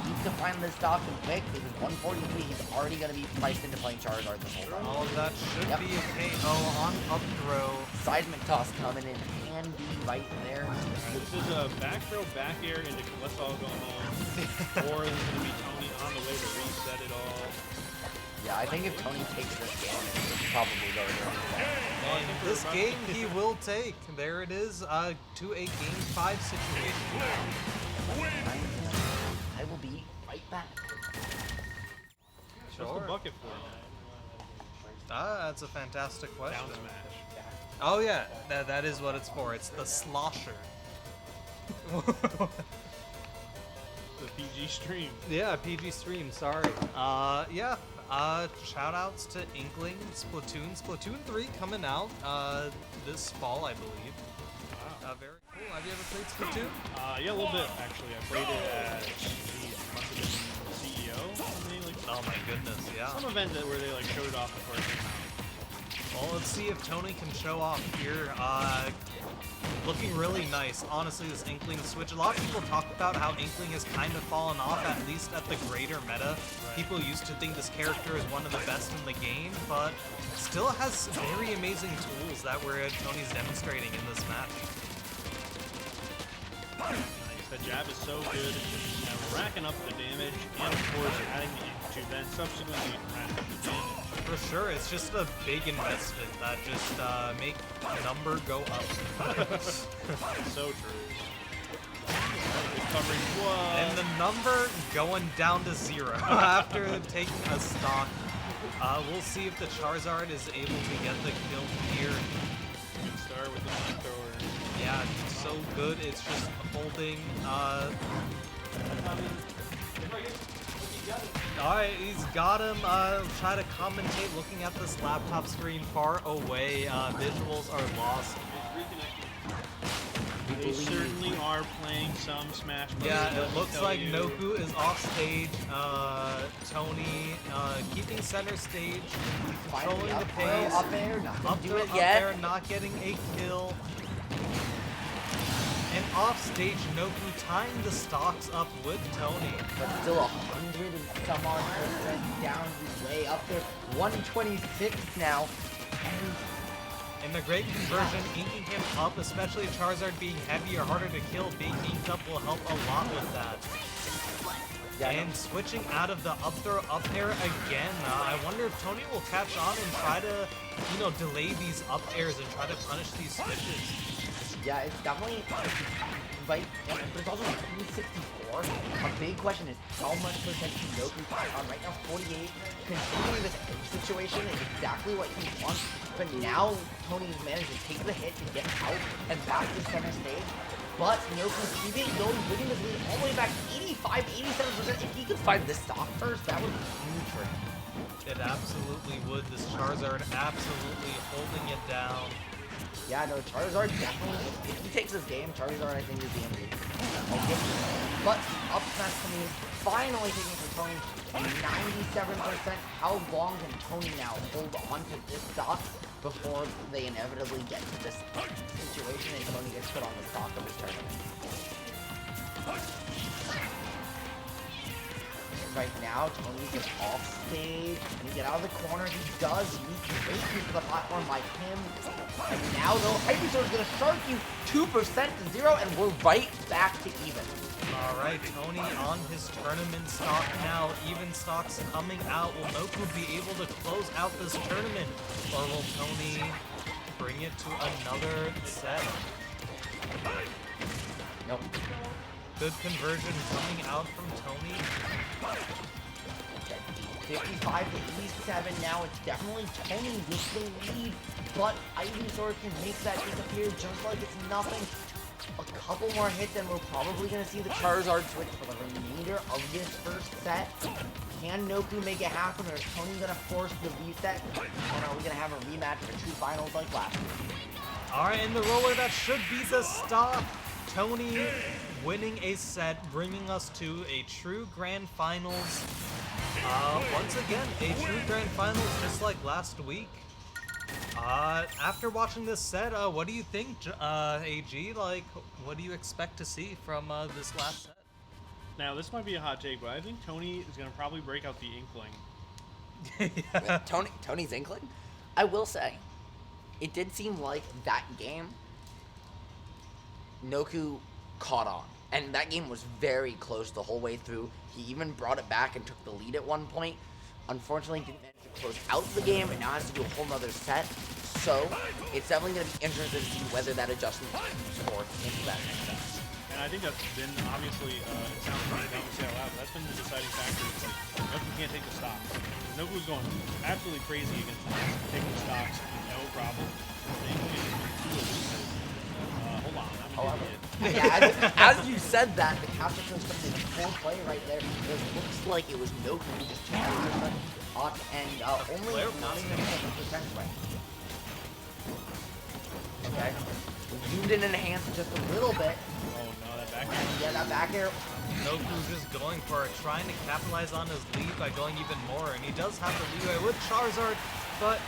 needs to find this stock and quick because 143, he's already going to be priced into playing Charizard this whole time. All of that should be a KO on up throw. Seismic toss coming in can be right there. This is a back throw, back air into let's all go home. Or this is going to be Tony on the way to reset it all. Yeah, I think if Tony takes this game, it's probably going to And this game he will take. There it is, to a Game 5 situation. I will be right back. What's the bucket for? That's a fantastic question. Down smash. Oh yeah, that is what it's for. It's the slosher. The PG stream. Yeah, PG stream, sorry. Yeah, shout outs to Inkling, Splatoon 3 coming out this fall, I believe. Wow. Very cool. Have you ever played Splatoon? Yeah, a little bit actually. I played it at must have been CEO. Something like Oh my goodness, yeah. some event where they like showed it off before it came out. Well, let's see if Tony can show off here. Looking really nice. Honestly, this Inkling switch. A lot of people talk about how Inkling has kind of fallen off, at least at the greater meta. People used to think this character is one of the best in the game, but still has very amazing tools that Tony's demonstrating in this match. Nice. That jab is so good at racking up the damage and of course adding the ink to then subsequently racking up the damage. For sure, it's just a big investment that just make number go up. So true. Recovering, whoa. And the number going down to 0 after taking a stock. We'll see if the Charizard is able to get the kill here. Good start with the flamethrower. Yeah, it's so good. It's just holding. Alright, he's got him. Try to commentate looking at this laptop screen far away. Visuals are lost. They certainly are playing some Smash Bros. Yeah, it looks like Noku is off stage. Tony keeping center stage, controlling the pace. Up there, not gonna do it up yet. there, not getting a kill. And off stage, Noku tying the stocks up with Tony. But still 100 and some odd % down, he's way up there. 126 now. And the great conversion, inking him up, especially Charizard being heavier, harder to kill, being inked up will help a lot with that. Yeah, and switching out of the up throw up air again. I wonder if Tony will catch on and try to, delay these up airs and try to punish these switches. Yeah, it's definitely right, but it's also 364. A big question is how much percent can Noku put on right now? 48. Continuing this situation is exactly what he wants, but now Tony's managed to take the hit and get out and back to center stage. But Noku's keeping going, bringing this lead all the way back 85, 87%. If he could find this stock first, that would be huge for him. It absolutely would. This Charizard absolutely holding it down. Yeah, no, Charizard definitely, if he takes this game, Charizard, I think, is the MVP. But up smash coming in, finally taking for Tony, 97%. How long can Tony now hold on to this stock before they inevitably get to this situation and Tony gets put on the stock of his tournament? Right now, Tony's just off stage. Can he get out of the corner? He does. He needs to wait for the platform like him. And now, though, Hypersword is going to shark you 2% to 0, and we're right back to even. Alright, Tony on his tournament stock now. Even stocks coming out. Will Noku be able to close out this tournament? Or will Tony bring it to another set? Nope. Good conversion coming out from Tony. 55 to 87 now. It's definitely Tony with the lead, but Ivysaur can make that disappear just like it's nothing. A couple more hits and we're probably going to see the Charizard switch for the remainder of this first set. Can Noku make it happen, or is Tony going to force the reset? And are we going to have a rematch for true finals like last week? Alright, in the roller, that should be the stop. Tony winning a set, bringing us to a true grand finals. Once again, a true grand finals just like last week. After watching this set, what do you think, AG? Like, what do you expect to see from this last set? Now, this might be a hot take, but I think Tony is going to probably break out the Inkling. Yeah. Tony's Inkling? I will say, it did seem like that game, Noku caught on. And that game was very close the whole way through. He even brought it back and took the lead at one point. Unfortunately, didn't manage to close out the game and now has to do a whole nother set. So, it's definitely going to be interesting to see whether that adjustment keeps forth into that next set. And I think that's been, obviously, it sounds funny, don't say it out loud, but that's been the deciding factor. It's like, Noku can't take the stocks. Noku's going absolutely crazy against taking the stocks, no problem. Hold on, I'm an idiot. Yeah, as you said that, the capture comes in full play right there. It looks like it was Noku who just changed the up and only not even 50% right. Okay. Zoomed in and enhanced just a little bit. Oh no, that back air. Yeah, that back air. Noku just going for it, trying to capitalize on his lead by going even more, and he does have the leeway with Charizard, but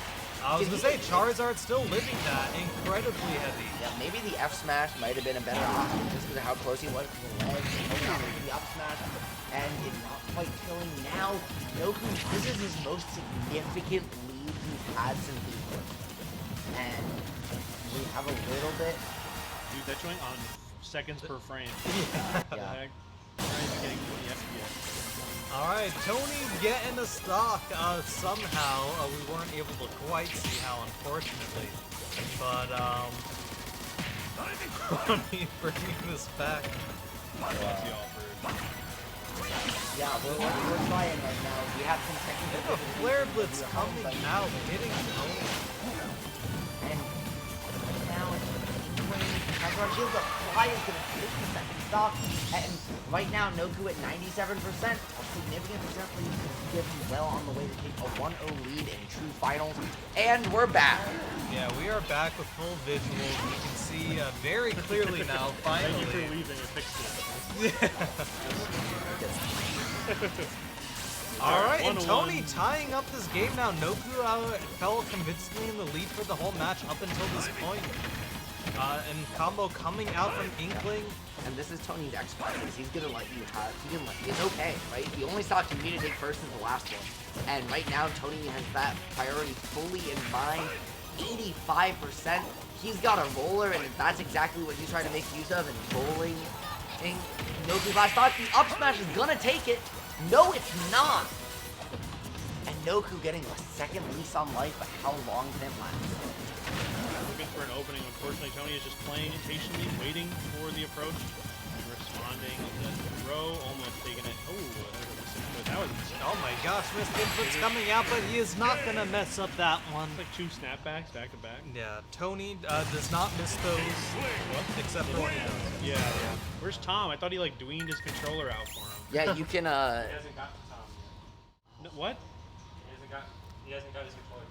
I was gonna say Charizard's still living that incredibly heavy. Yeah, maybe the F smash might have been a better option just because of how close he was to the ledge. The up smash, and it's not quite killing now. Noku, this is his most significant lead he's had since the first. And we have a little bit. Dude, that's showing on seconds per frame. Yeah. What the heck? Trying getting 20 FPS. Alright, Tony getting a stock. Somehow, we weren't able to quite see how, unfortunately. But, Tony bringing this back. Yeah, we're trying right now. We have some technical. Look at Flare Blitz coming out, hitting Tony. And now it's Inkling. Shields up. Fly is going to take the second stock. And right now, Noku at 97%. A significant percent lead to give him well on the way to take a 1-0 lead in true finals. And we're back. Yeah, we are back with full visuals. We can see very clearly now, finally. Thank you for leaving, it fixed it. Alright, and Tony tying up this game now. Noku fell convincingly in the lead for the whole match up until this point. And combo coming out from Inkling. And this is Tony's X part. He's gonna let you have. It's okay, right? He only saw community take first in the last one. And right now, Tony has that priority fully in mind. 85%. He's got a roller, and that's exactly what he's trying to make use of. And rolling. Noku's last thought. The up smash is gonna take it. No, it's not. And Noku getting a second lease on life, but how long can it last? Looking for an opening. Unfortunately, Tony is just playing patiently, waiting for the approach, and responding. The throw, almost taking it. Oh, that was. Oh my gosh, missed inputs coming out, but he is not gonna mess up that one. It's like 2 snapbacks back to back. Yeah, Tony does not miss those. What? Except for one. Yeah. Where's Tom? I thought he like dweened his controller out for him. Yeah, you can. He hasn't got Tom yet. No, what? He hasn't got his controller.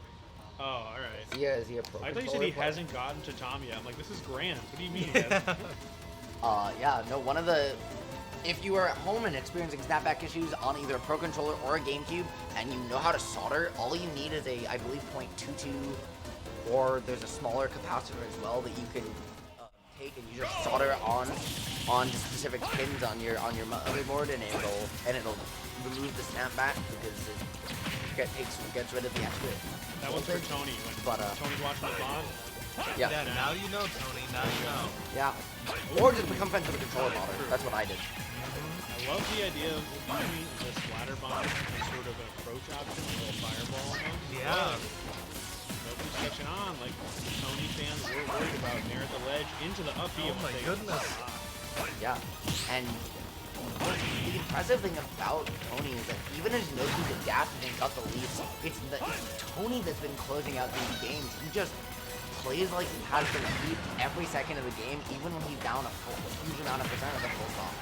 Oh, all right. Yeah, is he a pro? I thought you said he hasn't gotten to Tom yet. I'm like, this is grand. What do you mean? Yeah, no, one of the... If you are at home and experiencing snapback issues on either a Pro Controller or a GameCube, and you know how to solder, all you need is a, I believe, .22, or there's a smaller capacitor as well that you can take and you just solder on specific pins on your motherboard, and it'll remove the snapback because it gets rid of the extra. That one's for Tony. When Tony's watching the bond. Yeah. Now you know, Tony. Now you know. Yeah. Or just become friends with the controller modder. That's what I did. I love the idea of using the splatter bomb as sort of an approach option, a little fireball almost. Yeah. Noku's catching on, like Tony fans were worried about near the ledge into the up B. Oh my goodness. Yeah, and the impressive thing about Tony is that even as Noku's adapted and got the lead, it's Tony that's been closing out these games. He just plays like he has the lead every second of the game, even when he's down a huge amount of percent of the full stop.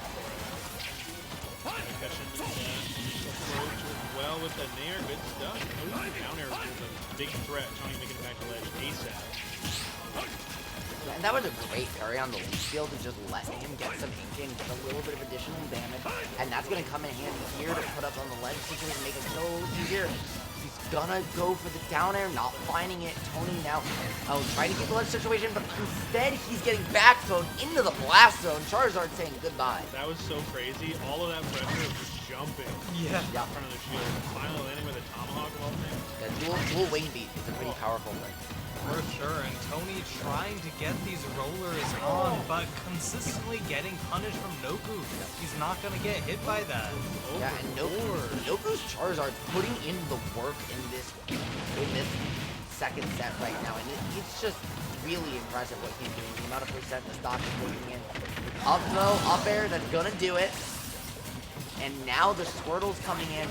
Catching approach as well with the nair, good stuff. Oh, down air was a big threat. Tony making it back to ledge ASAP. And that was a great parry on the lead field to just let him get some Inkling, get a little bit of additional damage, and that's going to come in handy here to put up on the ledge situation, make it so easier. He's gonna go for the down air, not finding it. Tony now trying to keep the ledge situation, but instead he's getting back thrown into the blast zone. Charizard saying goodbye. That was so crazy. All of that pressure of just jumping in front of the shield. Finally landing with a tomahawk of all things. Yeah, dual wing beat is a pretty powerful thing. For sure, and Tony trying to get these rollers on, but consistently getting punished from Noku. He's not going to get hit by that. Yeah, and Noku's Charizard putting in the work in this second set right now, and it's just really impressive what he's doing. The amount of percent the stock is taking in. Up low, up air, that's going to do it. And now the Squirtle's coming in.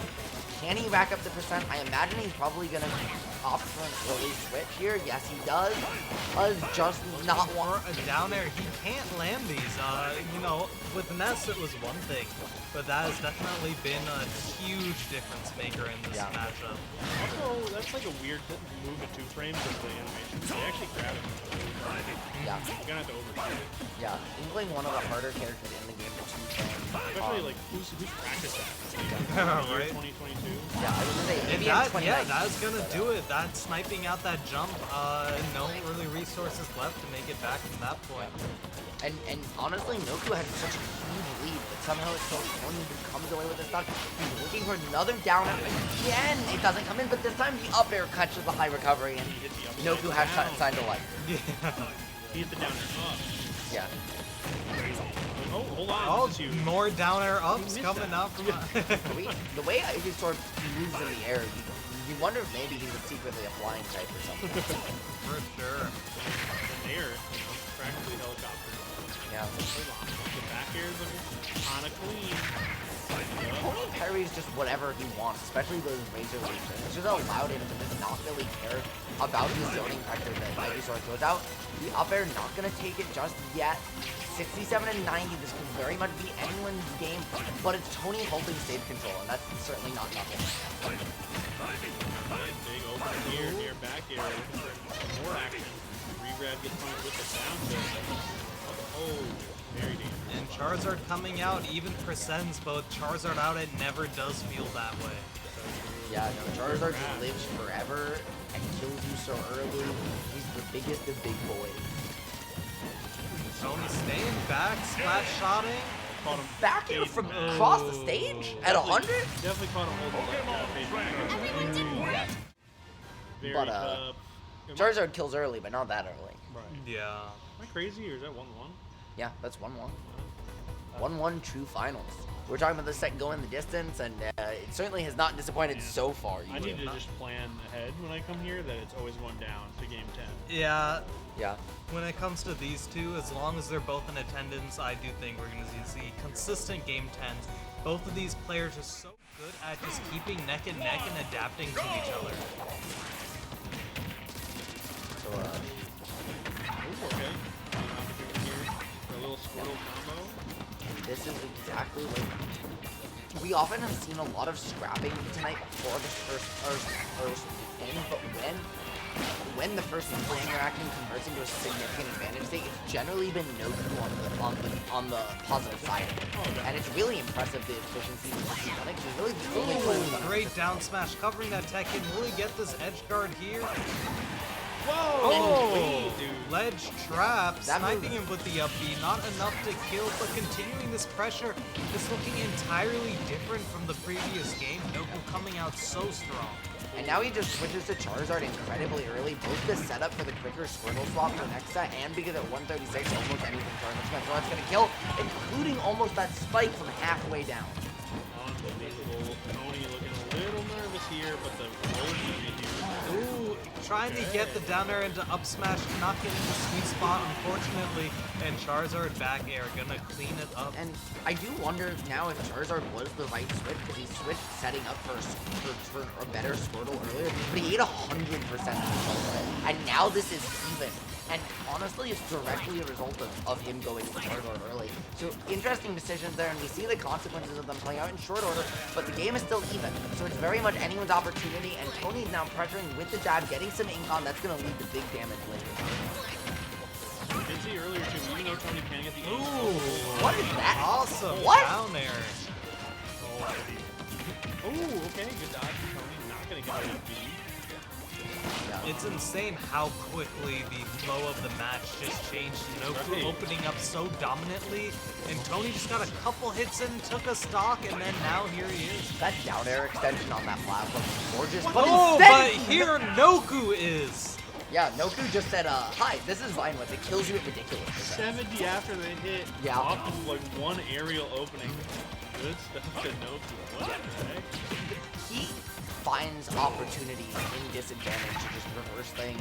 Can he rack up the percent? I imagine he's probably going to opt for an early switch here. Yes, he does. Just not one. A down air, he can't land these. You know, with Ness it was one thing, but that has definitely been a huge difference maker in this matchup. Also, that's like a weird move at 2 frames of the animation. They actually grab it. Yeah. You're gonna have to overshoot it. Yeah, Inkling, one of the harder characters in the game to 2 frames. Especially like who's practiced that? Right. 2022. Yeah, I was gonna say maybe that, in 2019. yeah, that's gonna do it. That sniping out that jump, no really resources left to make it back from that point. And honestly, Noku had such a huge lead, but somehow it's still Tony who comes away with the stock. He's looking for another down air again. It doesn't come in, but this time the up air catches the high recovery, and Noku has signed a life. Yeah. He hit the down air up. Yeah. Oh, hold on. Oh, this is huge. more down air ups coming out from The way he sort of moves in the air, you wonder if maybe he's secretly a flying type or something. For sure. The air, practically helicopter. Yeah. The back air is looking kind of clean. Tony parries just whatever he wants, especially those razor leaps. And it's just allowed him to just not really care about the zoning pressure that Ivysaur throws out. The up air not going to take it just yet. 67 and 90, this could very much be anyone's game, but it's Tony holding save control, and that's certainly not nothing. Big open here, near back air, looking for more action. Regrab gets punished with the down tilt. Oh, very dangerous. And Charizard coming out, even percents, both Charizard out, it never does feel that way. Yeah, no, Charizard just lives forever and kills you so early. He's the biggest of big boys. Tony staying back, splash shotting. Caught him Back air from across the stage at 100? Definitely caught him holding that. Very But, tough. Charizard kills early, but not that early. Right. Yeah. Am I crazy or is that 1-1? Yeah, that's 1-1. 1-1 true finals. We're talking about this set going the distance, and it certainly has not disappointed so far. I need to just plan ahead when I come here that it's always going down to game 10. Yeah. Yeah. When it comes to these two, as long as they're both in attendance, I do think we're going to see consistent game 10s. Both of these players are so good at just keeping neck and neck and adapting to each other. So, okay. Opportunity here for a little Squirtle combo. this is exactly like... We often have seen a lot of scrapping tonight before the first in, but when the first Inkling interaction converts into a significant advantage state, it's generally been Noku on the positive side of it. And it's really impressive the efficiency with which he's done it, 'cause he's really the only player Ooh, great down smash covering that tech and will he get this edge guard here? Whoa! Dude. Ledge trap, That sniping him with the up B, not enough to kill, but continuing this pressure is looking entirely different from the previous game. Noku coming out so strong. And now he just switches to Charizard incredibly early, both the setup for the quicker Squirtle swap for next set, and because at 136, almost anything Charizard's going to kill, including almost that spike from halfway down. Unbelievable. Tony looking a little nervous here, but the roll is huge. Ooh, trying to get the down air into up smash, not getting the sweet spot, unfortunately. And Charizard back air gonna clean it up. And I do wonder now if Charizard was the right switch, because he switched setting up for a better Squirtle earlier, but he ate 100% of the and now this is even. And honestly, it's directly a result of him going to Charizard early. So interesting decisions there, and we see the consequences of them playing out in short order, but the game is still even. So it's very much anyone's opportunity, and Tony's now pressuring with the jab, getting some ink on, that's going to lead to big damage later. You did see earlier too, even though Tony can get the ink. Ooh, what is that? Awesome What? down air. Oh, okay, good dodge from Tony. Not going to get rid of B. It's insane how quickly the flow of the match just changed. Noku opening up so dominantly, and Tony just got a couple hits in, took a stock, and then now here he is. That down air extension on that platform is gorgeous. Oh, but here Noku is. Yeah, Noku just said, hi, this is Vinewood. It kills you at ridiculous. 70 after they hit. Yeah. Off of like one aerial opening. Good stuff to Noku. What the heck? He finds opportunities in disadvantage to just reverse things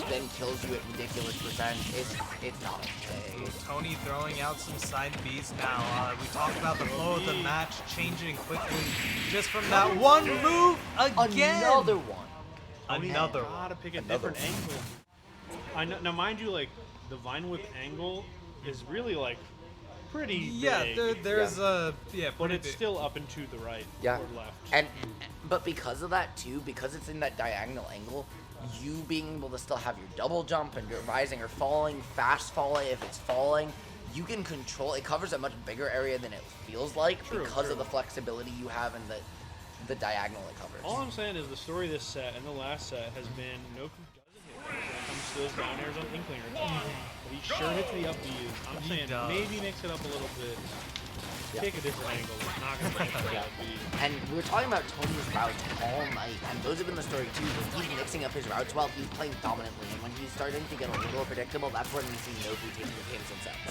and then kills you at ridiculous percent. It's not okay. Tony throwing out some side Bs now. We talked about the flow of the match changing quickly just from that one move again. Another one. Another one. Gotta pick a different angle. I know, now, mind you, like the Vinewhip angle is really like pretty big. There's a but it's still up and to the right Yeah. or left. And but because of that too, because it's in that diagonal angle, you being able to still have your double jump and your rising or falling, fast falling if it's falling, you can control. It covers a much bigger area than it feels like because of the flexibility you have and the diagonal it covers. All I'm saying is the story of this set and the last set has been Noku doesn't hit when it comes to those down airs on Inkling. But he sure hits the up Bs. I'm saying maybe mix it up a little bit. Pick a different angle. It's not going to bring it to the up B. And we were talking about Tony's routes all night, and those have been the story too. When he's mixing up his routes well, he's playing dominantly, and when he's starting to get a little predictable, that's when we see Noku taking the games and sets.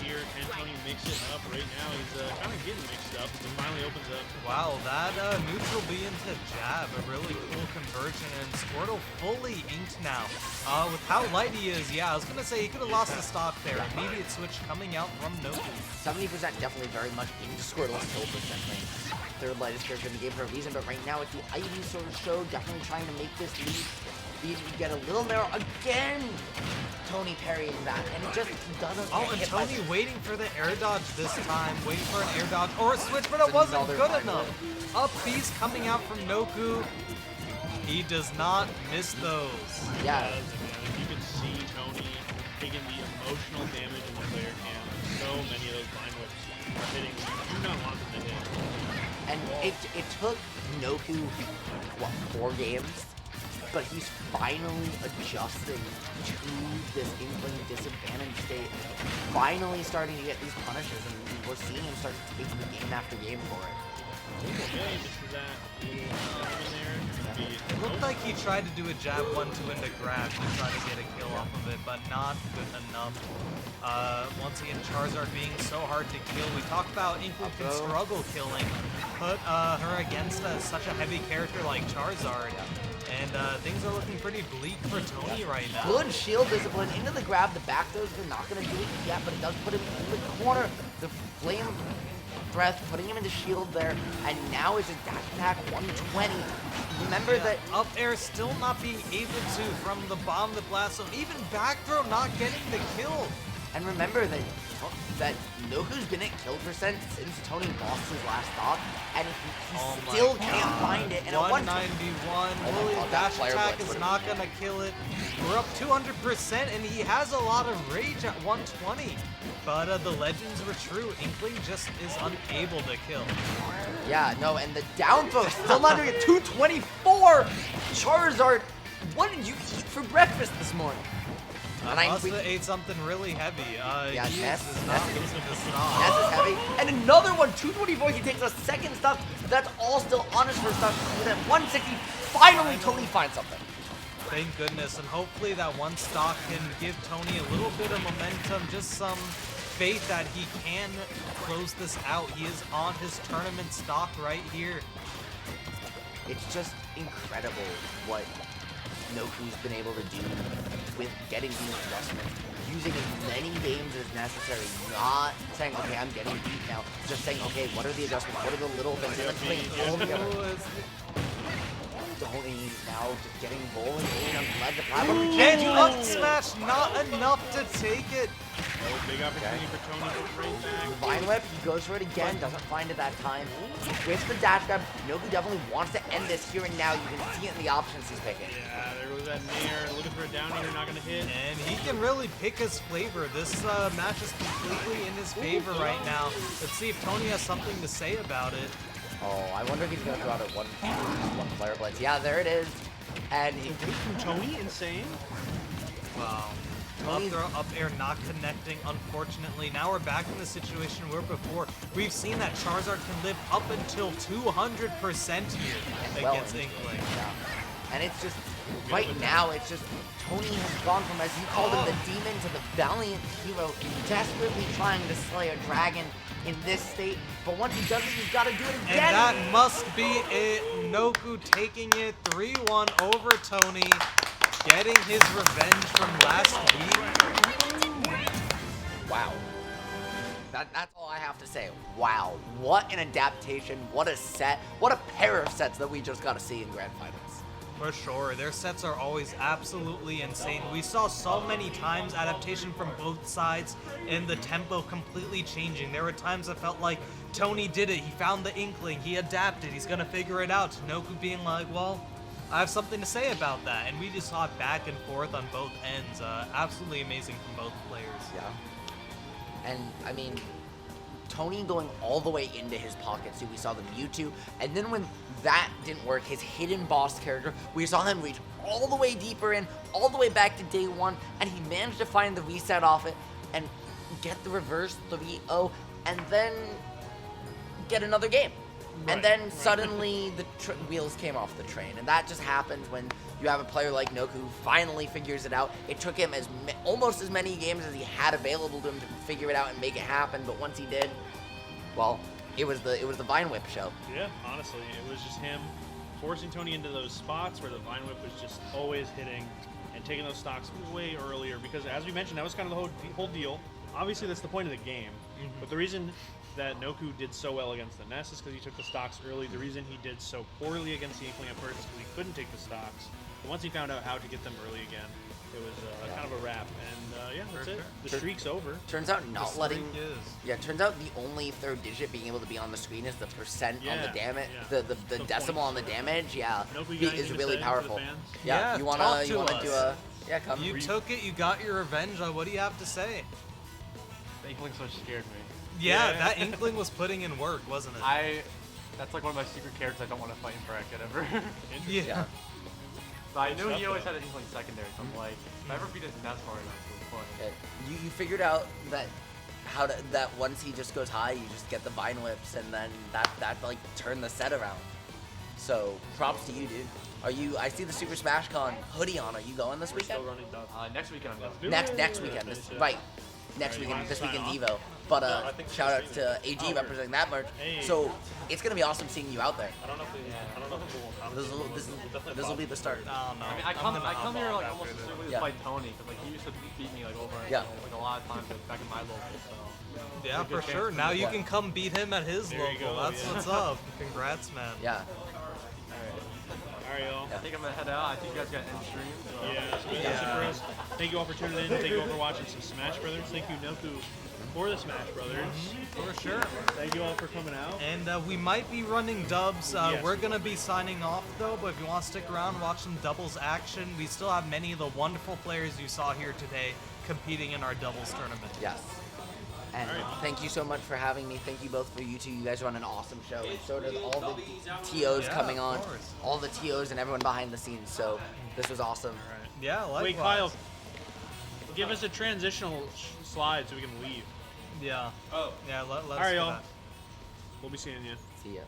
Here, can Tony mix it up? Right now, he's kind of getting mixed up. It finally opens up. Wow, that neutral B into jab, a really cool conversion, and Squirtle fully inked now. With how light he is, yeah, I was going to say he could have lost the stock there. Immediate switch coming out from Noku. 70% definitely very much into Squirtle's kill percent range. Third lightest character in the game for a reason, but right now it's the Ivy sort of show, definitely trying to make this lead. You get a little narrow again. Tony parrying that, and it just doesn't. Oh, and Tony waiting for the air dodge this time, waiting for an air dodge or a switch, but it wasn't good enough. Up B's coming out from Noku. He does not miss those. Yeah. You can see Tony taking the emotional damage in the player cam. So many of those blind whips are hitting. You do not want them to hit. And it took Noku, what, 4 games? But he's finally adjusting to this Inkling disadvantage state. Finally starting to get these punishes, and we're seeing him start to take the game after game for it. Okay, this is that little in there. It looked like he tried to do a jab 1-2 into grab to try to get a kill off of it, but not good enough. Once again, Charizard being so hard to kill. We talked about Inkling can struggle killing. Put her against such a heavy character like Charizard. And things are looking pretty bleak for Tony right now. Good shield discipline into the grab. The back throws are not going to do it yet, but it does put him in the corner. The flame breath putting him into shield there, and now it's a dash attack 120. Remember that up air still not being able to from the bomb the blast, so even back throw not getting the kill. And remember that Noku's been at kill percent since Tony lost his last stock, and he still can't find it. And 191, Willie dash attack is not going to kill it. We're up 200%, and he has a lot of rage at 120. But the legends were true. Inkling just is unable to kill. Yeah, no, and the down throw still not doing it. 224! Charizard, what did you eat for breakfast this morning? And I must have ate something really heavy. Yeah, he Ness is not losing the stock. Ness is heavy. And another one, 224. He takes a second stock. That's all still on his first stock. With that 160, finally Tony finds something. Thank goodness, and hopefully that one stock can give Tony a little bit of momentum, just some faith that he can close this out. He is on his tournament stock right here. It's just incredible what Noku's been able to do with getting these adjustments, using as many games as necessary, not saying, okay, I'm getting beat now, just saying, okay, what are the adjustments, what are the little things, and putting it all together. Tony now just getting bowling in on the ledge of platform. And up smash, not enough to take it. Oh, big opportunity for Tony to get right back. Vine Whip, he goes for it again, doesn't find it that time. With the dash grab, Noku definitely wants to end this here and now. You can see it in the options he's picking. Yeah, there goes that nair. Looking for a down air, not going to hit. And he can really pick his flavor. This match is completely in his favor right now. Let's see if Tony has something to say about it. Oh, I wonder if he's going to throw out a one player blitz. Yeah, there it is. And from Tony, insane. Wow. Up throw, up air, not connecting, unfortunately. Now we're back in the situation where before we've seen that Charizard can live up until 200% here against Inkling. Yeah. And it's just, right now, it's just, Tony has gone from, as you called him, the demon to the valiant hero, desperately trying to slay a dragon in this state. But once he does it, he's got to do it again. And that must be it. Noku taking it 3-1 over Tony, getting his revenge from last week. Wow. That's all I have to say. Wow. What an adaptation. What a set. What a pair of sets that we just got to see in Grand Finals. For sure, their sets are always absolutely insane. We saw so many times adaptation from both sides and the tempo completely changing. There were times that felt like Tony did it, he found the Inkling, he adapted, he's gonna figure it out. Noku being like, well, I have something to say about that. And we just saw it back and forth on both ends. Absolutely amazing from both players. Yeah. And, I mean, Tony going all the way into his pocket. So we saw the Mewtwo, and then when that didn't work, his hidden boss character, we saw him reach all the way deeper in, all the way back to day one, and he managed to find the reset off it and get the reverse 3-0, and then get another game. And then suddenly the wheels came off the train, and that just happens when you have a player like Noku finally figures it out. It took him almost as many games as he had available to him to figure it out and make it happen, but once he did, well, it was the Vine Whip show. Yeah, honestly, it was just him forcing Tony into those spots where the Vine Whip was just always hitting and taking those stocks way earlier, because as we mentioned, that was kind of the whole deal. Obviously, that's the point of the game, but the reason that Noku did so well against the Ness is because he took the stocks early. The reason he did so poorly against the Inkling at first is because he couldn't take the stocks. But once he found out how to get them early again, it was kind of a wrap. And yeah, that's it. The streak's over. Turns out not letting... Yeah, turns out the only third digit being able to be on the screen is the percent on the damage, the decimal on the damage. Yeah, is really powerful. Yeah, you wanna do a... Yeah, come. You took it, you got your revenge. What do you have to say? The Inkling switch scared me. Yeah, that Inkling was putting in work, wasn't it? That's like one of my secret characters I don't want to fight in bracket ever. Yeah. But I knew he always had an Inkling secondary, so I'm like, if I ever beat his Ness hard enough, it was fun. You figured out that once he just goes high, you just get the Vine Whips, and then that like turned the set around. So props to you, dude. Are you? I see the Super Smash Con hoodie on. Are you going this weekend? Still running dubs. Next weekend I'm going. Next weekend. Right. Next weekend. This weekend Evo. But shout out to AG representing that merch. So it's gonna be awesome seeing you out there. I don't know if we will. This will be the start. I mean, I come here like almost specifically to fight Tony, because like he used to beat me like over like a lot of times back in my local. So yeah, for sure. Now you can come beat him at his local. That's what's up. Congrats, man. Yeah. Alright, y'all. I think I'm gonna head out. I think you guys got end stream. So. Yeah, for us. Thank you all for tuning in. Thank you all for watching some Smash Brothers. Thank you, Noku, for the Smash Brothers. For sure. Thank you all for coming out. And we might be running dubs. We're gonna be signing off though, but if you want to stick around, watch some doubles action. We still have many of the wonderful players you saw here today competing in our doubles tournament. Yes. And thank you so much for having me. Thank you both for you two. You guys run an awesome show. And so does all the TOs coming on. All the TOs and everyone behind the scenes. So this was awesome. Yeah, likewise. Wait, Kyle. give us a transitional slide so we can leave. Yeah. Oh. Yeah, let us All right, do y'all. that. We'll be seeing you. See ya.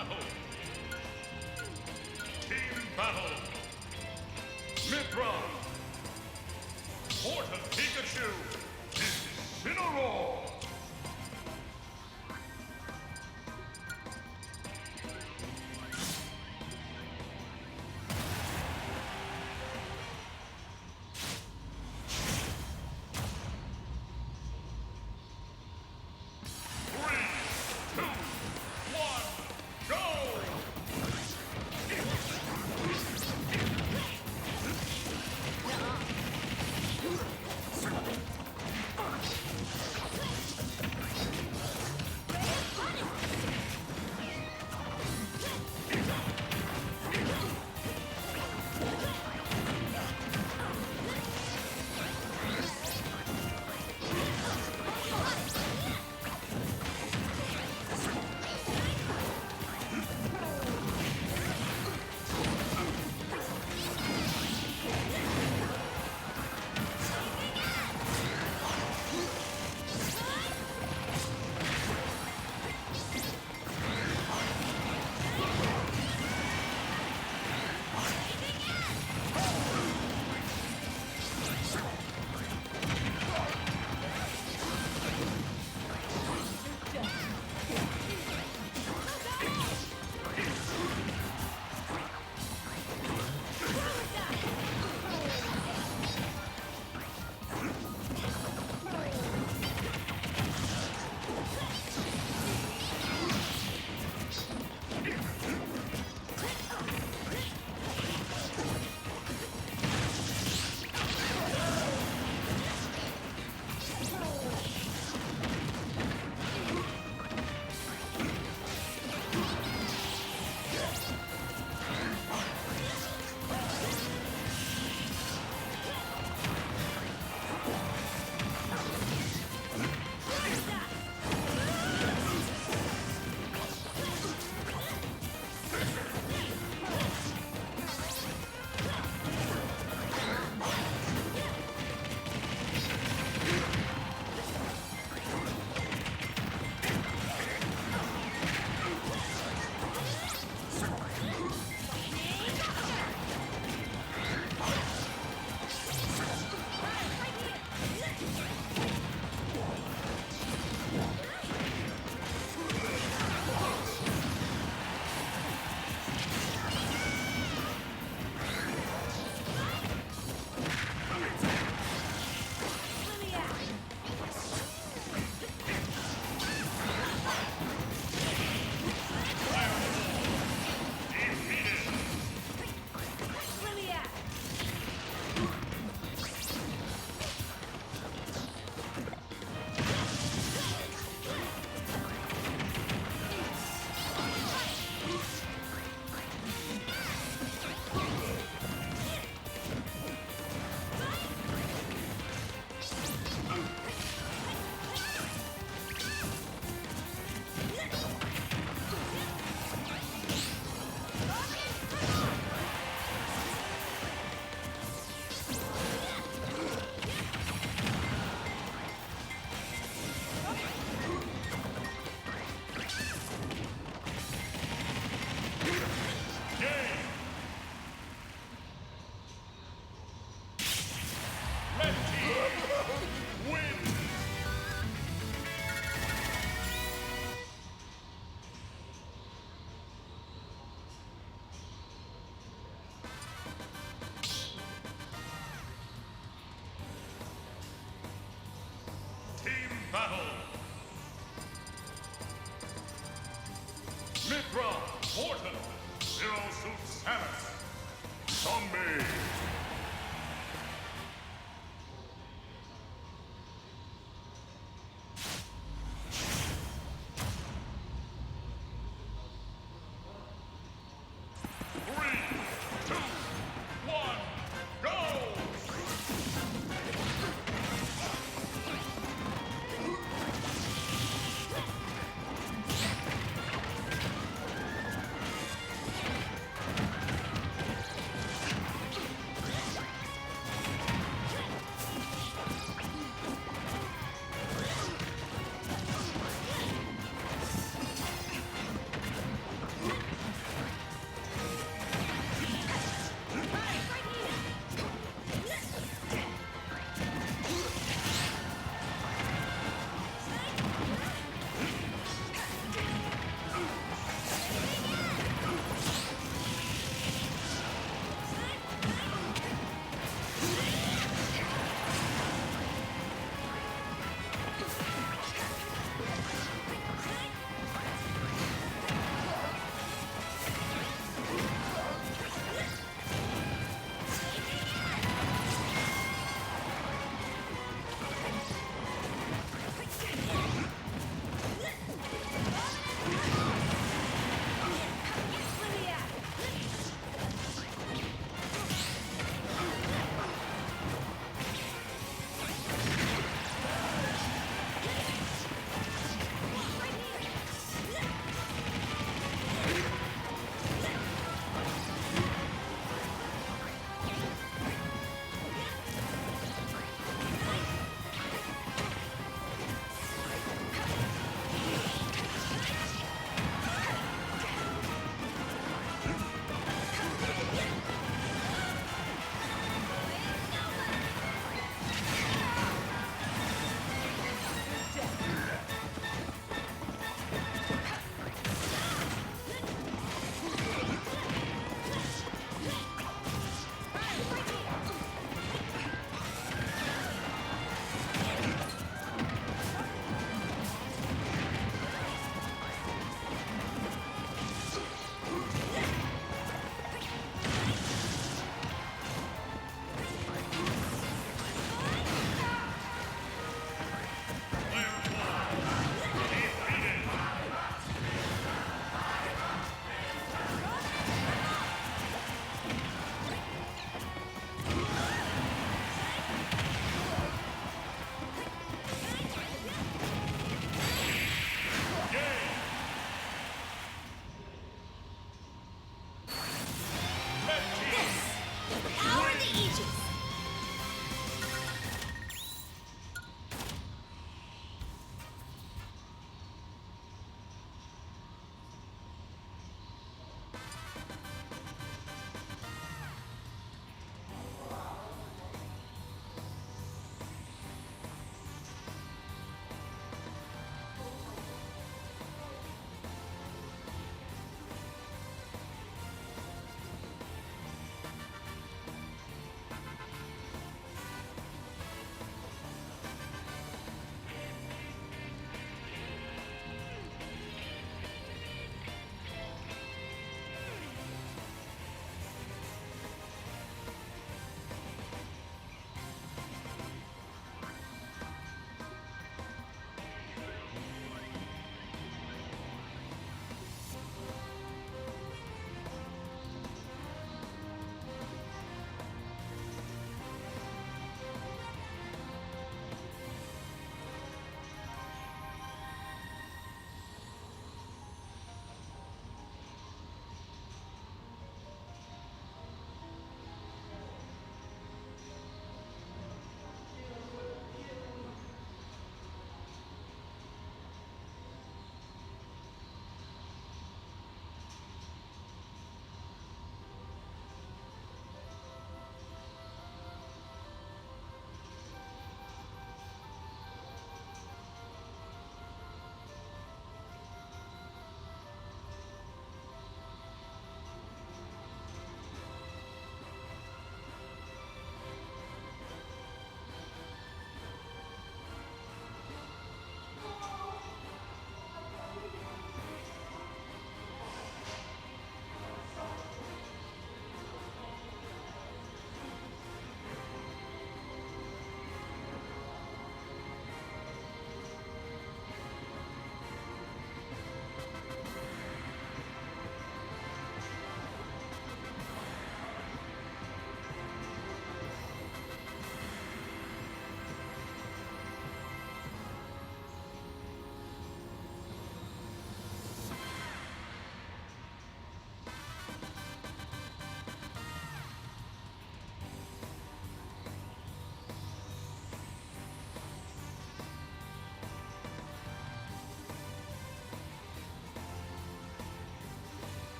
battle. Team battle. Mythra. Fort of Pikachu. Incineroar. battle. Mythra, Morton, Zero Suit Samus, Zombie.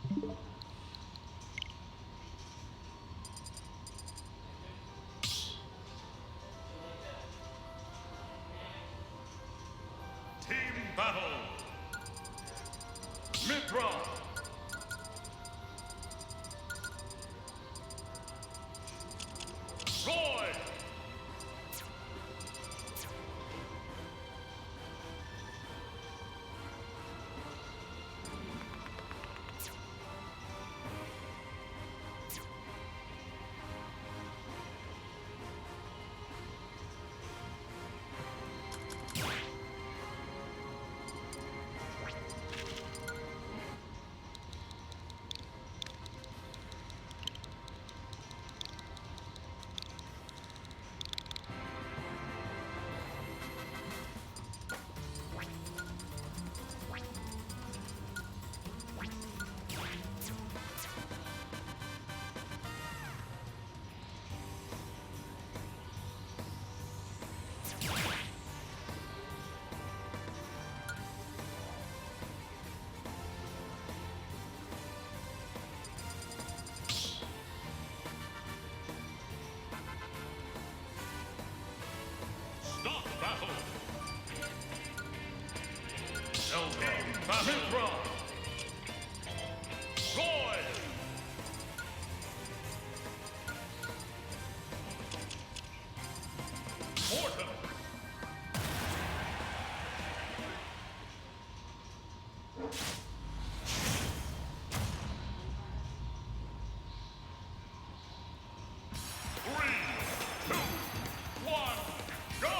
Team battle. Mythra. Roy. Stop battle. Mythra. Roy. Morton. Three, two, one, go!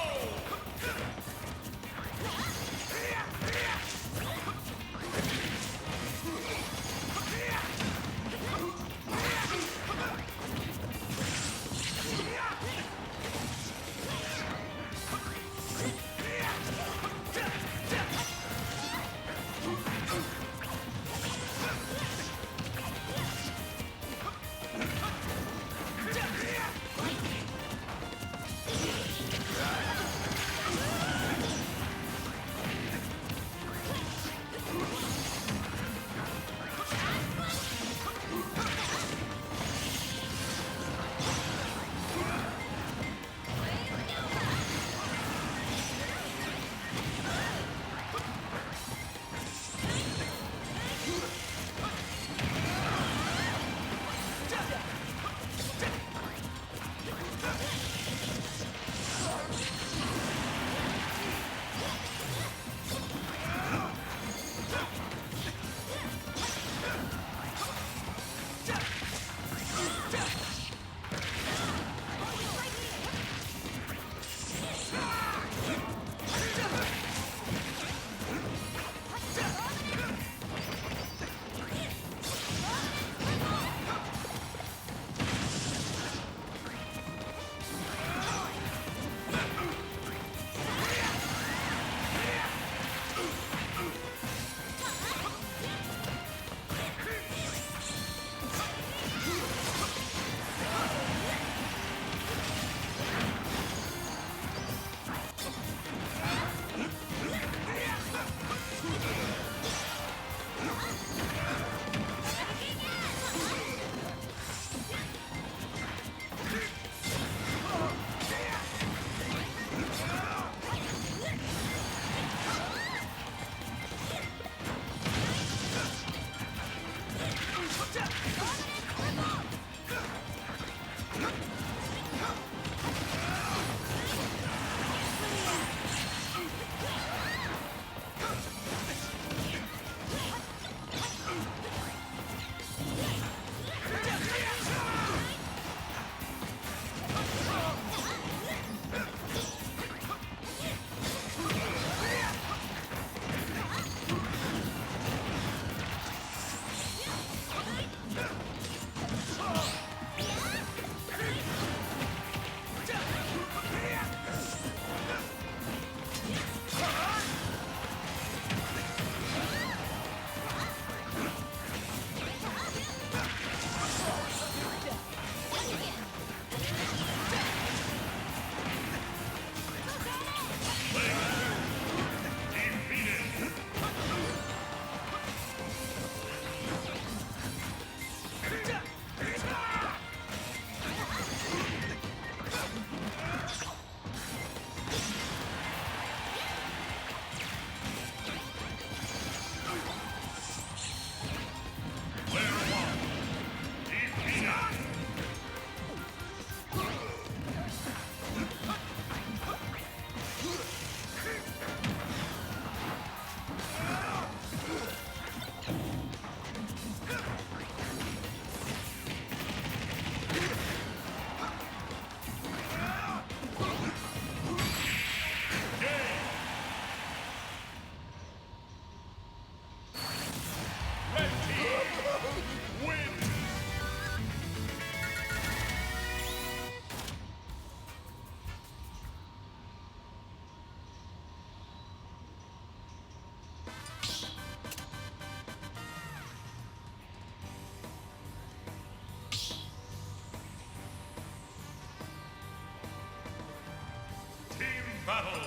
battle.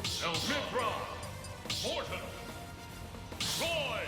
Mythra, Morton, Roy.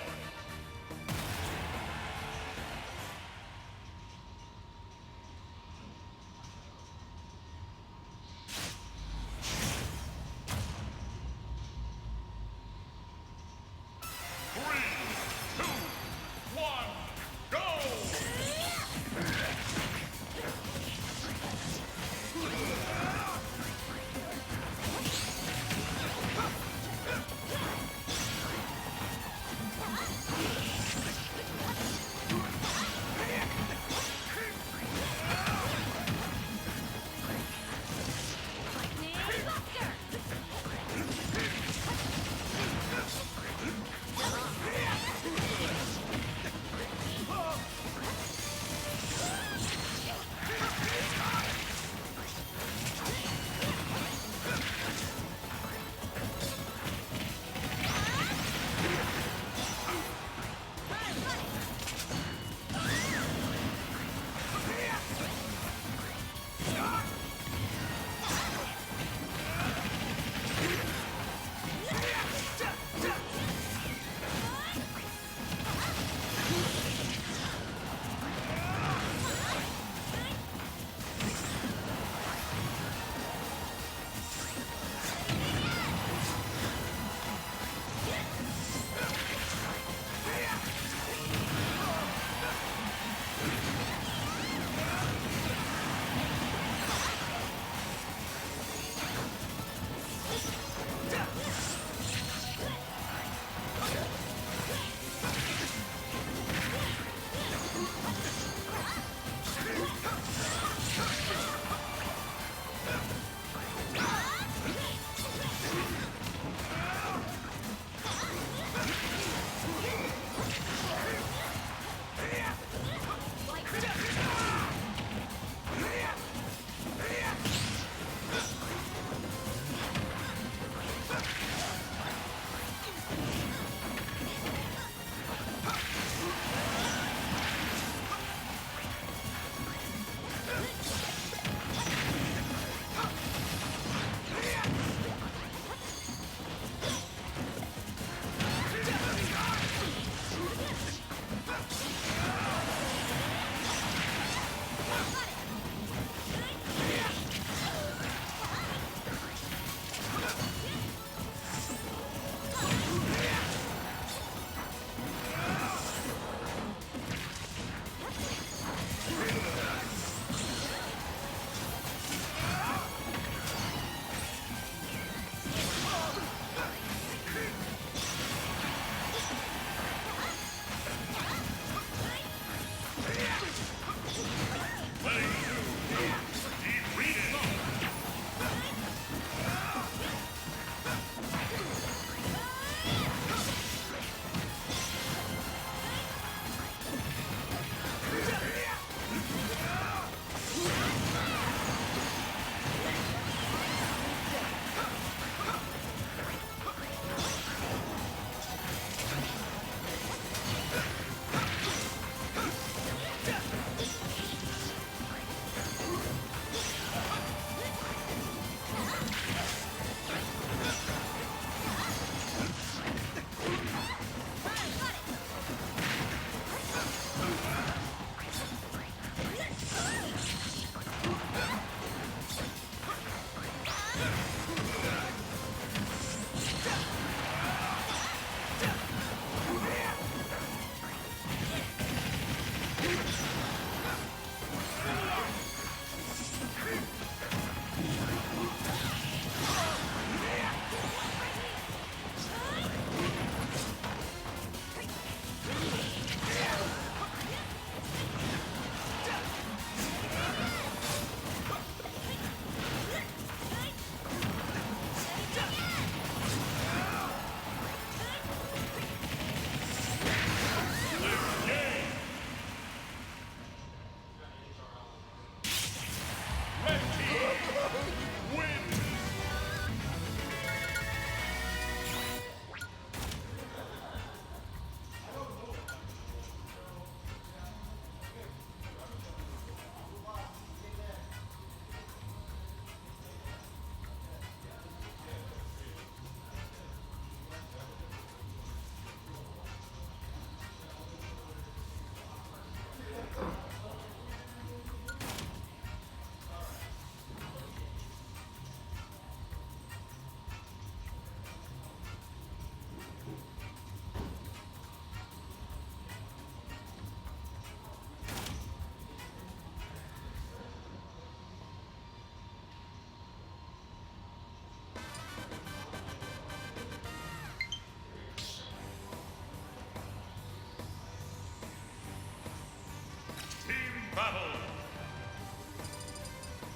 battle.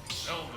Zelda.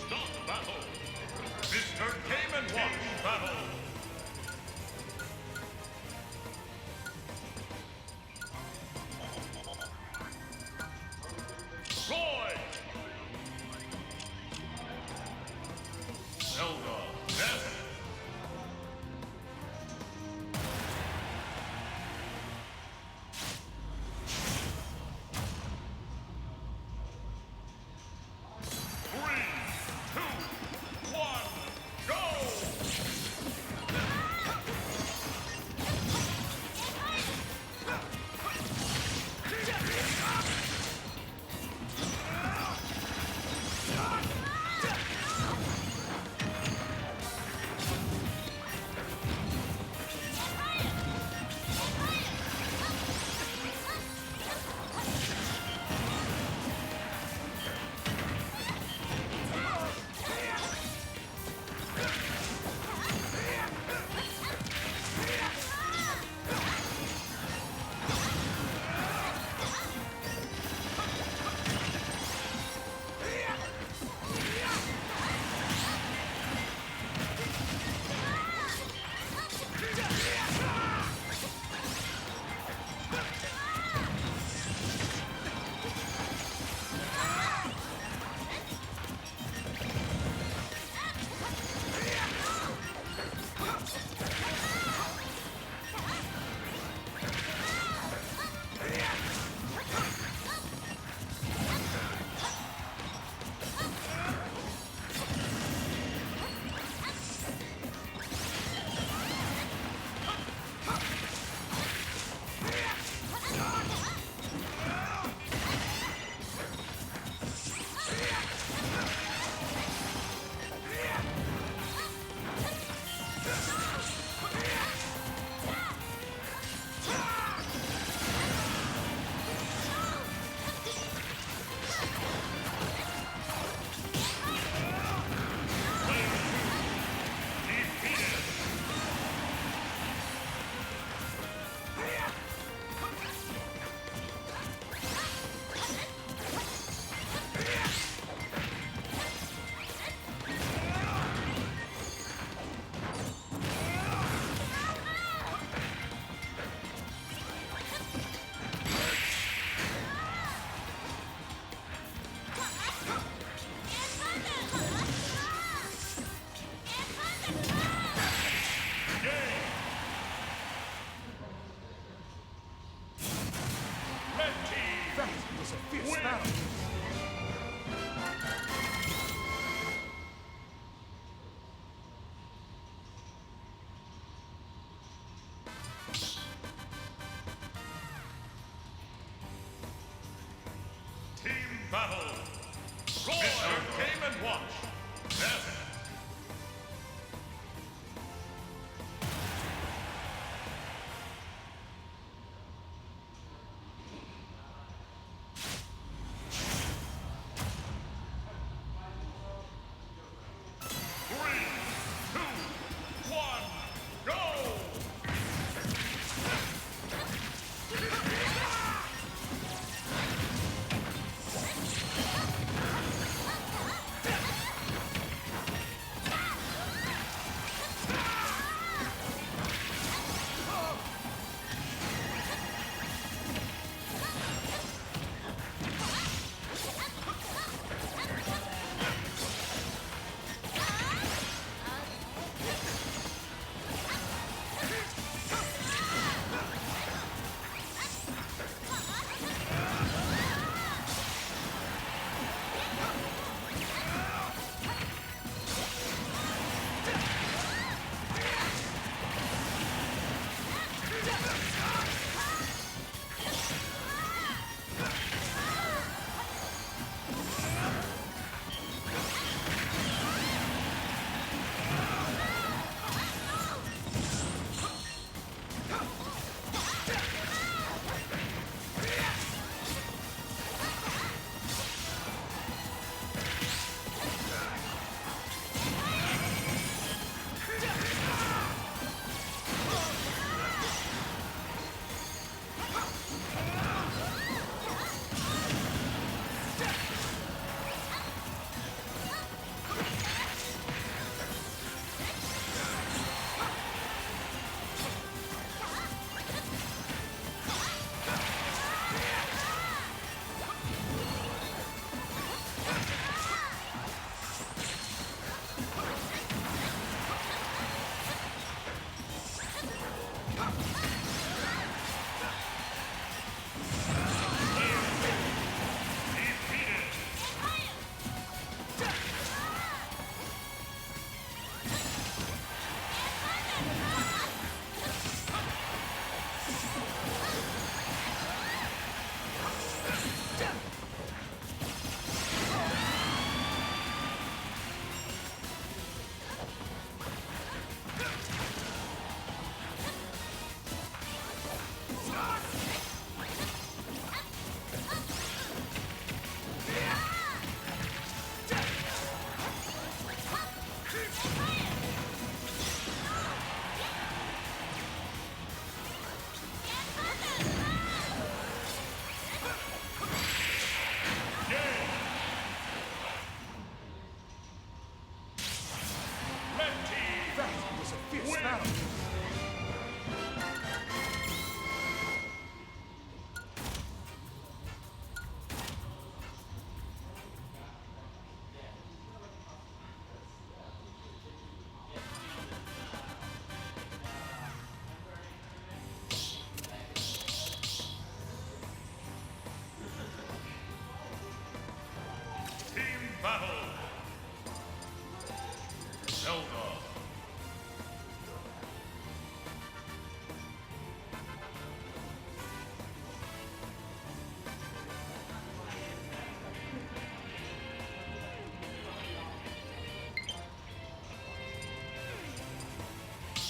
Start battle. Mr. Game & Watch battle. Roy. Zelda. Ness. Battle. Roy. Mr. Game & Watch. Ness. Three. battle. Zelda.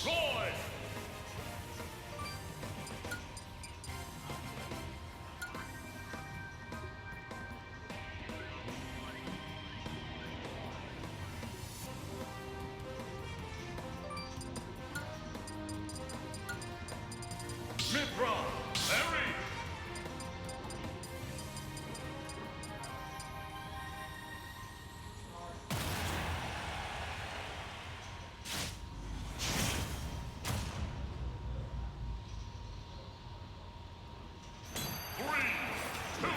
Roy. Mythra. Larry. Three, two,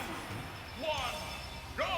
one, go!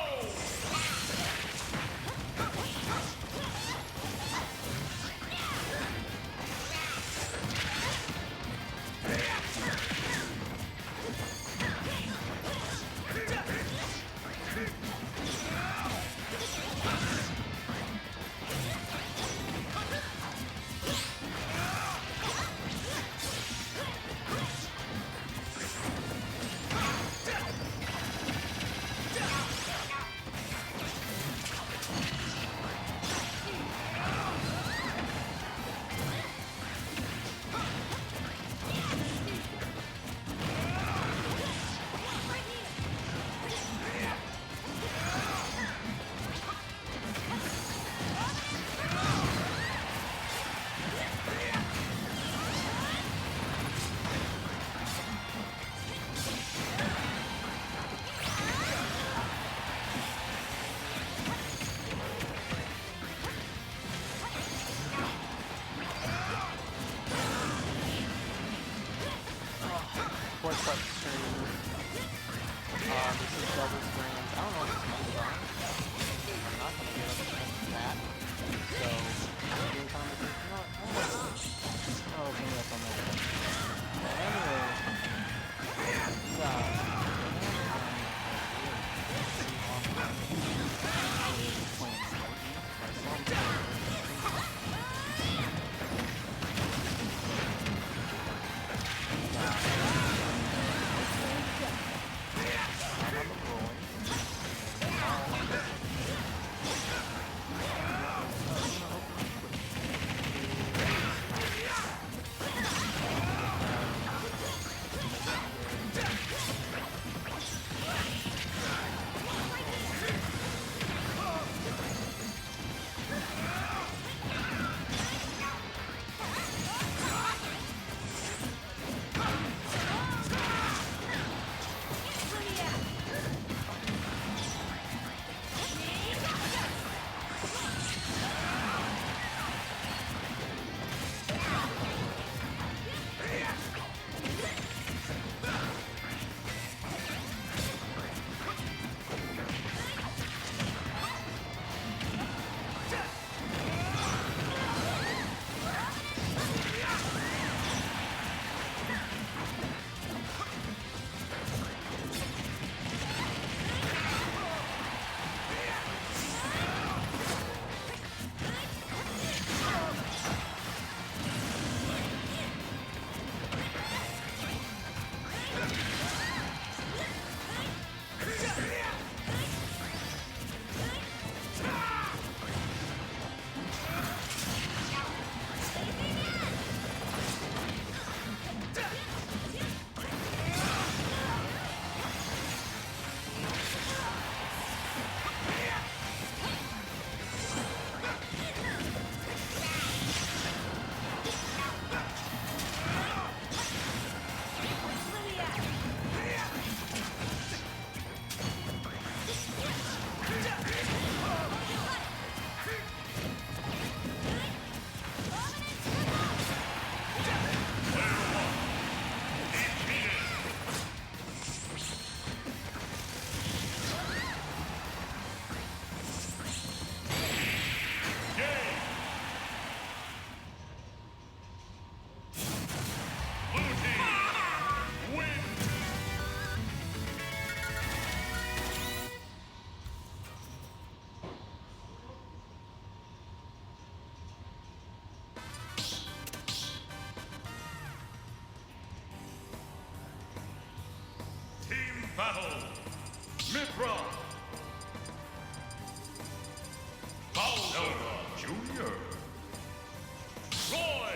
battle, Mythra. Bozo Jr. Roy.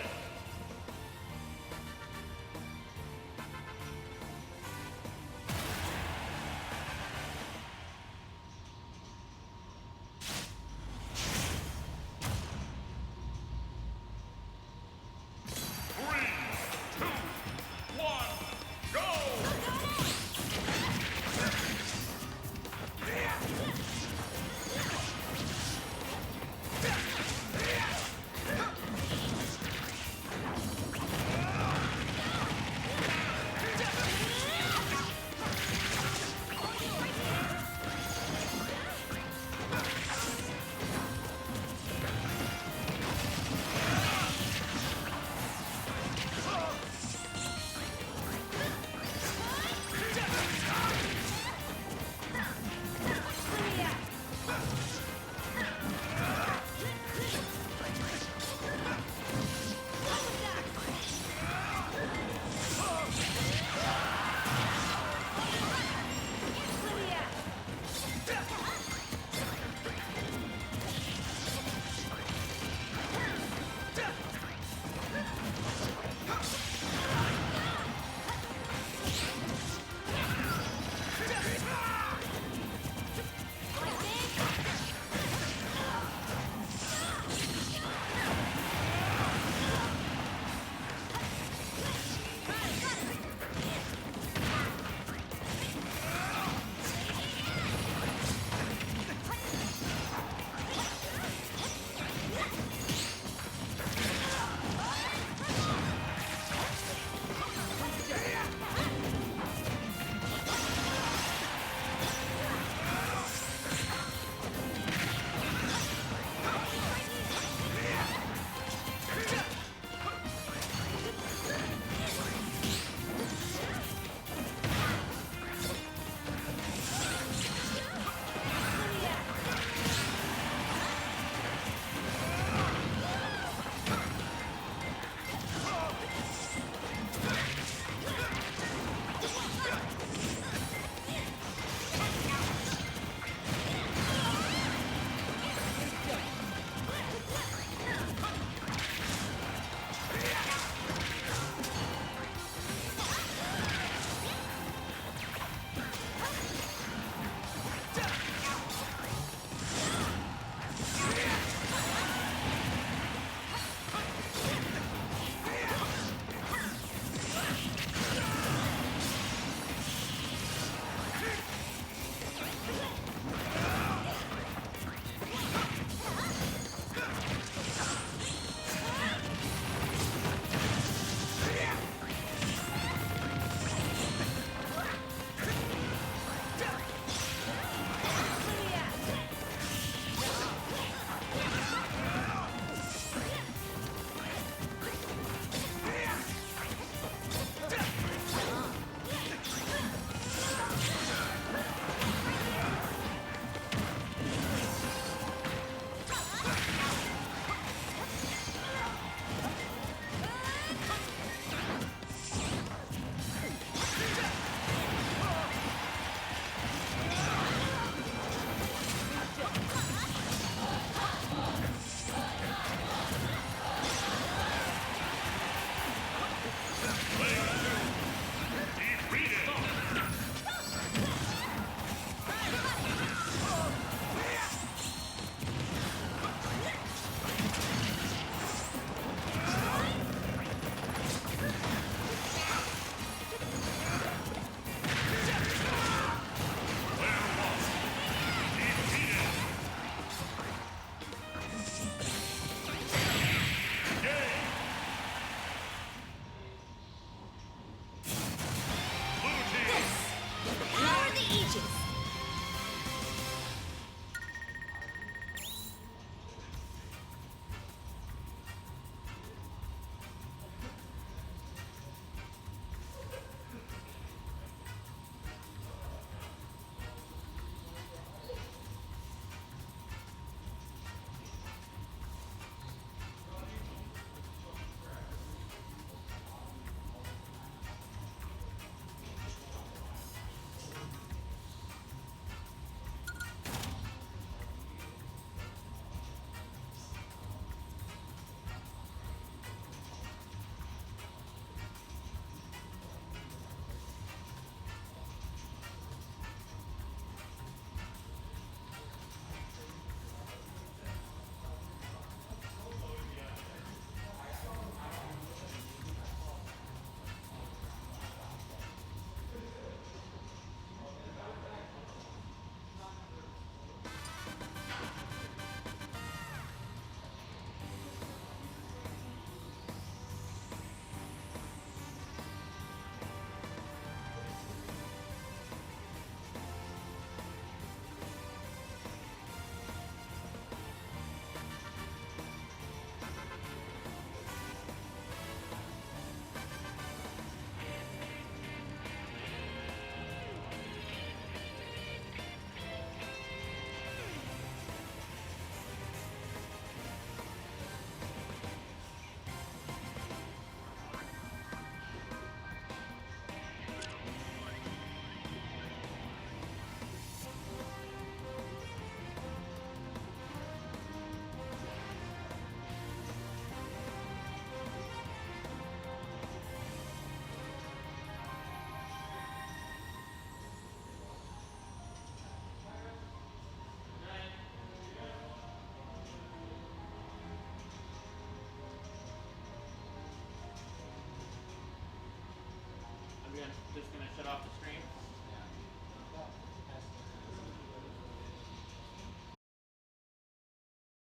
shut off the